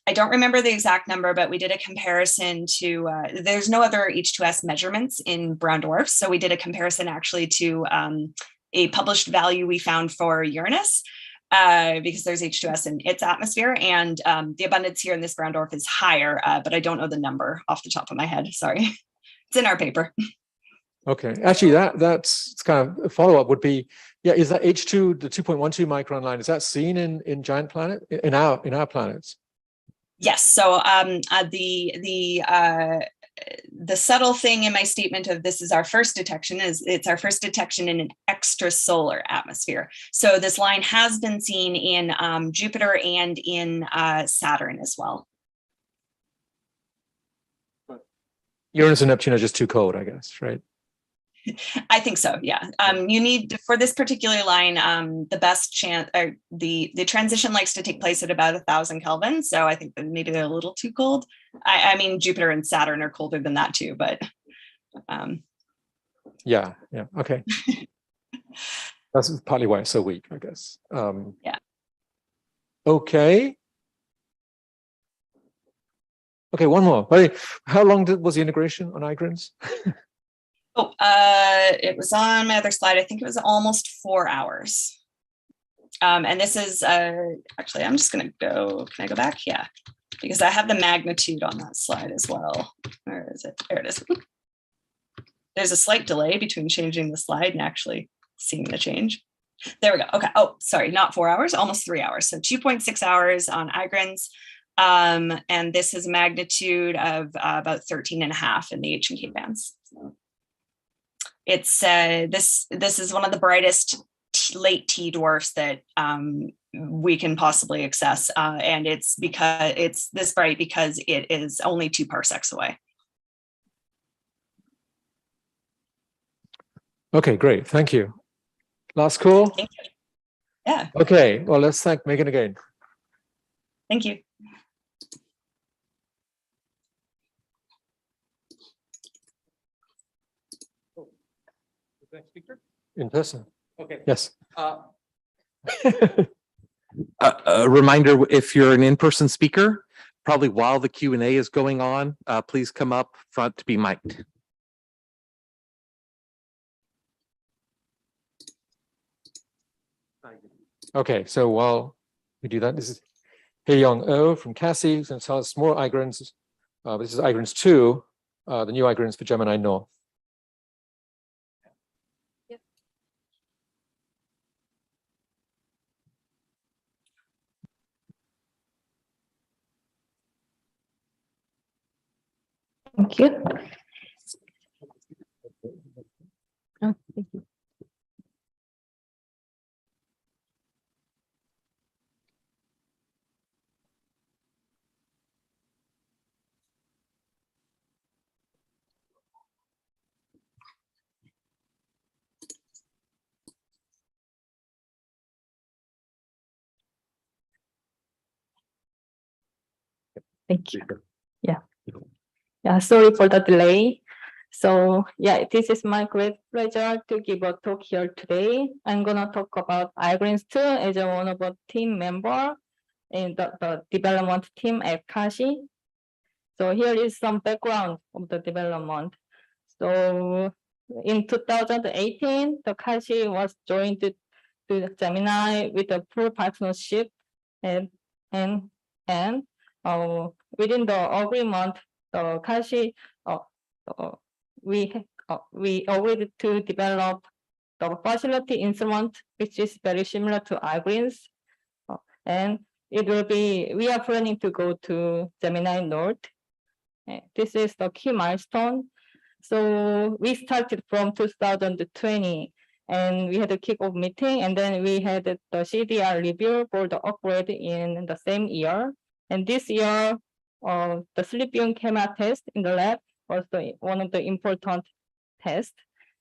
I don't remember the exact number, but we did a comparison to, there's no other H2S measurements in brown dwarfs. So we did a comparison actually to a published value we found for Uranus, because there's H2S in its atmosphere, and the abundance here in this brown dwarf is higher, but I don't know the number off the top of my head. Sorry. It's in our paper. Okay. Actually, that's kind of a follow-up would be, yeah, is that H2, the 2.12 micron line, is that seen in giant planet, in our planets? Yes. So the subtle thing in my statement of this is our first detection is it's our first detection in an extrasolar atmosphere. So this line has been seen in Jupiter and in Saturn as well. Uranus and Neptune are just too cold, I guess, right? I think so, yeah. You need, for this particular line, the best chance, or the transition likes to take place at about 1,000 Kelvin. So I think that maybe they're a little too cold. I mean, Jupiter and Saturn are colder than that too, but. Yeah, okay. That's partly why it's so weak, I guess. Yeah. Okay. Okay, one more. How long was the integration on IGRINs? It was on my other slide. I think it was almost 4 hours. And this is, actually, I'm just gonna go, can I go back? Yeah, because I have the magnitude on that slide as well. Where is it? There it is. There's a slight delay between changing the slide and actually seeing the change. There we go. Okay. Oh, sorry, not 4 hours, almost 3 hours. So 2.6 hours on Igrans. And this is magnitude of about 13.5 in the H and K bands. It's this is one of the brightest late T dwarfs that we can possibly access, and it's because it's this bright because it is only 2 parsecs away. Okay, great. Thank you. Last call. Thank you. Yeah. Okay. Well, let's thank Megan again. Thank you. Next speaker? In person. Okay. Yes. A reminder, if you're an in-person speaker, probably while the Q&A is going on, please come up front to be mic'd. Okay, so while we do that, this is Hye-Young Oh from Cassie, who's going to tell us more Igrans. This is Igrans 2, the new Igrans for Gemini North. Thank you. Oh, thank you. Thank you. Yeah. Yeah, sorry for the delay. So yeah, this is my great pleasure to give a talk here today. I'm gonna talk about Igrans 2 as one of a team member in the development team at Kashi. So here is some background of the development. So in 2018, the Kashi was joined to Gemini with a full partnership, and within the agreement, the Kashi we agreed to develop the facility instrument, which is very similar to Igrans, and it will be. We are planning to go to Gemini North. This is the key milestone. So we started from 2020, and we had a kickoff meeting, and then we had the CDR review for the upgrade in the same year. And this year, the slip-in camera test in the lab was one of the important tests.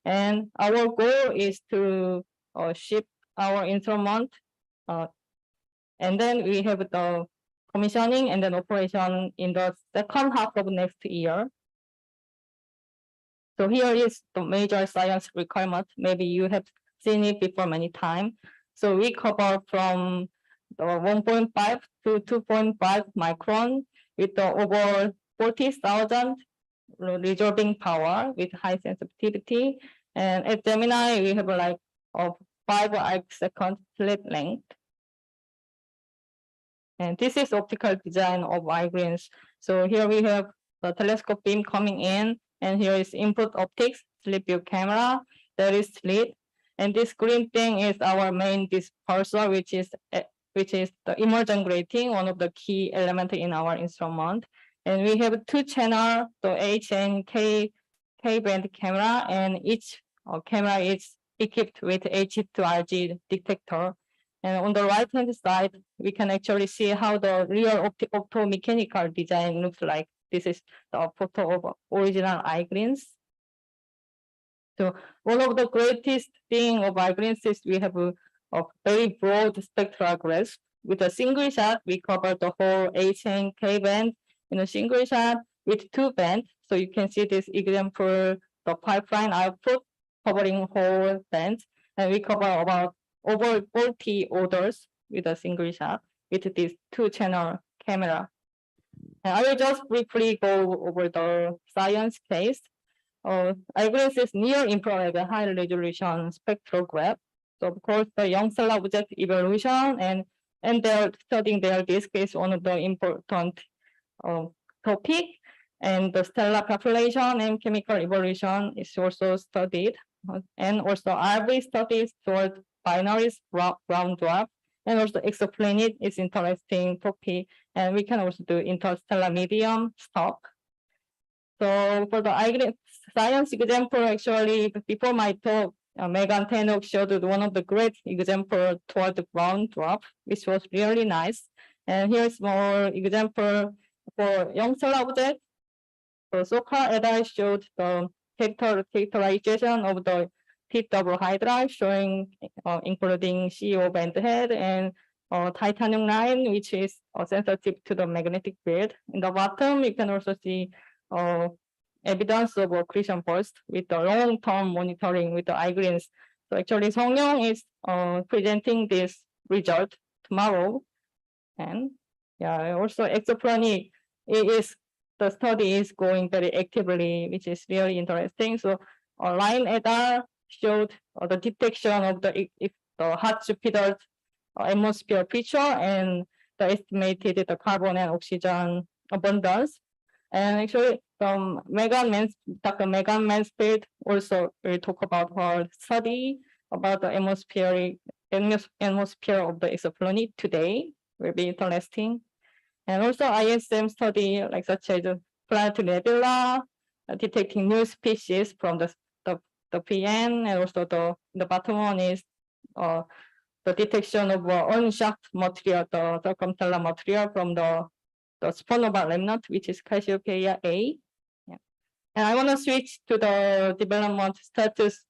And our goal is to ship our instrument, and then we have the commissioning and then operation in the second half of next year. So here is the major science requirement. Maybe you have seen it before many times. So we cover from the 1.5 to 2.5 micron with the over 40,000 resolving power with high sensitivity. And at Gemini, we have like a 5 arc-second slit length. And this is optical design of Igrans. So here we have the telescope beam coming in, and here is input optics, slip view camera, there is slit. And this green thing is our main disperser, which is the immersion grating, one of the key elements in our instrument. And we have 2 channels, the H and K band camera, and each camera is equipped with H2RG detector. And on the right-hand side, we can actually see how the real optomechanical design looks like. This is the photo of original Igrans. So one of the greatest thing of Igrans is we have a very broad spectral grasp. With a single shot, we cover the whole H and K band in a single shot with 2 bands. So you can see this example, the pipeline output covering whole bands, and we cover about over 40 orders with a single shot with this 2-channel camera. And I will just briefly go over the science case. Igrans is near infrared high resolution spectrograph. So of course, the young stellar object evolution and they're studying their disk is one of the important topic. And the stellar population and chemical evolution is also studied. And also RV studies towards binaries, brown dwarf, and also exoplanet is interesting topic. And we can also do interstellar medium stuff. So for the science example, actually, before my talk, Megan Tenok showed one of the great example toward the brown dwarf, which was really nice. And here's more example for young stellar object. So far, as I showed the characterization of the tip double hydra, showing including CO band head and titanium line, which is sensitive to the magnetic field. In the bottom, you can also see evidence of accretion burst with the long-term monitoring with the eye-greens. So actually, Song-Young is presenting this result tomorrow. And yeah, also exoplanet the study is going very actively, which is really interesting. So Line et al. Showed the detection of the hot Jupiter's atmosphere feature and the estimated the carbon and oxygen abundance. And actually, Dr. Megan Mansfield also will talk about her study about the atmosphere of the exoplanet today. Will be interesting. And also ISM study, like such as the Planet Nebula, detecting new species from the PN, and also the bottom one is the detection of unshocked material, the circumstellar material from the supernova remnant, which is Cassiopeia A. Yeah. And I want to switch to the development status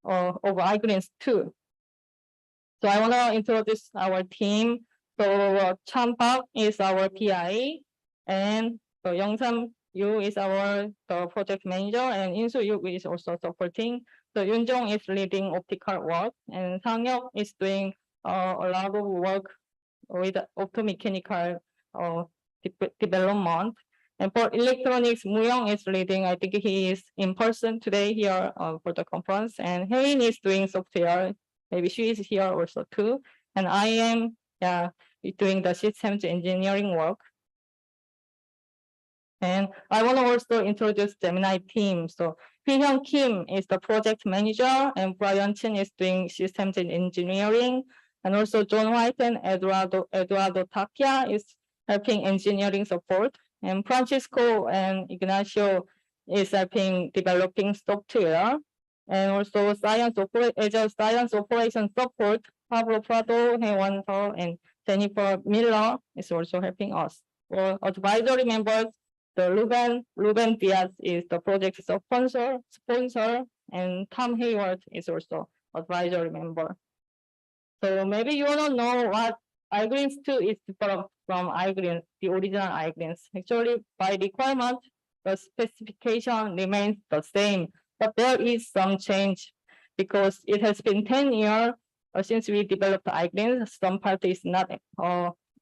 of eye-greens too. So I want to introduce our team. So Chan Park is our PI, and Yongsam Yu is our project manager, and Insu Yu is also supporting. So Yunjong is leading optical work, and Sang-Hyuk is doing a lot of work with optomechanical development. And for electronics, Muyong is leading. I think he is in person today here for the conference, and Hein is doing software. Maybe she is here also too. And I am doing the systems engineering work. And I want to also introduce Gemini team. So Hyun Kim is the project manager, and Brian Chen is doing systems engineering. And also John White and Eduardo Tapia is helping engineering support. And Francisco and Ignacio is helping developing software. And also Agile Science Operation Support, Pablo Prado, Hewan Seo, and Jennifer Miller is also helping us. For advisory members, the Ruben Diaz is the project sponsor, and Tom Hayward is also advisory member. So maybe you want to know what eye-greens 2 is different from eye-greens, the original eye-greens. Actually, by requirement, the specification remains the same, but there is some change because it has been 10 years since we developed eye-greens. Some part is not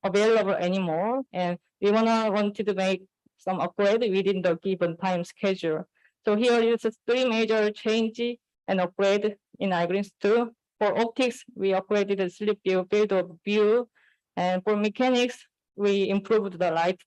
available anymore, and we wanted to make some upgrade within the given time schedule. So here is 3 major change and upgrade in eye-greens 2. For optics, we upgraded the slip view, field of view, and for mechanics, we improved the light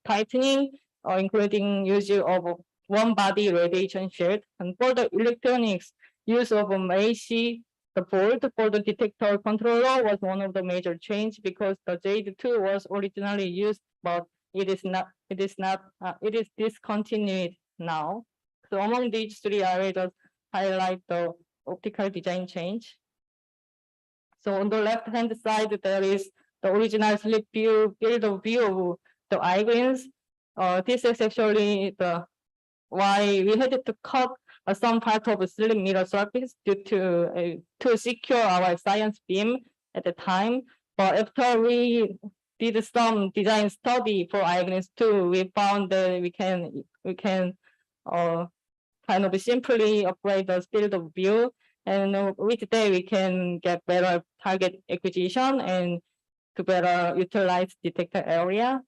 tightening, including use of one body radiation shield. And for the electronics, use of AC, the board for the detector controller was one of the major change because the JADE2 was originally used, but it is discontinued now. So among these 3, I will just highlight the optical design change. So on the left-hand side, there is the original slip view, field of view of the eye-greens. This is actually why we had to cut some part of a slim mirror surface due to secure our science beam at the time. But after we did some design study for eye-greens 2, we found that we can kind of simply upgrade the field of view, and with that we can get better target acquisition and to better utilize detector area.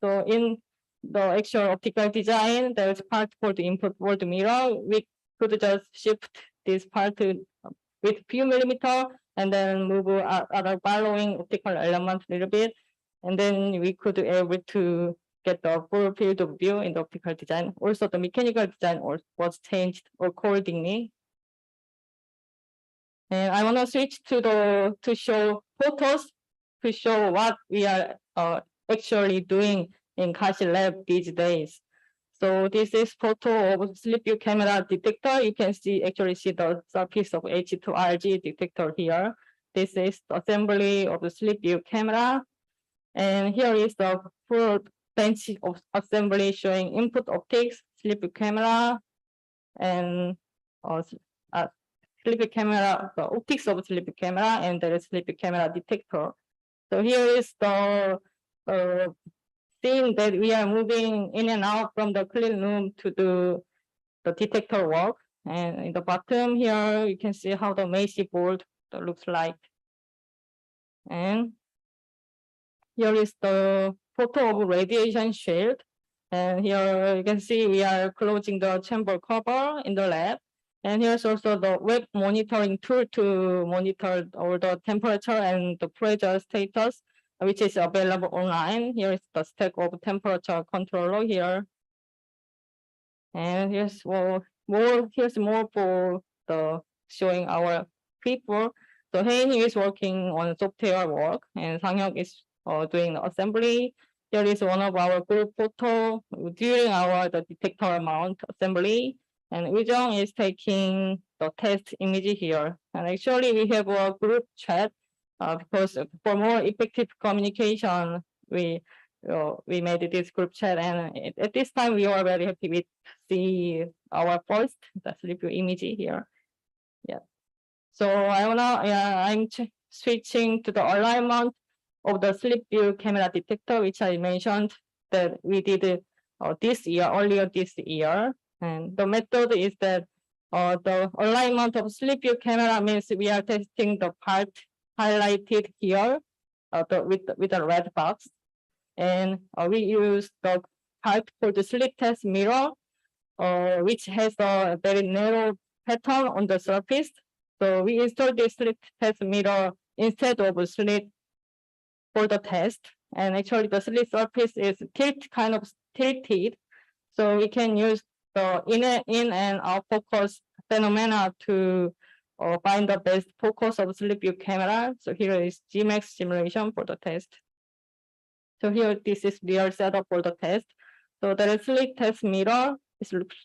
So in the actual optical design, there's part for the input word mirror. We could just shift this part to with few millimeter and then move other following optical elements a little bit. And then we could be able to get the full field of view in the optical design. Also, the mechanical design was changed accordingly. And I want to switch to show photos to show what we are actually doing in Kashi lab these days. So this is photo of sleep view camera detector. You can actually see the surface of H2RG detector here. This is the assembly of the sleep view camera. And here is the full bench of assembly showing input optics, sleep view camera, and sleep view camera, the optics of sleep view camera, and there is sleep view camera detector. So here is the scene that we are moving in and out from the clean room to do the detector work. And in the bottom here, you can see how the Macy board looks like. And here is the photo of radiation shield. And here you can see we are closing the chamber cover in the lab. And here's also the web monitoring tool to monitor all the temperature and the pressure status, which is available online. Here is the stack of temperature controller here. And here's more for the showing our people. So Haini is working on software work, and Sang-hyuk is doing the assembly. Here is one of our group photo during the detector mount assembly. And Ujong is taking the test image here. And actually we have a group chat because for more effective communication, we made this group chat. And at this time, we are very happy with our first, the sleep view image here. Yeah. So I'm switching to the alignment of the sleep view camera detector, which I mentioned that we did earlier this year. And the method is that the alignment of sleep view camera means we are testing the part highlighted here with the red box. And we use the part called the slit test mirror, which has a very narrow pattern on the surface. So we installed this slit test mirror instead of a slit for the test. And actually the slit surface is kind of tilted. So we can use the in and out focus phenomena to find the best focus of sleep view camera. So here is Gmax simulation for the test. So here, this is real setup for the test. So the slit test mirror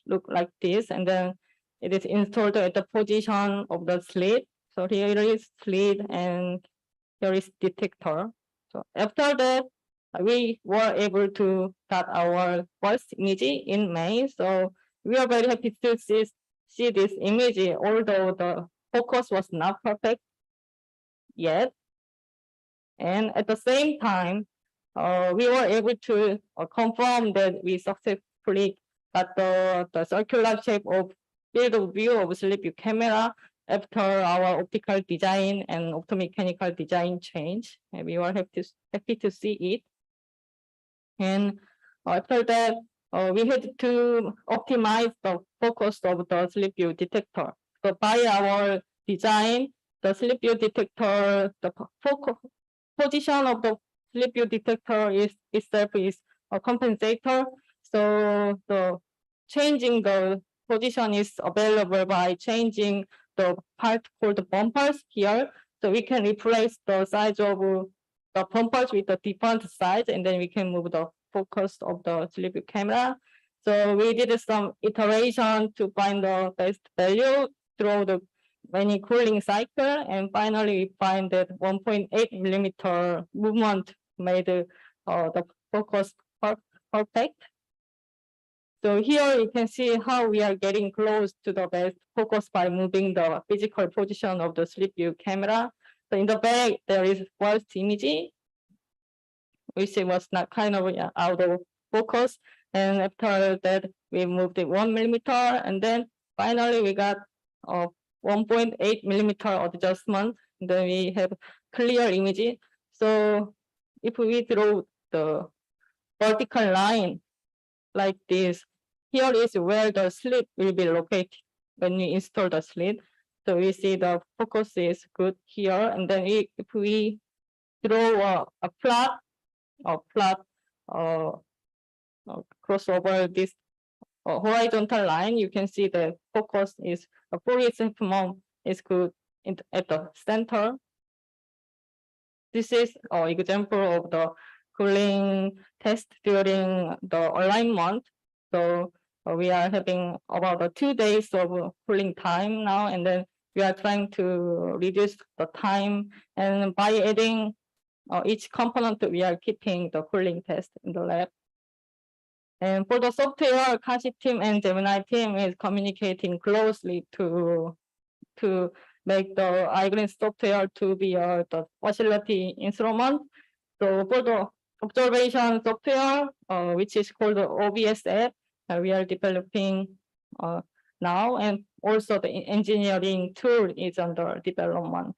look like this, and then it is installed at the position of the slit. So here is slit, and here is detector. So after that, we were able to start our first image in May. So we are very happy to see this image, although the focus was not perfect yet. And at the same time, we were able to confirm that we successfully got the circular shape of field of view of sleep view camera after our optical design and optomechanical design change. And we were happy to see it. And after that, we had to optimize the focus of the sleep view detector. So by our design, the sleep view detector, the position of the sleep view detector itself is a compensator. So the changing the position is available by changing the part called bumpers here. So we can replace the size of the bumpers with a different size, and then we can move the focus of the sleep view camera. So we did some iteration to find the best value through the many cooling cycle, and finally we find that 1.8 millimeter movement made the focus perfect. So here you can see how we are getting close to the best focus by moving the physical position of the sleep view camera. So in the back there is first image, which was not kind of out of focus, and after that we moved it 1 millimeter, and then finally we got 1.8 millimeter adjustment. Then we have clear image. So if we draw the vertical line like this, here is where the slit will be located when we install the slit. So we see the focus is good here. And then if we draw a plot crossover this horizontal line, you can see the focus is a Fourier transform is good at the center. This is an example of the cooling test during the alignment. So we are having about 2 days of cooling time now, and then we are trying to reduce the time. And by adding each component, we are keeping the cooling test in the lab. And for the software, Kashi team and Gemini team is communicating closely to make the iGreen software to be the facility instrument. So for the observation software, which is called the OBS app, we are developing now, and also the engineering tool is under development.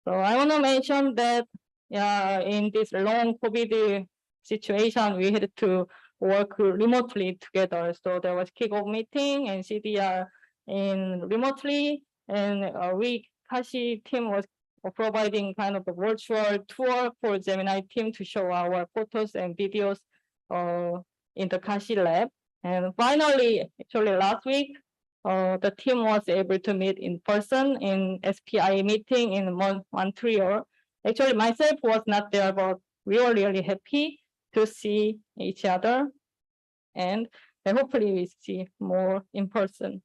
So I want to mention that in this long COVID situation, we had to work remotely together. So there was kickoff meeting and CDR in remotely, and Kashi team was providing kind of a virtual tour for Gemini team to show our photos and videos in the Kashi lab. And finally, actually last week, the team was able to meet in person in SPI meeting in Montreal. Actually, myself was not there, but we were really happy to see each other. And hopefully we see more in person.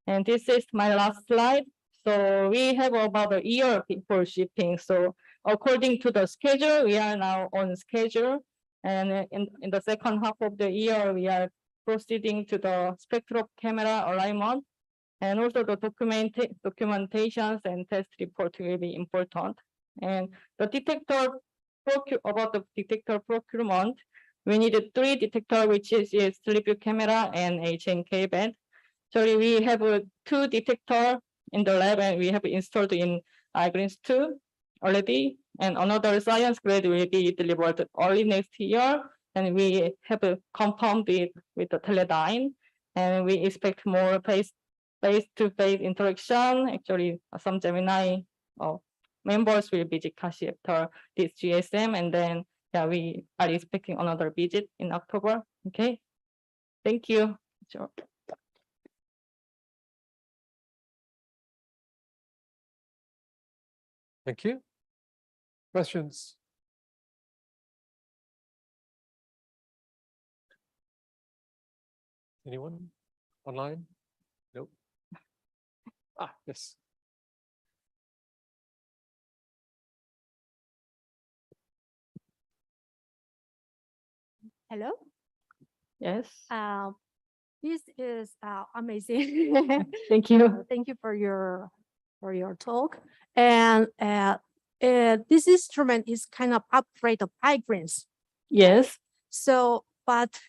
And this is my last slide. So we have about a year before shipping. So according to the schedule, we are now on schedule. And in the second half of the year, we are proceeding to the spectral camera alignment. And also the documentations and test report will be important. And the detector, about the detector procurement, we needed 3 detectors, which is sleep view camera and HNK band. So we have 2 detectors in the lab, and we have installed in iGreens 2 already. And another science grade will be delivered early next year. And we have confirmed it with the Teledyne. And we expect more face-to-face interaction. Actually, some Gemini members will visit Kashi after this GSM, and then we are expecting another visit in October. Okay, thank you. Sure. Thank you. Questions? Anyone online? Nope. Yes. Hello. Yes. This is amazing. Thank you. Thank you for your talk. And this instrument is kind of upgrade of iGreens. Yes. So, but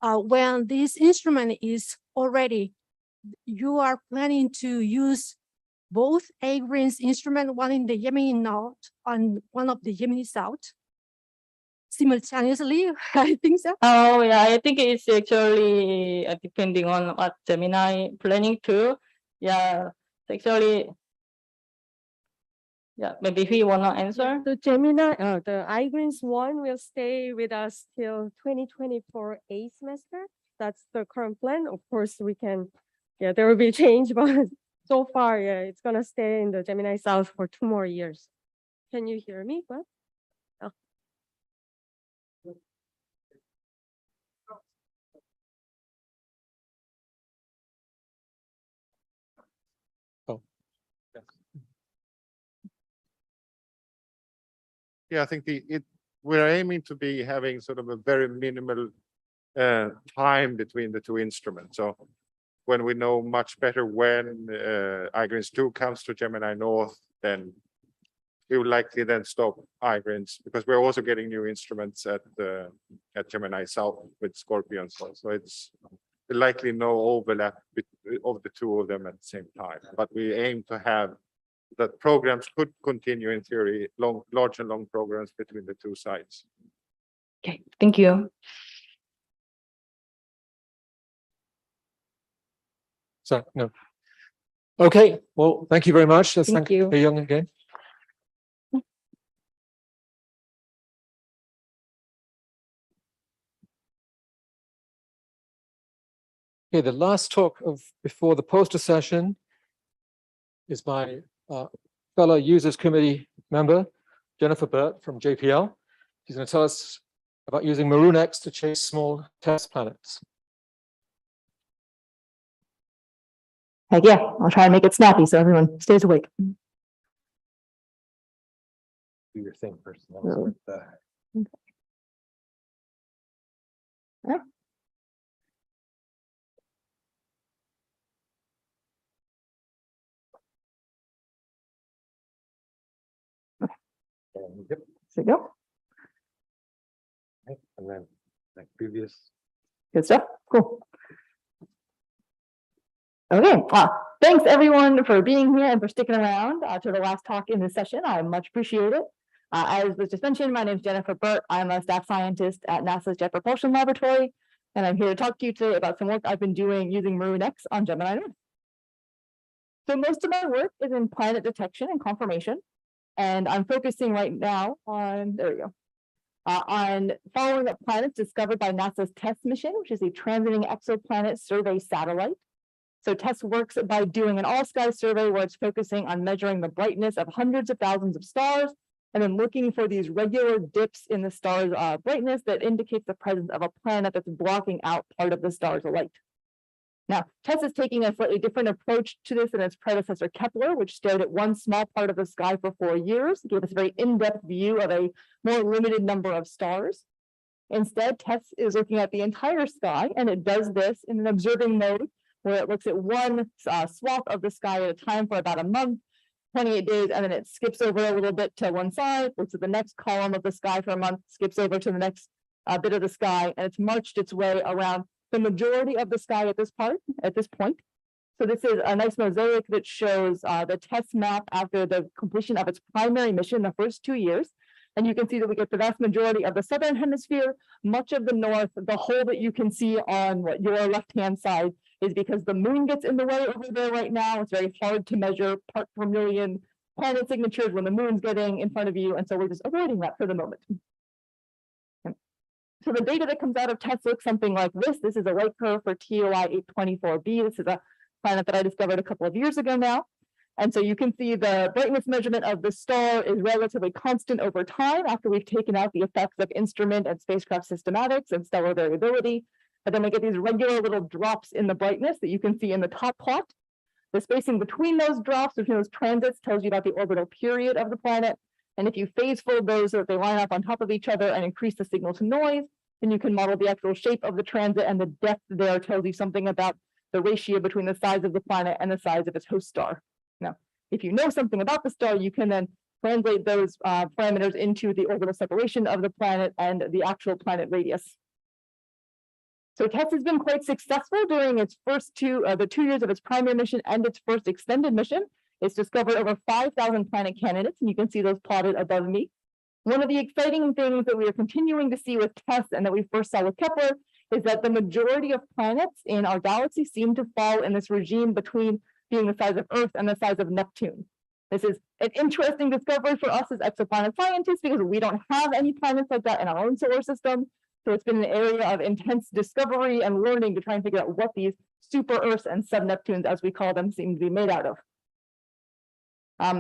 when this instrument is already, you are planning to use both iGreens instrument, one in the Gemini North and one of the Gemini South simultaneously. I think so. Oh yeah, I think it's actually depending on what Gemini planning to. Yeah, actually. Yeah, maybe he wanna answer. So Gemini, the iGreens one will stay with us till 2024 A semester. That's the current plan. Of course, we can, there will be change, but so far, it's gonna stay in the Gemini South for 2 more years. Can you hear me? What? Oh. Yeah, I think we're aiming to be having sort of a very minimal time between the 2 instruments. So when we know much better when iGreens 2 comes to Gemini North, then we will likely then stop iGreens, because we're also getting new instruments at Gemini South with Scorpio and so. So it's likely no overlap of the 2 of them at the same time. But we aim to have that programs could continue in theory, large and long programs between the 2 sites. Okay, thank you. So no. Okay, well, thank you very much. Let's Thank thank you. Young again. Okay, the last talk of before the poster session is my fellow users committee member, Jennifer Burt from JPL. She's going to tell us about using Maroon X to chase small test planets. Heck yeah, I'll try and make it snappy so everyone stays awake. Do your thing first. and then Really? start Yep. There you go. And then like previous. Good stuff. Cool. Okay. Thanks everyone for being here and for sticking around to the last talk in this session. I much appreciate it. As was just mentioned, my name is Jennifer Burt. I'm a staff scientist at NASA's Jet Propulsion Laboratory, and I'm here to talk to you today about some work I've been doing using Maroon X on Gemini and Earth. So most of my work is in planet detection and confirmation, and I'm focusing right now on, there we go, on following up planets discovered by NASA's TESS mission, which is a transiting exoplanet survey satellite. So TESS works by doing an all-sky survey where it's focusing on measuring the brightness of hundreds of thousands of stars, and then looking for these regular dips in the star's brightness that indicates the presence of a planet that's blocking out part of the star's light. Now, TESS is taking a slightly different approach to this than its predecessor Kepler, which stared at one small part of the sky for 4 years, gave us a very in-depth view of a more limited number of stars. Instead, TESS is looking at the entire sky, and it does this in an observing mode, where it looks at one swath of the sky at a time for about a month, 28 days, and then it skips over a little bit to one side, looks at the next column of the sky for a month, skips over to the next bit of the sky, and it's marched its way around the majority of the sky at this point. So this is a nice mosaic that shows the TESS map after the completion of its primary mission the first 2 years. And you can see that we get the vast majority of the southern hemisphere, much of the north. The hole that you can see on your left-hand side is because the moon gets in the way over there right now. It's very hard to measure part per million planet signatures when the moon's getting in front of you. And so we're just avoiding that for the moment. So the data that comes out of TESS looks something like this. This is a light curve for TOI 824b. This is a planet that I discovered a couple of years ago now. And so you can see the brightness measurement of the star is relatively constant over time after we've taken out the effects of instrument and spacecraft systematics and stellar variability. But then we get these regular little drops in the brightness that you can see in the top plot. The spacing between those drops, between those transits, tells you about the orbital period of the planet. And if you phase fold those so that they line up on top of each other and increase the signal to noise, then you can model the actual shape of the transit, and the depth there tells you something about the ratio between the size of the planet and the size of its host star. Now, if you know something about the star, you can then translate those parameters into the orbital separation of the planet and the actual planet radius. So TESS has been quite successful during its first the 2 years of its primary mission and its first extended mission. It's discovered over 5,000 planet candidates, and you can see those plotted above me. One of the exciting things that we are continuing to see with TESS and that we first saw with Kepler is that the majority of planets in our galaxy seem to fall in this regime between being the size of Earth and the size of Neptune. This is an interesting discovery for us as exoplanet scientists because we don't have any planets like that in our own solar system. So it's been an area of intense discovery and learning to try and figure out what these super Earths and sub-Neptunes, as we call them, seem to be made out of.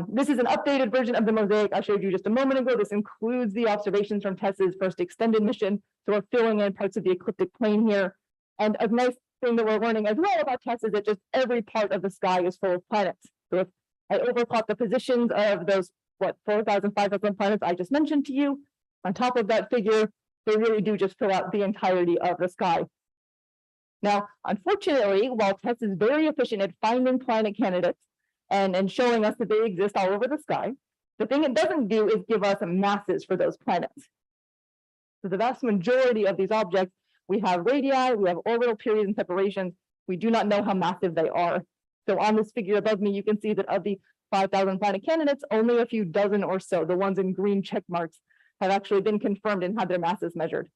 This is an updated version of the mosaic I showed you just a moment ago. This includes the observations from TESS's first extended mission. So we're filling in parts of the ecliptic plane here. And a nice thing that we're learning as well about TESS is that just every part of the sky is full of planets. So if I overplot the positions of those, 4,000, 5,000 planets I just mentioned to you, on top of that figure, they really do just fill out the entirety of the sky. Now, unfortunately, while TESS is very efficient at finding planet candidates and showing us that they exist all over the sky, the thing it doesn't do is give us masses for those planets. So the vast majority of these objects, we have radii, we have orbital periods and separations. We do not know how massive they are. So on this figure above me, you can see that of the 5,000 planet candidates, only a few dozen or so, the ones in green check marks, have actually been confirmed and had their masses measured.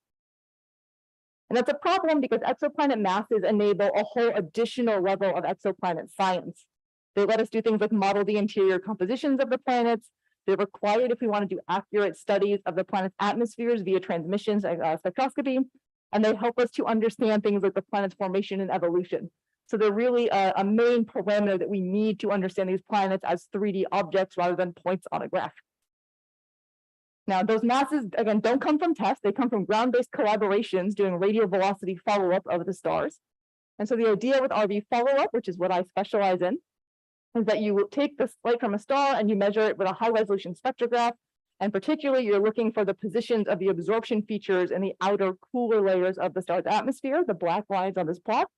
And that's a problem because exoplanet masses enable a whole additional level of exoplanet science. They let us do things like model the interior compositions of the planets. They're required if we want to do accurate studies of the planet's atmospheres via transmissions and spectroscopy. And they help us to understand things like the planet's formation and evolution. So they're really a main parameter that we need to understand these planets as 3D objects rather than points on a graph. Now, those masses, again, don't come from tests. They come from ground-based collaborations doing radial velocity follow-up of the stars. And so the idea with RV follow-up, which is what I specialize in, is that you will take the light from a star and you measure it with a high-resolution spectrograph. And particularly, you're looking for the positions of the absorption features in the outer cooler layers of the star's atmosphere, the black lines on this plot.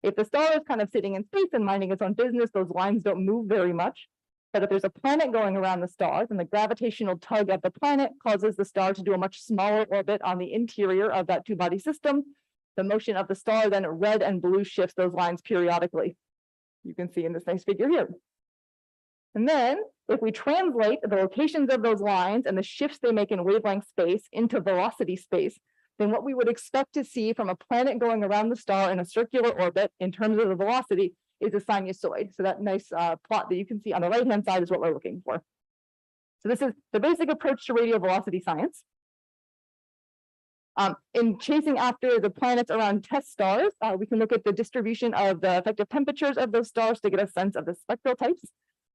If the star is kind of sitting in space and minding its own business, those lines don't move very much. But if there's a planet going around the star, then the gravitational tug of the planet causes the star to do a much smaller orbit on the interior of that two-body system. The motion of the star, then red and blue shifts those lines periodically. You can see in this nice figure here. And then if we translate the locations of those lines and the shifts they make in wavelength space into velocity space, then what we would expect to see from a planet going around the star in a circular orbit in terms of the velocity is a sinusoid. So that nice plot that you can see on the right-hand side is what we're looking for. So this is the basic approach to radial velocity science. In chasing after the planets around test stars, we can look at the distribution of the effective temperatures of those stars to get a sense of the spectral types.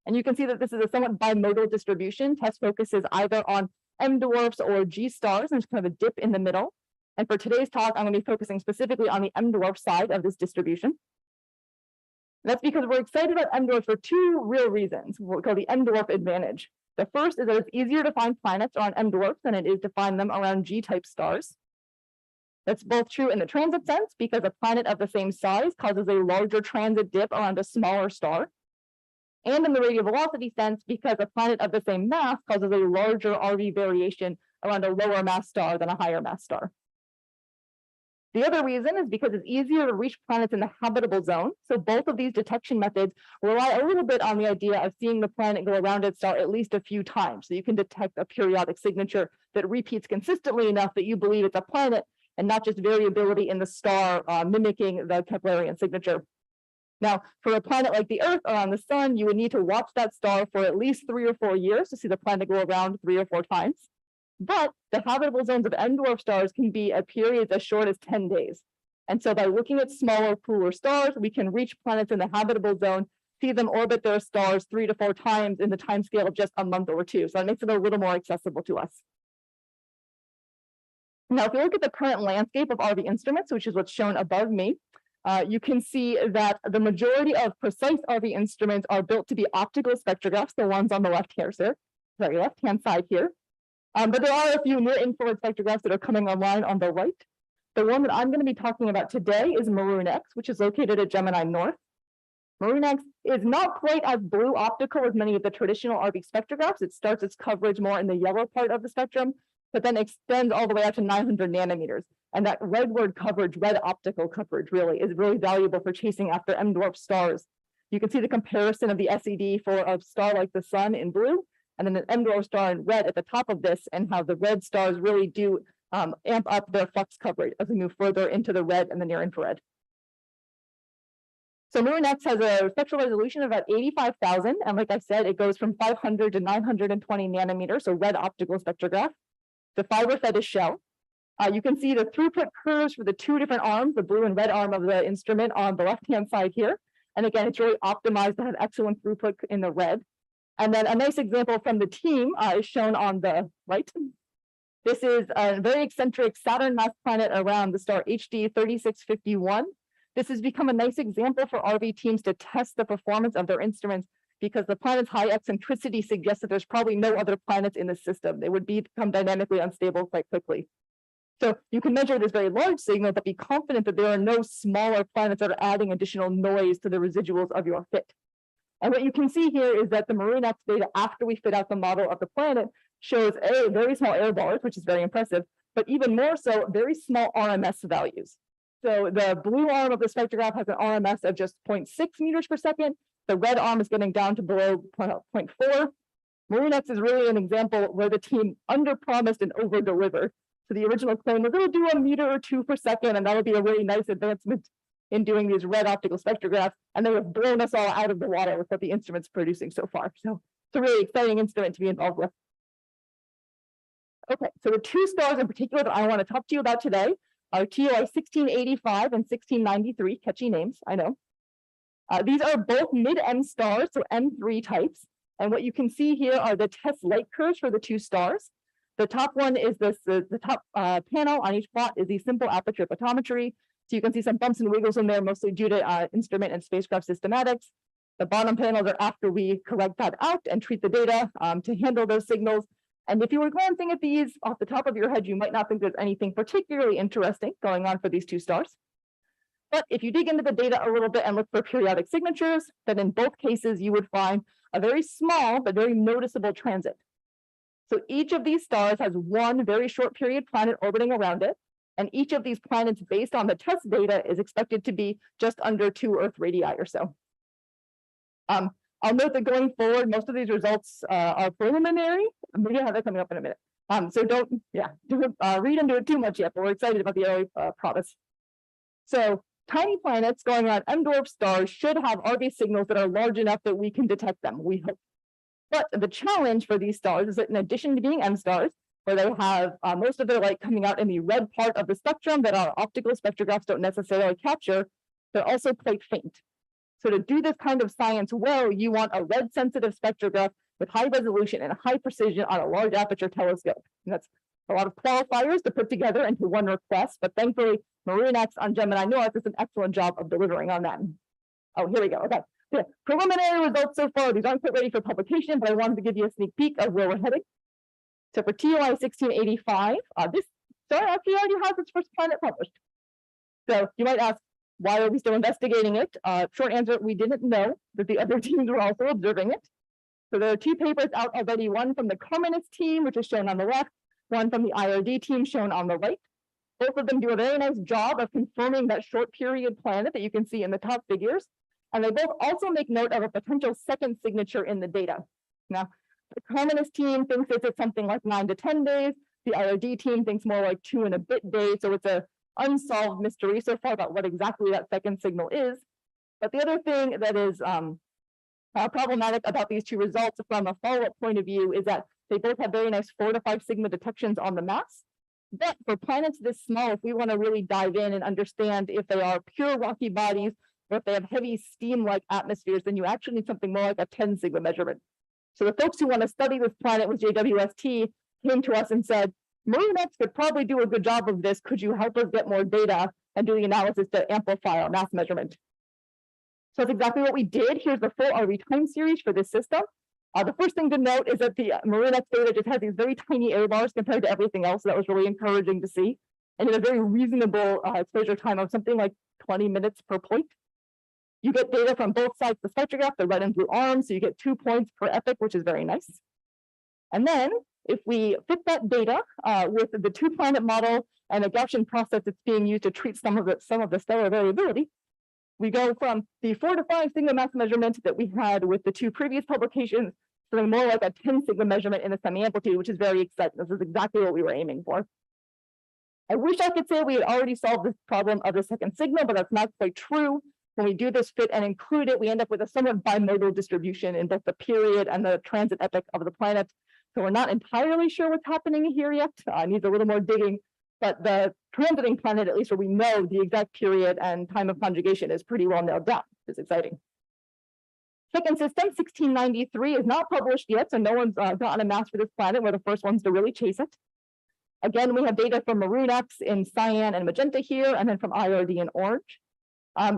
And you can see that this is a somewhat bimodal distribution. Test focuses either on M dwarfs or G stars, and there's kind of a dip in the middle. And for today's talk, I'm going to be focusing specifically on the M dwarf side of this distribution. That's because we're excited about M dwarfs for two real reasons. What we call the M dwarf advantage. The first is that it's easier to find planets around M dwarfs than it is to find them around G-type stars. That's both true in the transit sense, because a planet of the same size causes a larger transit dip around a smaller star. And in the radial velocity sense, because a planet of the same mass causes a larger RV variation around a lower mass star than a higher mass star. The other reason is because it's easier to reach planets in the habitable zone. So both of these detection methods rely a little bit on the idea of seeing the planet go around its star at least a few times. So you can detect a periodic signature that repeats consistently enough that you believe it's a planet and not just variability in the star mimicking the Keplerian signature. Now, for a planet like the Earth around the sun, you would need to watch that star for at least 3 or 4 years to see the planet go around 3 or 4 times. But the habitable zones of M-dwarf stars can be at periods as short as 10 days. And so by looking at smaller, cooler stars, we can reach planets in the habitable zone, see them orbit their stars 3 to 4 times in the time scale of just a month or 2. So that makes it a little more accessible to us. Now, if you look at the current landscape of RV instruments, which is what's shown above me, you can see that the majority of precise RV instruments are built to be optical spectrographs, the ones on the left-hand side here. But there are a few near-infrared spectrographs that are coming online on the right. The one that I'm going to be talking about today is Maroon X, which is located at Gemini North. Maroon X is not quite as blue optical as many of the traditional RV spectrographs. It starts its coverage more in the yellow part of the spectrum, but then extends all the way out to 900 nanometers. And that redward coverage, red optical coverage, really is really valuable for chasing after M-dwarf stars. You can see the comparison of the SED for a star like the sun in blue, and then an M-dwarf star in red at the top of this, and how the red stars really do amp up their flux coverage as we move further into the red and the near infrared. So Maroon X has a spectral resolution of about 85,000, and like I said, it goes from 500 to 920 nanometers, so red optical spectrograph. The fiber-fed shell. You can see the throughput curves for the 2 different arms, the blue and red arm of the instrument on the left-hand side here. And again, it's really optimized to have excellent throughput in the red. And then a nice example from the team is shown on the right. This is a very eccentric Saturn mass planet around the star HD 3651. This has become a nice example for RV teams to test the performance of their instruments, because the planet's high eccentricity suggests that there's probably no other planets in the system. They would become dynamically unstable quite quickly. So you can measure this very large signal, but be confident that there are no smaller planets that are adding additional noise to the residuals of your fit. And what you can see here is that the Maroon X data, after we fit out the model of the planet, shows very small air bars, which is very impressive, but even more so, very small RMS values. So the blue arm of the spectrograph has an RMS of just 0.6 meters per second. The red arm is getting down to below 0.4. Maroon X is really an example where the team under-promised and over-delivered. So the original claim was it'll do 1 meter or 2 per second, and that'll be a really nice advancement. in doing these red optical spectrographs, and they have blown us all out of the water with what the instrument's producing so far. So it's a really exciting instrument to be involved with. Okay, so the two stars in particular that I want to talk to you about today are TOI 1685 and 1693, catchy names, I know. These are both mid-M stars, so M3 types. And what you can see here are the test light curves for the two stars. The top one is the top panel on each plot is the simple aperture photometry. So you can see some bumps and wiggles in there, mostly due to instrument and spacecraft systematics. The bottom panels are after we correct that out and treat the data to handle those signals. And if you were glancing at these off the top of your head, you might not think there's anything particularly interesting going on for these two stars. But if you dig into the data a little bit and look for periodic signatures, then in both cases, you would find a very small but very noticeable transit. So each of these stars has one very short period planet orbiting around it. And each of these planets, based on the test data, is expected to be just under 2 Earth radii or so. I'll note that going forward, most of these results are preliminary. I'm going to have that coming up in a minute. So don't read into it too much yet, but we're excited about the early promise. So tiny planets going around M-dwarf stars should have RV signals that are large enough that we can detect them, we hope. But the challenge for these stars is that in addition to being M stars, where they have most of their light coming out in the red part of the spectrum that our optical spectrographs don't necessarily capture, they're also quite faint. So to do this kind of science well, you want a red sensitive spectrograph with high resolution and high precision on a large aperture telescope. And that's a lot of qualifiers to put together into one request, but thankfully MarineX on Gemini North does an excellent job of delivering on that. Oh, here we go. Okay. The preliminary results so far, these aren't quite ready for publication, but I wanted to give you a sneak peek of where we're heading. So for TOI 1685, this star actually already has its first planet published. So you might ask, why are we still investigating it? Short answer, we didn't know that the other teams were also observing it. So there are two papers out already, one from the Carmenis team, which is shown on the left, one from the IRD team shown on the right. Both of them do a very nice job of confirming that short period planet that you can see in the top figures. And they both also make note of a potential second signature in the data. Now, the Carmenis team thinks it's at something like 9 to 10 days. The IRD team thinks more like 2 and a bit days. So it's a unsolved mystery so far about what exactly that second signal is. But the other thing that is problematic about these two results from a follow-up point of view is that they both have very nice 4 to 5 sigma detections on the mass. But for planets this small, if we want to really dive in and understand if they are pure rocky bodies or if they have heavy steam-like atmospheres, then you actually need something more like a 10 sigma measurement. So the folks who want to study this planet with JWST came to us and said, MarineX could probably do a good job of this. Could you help us get more data and do the analysis to amplify our mass measurement? So that's exactly what we did. Here's the full RV time series for this system. The first thing to note is that the MarineX data just has these very tiny error bars compared to everything else. So that was really encouraging to see. And in a very reasonable exposure time of something like 20 minutes per point. You get data from both sides of the spectrograph, the red and blue arms, so you get 2 points per epoch, which is very nice. And then if we fit that data with the 2-planet model and a Gaussian process that's being used to treat some of the stellar variability, we go from the 4 to 5 sigma mass measurement that we had with the 2 previous publications to something more like a 10 sigma measurement in the semi-amplitude, which is very exciting. This is exactly what we were aiming for. I wish I could say we had already solved this problem of the second signal, but that's not quite true. When we do this fit and include it, we end up with a somewhat bimodal distribution in both the period and the transit epoch of the planet. So we're not entirely sure what's happening here yet. Needs a little more digging, but the transiting planet, at least where we know the exact period and time of conjugation, is pretty well nailed down. It's exciting. Second system, 1693, is not published yet, so no one's gotten a mass for this planet. We're the first ones to really chase it. Again, we have data from MarineX in cyan and magenta here, and then from IRD in orange.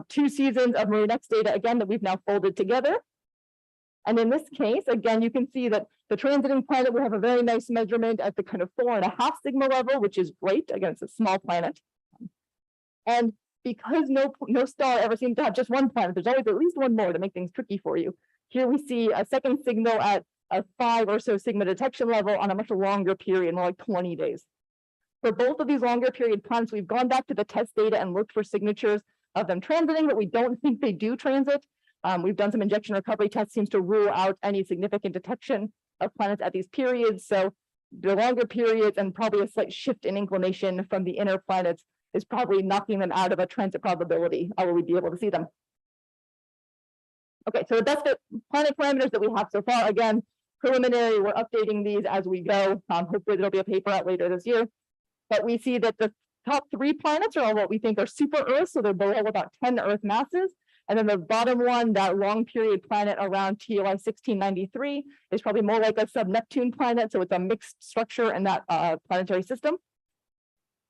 2 seasons of MarineX data, again, that we've now folded together. And in this case, again, you can see that the transiting planet will have a very nice measurement at the kind of 4.5 sigma level, which is great. Again, it's a small planet. And because no star ever seems to have just one planet, there's always at least one more to make things tricky for you. Here we see a second signal at a 5 or so sigma detection level on a much longer period, more like 20 days. For both of these longer period planets, we've gone back to the test data and looked for signatures of them transiting, but we don't think they do transit. We've done some injection recovery tests, seems to rule out any significant detection of planets at these periods. So the longer periods and probably a slight shift in inclination from the inner planets is probably knocking them out of a transit probability, or we'd be able to see them. Okay, so that's the planet parameters that we have so far. Again, preliminary, we're updating these as we go. Hopefully there'll be a paper out later this year. But we see that the top 3 planets are all what we think are super Earth, so they're below about 10 Earth masses. And then the bottom one, that long period planet around TOI 1693, is probably more like a sub-Neptune planet, so it's a mixed structure in that planetary system.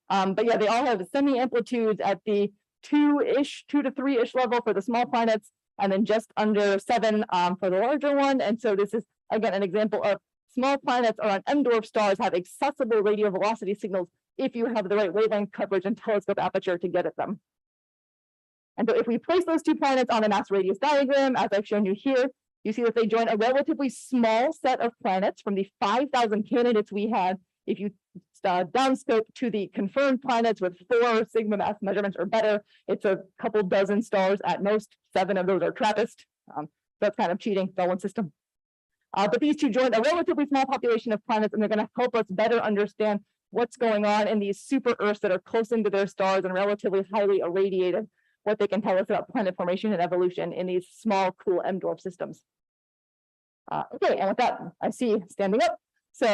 But yeah, they all have semi-amplitudes at the 2 to 3-ish level for the small planets, and then just under 7 for the larger one. And so this is, again, an example of small planets around M-dwarf stars have accessible radio velocity signals if you have the right wavelength coverage and telescope aperture to get at them. And so if we place those 2 planets on a mass radius diagram, as I've shown you here, you see that they join a relatively small set of planets from the 5,000 candidates we had. If you downscope to the confirmed planets with 4 sigma mass measurements or better, it's a couple dozen stars at most. 7 of those are TRAPPIST. That's kind of cheating, the one system. But these 2 join a relatively small population of planets, and they're going to help us better understand what's going on in these super Earths that are close into their stars and relatively highly irradiated, what they can tell us about planet formation and evolution in these small, cool M-dwarf systems. Okay, and with that, I see standing up. So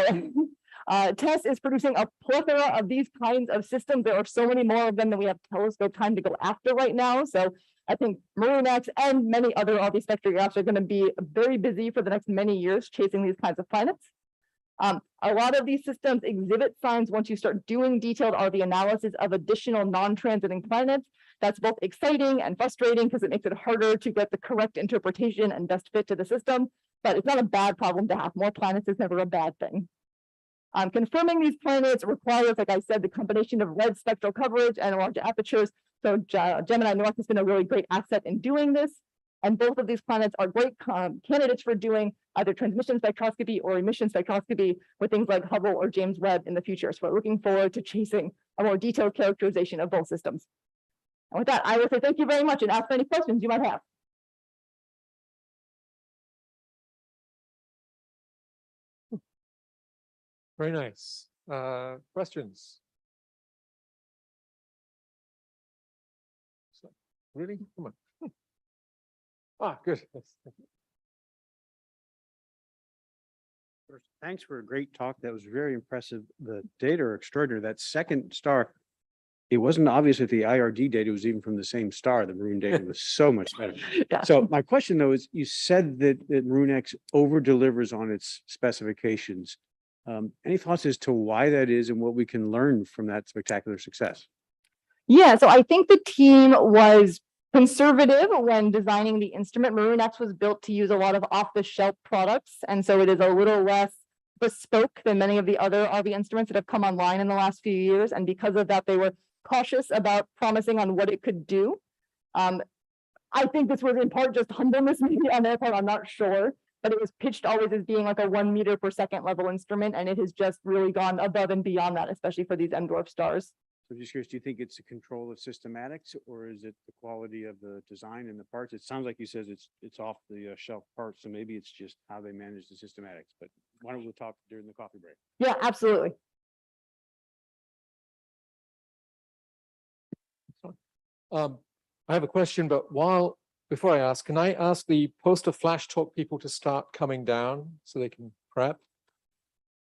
TESS is producing a plethora of these kinds of systems. There are so many more of them than we have telescope time to go after right now. So I think MAROON-X and many other RV spectrographs are going to be very busy for the next many years chasing these kinds of planets. A lot of these systems exhibit signs once you start doing detailed RV analysis of additional non-transiting planets. That's both exciting and frustrating because it makes it harder to get the correct interpretation and best fit to the system, but it's not a bad problem to have. More planets is never a bad thing. Confirming these planets requires, like I said, the combination of red spectral coverage and large apertures. So Gemini North has been a really great asset in doing this. And both of these planets are great candidates for doing either transmission spectroscopy or emission spectroscopy with things like Hubble or James Webb in the future. So we're looking forward to chasing a more detailed characterization of both systems. And with that, I will say thank you very much and ask any questions you might have. Very nice. Questions? Really? Come on. Good. First, thanks for a great talk. That was very impressive. The data are extraordinary. That second star, it wasn't obvious that the IRD data was even from the same star. The Maroon data was so much better. Yeah. So my question though is, you said that MAROON-X over delivers on its specifications. Any thoughts as to why that is and what we can learn from that spectacular success? Yeah, so I think the team was conservative when designing the instrument. MAROON-X was built to use a lot of off-the-shelf products, and so it is a little less bespoke than many of the other RV instruments that have come online in the last few years. And because of that, they were cautious about promising on what it could do. I think this was in part just humbleness maybe on their part, I'm not sure, but it was pitched always as being like a 1 meter per second level instrument, and it has just really gone above and beyond that, especially for these M-dwarf stars. So just curious, do you think it's a control of systematics, or is it the quality of the design and the parts? It sounds like you said it's off the shelf parts, so maybe it's just how they manage the systematics, but why don't we talk during the coffee break? Yeah, absolutely. I have a question, but before I ask, can I ask the poster flash talk people to start coming down so they can prep?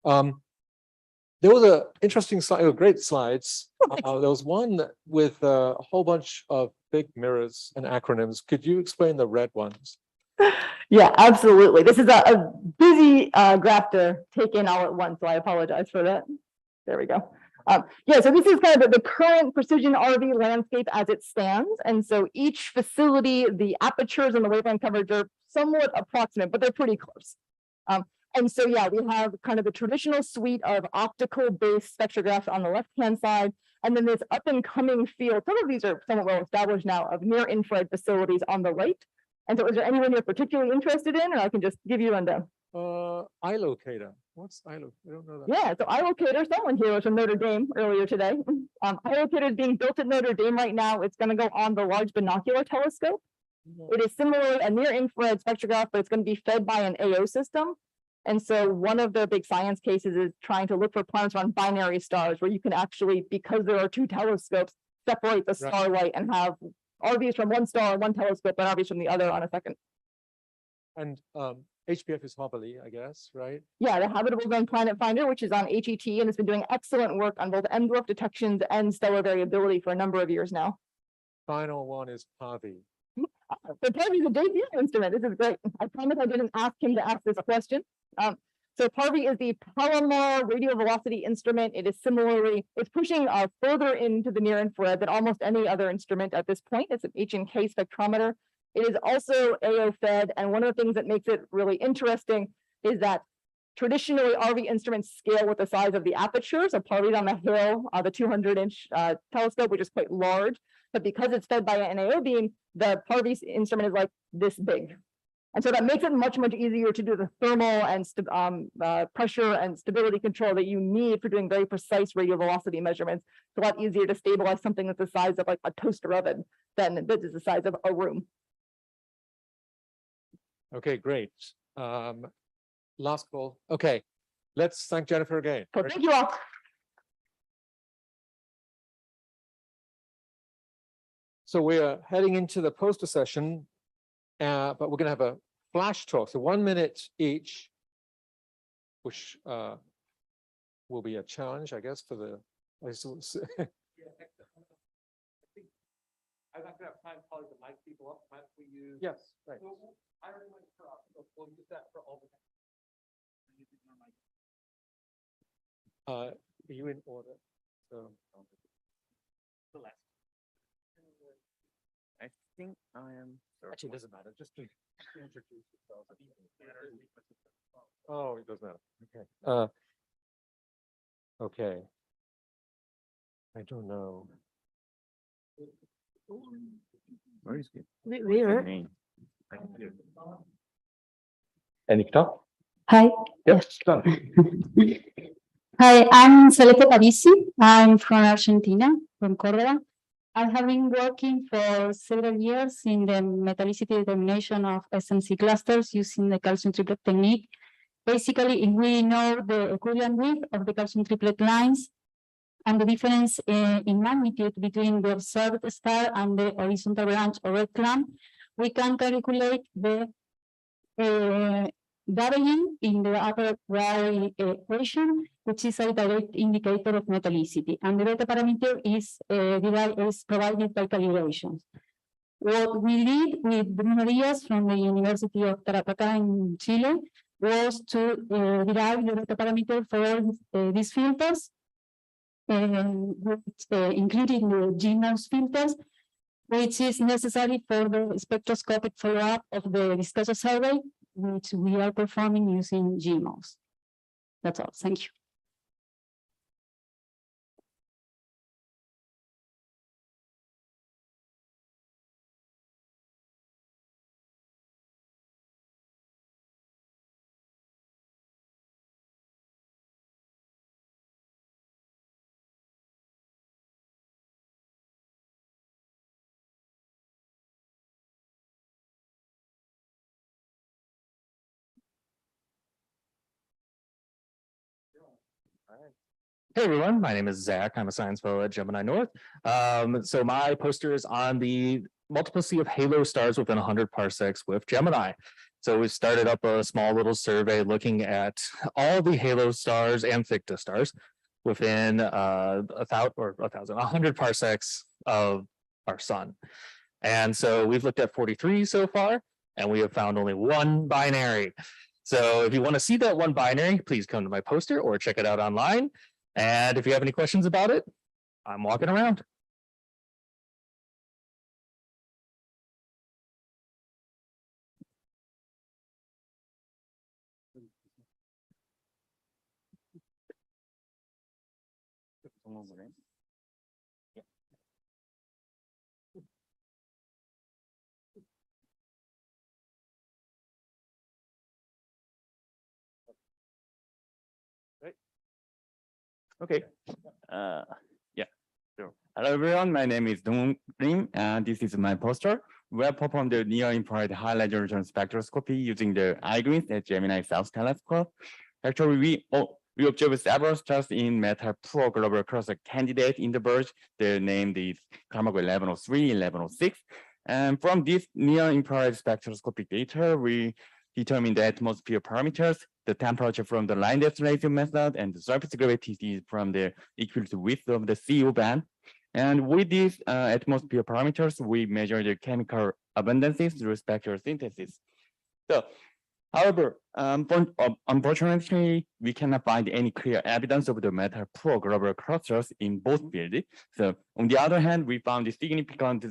There was an interesting slide, great slides. There was one with a whole bunch of big mirrors and acronyms. Could you explain the red ones? Yeah, absolutely. This is a busy graph to take in all at once, so I apologize for that. There we go. Yeah, so this is kind of the current precision RV landscape as it stands. And so each facility, the apertures and the wavelength coverage are somewhat approximate, but they're pretty close. And so, yeah, we have kind of the traditional suite of optical-based spectrographs on the left-hand side, and then this up-and-coming field. Some of these are somewhat well-established now of near-infrared facilities on the right. And so, is there anyone you're particularly interested in, or I can just give you a rundown? iLocator. What's iLocator? I don't know that. Yeah, so iLocator, someone here was from Notre Dame earlier today. iLocator is being built at Notre Dame right now. It's going to go on the Large Binocular Telescope. It is similarly a near-infrared spectrograph, but it's going to be fed by an AO system. And so one of the big science cases is trying to look for planets around binary stars where you can actually, because there are two telescopes, separate the starlight and have RVs from one star on one telescope and RVs from the other on a second. And HPF is Hobbley, I guess, right? Yeah, the Habitable Zone Planet Finder, which is on HET and has been doing excellent work on both M dwarf detections and stellar variability for a number of years now. Final one is Pavi. But Parvy is a debut instrument. This is great. I promise I didn't ask him to ask this question. So Parvy is the Palomar radio velocity instrument. It is similarly, it's pushing further into the near infrared than almost any other instrument at this point. It's an H&K spectrometer. It is also AO fed. And one of the things that makes it really interesting is that traditionally RV instruments scale with the size of the aperture. So Parvy's on the Hale, the 200-inch telescope, which is quite large. But because it's fed by an AO beam, the Parvy instrument is like this big. And so that makes it much, much easier to do the thermal and pressure and stability control that you need for doing very precise radio velocity measurements. It's a lot easier to stabilize something that's the size of like a toaster oven than this is the size of a room. Okay, great. Last call. Okay, let's thank Jennifer again. So thank you all. So we are heading into the poster session, but we're going to have a flash talk. So 1 minute each, which will be a challenge, I guess, for the. I'm not gonna have time probably to mic people up. Might we use? Yes, right. So I already went for Optical. We'll use that for all the. Are you in order? So. The last. I think I am. Actually, it doesn't matter. Just to introduce yourself. Oh, it doesn't matter. Okay. Okay. I don't know. Where is it? Where? And you can talk? Hi. Yep, done. Hi, I'm Celeste Pavisi. I'm from Argentina, from Córdoba. I have been working for several years in the metallicity determination of SMC clusters using the calcium triplet technique. Basically, if we know the equivalent width of the calcium triplet lines and the difference in magnitude between the observed star and the horizontal branch or red clamp, we can calculate the W in the upper right equation, which is a direct indicator of metallicity, and the beta parameter is provided by calibrations. What we did with Bruno Diaz from the University of Tarapacá in Chile was to derive the beta parameter for these filters, including the GMOS filters, which is necessary for the spectroscopic follow-up of the viscosity survey, which we are performing using GMOS. That's all. Thank you. Hey everyone, my name is Zach. I'm a science fellow at Gemini North. So my poster is on the multiplicity of halo stars within 100 parsecs with Gemini. So we started up a small little survey looking at all the halo stars and ficta stars within 100 parsecs of our sun. And so we've looked at 43 so far, and we have found only one binary. So if you want to see that one binary, please come to my poster or check it out online. And if you have any questions about it, I'm walking around. Okay. Yeah. Sure. Hello, everyone. My name is Dong Lim, and this is my poster. We have performed the near-infrared high-resolution spectroscopy using the iGreens at Gemini South Telescope. Actually, We observed several stars in metal-poor global cluster candidate in the verge. Their name is Carmago 1103, 1106. And from this near-infrared spectroscopic data, we determine the atmosphere parameters, the temperature from the line distillation method, and the surface gravity from the equal width of the CO band. And with these atmosphere parameters, we measure the chemical abundances through spectral synthesis. So, however, unfortunately, we cannot find any clear evidence of the metal-poor global clusters in both fields. So, on the other hand, we found significant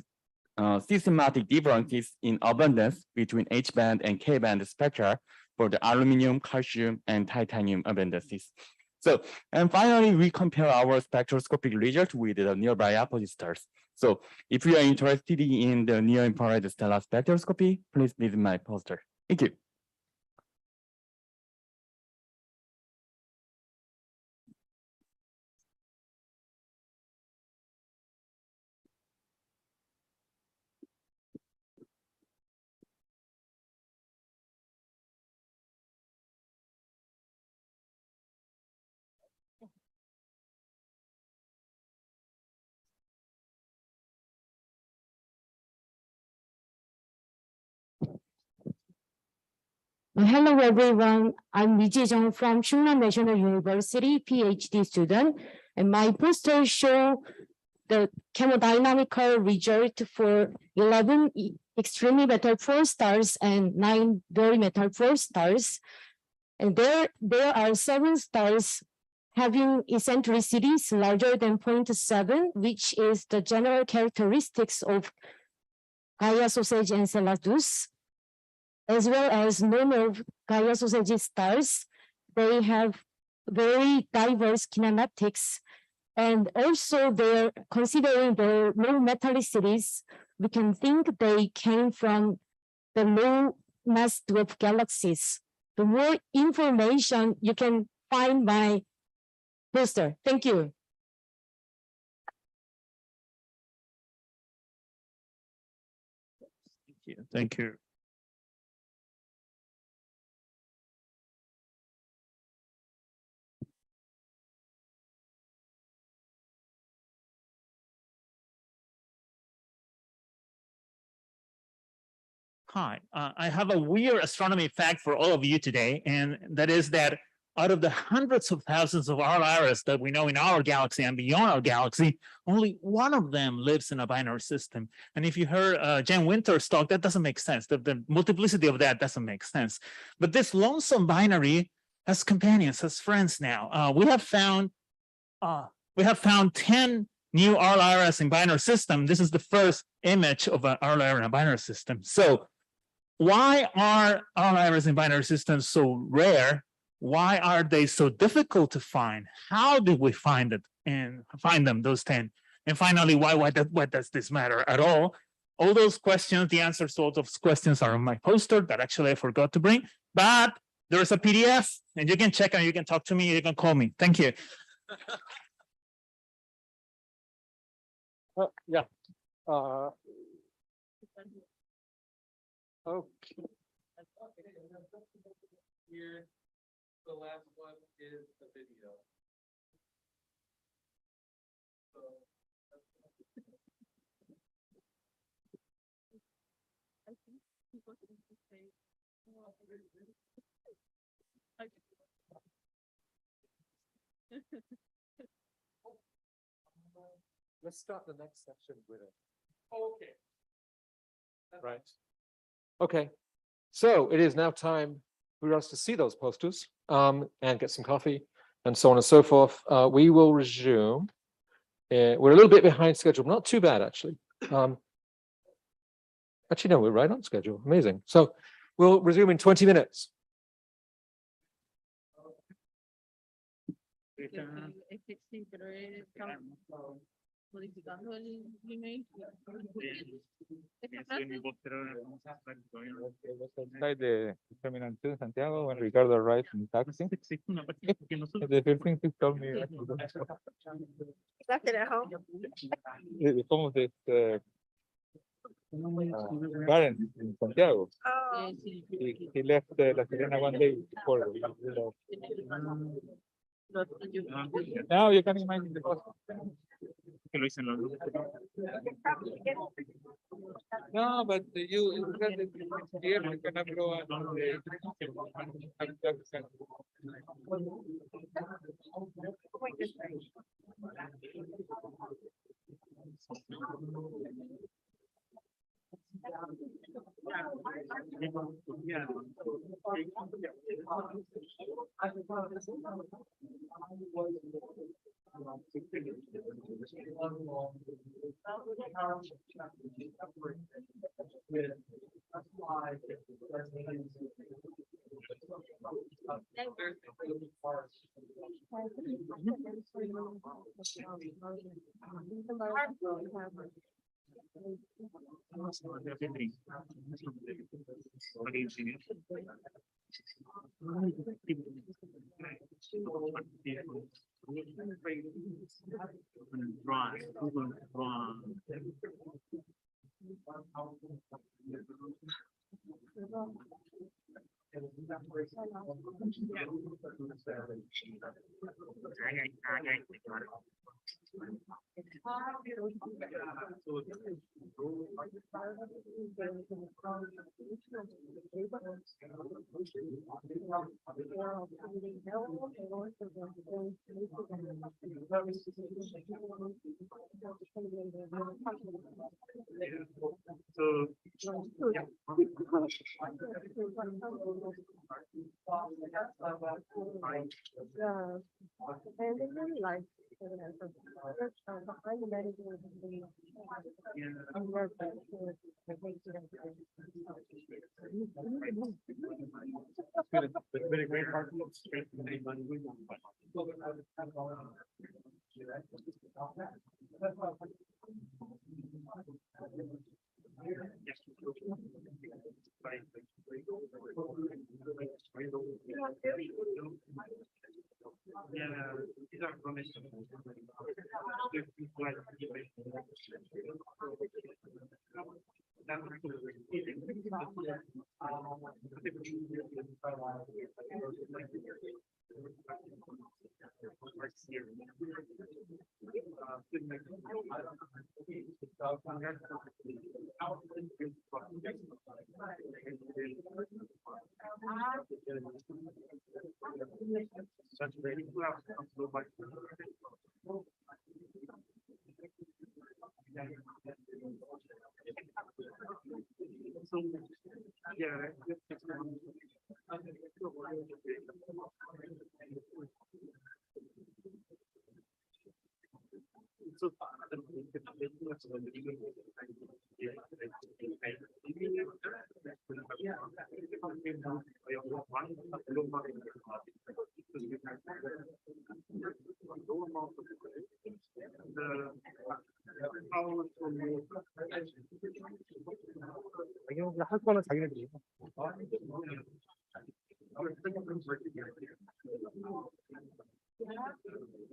systematic differences in abundance between H-band and K-band spectra for the aluminum, calcium, and titanium abundances. So, and finally, we compare our spectroscopic results with the nearby opposite stars. So, if you are interested in the near-infrared stellar spectroscopy, please visit my poster. Thank you. Hello, everyone. I'm Lee Jae-jung from Chungnam National University, PhD student, and my poster shows the chemodynamical result for 11 extremely metal-poor stars and 9 very metal-poor stars. And there are 7 stars having eccentricities larger than 0.7, which is the general characteristics of Gaia Sausage and Enceladus, as well as none of Gaia Sausage stars. They have very diverse kinematics. And also they're considering the low metallicities, we can think they came from the low mass dwarf galaxies. The more information you can find my poster. Thank you. Thank you. Hi, I have a weird astronomy fact for all of you today, and that is that out of the hundreds of thousands of RLRs that we know in our galaxy and beyond our galaxy, only one of them lives in a binary system. And if you heard Jen Winter's talk, that doesn't make sense. The multiplicity of that doesn't make sense. But this lonesome binary has companions, has friends now. We have found 10 new RLRs in binary system. This is the first image of an RLR in a binary system. So why are RLRs in binary systems so rare? Why are they so difficult to find? How did we find it and find them, those 10? And finally, why does this matter at all? All those questions, the answers to all those questions are on my poster that actually I forgot to bring, but there's a PDF and you can check and you can talk to me, you can call me. Thank you. Yeah. Okay. Here, the last one is the video. Let's start the next section with it. Okay. Right. Okay. So it is now time for us to see those posters and get some coffee and so on and so forth. We will resume. We're a little bit behind schedule, not too bad actually. Actually, no, we're right on schedule. Amazing. So we'll resume in 20 minutes. Modificando el email. Website de Terminal Santiago when Ricardo arrives in taxi. The first thing he told me. Left it at home. Como de parents in Santiago. Oh. He left La Serena one day before. Now you can imagine the cost. Que lo dicen los dos. No, but you here you cannot go on yeah. 할 거는 자기네들이.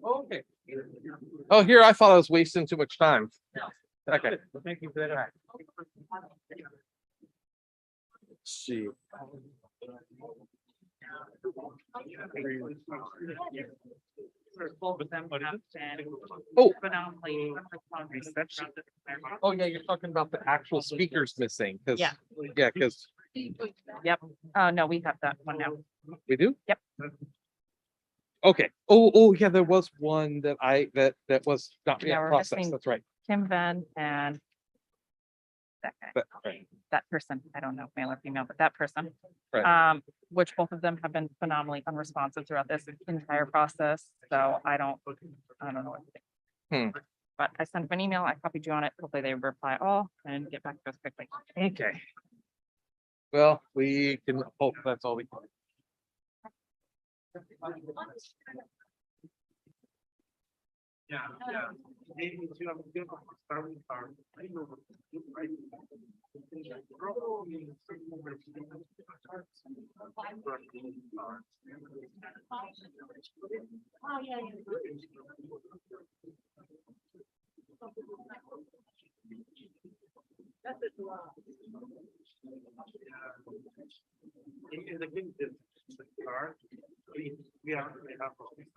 Okay. Oh, here I thought I was wasting too much time. Okay. Thank you for that. Let's see. Oh. Oh, yeah, you're talking about the actual speakers missing. Yeah. Yeah, because. Yep. No, we have that one now. We do? Yep. Okay. Oh, yeah, there was one that that was not Yeah, yet we're processed. missing That's right. Kim Van and that guy. Right. That person, I don't know, male or female, but that person. Right. Which both of them have been phenomenally unresponsive throughout this entire process. So I don't know what to think. But I sent them an email, I copied you on it. Hopefully they reply all and get back to us quickly. Okay. Well, we can hope that's all we can. Yeah. Maybe you have a good starting part. I know. In the car, We have to start with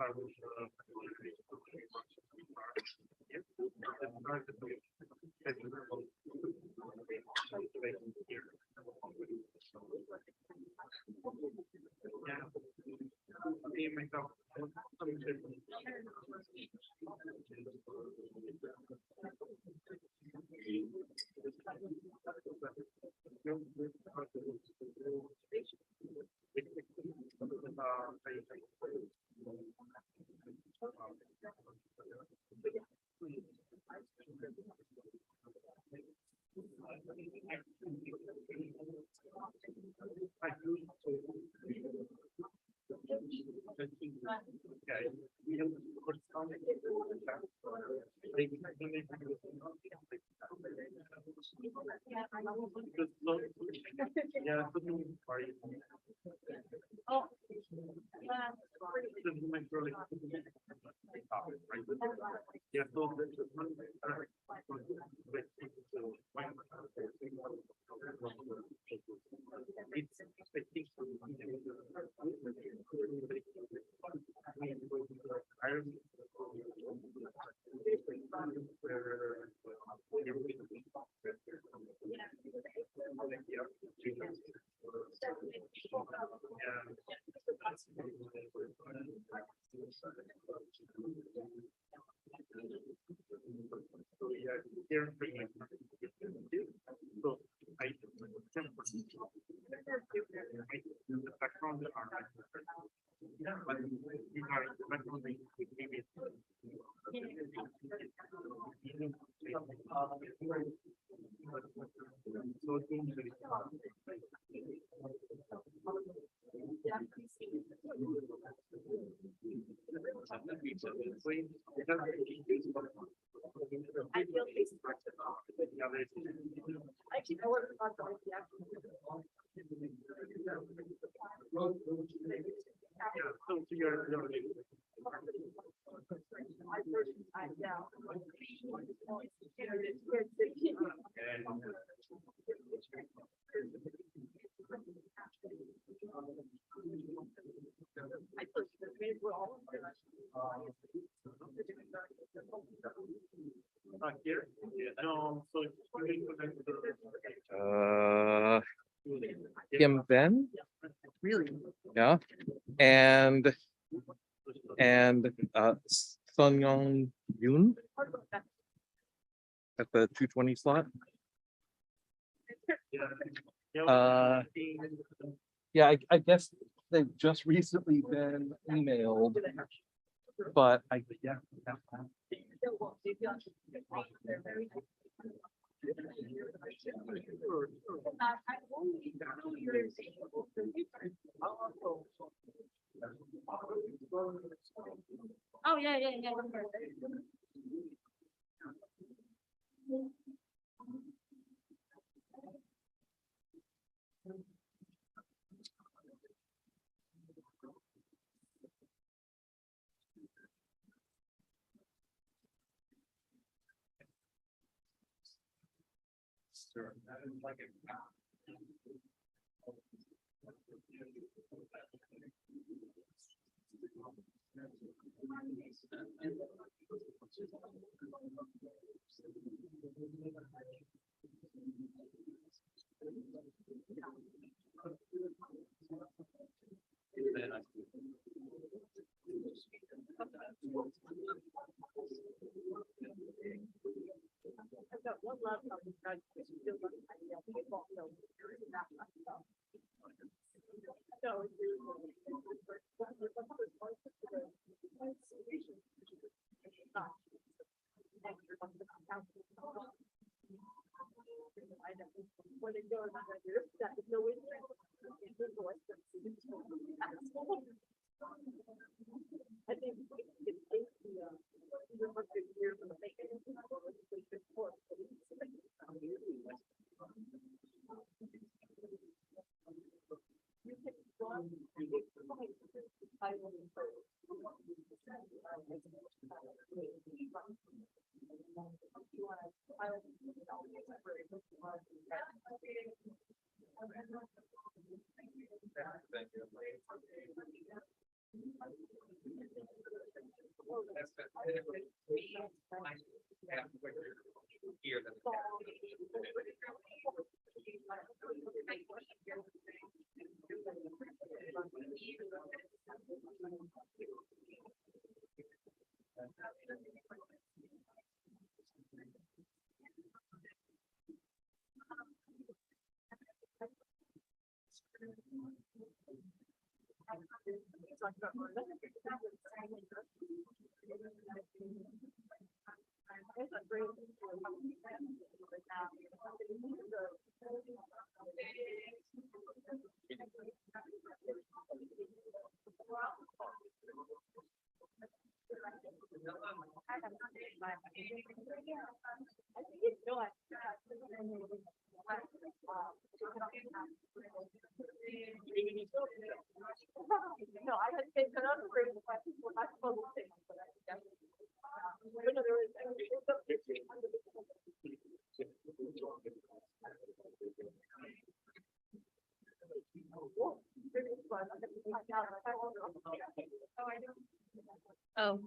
Kim Ben. Really? Yeah. And Sun Young Yoon at the 220 slot. Yeah, I guess they've just recently been emailed, but yeah. Oh, yeah, yeah, yeah. Oh.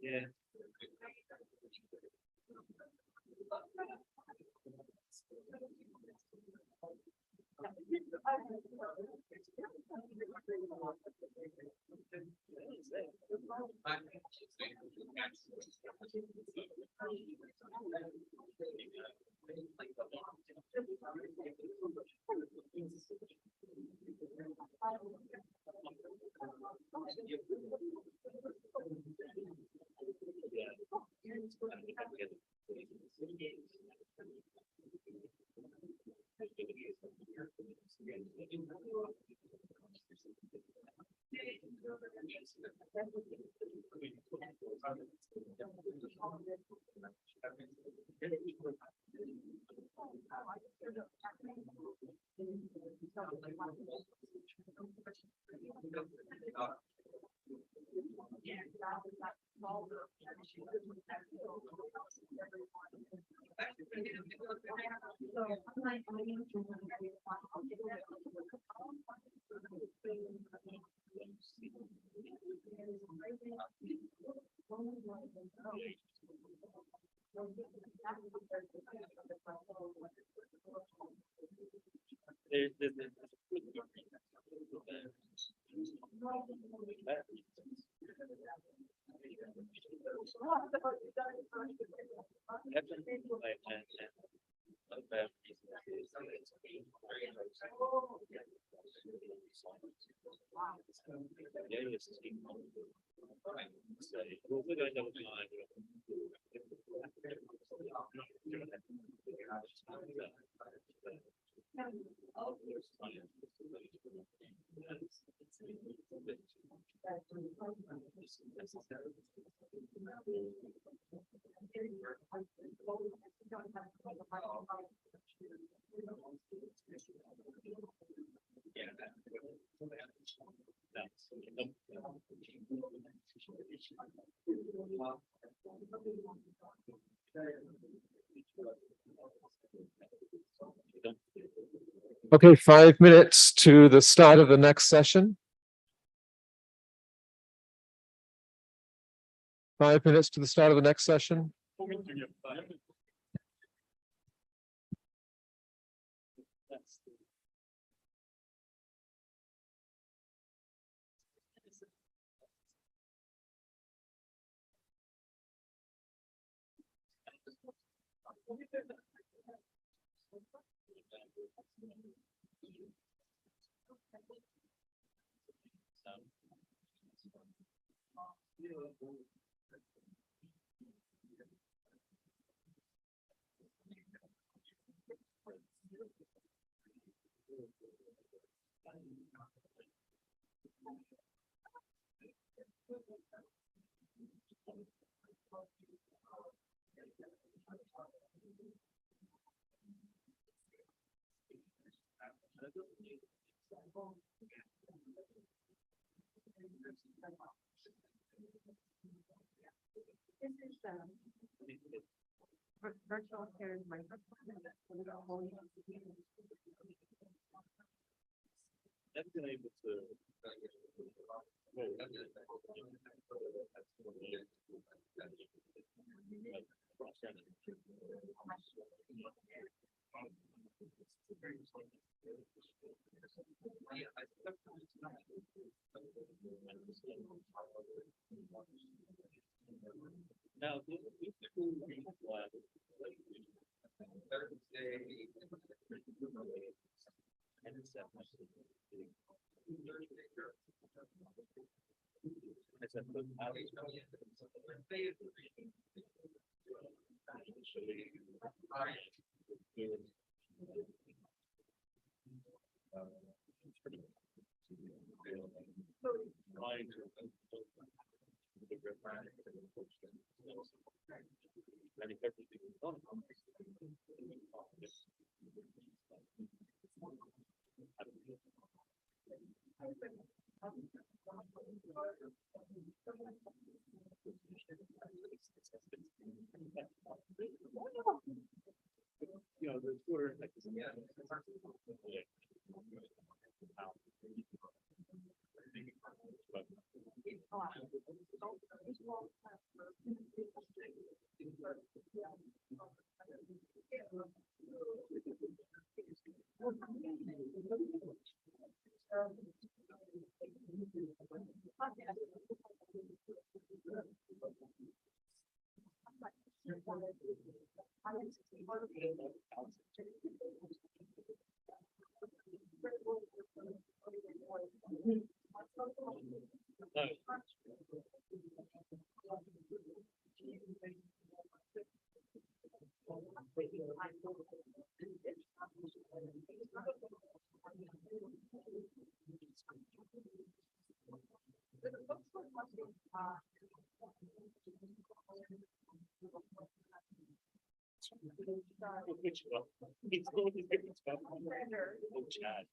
Yeah. Okay, 5 minutes to the start of the next session. 5 minutes to the start of the next session. This is virtual shared microphone. I've been able to. Now, these two Thursday. And it's that much. I said, look, you know, the Twitter, like, yeah. Which one? It's going to get it's about oh, Chad.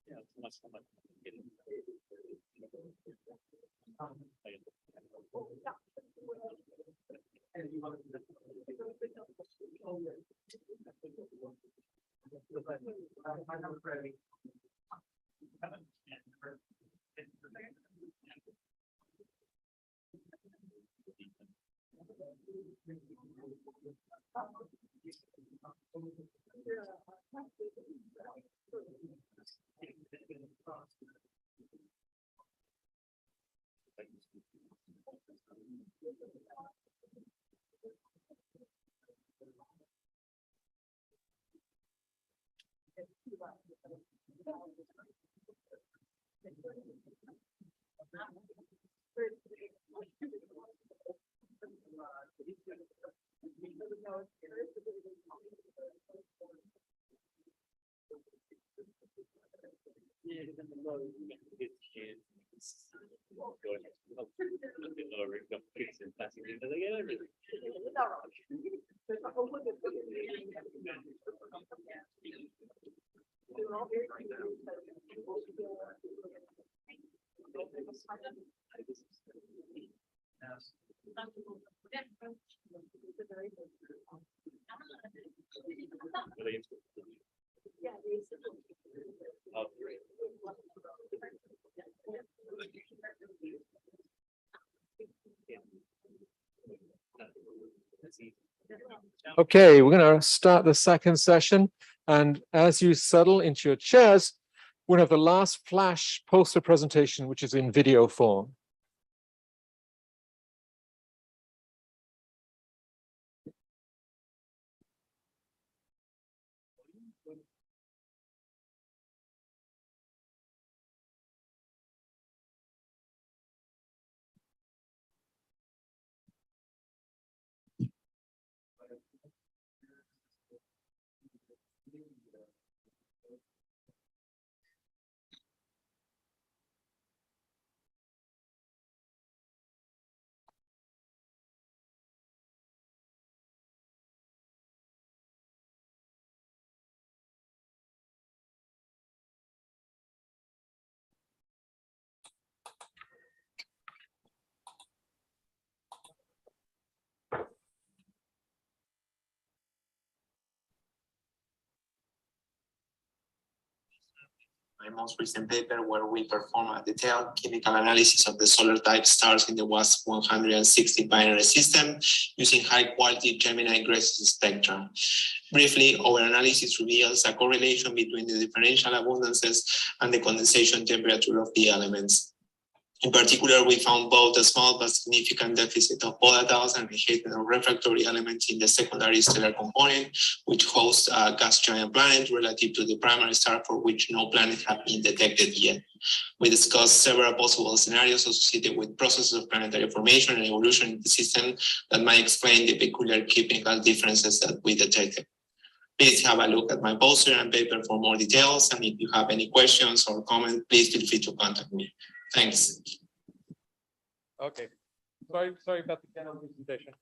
Yeah, it's much fun. Okay, we're going to start the second session. And as you settle into your chairs, we'll have the last flash poster presentation, which is in video form. My most recent paper where we perform a detailed chemical analysis of the solar type stars in the WASP 160 binary system using high quality Gemini Graces spectra. Briefly, our analysis reveals a correlation between the differential abundances and the condensation temperature of the elements. In particular, we found both a small but significant deficit of volatiles and rehated or refractory elements in the secondary stellar component, which hosts a gas giant planet relative to the primary star for which no planet have been detected yet. We discussed several possible scenarios associated with processes of planetary formation and evolution in the system that might explain the peculiar chemical differences that we detected. Please have a look at my poster and paper for more details, and if you have any questions or comments, please feel free to contact me. Thanks. Okay. Sorry about the panel presentation.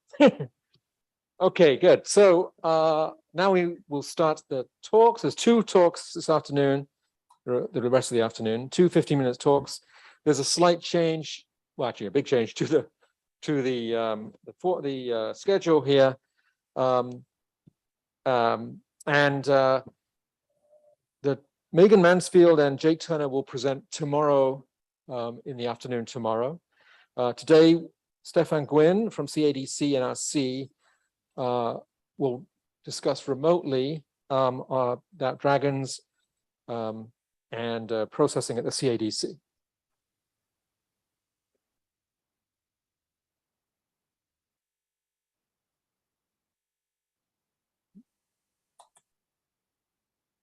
Okay, good. So now we will start the talks. There's 2 talks this afternoon, the rest of the afternoon, 2 15-minute talks. There's a slight change, well, actually a big change to the schedule here. The Megan Mansfield and Jake Turner will present tomorrow in the afternoon tomorrow. Today, Stefan Gwynn from CADC NRC will discuss remotely about dragons and processing at the CADC.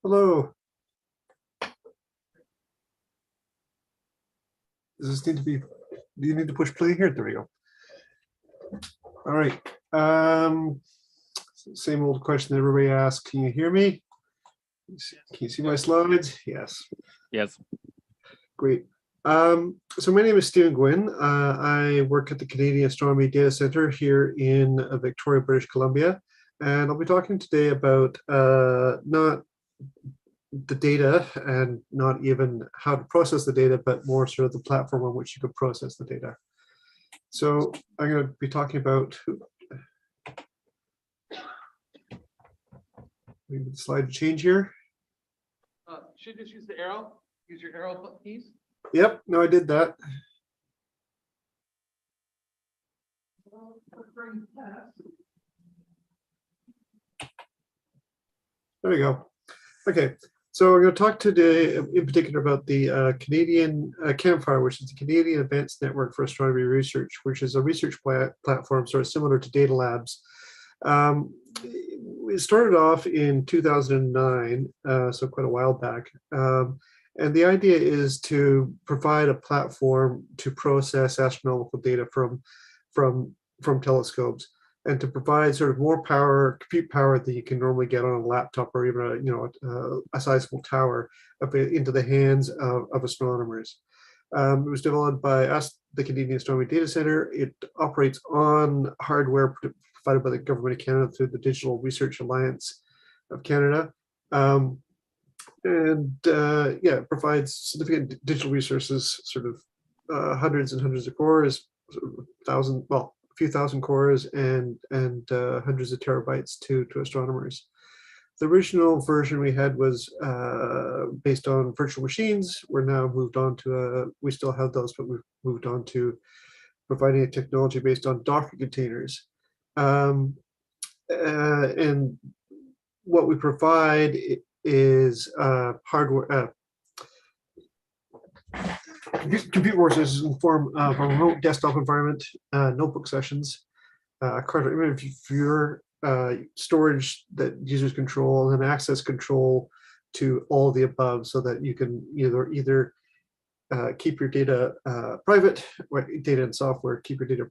Hello. Does this need to be, do you need to push play here? There we go. All right. Same old question everybody asks. Can you hear me? Can you see my slides? Yes. Yes. Great. So my name is Stephen Gwynn. I work at the Canadian Astronomy Data Centre here in Victoria, British Columbia. And I'll be talking today about not the data and not even how to process the data, but more sort of the platform on which you could process the data. So I'm going to be talking about, maybe the slide change here. Should just use the arrow, use your arrow keys. Yep, no, I did that. There we go. Okay, so we're going to talk today in particular about the Canadian Campfire, which is the Canadian Advanced Network for Astronomy Research, which is a research platform sort of similar to Data Labs. We started off in 2009, so quite a while back. And the idea is to provide a platform to process astronomical data from telescopes, and to provide sort of more power, compute power that you can normally get on a laptop or even a sizable tower into the hands of astronomers. It was developed by the Canadian Astronomy Data Centre. It operates on hardware provided by the Government of Canada through the Digital Research Alliance of Canada. It provides significant digital resources, sort of hundreds and hundreds of cores, a few thousand cores, and hundreds of terabytes to astronomers. The original version we had was based on virtual machines. We're now moved on to we still have those, but we've moved on to providing a technology based on Docker containers. And what we provide is hardware, compute resources in the form of a remote desktop environment, notebook sessions, card viewer, storage that users control, and access control to all of the above, so that you can either keep your data private, data and software, keep your data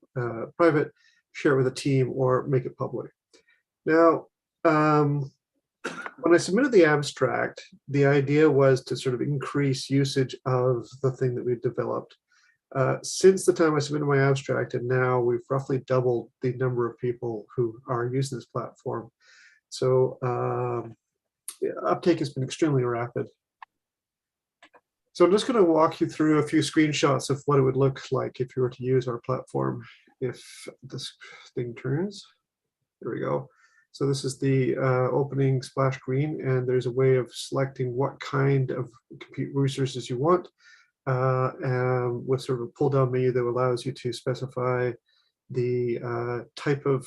private, share it with a team, or make it public. Now, when I submitted the abstract, the idea was to sort of increase usage of the thing that we've developed. Since the time I submitted my abstract and now, we've roughly doubled the number of people who are using this platform. So uptake has been extremely rapid. So I'm just going to walk you through a few screenshots of what it would look like if you were to use our platform. If this thing turns, there we go. So this is the opening splash screen, and there's a way of selecting what kind of compute resources you want, and with sort of a pull-down menu that allows you to specify the type of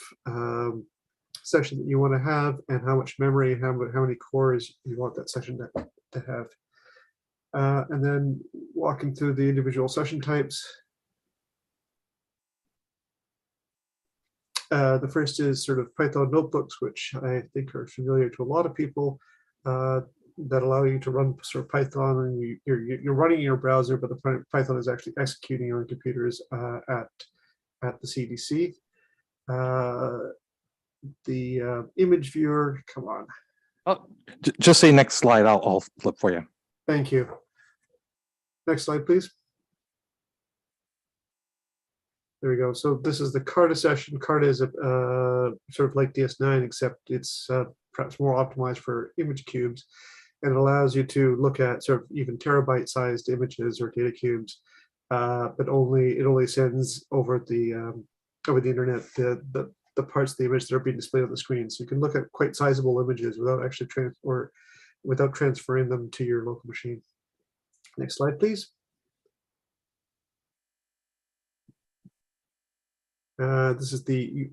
session that you want to have, and how much memory, how many cores you want that session to have. And then walking through the individual session types. The first is sort of Python notebooks, which I think are familiar to a lot of people, that allow you to run sort of Python, and you're running your browser, but the Python is actually executing on computers at the CDC. The image viewer, come on. Oh, just say next slide. I'll flip for you. Thank you. Next slide, please. There we go. So this is the Carta session. Carta is a sort of like DS9, except it's perhaps more optimized for image cubes, and it allows you to look at sort of even terabyte-sized images or data cubes, but it only sends over the internet the parts of the image that are being displayed on the screen. So you can look at quite sizable images without actually without transferring them to your local machine. Next slide, please. This is the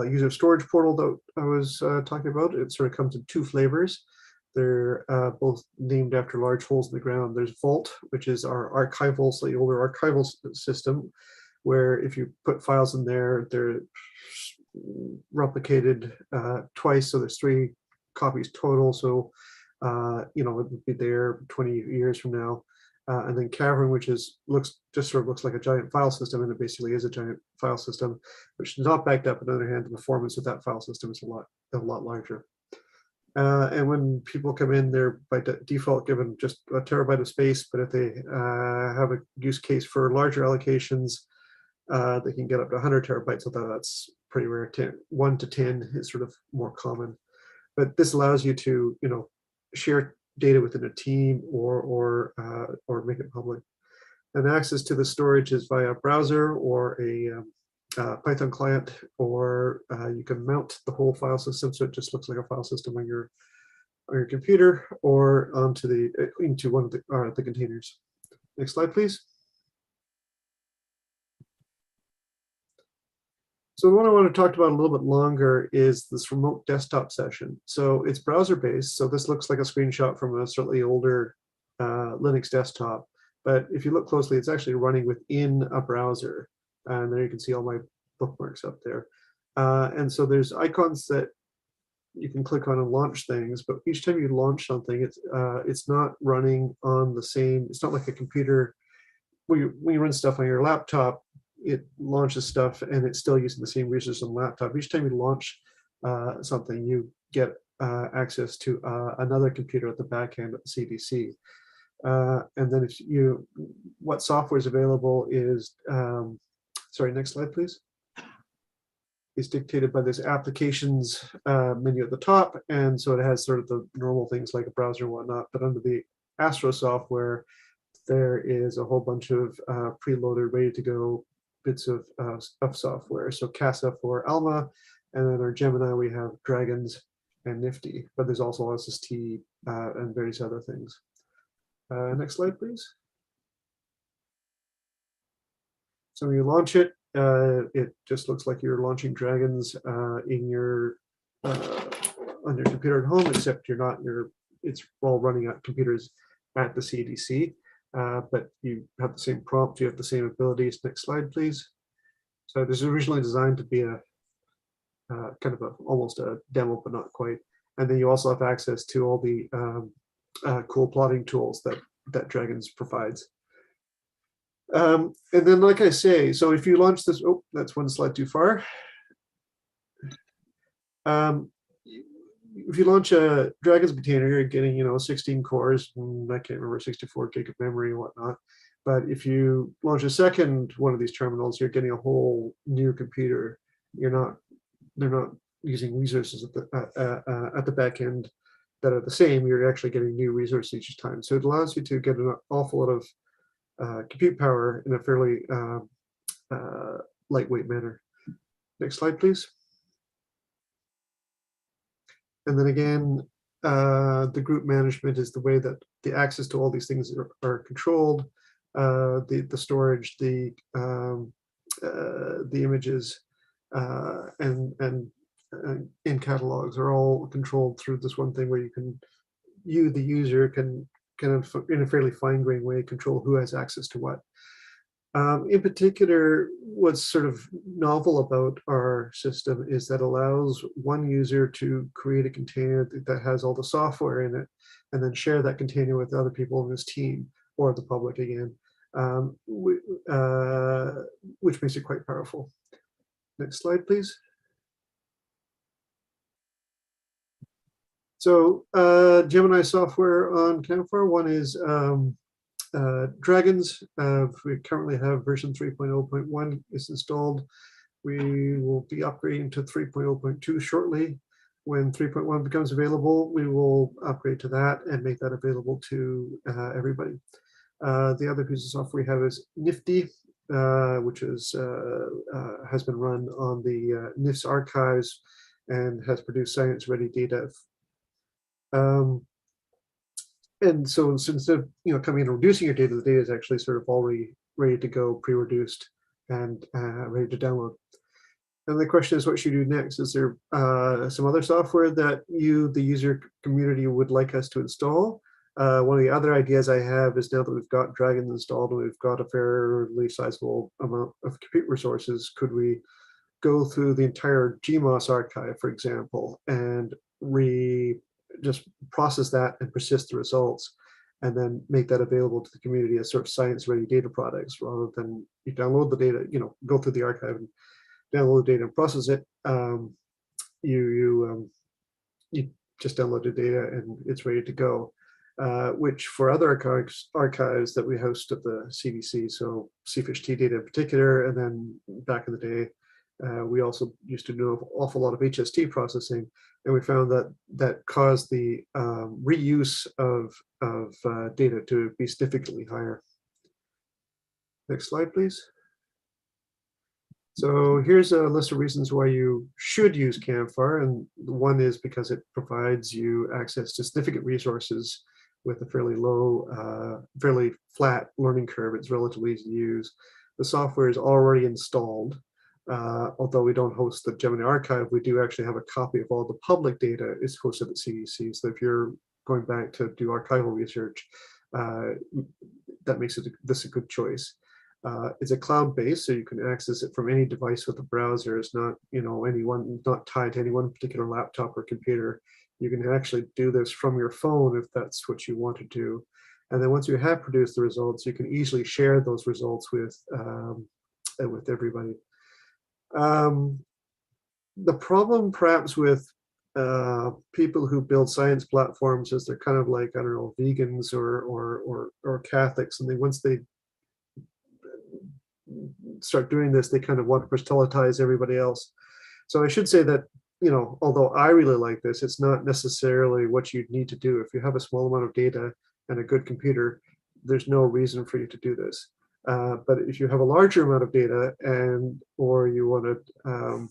user storage portal that I was talking about. It sort of comes in two flavors. They're both named after large holes in the ground. There's Vault, which is our archival, slightly older archival system, where if you put files in there, they're replicated twice, so there's 3 copies total. So it would be there 20 years from now. And then Cavern, which just looks like a giant file system, and it basically is a giant file system, which is not backed up. On the other hand, the performance of that file system is a lot larger. And when people come in, they're by default given just a terabyte of space, but if they have a use case for larger allocations, they can get up to 100 terabytes, although that's pretty rare. 1 to 10 is sort of more common. But this allows you to, share data within a team or make it public. And access to the storage is via a browser or a Python client, or you can mount the whole file system so it just looks like a file system on your computer, or into one of the containers. Next slide, please. So what I want to talk about a little bit longer is this remote desktop session. So it's browser-based. So this looks like a screenshot from a slightly older Linux desktop. But if you look closely, it's actually running within a browser. And there you can see all my bookmarks up there. And so there's icons that you can click on and launch things. But each time you launch something, it's not running on the same. It's not like a computer. When you run stuff on your laptop, it launches stuff and it's still using the same resources on the laptop. Each time you launch something, you get access to another computer at the back end at the CDC. And then what software is available is, sorry, next slide, please. Is dictated by this applications menu at the top. And so it has sort of the normal things like a browser and whatnot, but under the Astro software, there is a whole bunch of preloaded, ready to go bits of software. So CASA for Alma, and then our Gemini, we have Dragons and Nifty, but there's also SST and various other things. Next slide, please. So when you launch it, it just looks like you're launching Dragons in your on your computer at home, except it's all running at computers at the CDC, but you have the same prompt, you have the same abilities. Next slide, please. So this is originally designed to be a kind of almost a demo, but not quite. And then you also have access to all the cool plotting tools that Dragons provides. And then, like I say, so if you launch this, oh, that's one slide too far. If you launch a Dragons container, you're getting 16 cores, and I can't remember, 64 gig of memory and whatnot. But if you launch a second one of these terminals, you're getting a whole new computer. They're not using resources at the back end that are the same. You're actually getting new resources each time. So it allows you to get an awful lot of compute power in a fairly lightweight manner. Next slide, please. And then again, the group management is the way that the access to all these things are controlled. The storage, the images, and in catalogs are all controlled through this one thing where you, the user, can kind of in a fairly fine-grained way control who has access to what. In particular, what's sort of novel about our system is that allows one user to create a container that has all the software in it, and then share that container with other people in his team or the public again, which makes it quite powerful. Next slide, please. So Gemini software on Campfire. One is Dragons. We currently have version 3.0.1 is installed. We will be upgrading to 3.0.2 shortly. When 3.1 becomes available, we will upgrade to that and make that available to everybody. The other piece of software we have is Nifty, which is has been run on the NIST archives and has produced science-ready data. And so instead of coming in and reducing your data, the data is actually sort of already ready to go, pre-reduced and ready to download. And the question is, what should you do next? Is there some other software that you, the user community, would like us to install? One of the other ideas I have is, now that we've got Dragon installed and we've got a fairly sizable amount of compute resources, could we go through the entire GMOS archive, for example, and just process that and persist the results, and then make that available to the community as sort of science-ready data products, rather than you download the data, go through the archive and download the data and process it. You just download the data and it's ready to go. Which for other archives that we host at the CDC, so CFISH-T data in particular, and then back in the day, we also used to do an awful lot of HST processing, and we found that caused the reuse of data to be significantly higher. Next slide, please. So here's a list of reasons why you should use Campfire, and one is because it provides you access to significant resources with a fairly low, fairly flat learning curve. It's relatively easy to use. The software is already installed. Although we don't host the Gemini archive, we do actually have a copy of all the public data is hosted at CDC. So if you're going back to do archival research, that makes this a good choice. It's a cloud-based, so you can access it from any device with a browser. It's not, not tied to any one particular laptop or computer. You can actually do this from your phone if that's what you want to do. And then once you have produced the results, you can easily share those results with everybody. The problem perhaps with people who build science platforms is they're kind of like, I don't know, vegans or Catholics, and once they start doing this, they kind of want to proselytize everybody else. So I should say that, although I really like this, it's not necessarily what you need to do. If you have a small amount of data and a good computer, there's no reason for you to do this. But if you have a larger amount of data or you want to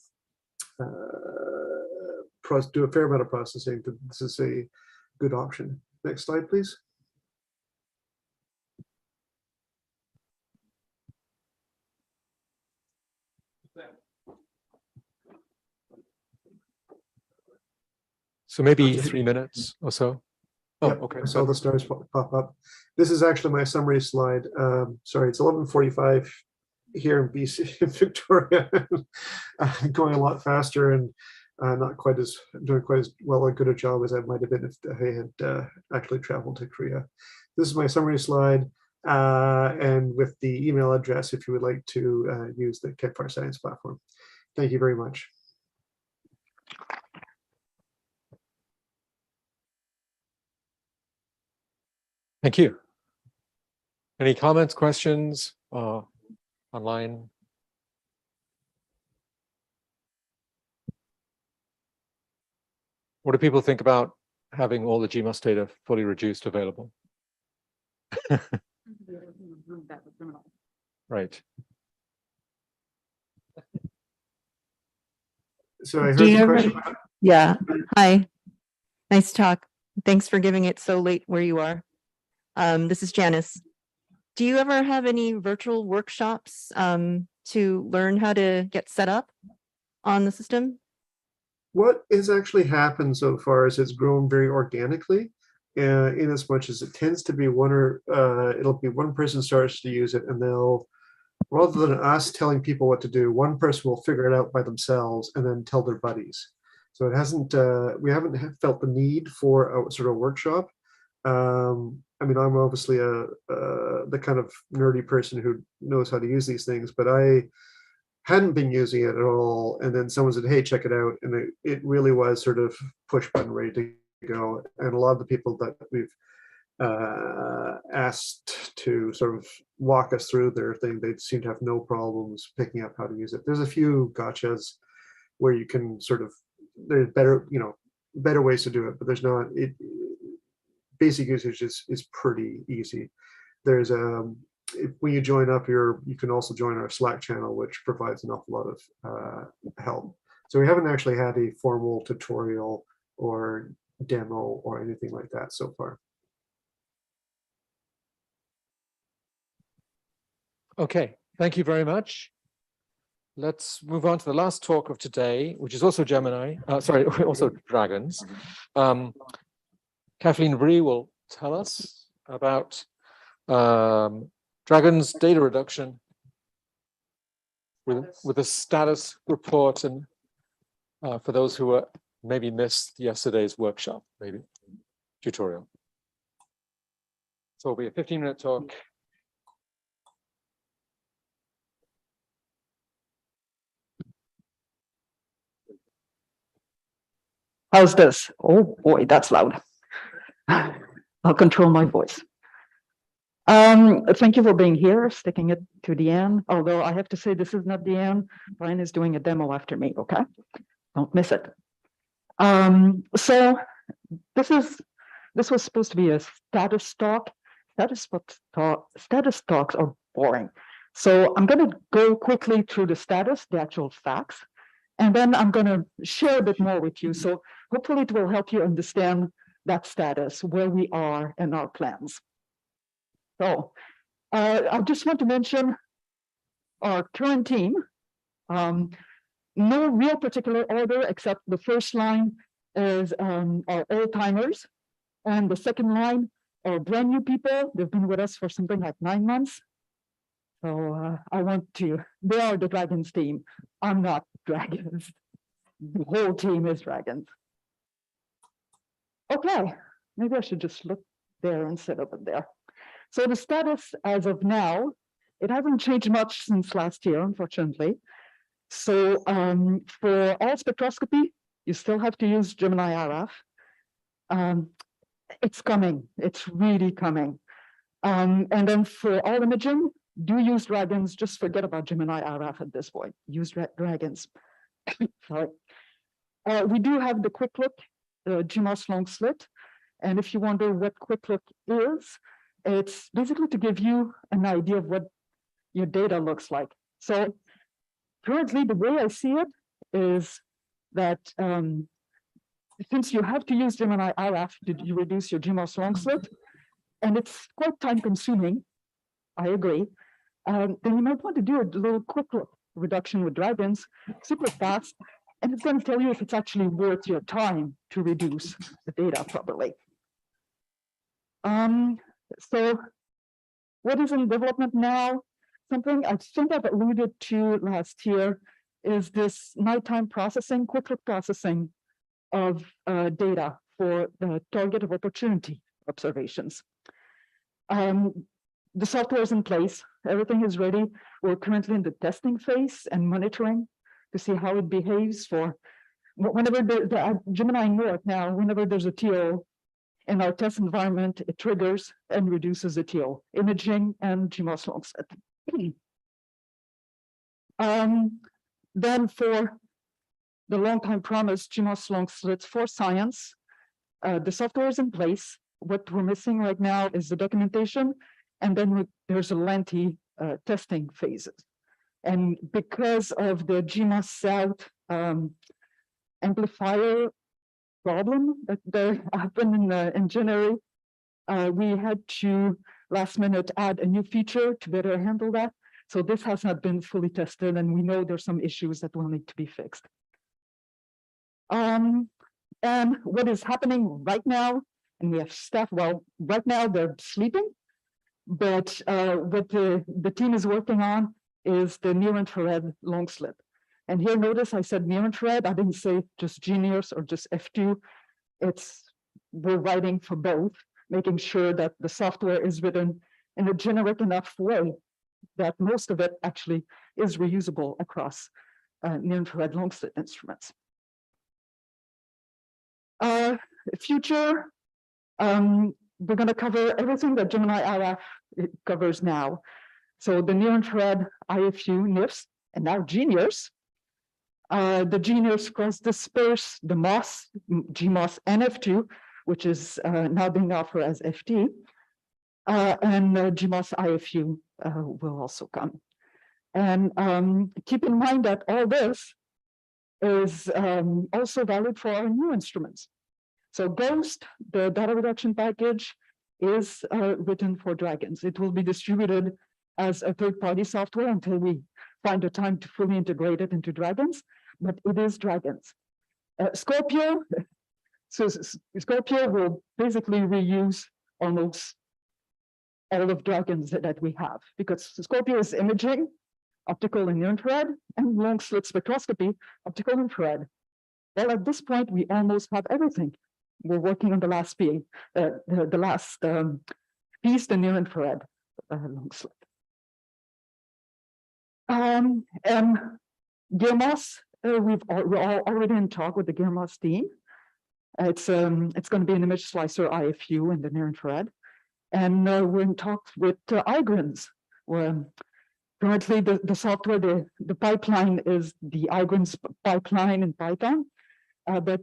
do a fair amount of processing, this is a good option. Next slide, please. So maybe Okay. 3 minutes or so. Oh, Yep, okay. I saw the stars pop up. This is actually my summary slide. Sorry, it's 11:45 here in BC, in Victoria. I'm going a lot faster and not quite as doing quite as well a good a job as I might have been if I had actually traveled to Korea. This is my summary slide, and with the email address if you would like to use the Campfire Science platform. Thank you very much. Thank you. Any comments, questions online? What do people think about having all the GMOS data fully reduced available? Right. So I heard Do you the ever- question. Yeah, hi. Nice to talk. Thanks for giving it so late where you are. This is Janice. Do you ever have any virtual workshops to learn how to get set up on the system? What has actually happened so far is it's grown very organically, in as much as it tends to be it'll be one person starts to use it and they'll, rather than us telling people what to do, one person will figure it out by themselves and then tell their buddies. So it hasn't, we haven't felt the need for a sort of workshop. I mean, I'm obviously the kind of nerdy person who knows how to use these things, but I hadn't been using it at all. And then someone said, hey, check it out. And it really was sort of push button ready to go. And a lot of the people that we've asked to sort of walk us through their thing, they seem to have no problems picking up how to use it. There's a few gotchas where you can sort of, there's better, better ways to do it, but there's not, basic usage is pretty easy. There's when you join up you can also join our Slack channel, which provides an awful lot of help. So we haven't actually had a formal tutorial or demo or anything like that so far. Okay, thank you very much. Let's move on to the last talk of today, which is also Gemini, sorry, also dragons. Kathleen Bree will tell us about dragons data reduction with a status report, and for those who maybe missed yesterday's workshop, maybe tutorial. So it'll be a 15-minute talk. How's this? Oh boy, that's loud. I'll control my voice. Thank you for being here, sticking it to the end. Although I have to say this is not the end. Brian is doing a demo after me, okay? Don't miss it. So this was supposed to be a status talk. Status talks are boring. So I'm going to go quickly through the status, the actual facts, and then I'm going to share a bit more with you. So hopefully it will help you understand that status, where we are and our plans. So I just want to mention our current team. No real particular order, except the first line is our old-timers, and the second line are brand new people. They've been with us for something like 9 months. So they are the dragons team. I'm not dragons. The whole team is dragons. Okay, maybe I should just look there instead of there. So the status as of now, it hasn't changed much since last year, unfortunately. So for all spectroscopy, you still have to use Gemini RF. It's coming, it's really coming. And then for all imaging, do use dragons, just forget about Gemini RF at this point, use dragons. Sorry. We do have the quick look, the GMOS long slit. And if you wonder what quick look is, it's basically to give you an idea of what your data looks like. So currently, the way I see it is that since you have to use Gemini RF to reduce your GMOS long slit, and it's quite time consuming, I agree, then you might want to do a little quick look reduction with dragons, super fast. And it's going to tell you if it's actually worth your time to reduce the data properly. So what is in development now? Something I think I've alluded to last year is this nighttime processing, quick look processing of data for the target of opportunity observations. The software is in place, everything is ready. We're currently in the testing phase and monitoring to see how it behaves for whenever the Gemini North now, whenever there's a TO in our test environment, it triggers and reduces the TO, imaging and GMOS long set. Then for the long time promised GMOS long slits for science, the software is in place. What we're missing right now is the documentation, and then there's a lengthy testing phases. And because of the GMOS South amplifier problem that happened in January, we had to last minute add a new feature to better handle that. So this has not been fully tested, and we know there's some issues that will need to be fixed. And what is happening right now, and we have staff, well, right now they're sleeping, but what the team is working on is the near-infrared long slit. And here, notice I said near-infrared, I didn't say just Genius or just F2. We're writing for both, making sure that the software is written in a generic enough way that most of it actually is reusable across near-infrared long slit instruments. Future, we're going to cover everything that Gemini RF covers now. So the near-infrared IFU NIFs, and now Genius. The Genius cross disperse the MOS, GMOS and F2, which is now being offered as FT. And GMOS IFU will also come. And keep in mind that all this is also valid for our new instruments. So Ghost, the data reduction package, is written for Dragons. It will be distributed as a third-party software until we find a time to fully integrate it into Dragons, but it is Dragons. Scorpio, so Scorpio will basically reuse almost all of Dragons that we have, because Scorpio is imaging, optical and infrared, and long slit spectroscopy, optical infrared. Well, at this point, we almost have everything. We're working on the last piece, the near infrared long slit. And GearMOS, we're already in talk with the GearMOS team. It's going to be an image slicer IFU in the near infrared. And we're in talks with iGrins, where currently the software, the pipeline is the iGrins pipeline in Python. But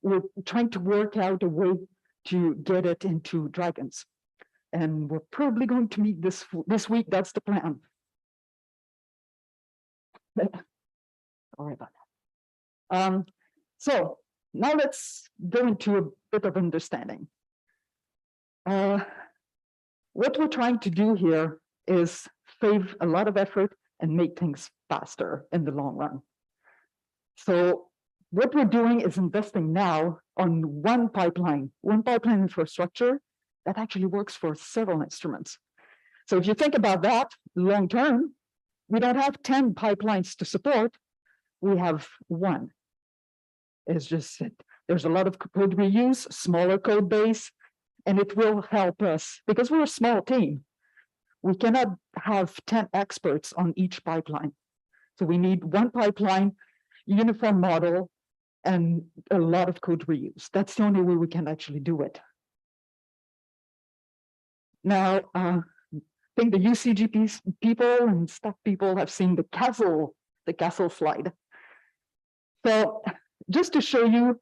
we're trying to work out a way to get it into Dragons. And we're probably going to meet this week. That's the plan. Sorry about that. So now let's go into a bit of understanding. What we're trying to do here is save a lot of effort and make things faster in the long run. So what we're doing is investing now on one pipeline infrastructure that actually works for several instruments. So if you think about that long term, we don't have 10 pipelines to support, we have one. It's just that there's a lot of code reuse, smaller code base, and it will help us because we're a small team. We cannot have 10 experts on each pipeline. So we need one pipeline, uniform model, and a lot of code reuse. That's the only way we can actually do it. Now, I think the UCGP people and staff people have seen the castle slide. So just to show you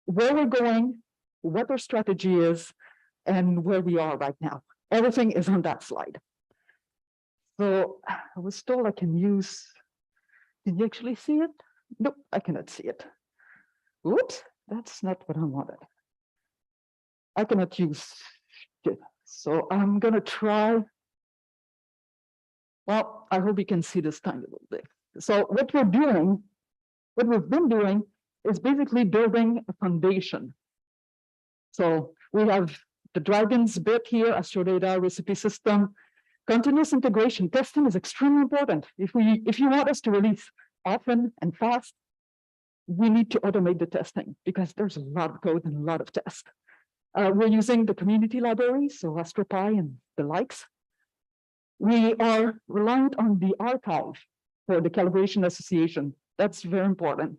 where we're going, what our strategy is, and where we are right now. Everything is on that slide. So I was told I can use, can you actually see it? Nope, I cannot see it. Oops, that's not what I wanted. I cannot use it. So I'm gonna try. Well, I hope you can see this tiny little bit. So what we're doing what we've been doing is basically building a foundation. So we have the Dragons bit here, Asteroid recipe system. Continuous integration testing is extremely important. If you want us to release often and fast, we need to automate the testing because there's a lot of code and a lot of tests. We're using the community library, so AstroPy and the likes. We are reliant on the archive for the Calibration Association. That's very important.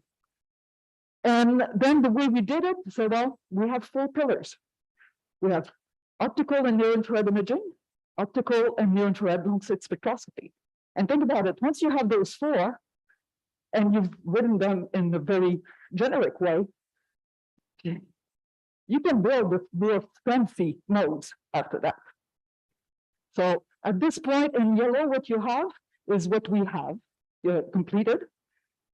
And then the way we did it, so well, we have 4 pillars. We have optical and near-infrared imaging, optical and near-infrared long-slit spectroscopy. And think about it, once you have those 4, and you've written them in a very generic way, you can build with more fancy nodes after that. So at this point in yellow, what you have is what we have completed.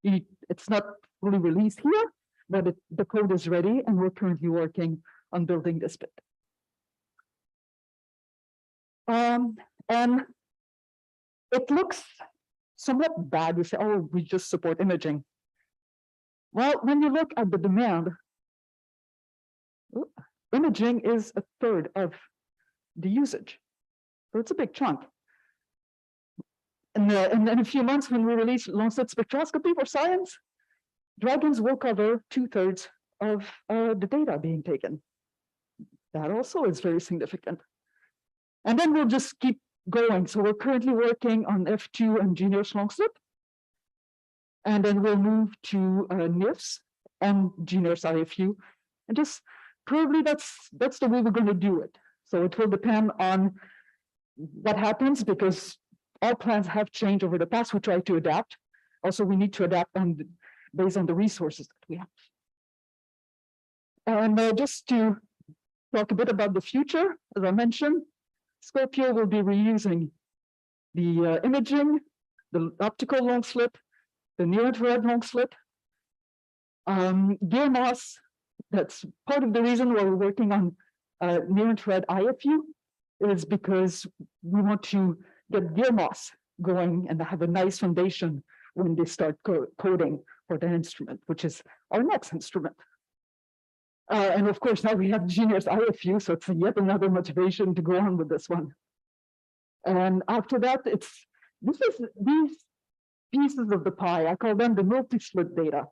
It's not fully released here, but the code is ready, and we're currently working on building this bit. And it looks somewhat bad. We say, oh, we just support imaging. Well, when you look at the demand, imaging is 1/3 of the usage. So it's a big chunk. And in a few months, when we release long-slit spectroscopy for science, Dragons will cover 2/3 of the data being taken. That also is very significant. And then we'll just keep going. So we're currently working on F2 and GNIRS long-slit. And then we'll move to NIRS and GNIRS IFU. And just probably that's the way we're going to do it. So it will depend on what happens, because our plans have changed over the past. We try to adapt. Also, we need to adapt based on the resources that we have. And just to talk a bit about the future, as I mentioned, Scorpio will be reusing the imaging, the optical long slit, the near-infrared long slit. GearMOS, that's part of the reason why we're working on near-infrared IFU, is because we want to get GearMOS going and have a nice foundation when they start coding for the instrument, which is our next instrument. And of course, now we have GNIRS IFU, so it's yet another motivation to go on with this one. And after that, these pieces of the pie, I call them the multi-slit data.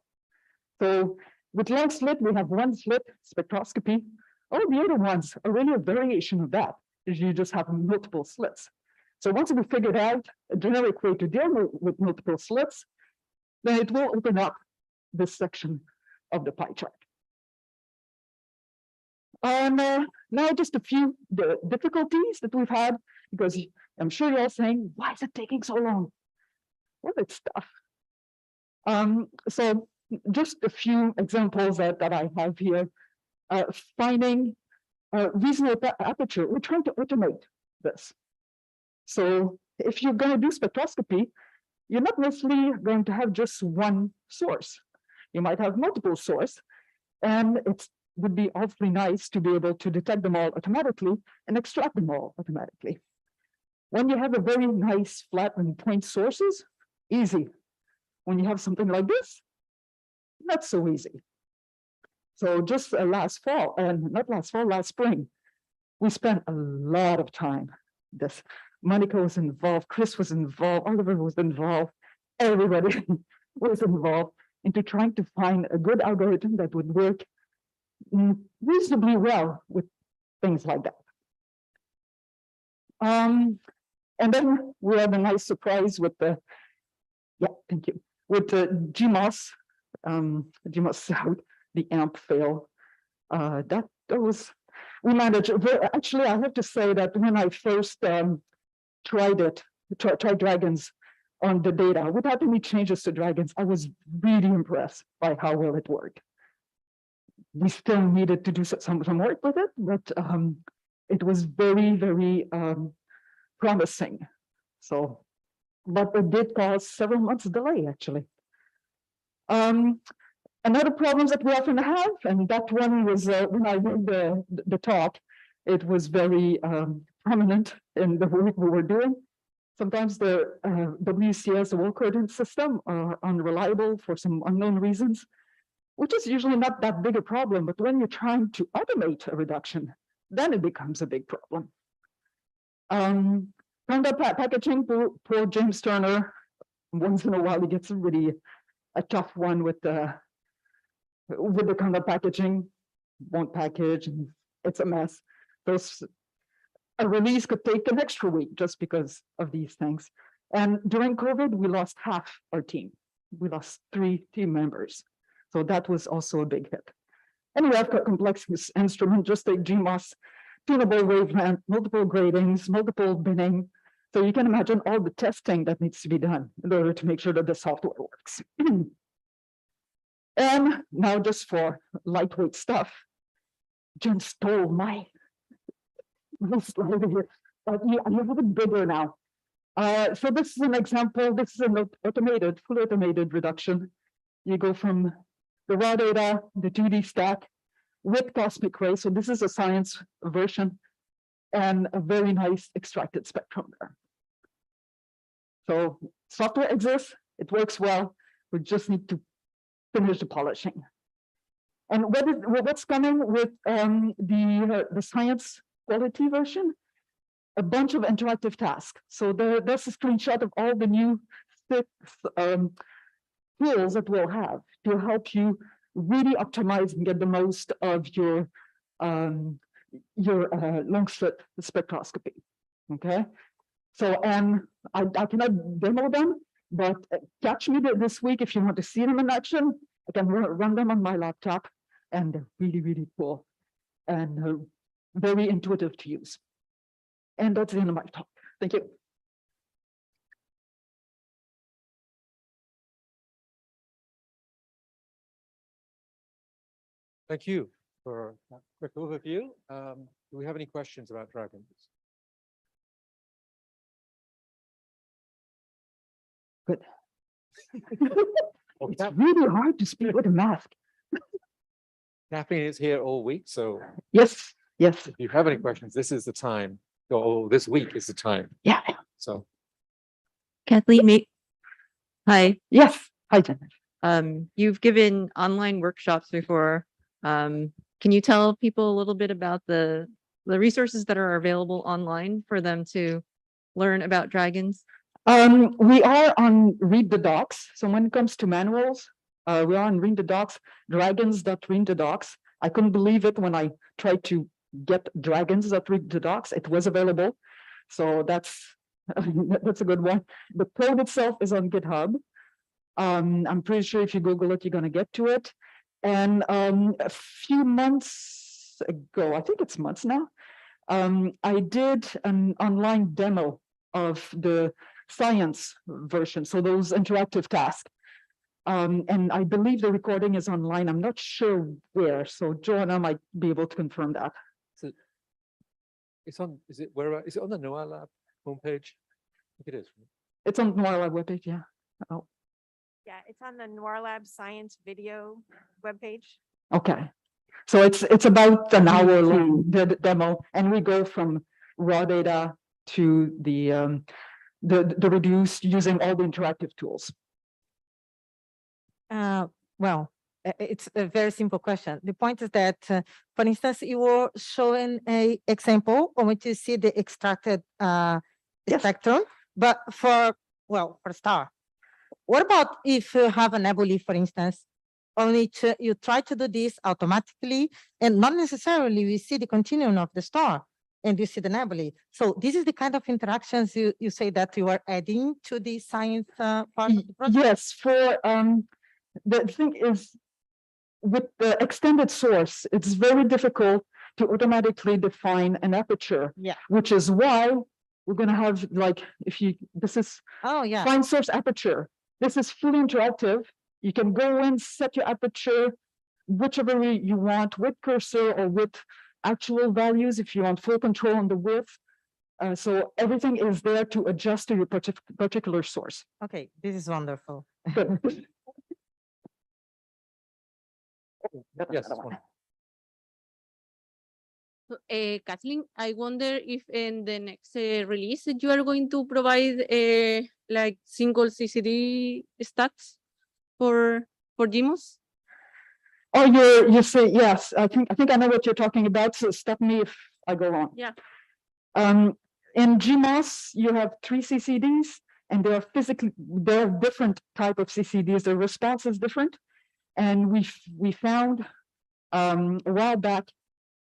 So with long slit, we have 1 slit spectroscopy. All the other ones are really a variation of that, is you just have multiple slits. So once we figured out a generic way to deal with multiple slits, then it will open up this section of the pie chart. Now just a few difficulties that we've had, because I'm sure you're all saying, why is it taking so long? Well, it's tough. So just a few examples that I have here. Finding reasonable aperture, we're trying to automate this. So if you're going to do spectroscopy, you're not necessarily going to have just one source. You might have multiple sources, and it would be awfully nice to be able to detect them all automatically and extract them all automatically. When you have a very nice flat and point sources, easy. When you have something like this, not so easy. So just last spring, we spent a lot of time. Monica was involved, Chris was involved, Oliver was involved, everybody was involved into trying to find a good algorithm that would work reasonably well with things like that. And then we had a nice surprise with the GMOS, GMOS South, the AMP fail. That was, we managed. Actually, I have to say that when I first tried Dragons on the data without any changes to Dragons, I was really impressed by how well it worked. We still needed to do some work with it, but it was very, very promising. So, but it did cause several months delay, actually. Another problem that we often have, and that one was when I read the talk, it was very prominent in the work we were doing, Sometimes the WCS, the wall coordinate system, are unreliable for some unknown reasons, which is usually not that big a problem. But when you're trying to automate a reduction, then it becomes a big problem. Conduct packaging, poor James Turner. Once in a while, he gets a tough one with the conduct packaging. Won't package, and it's a mess. A release could take an extra week just because of these things. And during COVID, we lost half our team. We lost 3 team members. So that was also a big hit. And we have got complex instrument, just take GMOS, tunable wavelength, multiple gratings, multiple binning. So you can imagine all the testing that needs to be done in order to make sure that the software works. And now just for lightweight stuff, Jen stole my slide here. I have it bigger now. So this is an example. This is an fully automated reduction. You go from the raw data, the 2D stack with cosmic rays. So this is a science version and a very nice extracted spectrum there. So software exists, it works well. We just need to finish the polishing. And what's coming with the science quality version? A bunch of interactive tasks. So there's a screenshot of all the new 6 tools that we'll have to help you really optimize and get the most of your long slit spectroscopy. Okay, so I cannot demo them, but catch me this week if you want to see them in action. I can run them on my laptop, and they're really, really cool and very intuitive to use. And that's the end of my talk. Thank you. Thank you for that quick overview. Do we have any questions about dragons? Good. It's really hard to speak with a mask. Kathleen is here all week, so yes. If you have any questions, this is the time. Oh, this week is the time. Yeah. So Kathleen, hi. Yes. Hi, Jen. You've given online workshops before. Can you tell people a little bit about the resources that are available online for them to learn about dragons? We are on Read the Docs. So when it comes to manuals, we are on Read the Docs, dragons.read the docs. I couldn't believe it when I tried to get dragons.read the docs. It was available. So that's a good one. The code itself is on GitHub. I'm pretty sure if you Google it, you're going to get to it. And a few months ago, I think it's months now, I did an online demo of the science version, so those interactive tasks. And I believe the recording is online. I'm not sure where, so Joanna might be able to confirm that. it's on. Is it on the NOAA Lab homepage? I think it is. It's on the NOAA Lab webpage. Yeah. Oh. Yeah, it's on the NOAA Lab Science video webpage. Okay. So it's about an hour long demo, and we go from raw data to the reduced using all the interactive tools. Well, it's a very simple question. The point is that, for instance, you were showing an example on which you see the extracted spectrum, but for star. What about if you have a nebulae, for instance, only you try to do this automatically and not necessarily we see the continuum of the star and you see the nebulae. So this is the kind of interactions you say that you are adding to the science part of the project? Yes, for the thing is, with the extended source, it's very difficult to automatically define an aperture. Yeah. Which is why we're going to have, like, this is fine source aperture. This is fully interactive. You can go in, set your aperture, whichever way you want, with cursor or with actual values if you want full control on the width. So everything is there to adjust to your particular source. Okay, this is wonderful. Yes. Kathleen, I wonder if in the next release you are going to provide like single CCD stats for GMOS? Oh, you say yes. I think I know what you're talking about. So stop me if I go wrong. Yeah. In GMOS, you have 3 CCDs, and they are different type of CCDs. The response is different, and we found a while back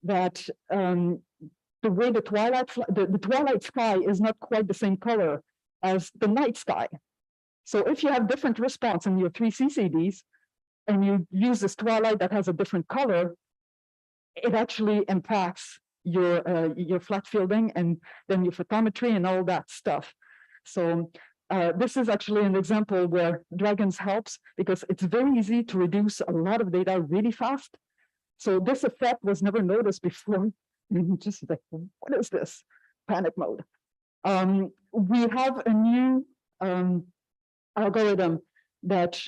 that the way the twilight sky is not quite the same color as the night sky. So if you have different response in your 3 CCDs, and you use this twilight that has a different color, it actually impacts your flat fielding and then your photometry and all that stuff. So this is actually an example where Dragons helps, because it's very easy to reduce a lot of data really fast. So this effect was never noticed before. Just like, what is this? Panic mode. We have a new algorithm that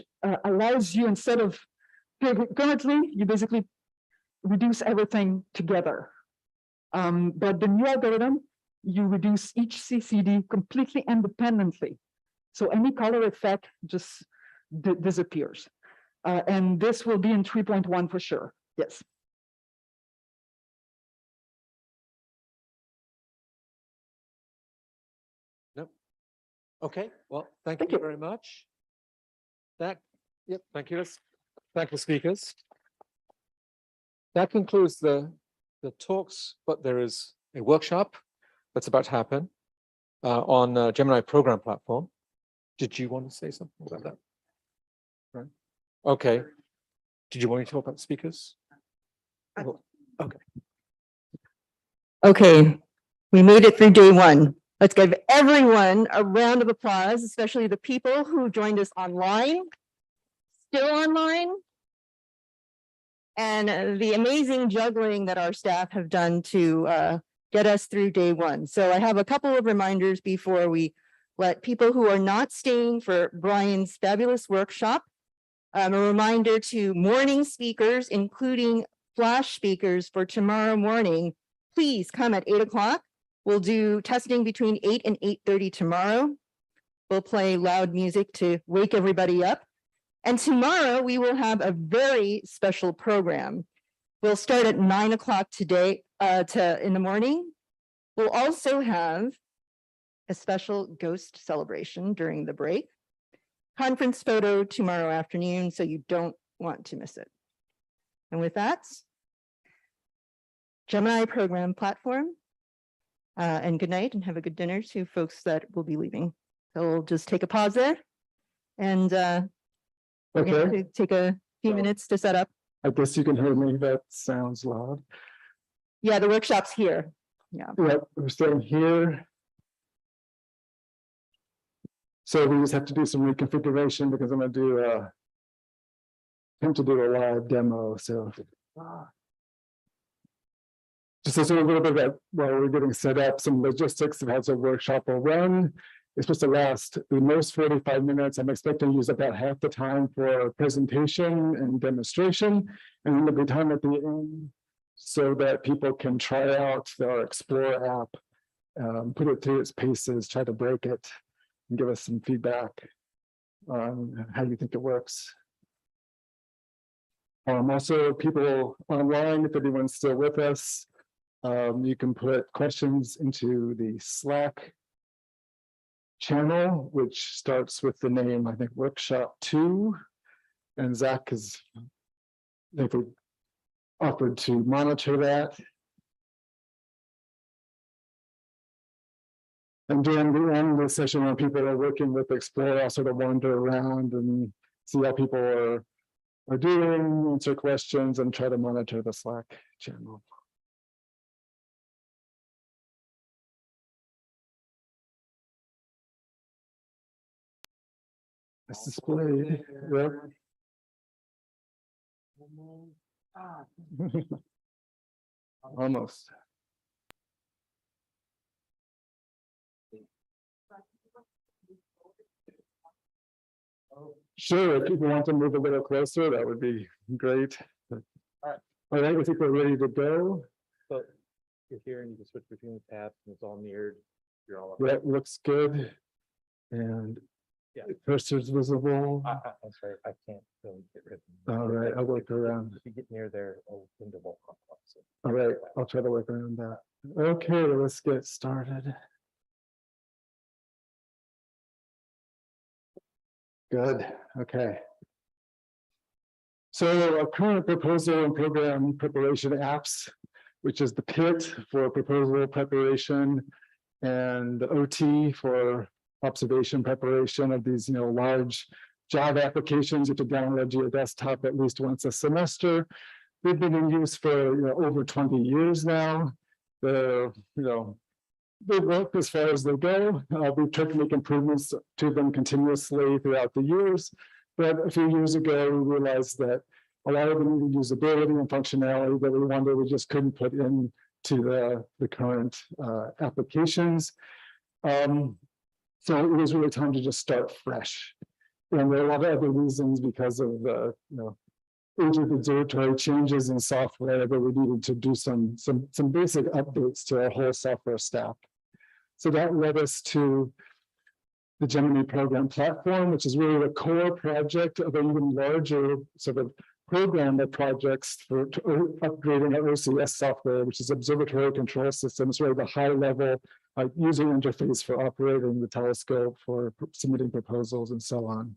allows you, instead of currently, you basically reduce everything together. But the new algorithm, you reduce each CCD completely independently. So any color effect just disappears. And this will be in 3.1 for sure. Yes. No. Okay, well, thank you very much. Yep, thank you. Thank the speakers. That concludes the talks, but there is a workshop that's about to happen on Gemini program platform. Did you want to say something about that? Right. Okay. Did you want me to talk about the speakers? Okay. Okay, we made it through day 1. Let's give everyone a round of applause, especially the people who joined us online, still online, and the amazing juggling that our staff have done to get us through day 1. So I have a couple of reminders before we let people who are not staying for Brian's fabulous workshop. A reminder to morning speakers, including flash speakers for tomorrow morning, please come at 8 o'clock. We'll do testing between 8 and 8:30 tomorrow. We'll play loud music to wake everybody up. And tomorrow we will have a very special program. We'll start at 9 o'clock today in the morning. We'll also have a special ghost celebration during the break. Conference photo tomorrow afternoon, so you don't want to miss it. And with that, Gemini program platform, and good night, and have a good dinner to folks that will be leaving. So we'll just take a pause there, and we're going to take a few minutes to set up. I guess you can hear me. That sounds loud. Yeah, the workshop's here. Yeah. Yep, we're still here. So we just have to do some reconfiguration because I'm going to do attempt to do a live demo. So just a little bit about while we're getting set up, some logistics of how the workshop will run. It's supposed to last the most 45 minutes. I'm expecting to use about half the time for presentation and demonstration, and then there'll be time at the end so that people can try out our Explore app, put it through its paces, try to break it, and give us some feedback on how you think it works. Also, people online, if anyone's still with us, you can put questions into the Slack channel, which starts with the name, I think, Workshop 2. And Zach has offered to monitor that. And during the end of the session, when people are working with Explore, I'll sort of wander around and see how people are doing, answer questions, and try to monitor the Slack channel. It's displayed. Yep. Almost. Sure, if people want to move a little closer, that would be great. All right, I think we're ready to go. switch between the tabs and it's all mirrored. You're all. That looks good. And Yeah. the cursor's visible. I'm sorry, I can't really get rid of them. All right, I'll work around. If you get near there, a window will pop up. So All right, I'll try to work around that. Okay, let's get started. Good, okay. So our current proposal and program preparation apps, which is the PIT for proposal preparation and the OT for observation preparation of these, large job applications you have to download to your desktop at least once a semester. They've been in use for over 20 years now. They work as far as they go. We've tried to make improvements to them continuously throughout the years. But a few years ago, we realized that a lot of them needed usability and functionality that we just couldn't put into the current applications. So it was really time to just start fresh. And there are a lot of other reasons because of the age of observatory changes in software that we needed to do some basic updates to our whole software stack. So that led us to the Gemini program platform, which is really the core project of an even larger sort of program of projects for upgrading our OCS software, which is Observatory Control Systems, really the high level user interface for operating the telescope, for submitting proposals and so on.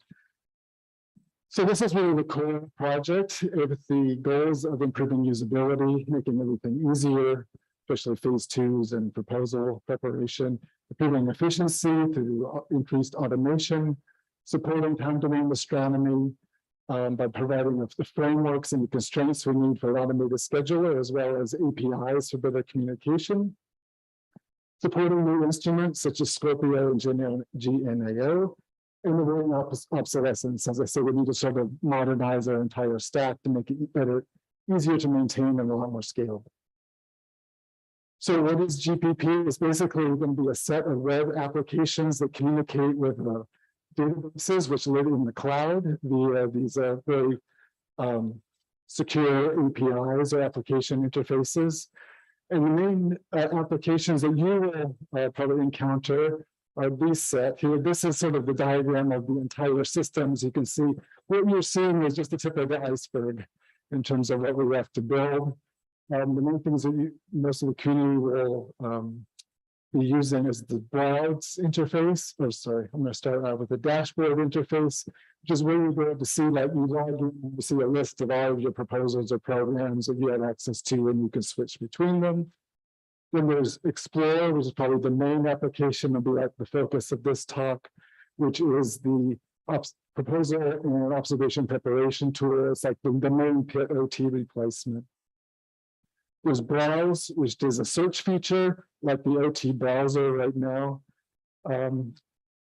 So this is really the core project with the goals of improving usability, making everything easier, especially phase 2s and proposal preparation, improving efficiency through increased automation, supporting time-domain astronomy by providing the frameworks and the constraints we need for an automated scheduler, as well as APIs for better communication, supporting new instruments such as Scorpio and GNAO, and avoiding obsolescence. As I said, we need to sort of modernize our entire stack to make it better, easier to maintain and a lot more scalable. So what is GPP? It's basically going to be a set of web applications that communicate with databases which live in the cloud via these very secure APIs or application interfaces. And the main applications that you will probably encounter are these set here. This is sort of the diagram of the entire system. As you can see, what you're seeing is just the tip of the iceberg in terms of what we have to build. The main things that most of the community will be using is the browse interface, or sorry, I'm going to start out with the dashboard interface, which is where you'll be able to see, like you log in, you see a list of all of your proposals or programs that you have access to, and you can switch between them. Then there's Explore, which is probably the main application, will be like the focus of this talk, which is the proposal and observation preparation tool. It's like the main PIT OT replacement. There's Browse, which is a search feature, like the OT browser right now. Then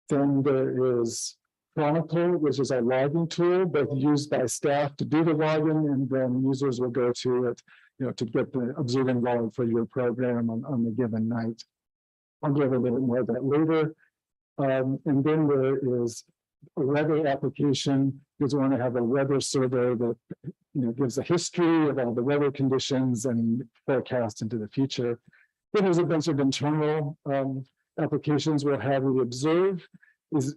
there is Chronicle, which is a logging tool, both used by staff to do the logging, and then users will go to it, to get the observing log for your program on the given night. I'll give a little more of that later. And then there is a weather application, because we want to have a weather server that gives a history of all the weather conditions and forecast into the future. Then there's a bunch of internal applications we'll have. We observe is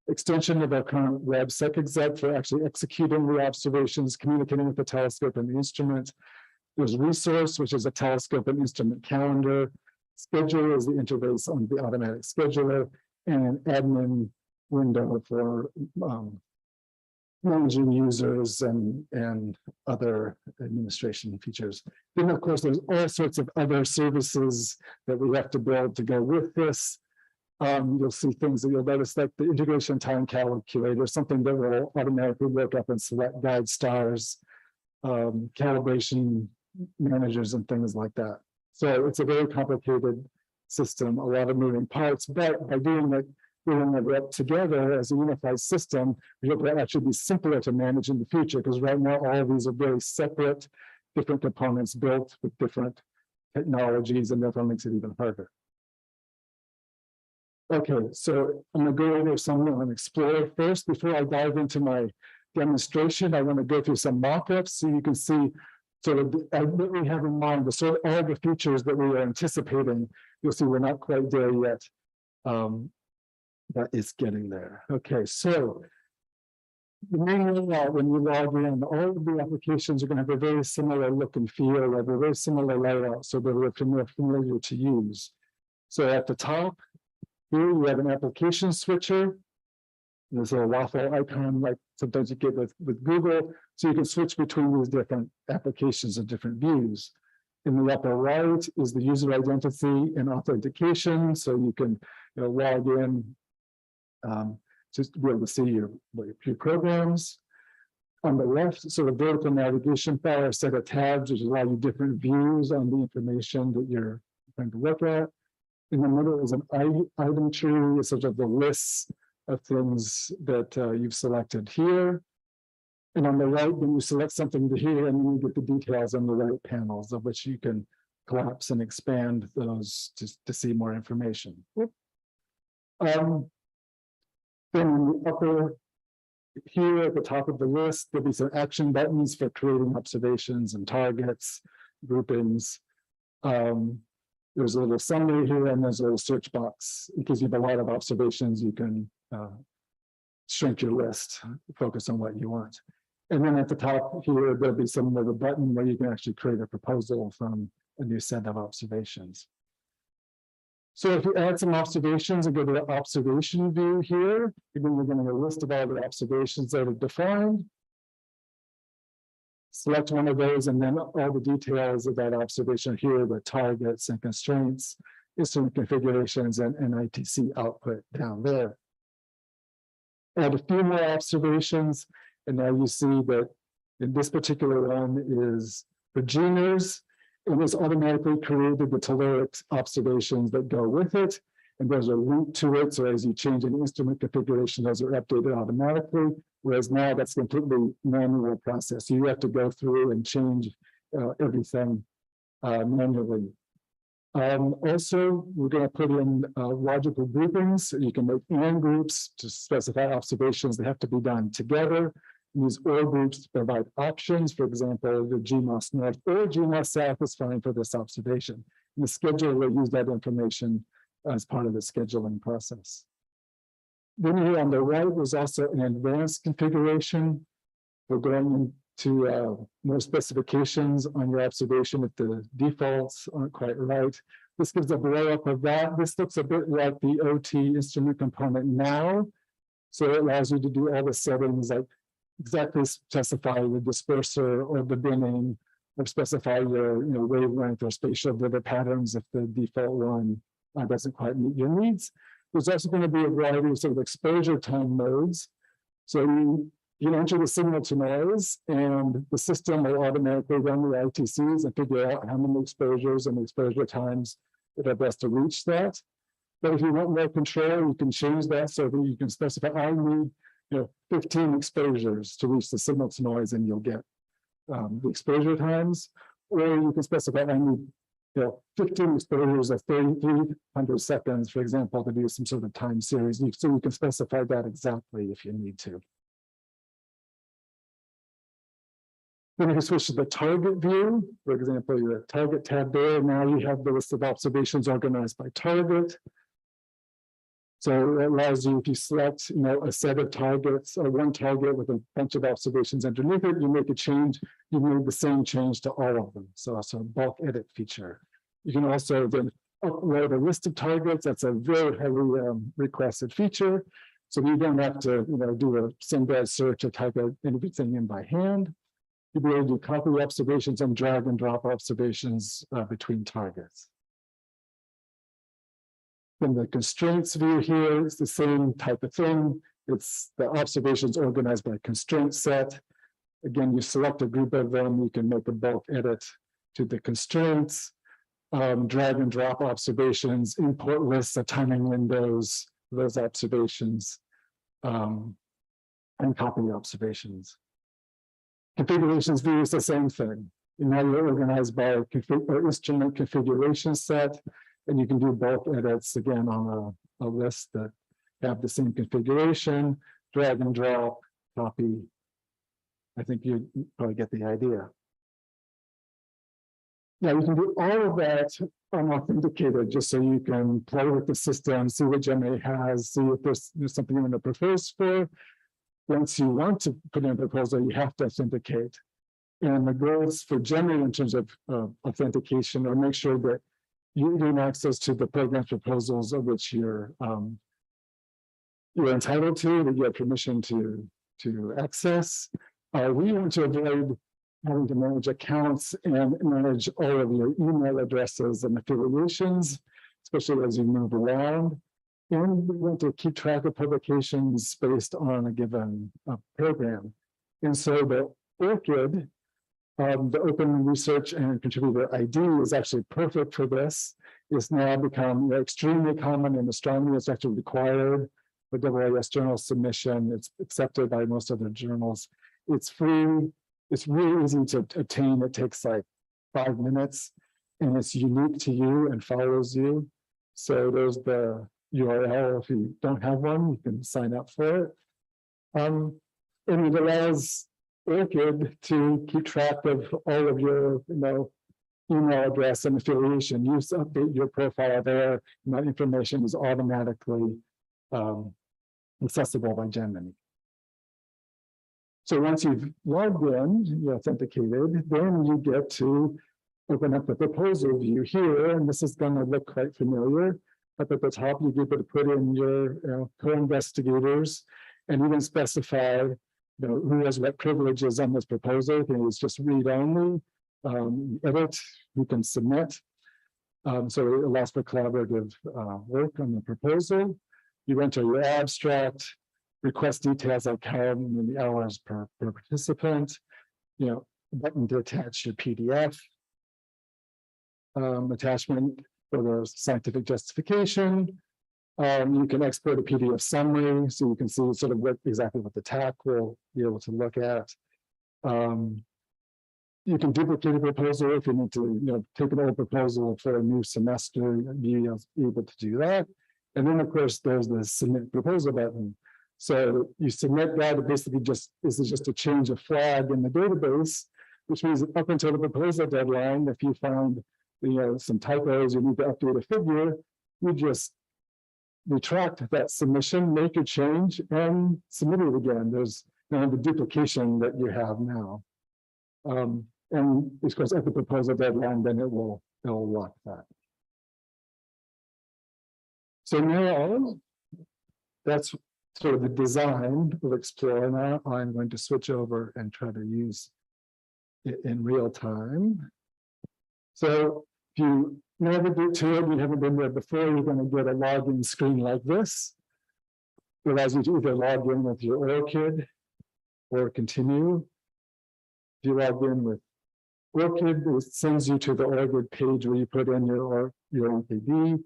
extension of our current web SecExec for actually executing the observations, communicating with the telescope and the instrument. There's Resource, which is a telescope and instrument calendar. Schedule is the interface on the automatic scheduler, and an admin window for managing users and other administration features. Then, of course, there's all sorts of other services that we have to build to go with this. You'll see things that you'll notice, like the integration time calculator, something that will automatically look up and select guide stars, calibration managers, and things like that. So it's a very complicated system, a lot of moving parts, but by doing it together as a unified system, we hope that actually be simpler to manage in the future, because right now all of these are very separate, different components built with different technologies, and therefore makes it even harder. Okay, so I'm going to go over some on Explore first. Before I dive into my demonstration, I want to go through some mock-ups so you can see So what we have in mind, the sort of all the features that we are anticipating, you'll see we're not quite there yet. But it's getting there. Okay, so the main layout when you log in, all of the applications are going to have a very similar look and feel, have a very similar layout, so they're more familiar to use. So at the top here, you have an application switcher. There's a waffle icon like sometimes you get with Google, so you can switch between these different applications and different views. In the upper right is the user identity and authentication, so you can log in just to be able to see your programs. On the left, sort of vertical navigation bar, a set of tabs which allow you different views on the information that you're trying to look at. In the middle is an item tree, sort of the lists of things that you've selected here. And on the right, when you select something to here, and you get the details on the right panels, of which you can collapse and expand those to see more information. Then in the upper here at the top of the list, there'll be some action buttons for creating observations and targets, groupings. There's a little summary here, and there's a little search box. It gives you a lot of observations. You can shrink your list, focus on what you want. And then at the top here, there'll be some little button where you can actually create a proposal from a new set of observations. So if you add some observations and go to the observation view here, again, we're getting a list of all the observations that are defined. Select one of those, and then all the details of that observation here, the targets and constraints, instrument configurations, and ITC output down there. Add a few more observations, and now you see that in this particular one is for Geners. It was automatically created the telluric observations that go with it, and there's a link to it. So as you change an instrument configuration, those are updated automatically. Whereas now that's a completely manual process. So you have to go through and change everything manually. Also, we're going to put in logical groupings. So you can make AND groups to specify observations that have to be done together. Use OR groups to provide options. For example, the GMOS North or GMOS South is fine for this observation. And the scheduler will use that information as part of the scheduling process. Then here on the right was also an advanced configuration. We're going into more specifications on your observation if the defaults aren't quite right. This gives a blow up of that. This looks a bit like the OT instrument component now. So it allows you to do all the settings like exactly specify the disperser or the binning, or specify your wavelength or spatial vivid patterns if the default one doesn't quite meet your needs. There's also going to be a variety of sort of exposure time modes. So you enter the signal to noise, and the system will automatically run the ITCs and figure out how many exposures and exposure times that are best to reach that. But if you want more control, you can change that so that you can specify, I need 15 exposures to reach the signal to noise, and you'll get the exposure times. Or you can specify, I need 15 exposures of 300 seconds, for example, to do some sort of time series. So you can specify that exactly if you need to. Then if you switch to the target view, for example, your target tab there, now you have the list of observations organized by target. So it allows you, if you select a set of targets or one target with a bunch of observations underneath it, you make a change, you made the same change to all of them. So it's a bulk edit feature. You can also then upload a list of targets. That's a very heavily requested feature. So you don't have to do a send-as search or type anything in by hand. You'll be able to copy observations and drag and drop observations between targets. In the constraints view here, it's the same type of thing. It's the observations organized by constraint set. Again, you select a group of them, you can make a bulk edit to the constraints, drag and drop observations, import lists of timing windows, those observations, and copy observations. Configurations view is the same thing. Now you're organized by instrument configuration set. And you can do bulk edits again on a list that have the same configuration, drag and drop, copy. I think you probably get the idea. Yeah, you can do all of that unauthenticated, just so you can play with the system, see what Gemini has, see if there's something you want to propose for. Once you want to put in a proposal, you have to authenticate. And the goals for Gemini in terms of authentication are make sure that you gain access to the program proposals of which you're entitled to, that you have permission to access. We want to avoid having to manage accounts and manage all of your email addresses and affiliations, especially as you move around. And we want to keep track of publications based on a given program. And so the ORCID, the Open Research and Contributor ID, is actually perfect for this. It's now become extremely common in astronomy. It's actually required for AAS journal submission. It's accepted by most other journals. It's free. It's really easy to obtain. It takes like 5 minutes, and it's unique to you and follows you. So there's the URL. If you don't have one, you can sign up for it. And it allows ORCID to keep track of all of your, email address and affiliation. You update your profile there, and that information is automatically accessible by Gemini. So once you've logged in, you're authenticated, then you get to open up the proposal view here, and this is going to look quite familiar. Up at the top, you get to put in your co-investigators and even specify who has what privileges on this proposal. It's just read only, edit, you can submit. So it allows for collaborative work on the proposal. You enter your abstract, request details like how many hours per participant, button to attach your PDF, attachment for the scientific justification. You can export a PDF summary, so you can see sort of exactly what the TAC will be able to look at. You can duplicate a proposal if you need to, take an old proposal for a new semester, be able to do that. And then, of course, there's the submit proposal button. So you submit that. It basically this is just a change of flag in the database, which means up until the proposal deadline, if you find some typos, you need to update a figure, you just retract that submission, make a change, and submit it again. There's the duplication that you have now. And of course, at the proposal deadline, then it'll lock that. So now that's sort of the design of Explore. Now I'm going to switch over and try to use it in real time. So if you navigate to it, you haven't been there before, you're going to get a login screen like this. It allows you to either log in with your ORCID or continue. If you log in with ORCID, it sends you to the ORCID page where you put in your ORCID,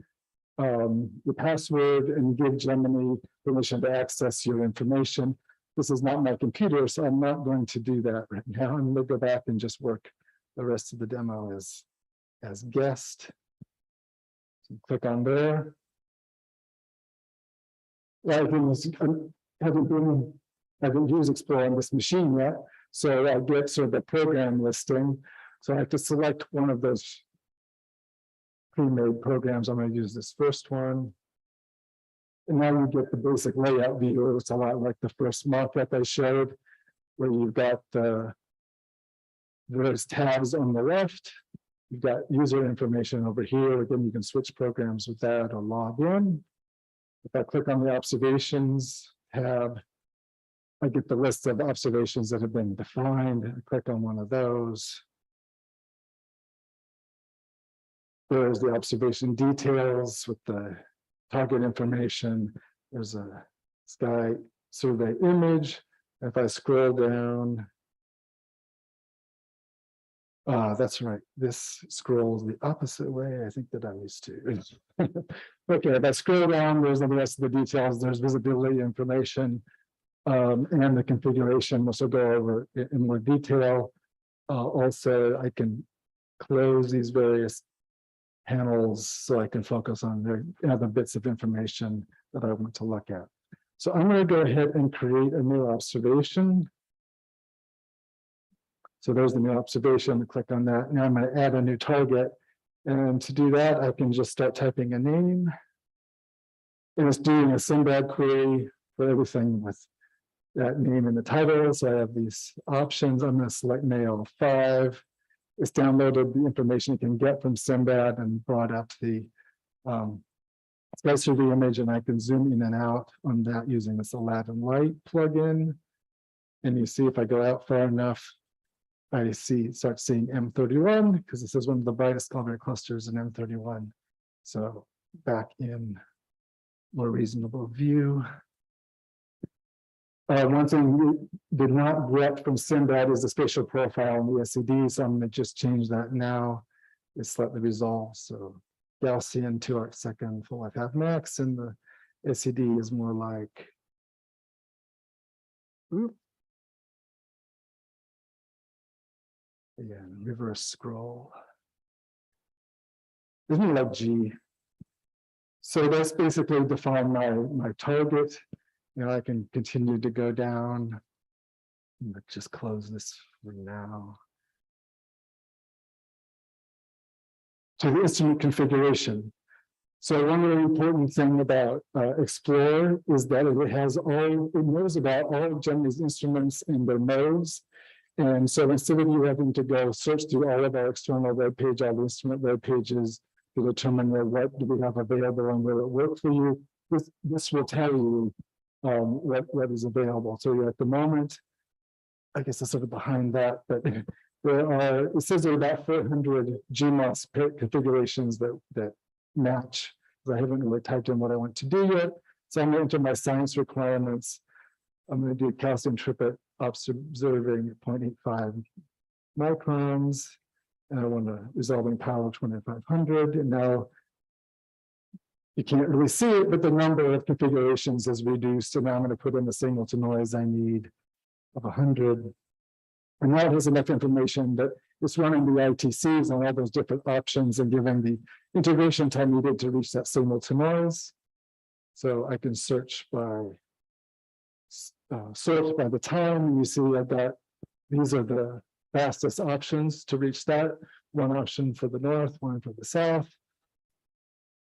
your password, and give Gemini permission to access your information. This is not my computer, so I'm not going to do that right now. I'm going to go back and just work the rest of the demo as guest. So click on there. I haven't used Explore on this machine yet, so I get sort of the program listing. So I have to select one of those pre-made programs. I'm going to use this first one. And now you get the basic layout view. It's a lot like the first mock-up I showed, where you've got those tabs on the left. You've got user information over here. Again, you can switch programs with that or log in. If I click on the observations tab, I get the list of observations that have been defined. I click on one of those. There's the observation details with the target information. There's a sky survey image. If I scroll down, that's right. This scrolls the opposite way, I think, that I'm used to. Okay, if I scroll down, there's the rest of the details. There's visibility information and the configuration, which I'll go over in more detail. Also, I can close these various panels so I can focus on the other bits of information that I want to look at. So I'm going to go ahead and create a new observation. So there's the new observation. Click on that. Now I'm going to add a new target. And to do that, I can just start typing a name. And it's doing a Sinbad query for everything with that name in the title. So I have these options. I'm going to select male 5. It's downloaded the information it can get from Sinbad and brought up the slice through the image, and I can zoom in and out on that using this Aladdin Light plugin. And you see if I go out far enough, I start seeing M31 because this is one of the brightest comet clusters in M31. So back in more reasonable view. One thing we did not get from Sinbad is the spatial profile in the SCD, so I'm going to just change that now. It's slightly resolved, so Gaussian 2 arcsecond full F max, and the SCD is more like. Again, reverse scroll. Isn't it like G? So that's basically define my target. You know, I can continue to go down. Let's just close this for now. To the instrument configuration. So one really important thing about Explorer is that it knows about all of Gemini's instruments and their modes. And so instead of you having to go search through all of our external web page, all the instrument web pages to determine what do we have available and will it work for you, this will tell you what is available. So at the moment, I guess it's sort of behind that, but it says there are about 400 GMOS configurations that match. I haven't really typed in what I want to do yet. So I'm going to enter my science requirements. I'm going to do calcium triplet observing 0.85 microns. And I want a resolving power of 2500. And now you can't really see it, but the number of configurations is reduced. So now I'm going to put in the signal to noise I need of 100. And now it has enough information that it's running the ITCs and all those different options and giving the integration time needed to reach that signal to noise. So I can search by the time, and you see I've got, these are the fastest options to reach that. One option for the north, one for the south.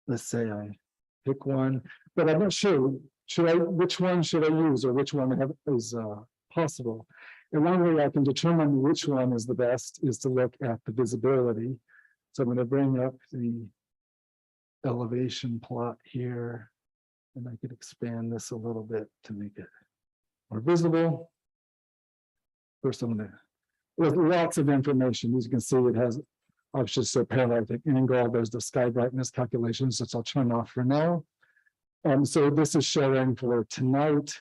Let's say I pick one, but I'm not sure, which one should I use or which one is possible. And one way I can determine which one is the best is to look at the visibility. So I'm going to bring up the elevation plot here, and I could expand this a little bit to make it more visible. First, I'm going to, there's lots of information. As you can see, it has options to parallactic angle. There's the sky brightness calculations, which I'll turn off for now. So this is showing for tonight.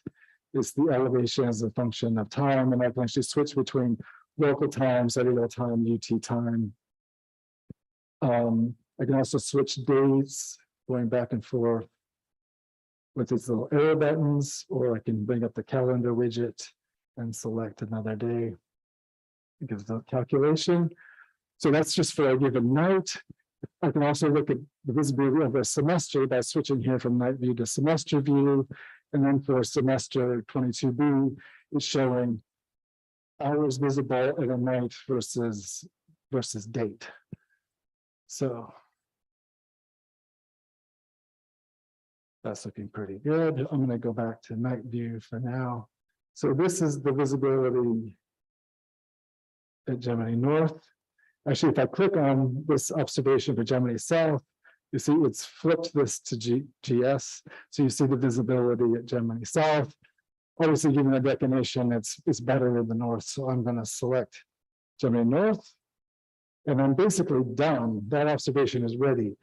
It's the elevation as a function of time, and I can actually switch between local time, zodiacal time, UT time. I can also switch days, going back and forth with these little arrow buttons, or I can bring up the calendar widget and select another day. It gives the calculation. So that's just for a given night. I can also look at the visibility of a semester by switching here from night view to semester view. And then for semester 22B, it's showing hours visible at a night versus date. So that's looking pretty good. I'm going to go back to night view for now. So this is the visibility at Gemini North. Actually, if I click on this observation for Gemini South, you see it's flipped this to GS. So you see the visibility at Gemini South. Obviously, given the definition, it's better in the north. So I'm going to select Gemini North. And I'm basically done. That observation is ready.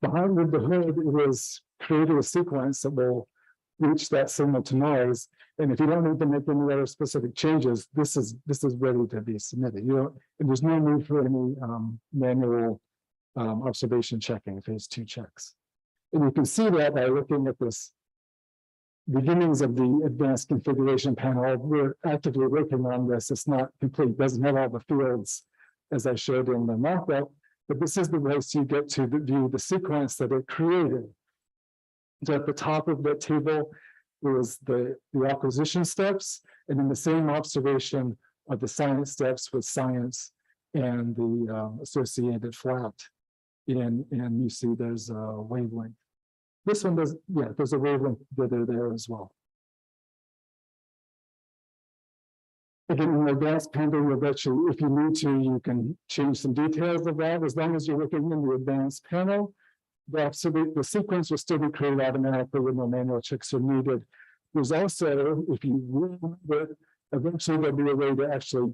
Behind the hood, it was created a sequence that will reach that signal to noise. And if you don't need to make any other specific changes, this is ready to be submitted. There's no need for any manual observation checking, phase 2 checks. And you can see that by looking at this beginnings of the advanced configuration panel. We're actively working on this. It's not complete, doesn't have all the fields as I showed in the markup, but this is the place you get to view the sequence that it created. So at the top of that table was the acquisition steps, and in the same observation, of the science steps with science and the associated flat. And you see there's a wavelength. This one does, yeah, there's a wavelength there as well. Again, in the advanced panel, you'll actually, if you need to, you can change some details of that. As long as you're looking in the advanced panel, the sequence will still be created automatically with no manual checks are needed. There's also, if you remember, eventually there'll be a way to actually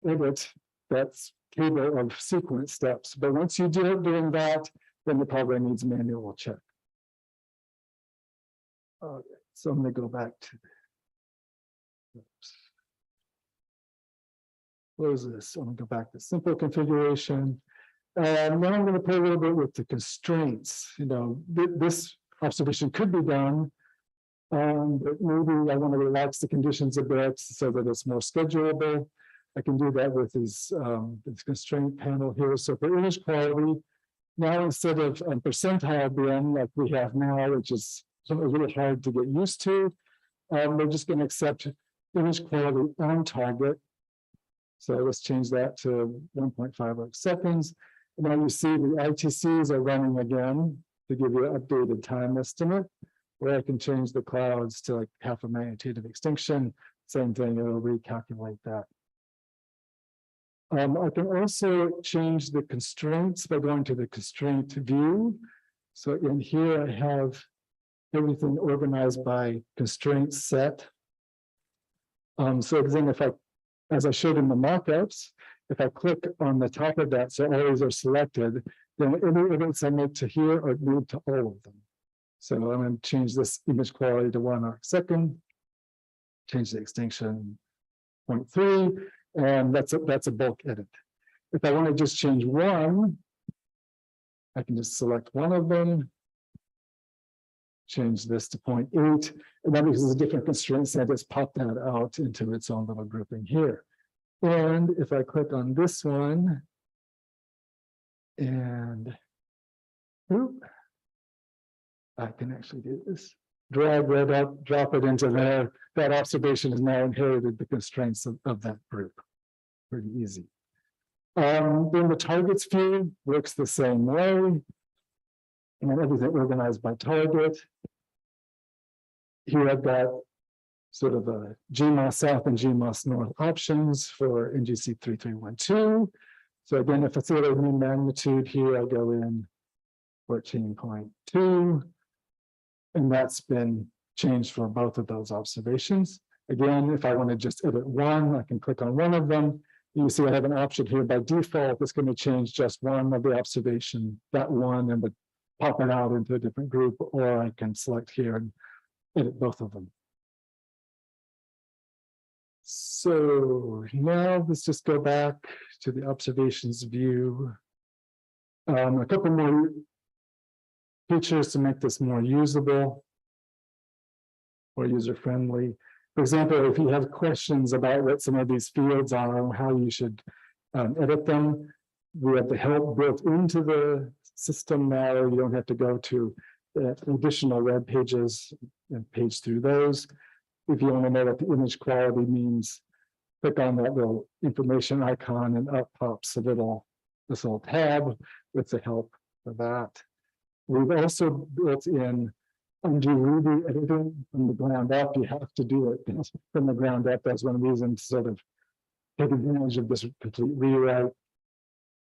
edit that table of sequence steps. But once you do doing that, then the program needs a manual check. Okay, so I'm going to go back to. Oops. Close this. I'm going to go back to simple configuration. Now I'm going to play a little bit with the constraints. You know, this observation could be done, but maybe I want to relax the conditions a bit so that it's more schedulable. I can do that with this constraint panel here. So for image quality, now instead of percentile bin like we have now, which is really hard to get used to, we're just going to accept image quality on target. So let's change that to 1.5 seconds. And now you see the ITCs are running again to give you an updated time estimate, where I can change the clouds to like half a magnitude of extinction. Same thing, it'll recalculate that. I can also change the constraints by going to the constraint view. So in here, I have everything organized by constraint set. So then if I, as I showed in the mockups, if I click on the top of that, so all these are selected, then any events I make to here are moved to all of them. So I'm going to change this image quality to 1 arcsecond, change the extinction 0.3, and that's a bulk edit. If I want to just change one, I can just select one of them, change this to 0.8, and then because it's a different constraint set, just pop that out into its own little grouping here. And if I click on this one, and I can actually do this. Drag that up, drop it into there. That observation has now inherited the constraints of that group. Pretty easy. Then the targets view works the same way. And everything organized by target. Here I've got sort of a GMOS South and GMOS North options for NGC 3312. So again, if it's a new magnitude here, I go in 14.2. And that's been changed for both of those observations. Again, if I want to just edit one, I can click on one of them. You see I have an option here by default that's going to change just one of the observation, that one, and would pop it out into a different group, or I can select here and edit both of them. So now let's just go back to the observations view. A couple more features to make this more usable or user-friendly. For example, if you have questions about what some of these fields are and how you should edit them, we have the help built into the system now. You don't have to go to additional web pages and page through those. If you want to know what the image quality means, click on that little information icon and up pops a little, this little tab with the help for that. We've also built in undo redo editing from the ground up. You have to do it from the ground up. That's one reason to sort of take advantage of this complete rewrite.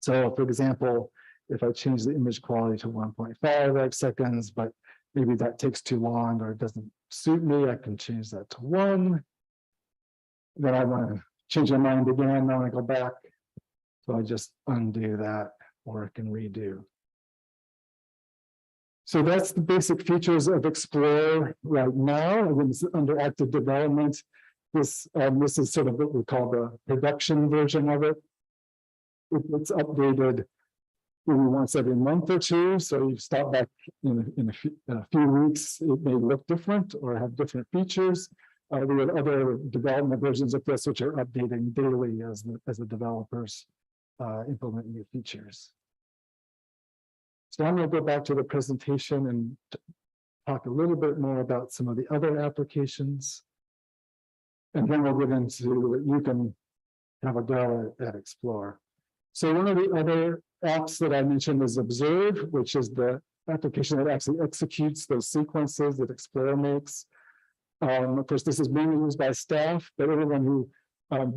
So for example, if I change the image quality to 1.5 seconds, but maybe that takes too long or it doesn't suit me, I can change that to 1. Then I want to change my mind again. I want to go back. So I just undo that, or I can redo. So that's the basic features of Explorer right now. Again, it's under active development. This is sort of what we call the production version of it. It's updated maybe once every month or two. So you stop back in a few weeks, it may look different or have different features. There are other development versions of this which are updating daily as the developers implement new features. So I'm going to go back to the presentation and talk a little bit more about some of the other applications. And then we'll get into what you can have a go at Explore. So one of the other apps that I mentioned is Observe, which is the application that actually executes those sequences that Explorer makes. Of course, this is mainly used by staff, but everyone who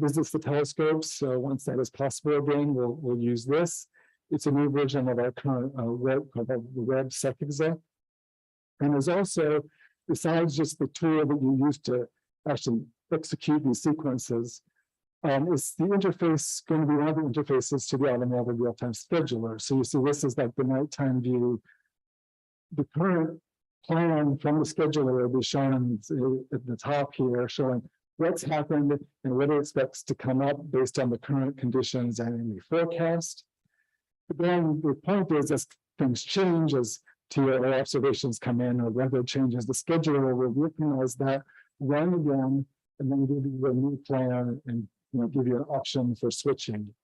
visits the telescopes, once that is possible again, will use this. It's a new version of our current web called the Web SecExec. And there's also, besides just the tool that you use to actually execute these sequences, is the interface going to be one of the interfaces to the automated real-time scheduler. So you see this is like the nighttime view. The current plan from the scheduler will be shown at the top here, showing what's happened and what it expects to come up based on the current conditions and any forecast. But then the point is, as things change, as TRO observations come in or weather changes, the scheduler will recognize that, run again, and then give you a new plan and give you an option for switching.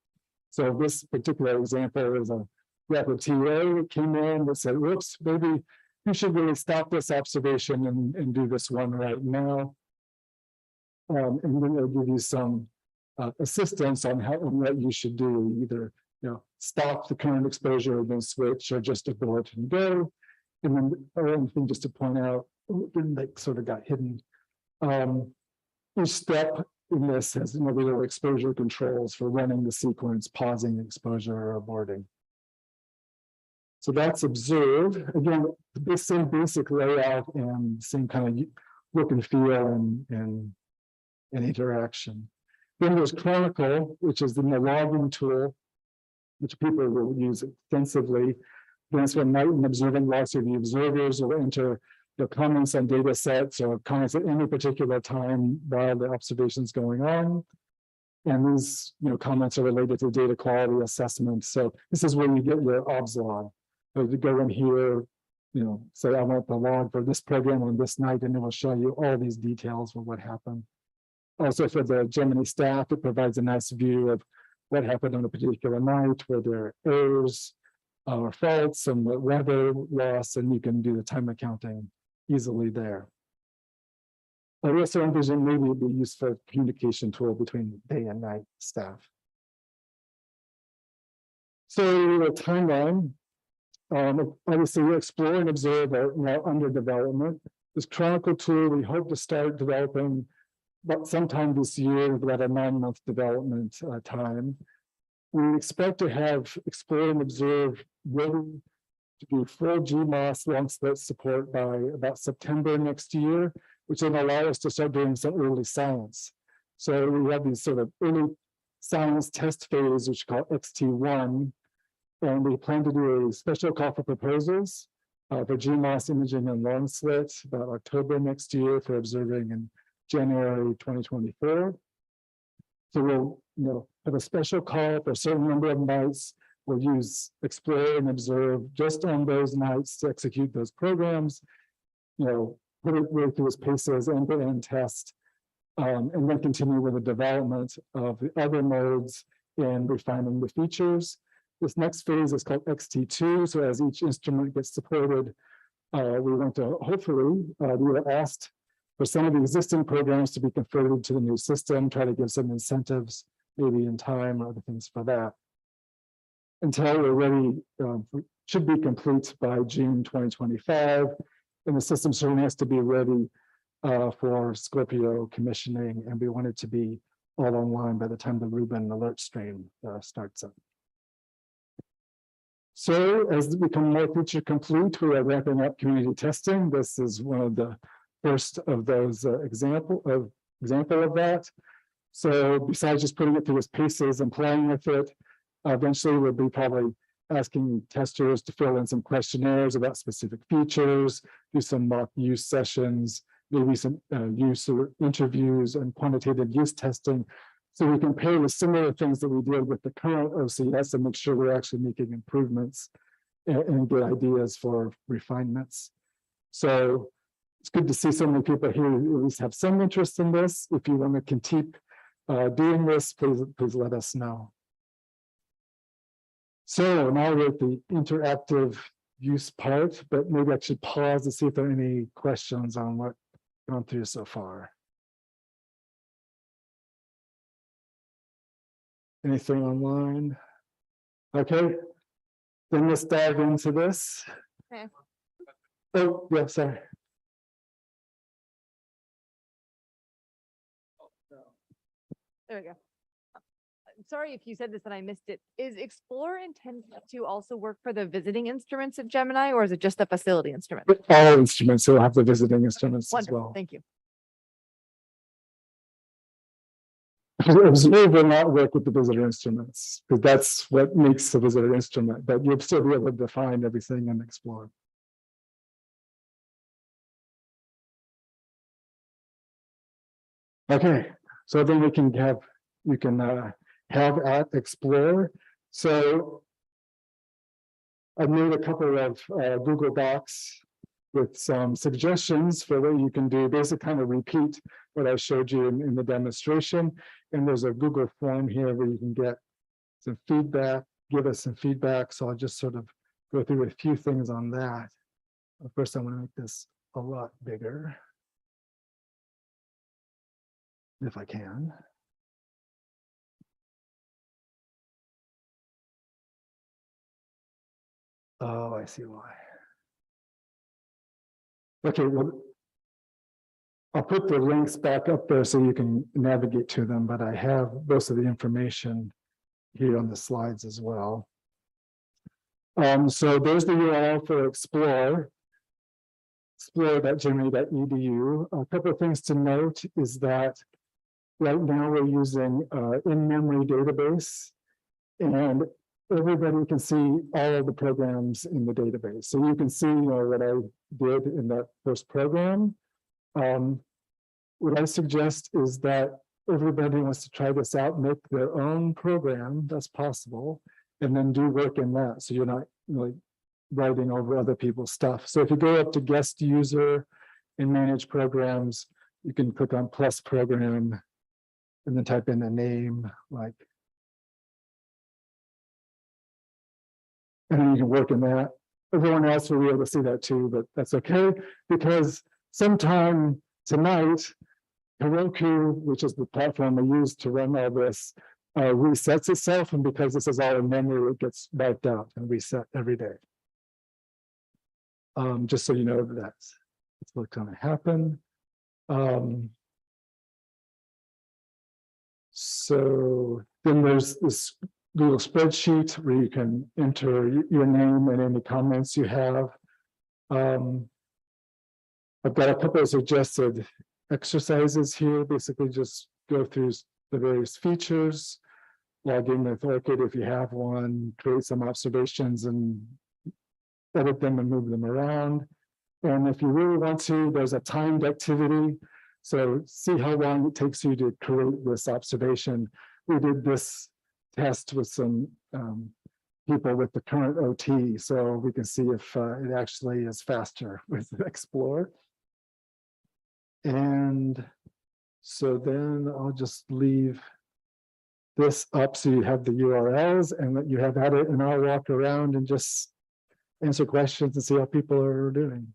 So this particular example is a rapid TA that came in that said, whoops, maybe you should really stop this observation and do this one right now. And then they'll give you some assistance on what you should do, either stop the current exposure and then switch, or just abort and go. And then one thing just to point out, like sort of got hidden. Each step in this has little exposure controls for running the sequence, pausing the exposure, or aborting. So that's Observe. Again, the same basic layout and same kind of look and feel and interaction. Then there's Chronicle, which is the logging tool, which people will use extensively. That's when night and observing logs, so the observers will enter the comments on data sets or comments at any particular time while the observation is going on. And these comments are related to data quality assessment. So this is where you get your obs log. So you go in here, say I want the log for this program on this night, and it will show you all these details of what happened. Also for the Gemini staff, it provides a nice view of what happened on a particular night, where there are errors or faults and the weather loss, and you can do the time accounting easily there. I also envision maybe it'd be a useful communication tool between day and night staff. So the timeline, obviously Explore and Observe are now under development. This Chronicle tool, we hope to start developing sometime this year, about a 9-month development time. We expect to have Explore and Observe ready to do full GMOS long slit support by about September next year, which will allow us to start doing some early science. So we have these sort of early science test phase, which we call XT1, and we plan to do a special call for proposals for GMOS imaging and long slit about October next year for observing in January 2024. So we'll have a special call for a certain number of nights. We'll use Explore and Observe just on those nights to execute those programs, put it right through its paces, end-to-end test, and then continue with the development of the other modes and refining the features. This next phase is called XT2. So as each instrument gets supported, we want to hopefully, we were asked for some of the existing programs to be converted to the new system, try to give some incentives, maybe in time or other things for that. Until we're ready, should be complete by June 2025. And the system certainly has to be ready for Scorpio commissioning, and we want it to be all online by the time the Rubin alert stream starts up. So as we become more feature complete, we are wrapping up community testing. This is one of the first of those example of that. So besides just putting it through its paces and playing with it, eventually we'll be probably asking testers to fill in some questionnaires about specific features, do some mock use sessions, maybe some use interviews and quantitative use testing. So we compare the similar things that we did with the current OCS and make sure we're actually making improvements and good ideas for refinements. So it's good to see so many people here who at least have some interest in this. If you want to keep doing this, please let us know. So now we're at the interactive use part, but maybe I should pause to see if there are any questions on what we've gone through so far. Anything online? Okay, then let's dive into this. Okay. Oh, yeah, sorry. There we go. I'm sorry if you said this and I missed it. Is Explorer intended to also work for the visiting instruments of Gemini, or is it just the facility instrument? All instruments will have the visiting instruments as Wonderful, well. thank you. Observe will not work with the visitor instruments, because that's what makes the visitor instrument, but you'll still be able to define everything and explore. Okay, so then we can have, you can have at Explore. So I've made a couple of Google Docs with some suggestions for what you can do, basically kind of repeat what I showed you in the demonstration. And there's a Google form here where you can get some feedback, give us some feedback. So I'll just sort of go through a few things on that. First, I want to make this a lot bigger, if I can. Oh, I see why. Okay, well, I'll put the links back up there so you can navigate to them, but I have most of the information here on the slides as well. So there's the URL for Explore, explore.gemini.edu. A couple of things to note is that right now we're using in-memory database, and everybody can see all of the programs in the database. So you can see, what I did in that first program. What I suggest is that everybody wants to try this out, make their own program, that's possible, and then do work in that. So you're not really writing over other people's stuff. So if you go up to guest user and manage programs, you can click on plus program and then type in a name like, and then you can work in that. Everyone else will be able to see that too, but that's okay, because sometime tonight, Heroku, which is the platform I use to run all this, resets itself, and because this is all in memory, it gets wiped out and reset every day. Just so you know that's what's going to happen. So then there's this Google spreadsheet where you can enter your name and any comments you have. I've got a couple of suggested exercises here. Basically, just go through the various features, log in with Orchid if you have one, create some observations and edit them and move them around. And if you really want to, there's a timed activity. So see how long it takes you to create this observation. We did this test with some people with the current OT, so we can see if it actually is faster with Explore. And so then I'll just leave this up so you have the URLs and that you have at it, and I'll walk around and just answer questions and see how people are doing.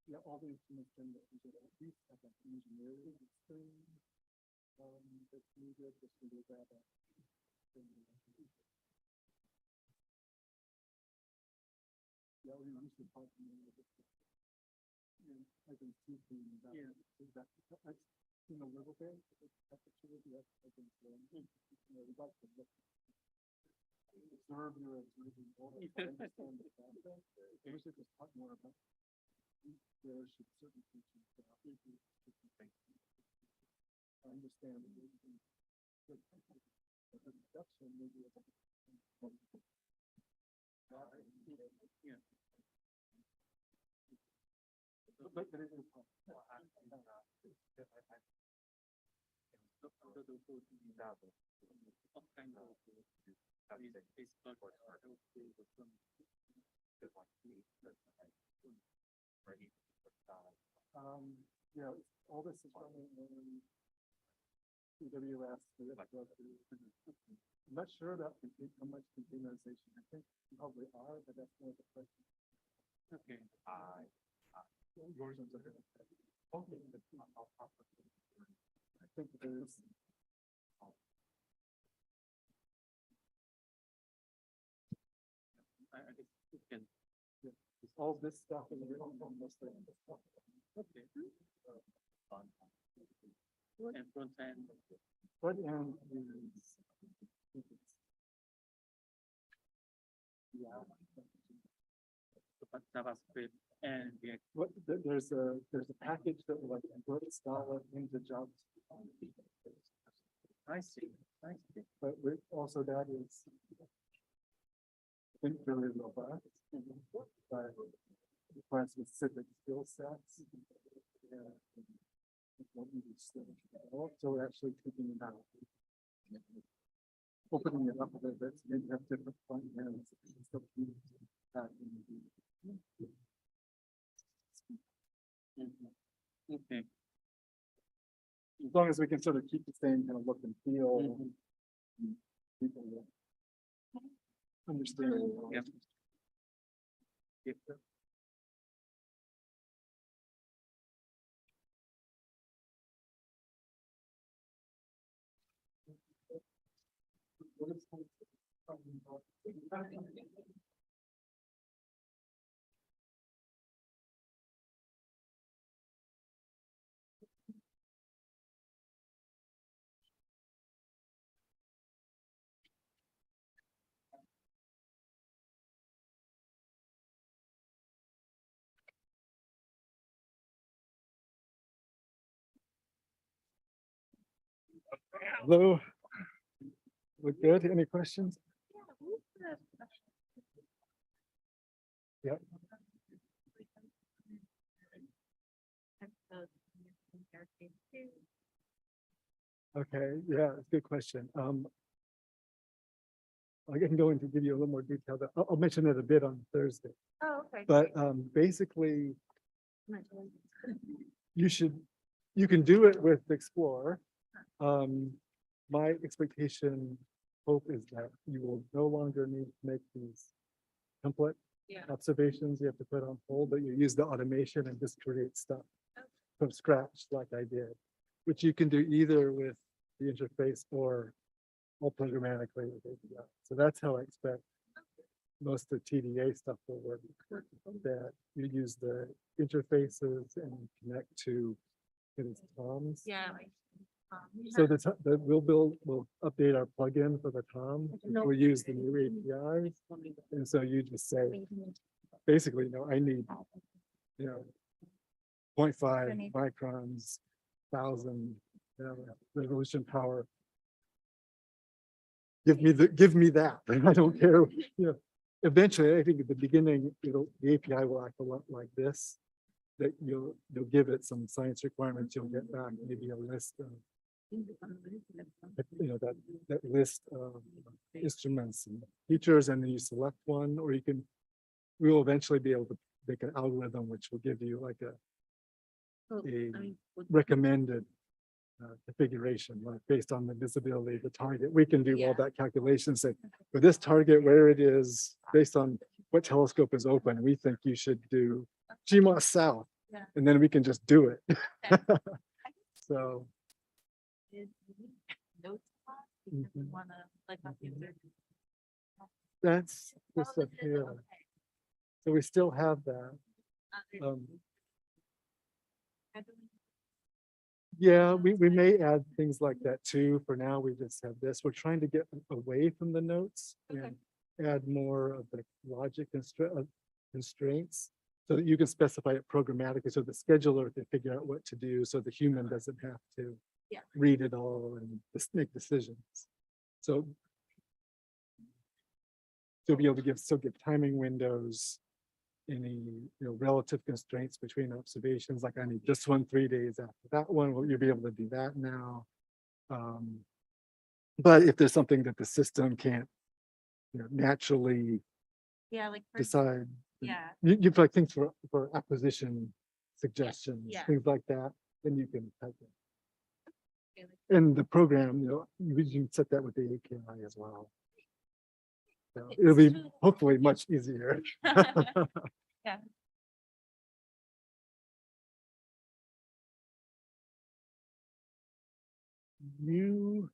Yeah, all the instruments and at least have an engineering experience. That's needed just to do that. Yeah, we used to talk to me. I can see things that. Yeah. I've seen a little bit. Yes, I think so. We got to look. Observe your observing more. Understand the process. We should just talk more about. There should certain features that are different things. I understand the reduction maybe. Yeah. But it is yeah, all this is running in AWS. I'm not sure about how much containerization. I think you probably are, but that's more the question. Okay. Yours is okay. I think there's. I guess you can. Yeah, all this stuff is almost like stuff. Okay. And front end. Front end is. Yeah. JavaScript and what there's a package that will like convert Scala into JavaScript. I see. But with also that is I think really robust, but requires specific skill sets. So we're actually taking it out. Opening it up a little bit, so maybe have different front ends. Okay. As long as we can sort of keep the same kind of look and feel, people will understand. Yeah. Hello. Look good. Any questions? Yeah. Okay. Yeah, it's a good question. I can go into give you a little more detail. I'll mention it a bit on Thursday. Oh, okay. But basically, you can do it with Explorer. My expectation, hope is that you will no longer need to make these template observations you have to put on hold, but you use the automation and just create stuff from scratch like I did, which you can do either with the interface or all programmatically with API. So that's how I expect most of the TDA stuff will work, that you use the interfaces and connect to Tom's. Yeah. So we'll update our plugin for the Tom. We'll use the new API. And so you just say, basically, I need, 0.5 microns, 1,000 resolution power. Give me that. I don't care. Eventually, I think at the beginning, the API will act a lot like this. That you'll give it some science requirements. You'll get back maybe a list of, that list of instruments and features, and then you select one, or we will eventually be able to make an algorithm which will give you like a recommended configuration, like based on the visibility of the target. We can do all that calculation, say for this target where it is, based on what telescope is open, we think you should do GMOS South, and then we can just do it. So that's this up here. So we still have that. Yeah, we may add things like that too. For now, we just have this. We're trying to get away from the notes and add more of the logic constraints so that you can specify it programmatically, so the scheduler can figure out what to do, so the human doesn't have to read it all and just make decisions. So you'll be able to still give timing windows, any relative constraints between observations, like I need this one 3 days after that one. Well, you'll be able to do that now. But if there's something that the system can't naturally decide, you've like things for acquisition suggestions, things like that, then you can type it. And the program, you can set that with the API as well. So it'll be hopefully much easier. Yeah. You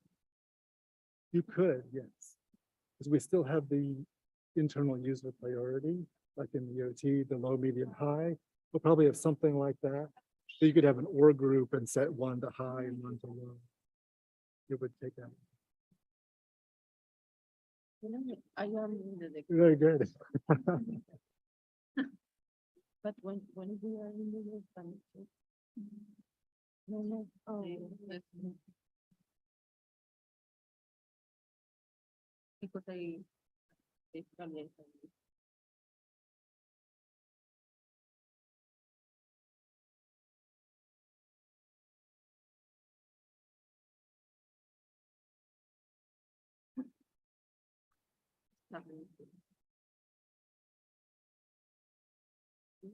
could, yes, because we still have the internal user priority, like in the OT, the low, medium, high. We'll probably have something like that. So you could have an OR group and set one to high and one to low. It would take that. I am Very good. but when we are in the Spanish, no, because it's coming.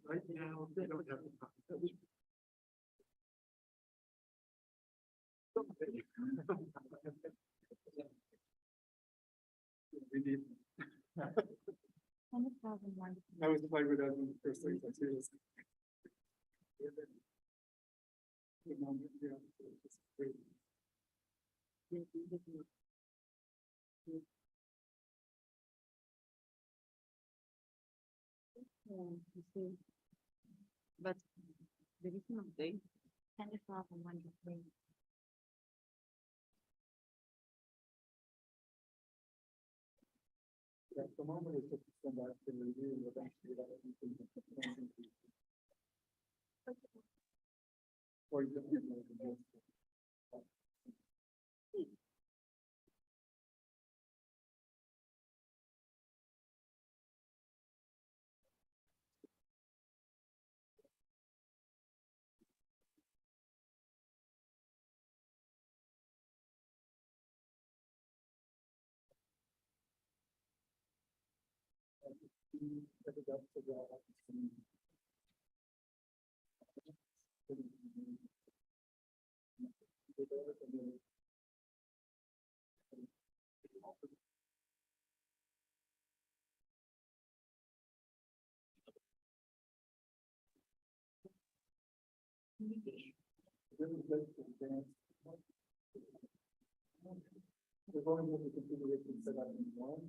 Right now, they don't have the we need. I was playing with that one first thing. That's it. But there is no update. And the problem when you play. At the moment, it's just come back to review and eventually that will be. Or you don't know. We're going with the configuration set up in one.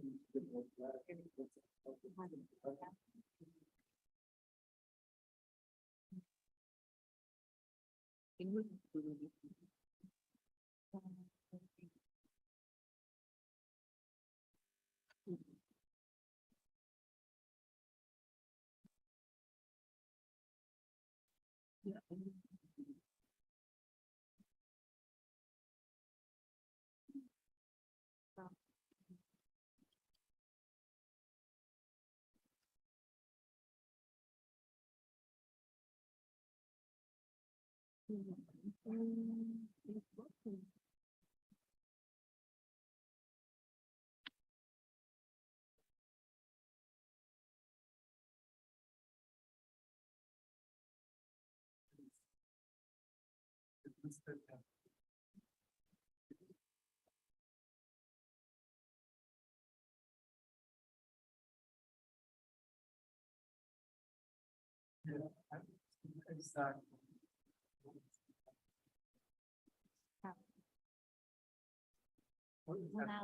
Now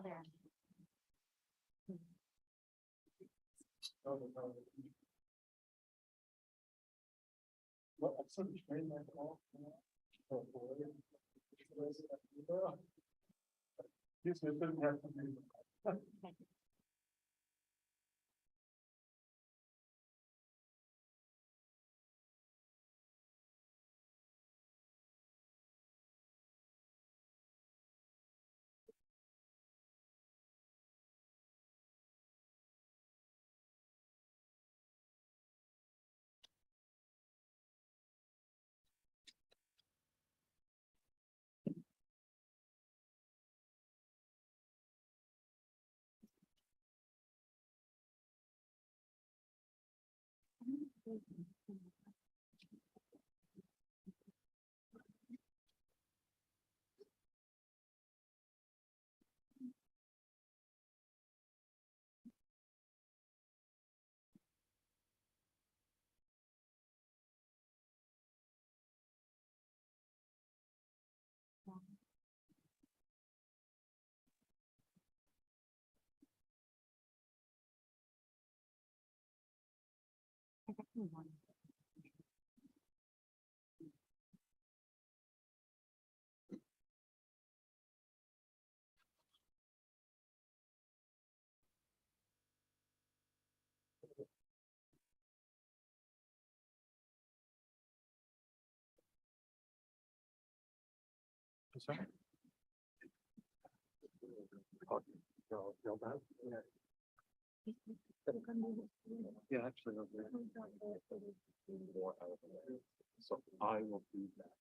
there. Yeah, actually, so I will do that.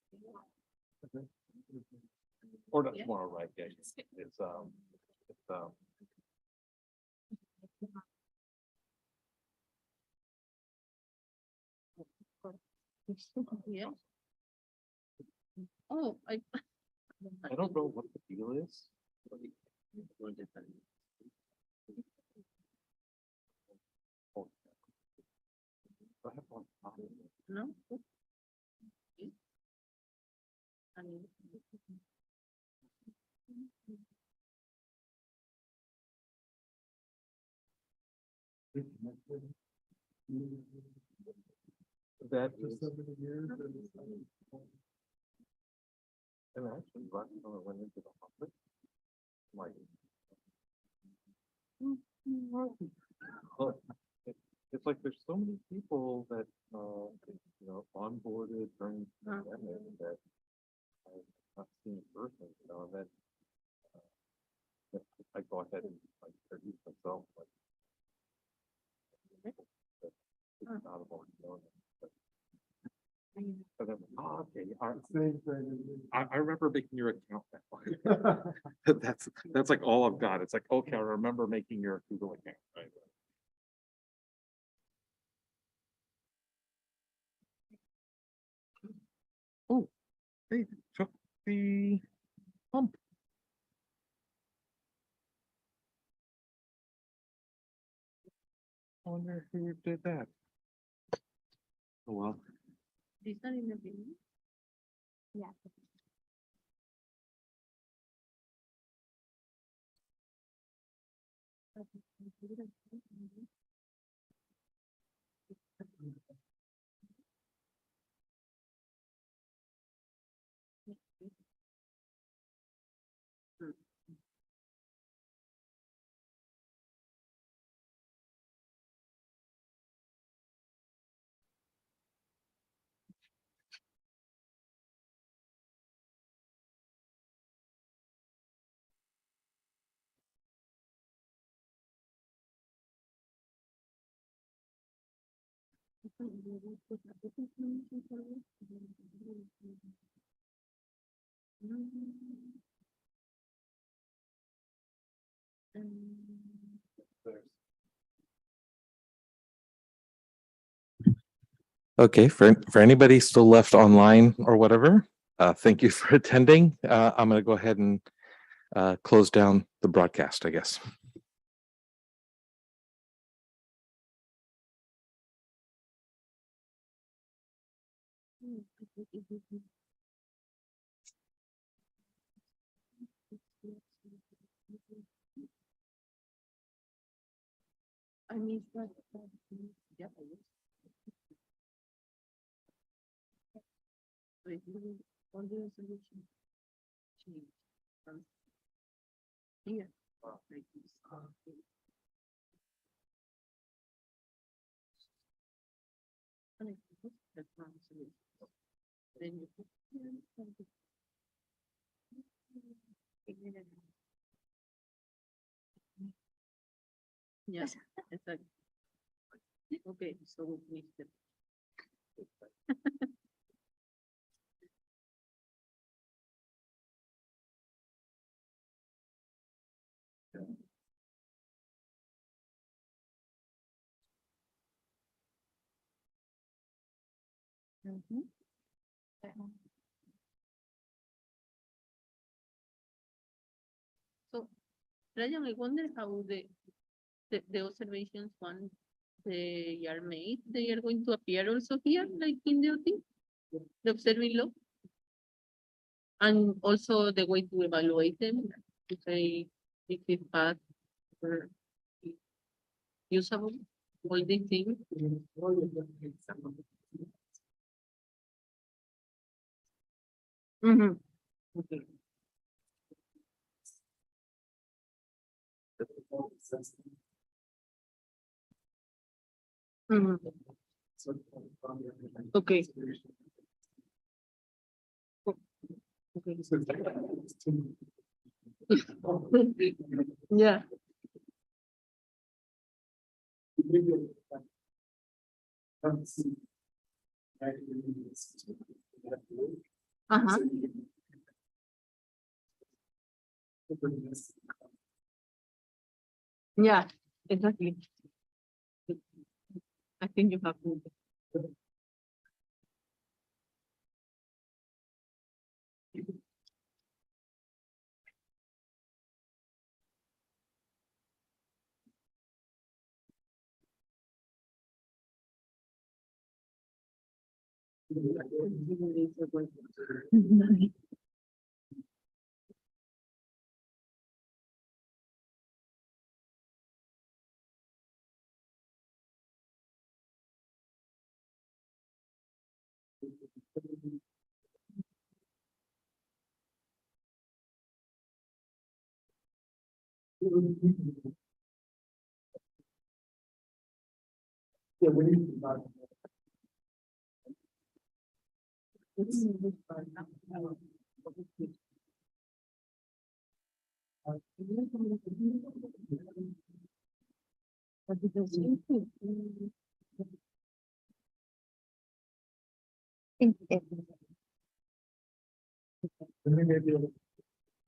Or not tomorrow, right? Yeah, it's Yeah. Oh, I don't know what the deal is. No. That is. And actually, right when I went into the office, like. It's like there's so many people that onboarded during the pandemic that I've not seen in person, that I go ahead and like introduce myself like. It's not about knowing it, but then, okay, I remember making your account that way. That's like all I've got. It's like, okay, I remember making your Google account, right? Oh, they took the pump. I wonder who did that. Oh, well. These are in the beginning. Yeah. Okay, for anybody still left online or whatever, thank you for attending. I'm going to go ahead and close down the broadcast, I guess. I missed that. Yeah. Wait, on the resolution change from here. Like this. And I put the resolution. Then you put here and yes, exactly. Okay, so we missed it. So, Ryan, I wonder how the observations once they are made, they are going to appear also here, like in the OT, the observing law. And also the way to evaluate them, to say if it's bad or usable, all these things. Mm-hmm. Okay. Mm-hmm. Okay. Okay. Yeah. Uh-huh. Yeah, exactly. I think you have to.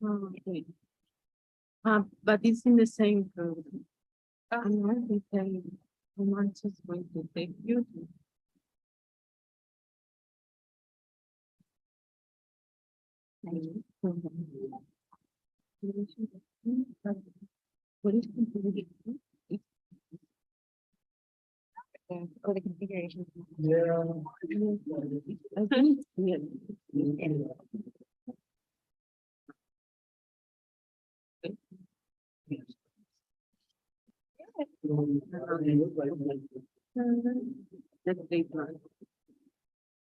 Oh, okay. But it's in the same program. And I think how much is going to take you to. What is configuration? Or the configuration. Yeah. I think it's weird.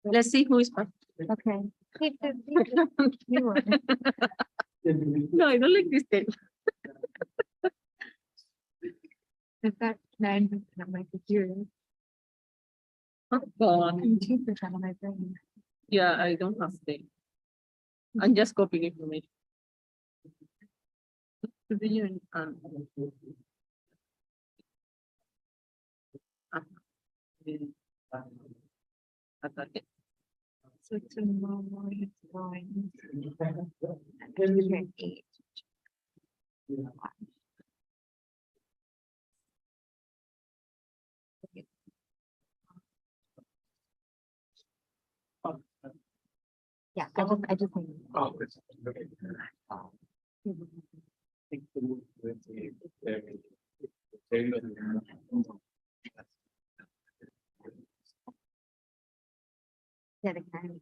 Let's see who is first. Okay. No, I don't like this thing. I've got 9% on my computer. Oh, God. And 2% on my brain. Yeah, I don't have the. I'm just copying information. To the unit. So tomorrow it's going. And 8. Yeah, I just. Oh, it's okay. Yeah, the kind of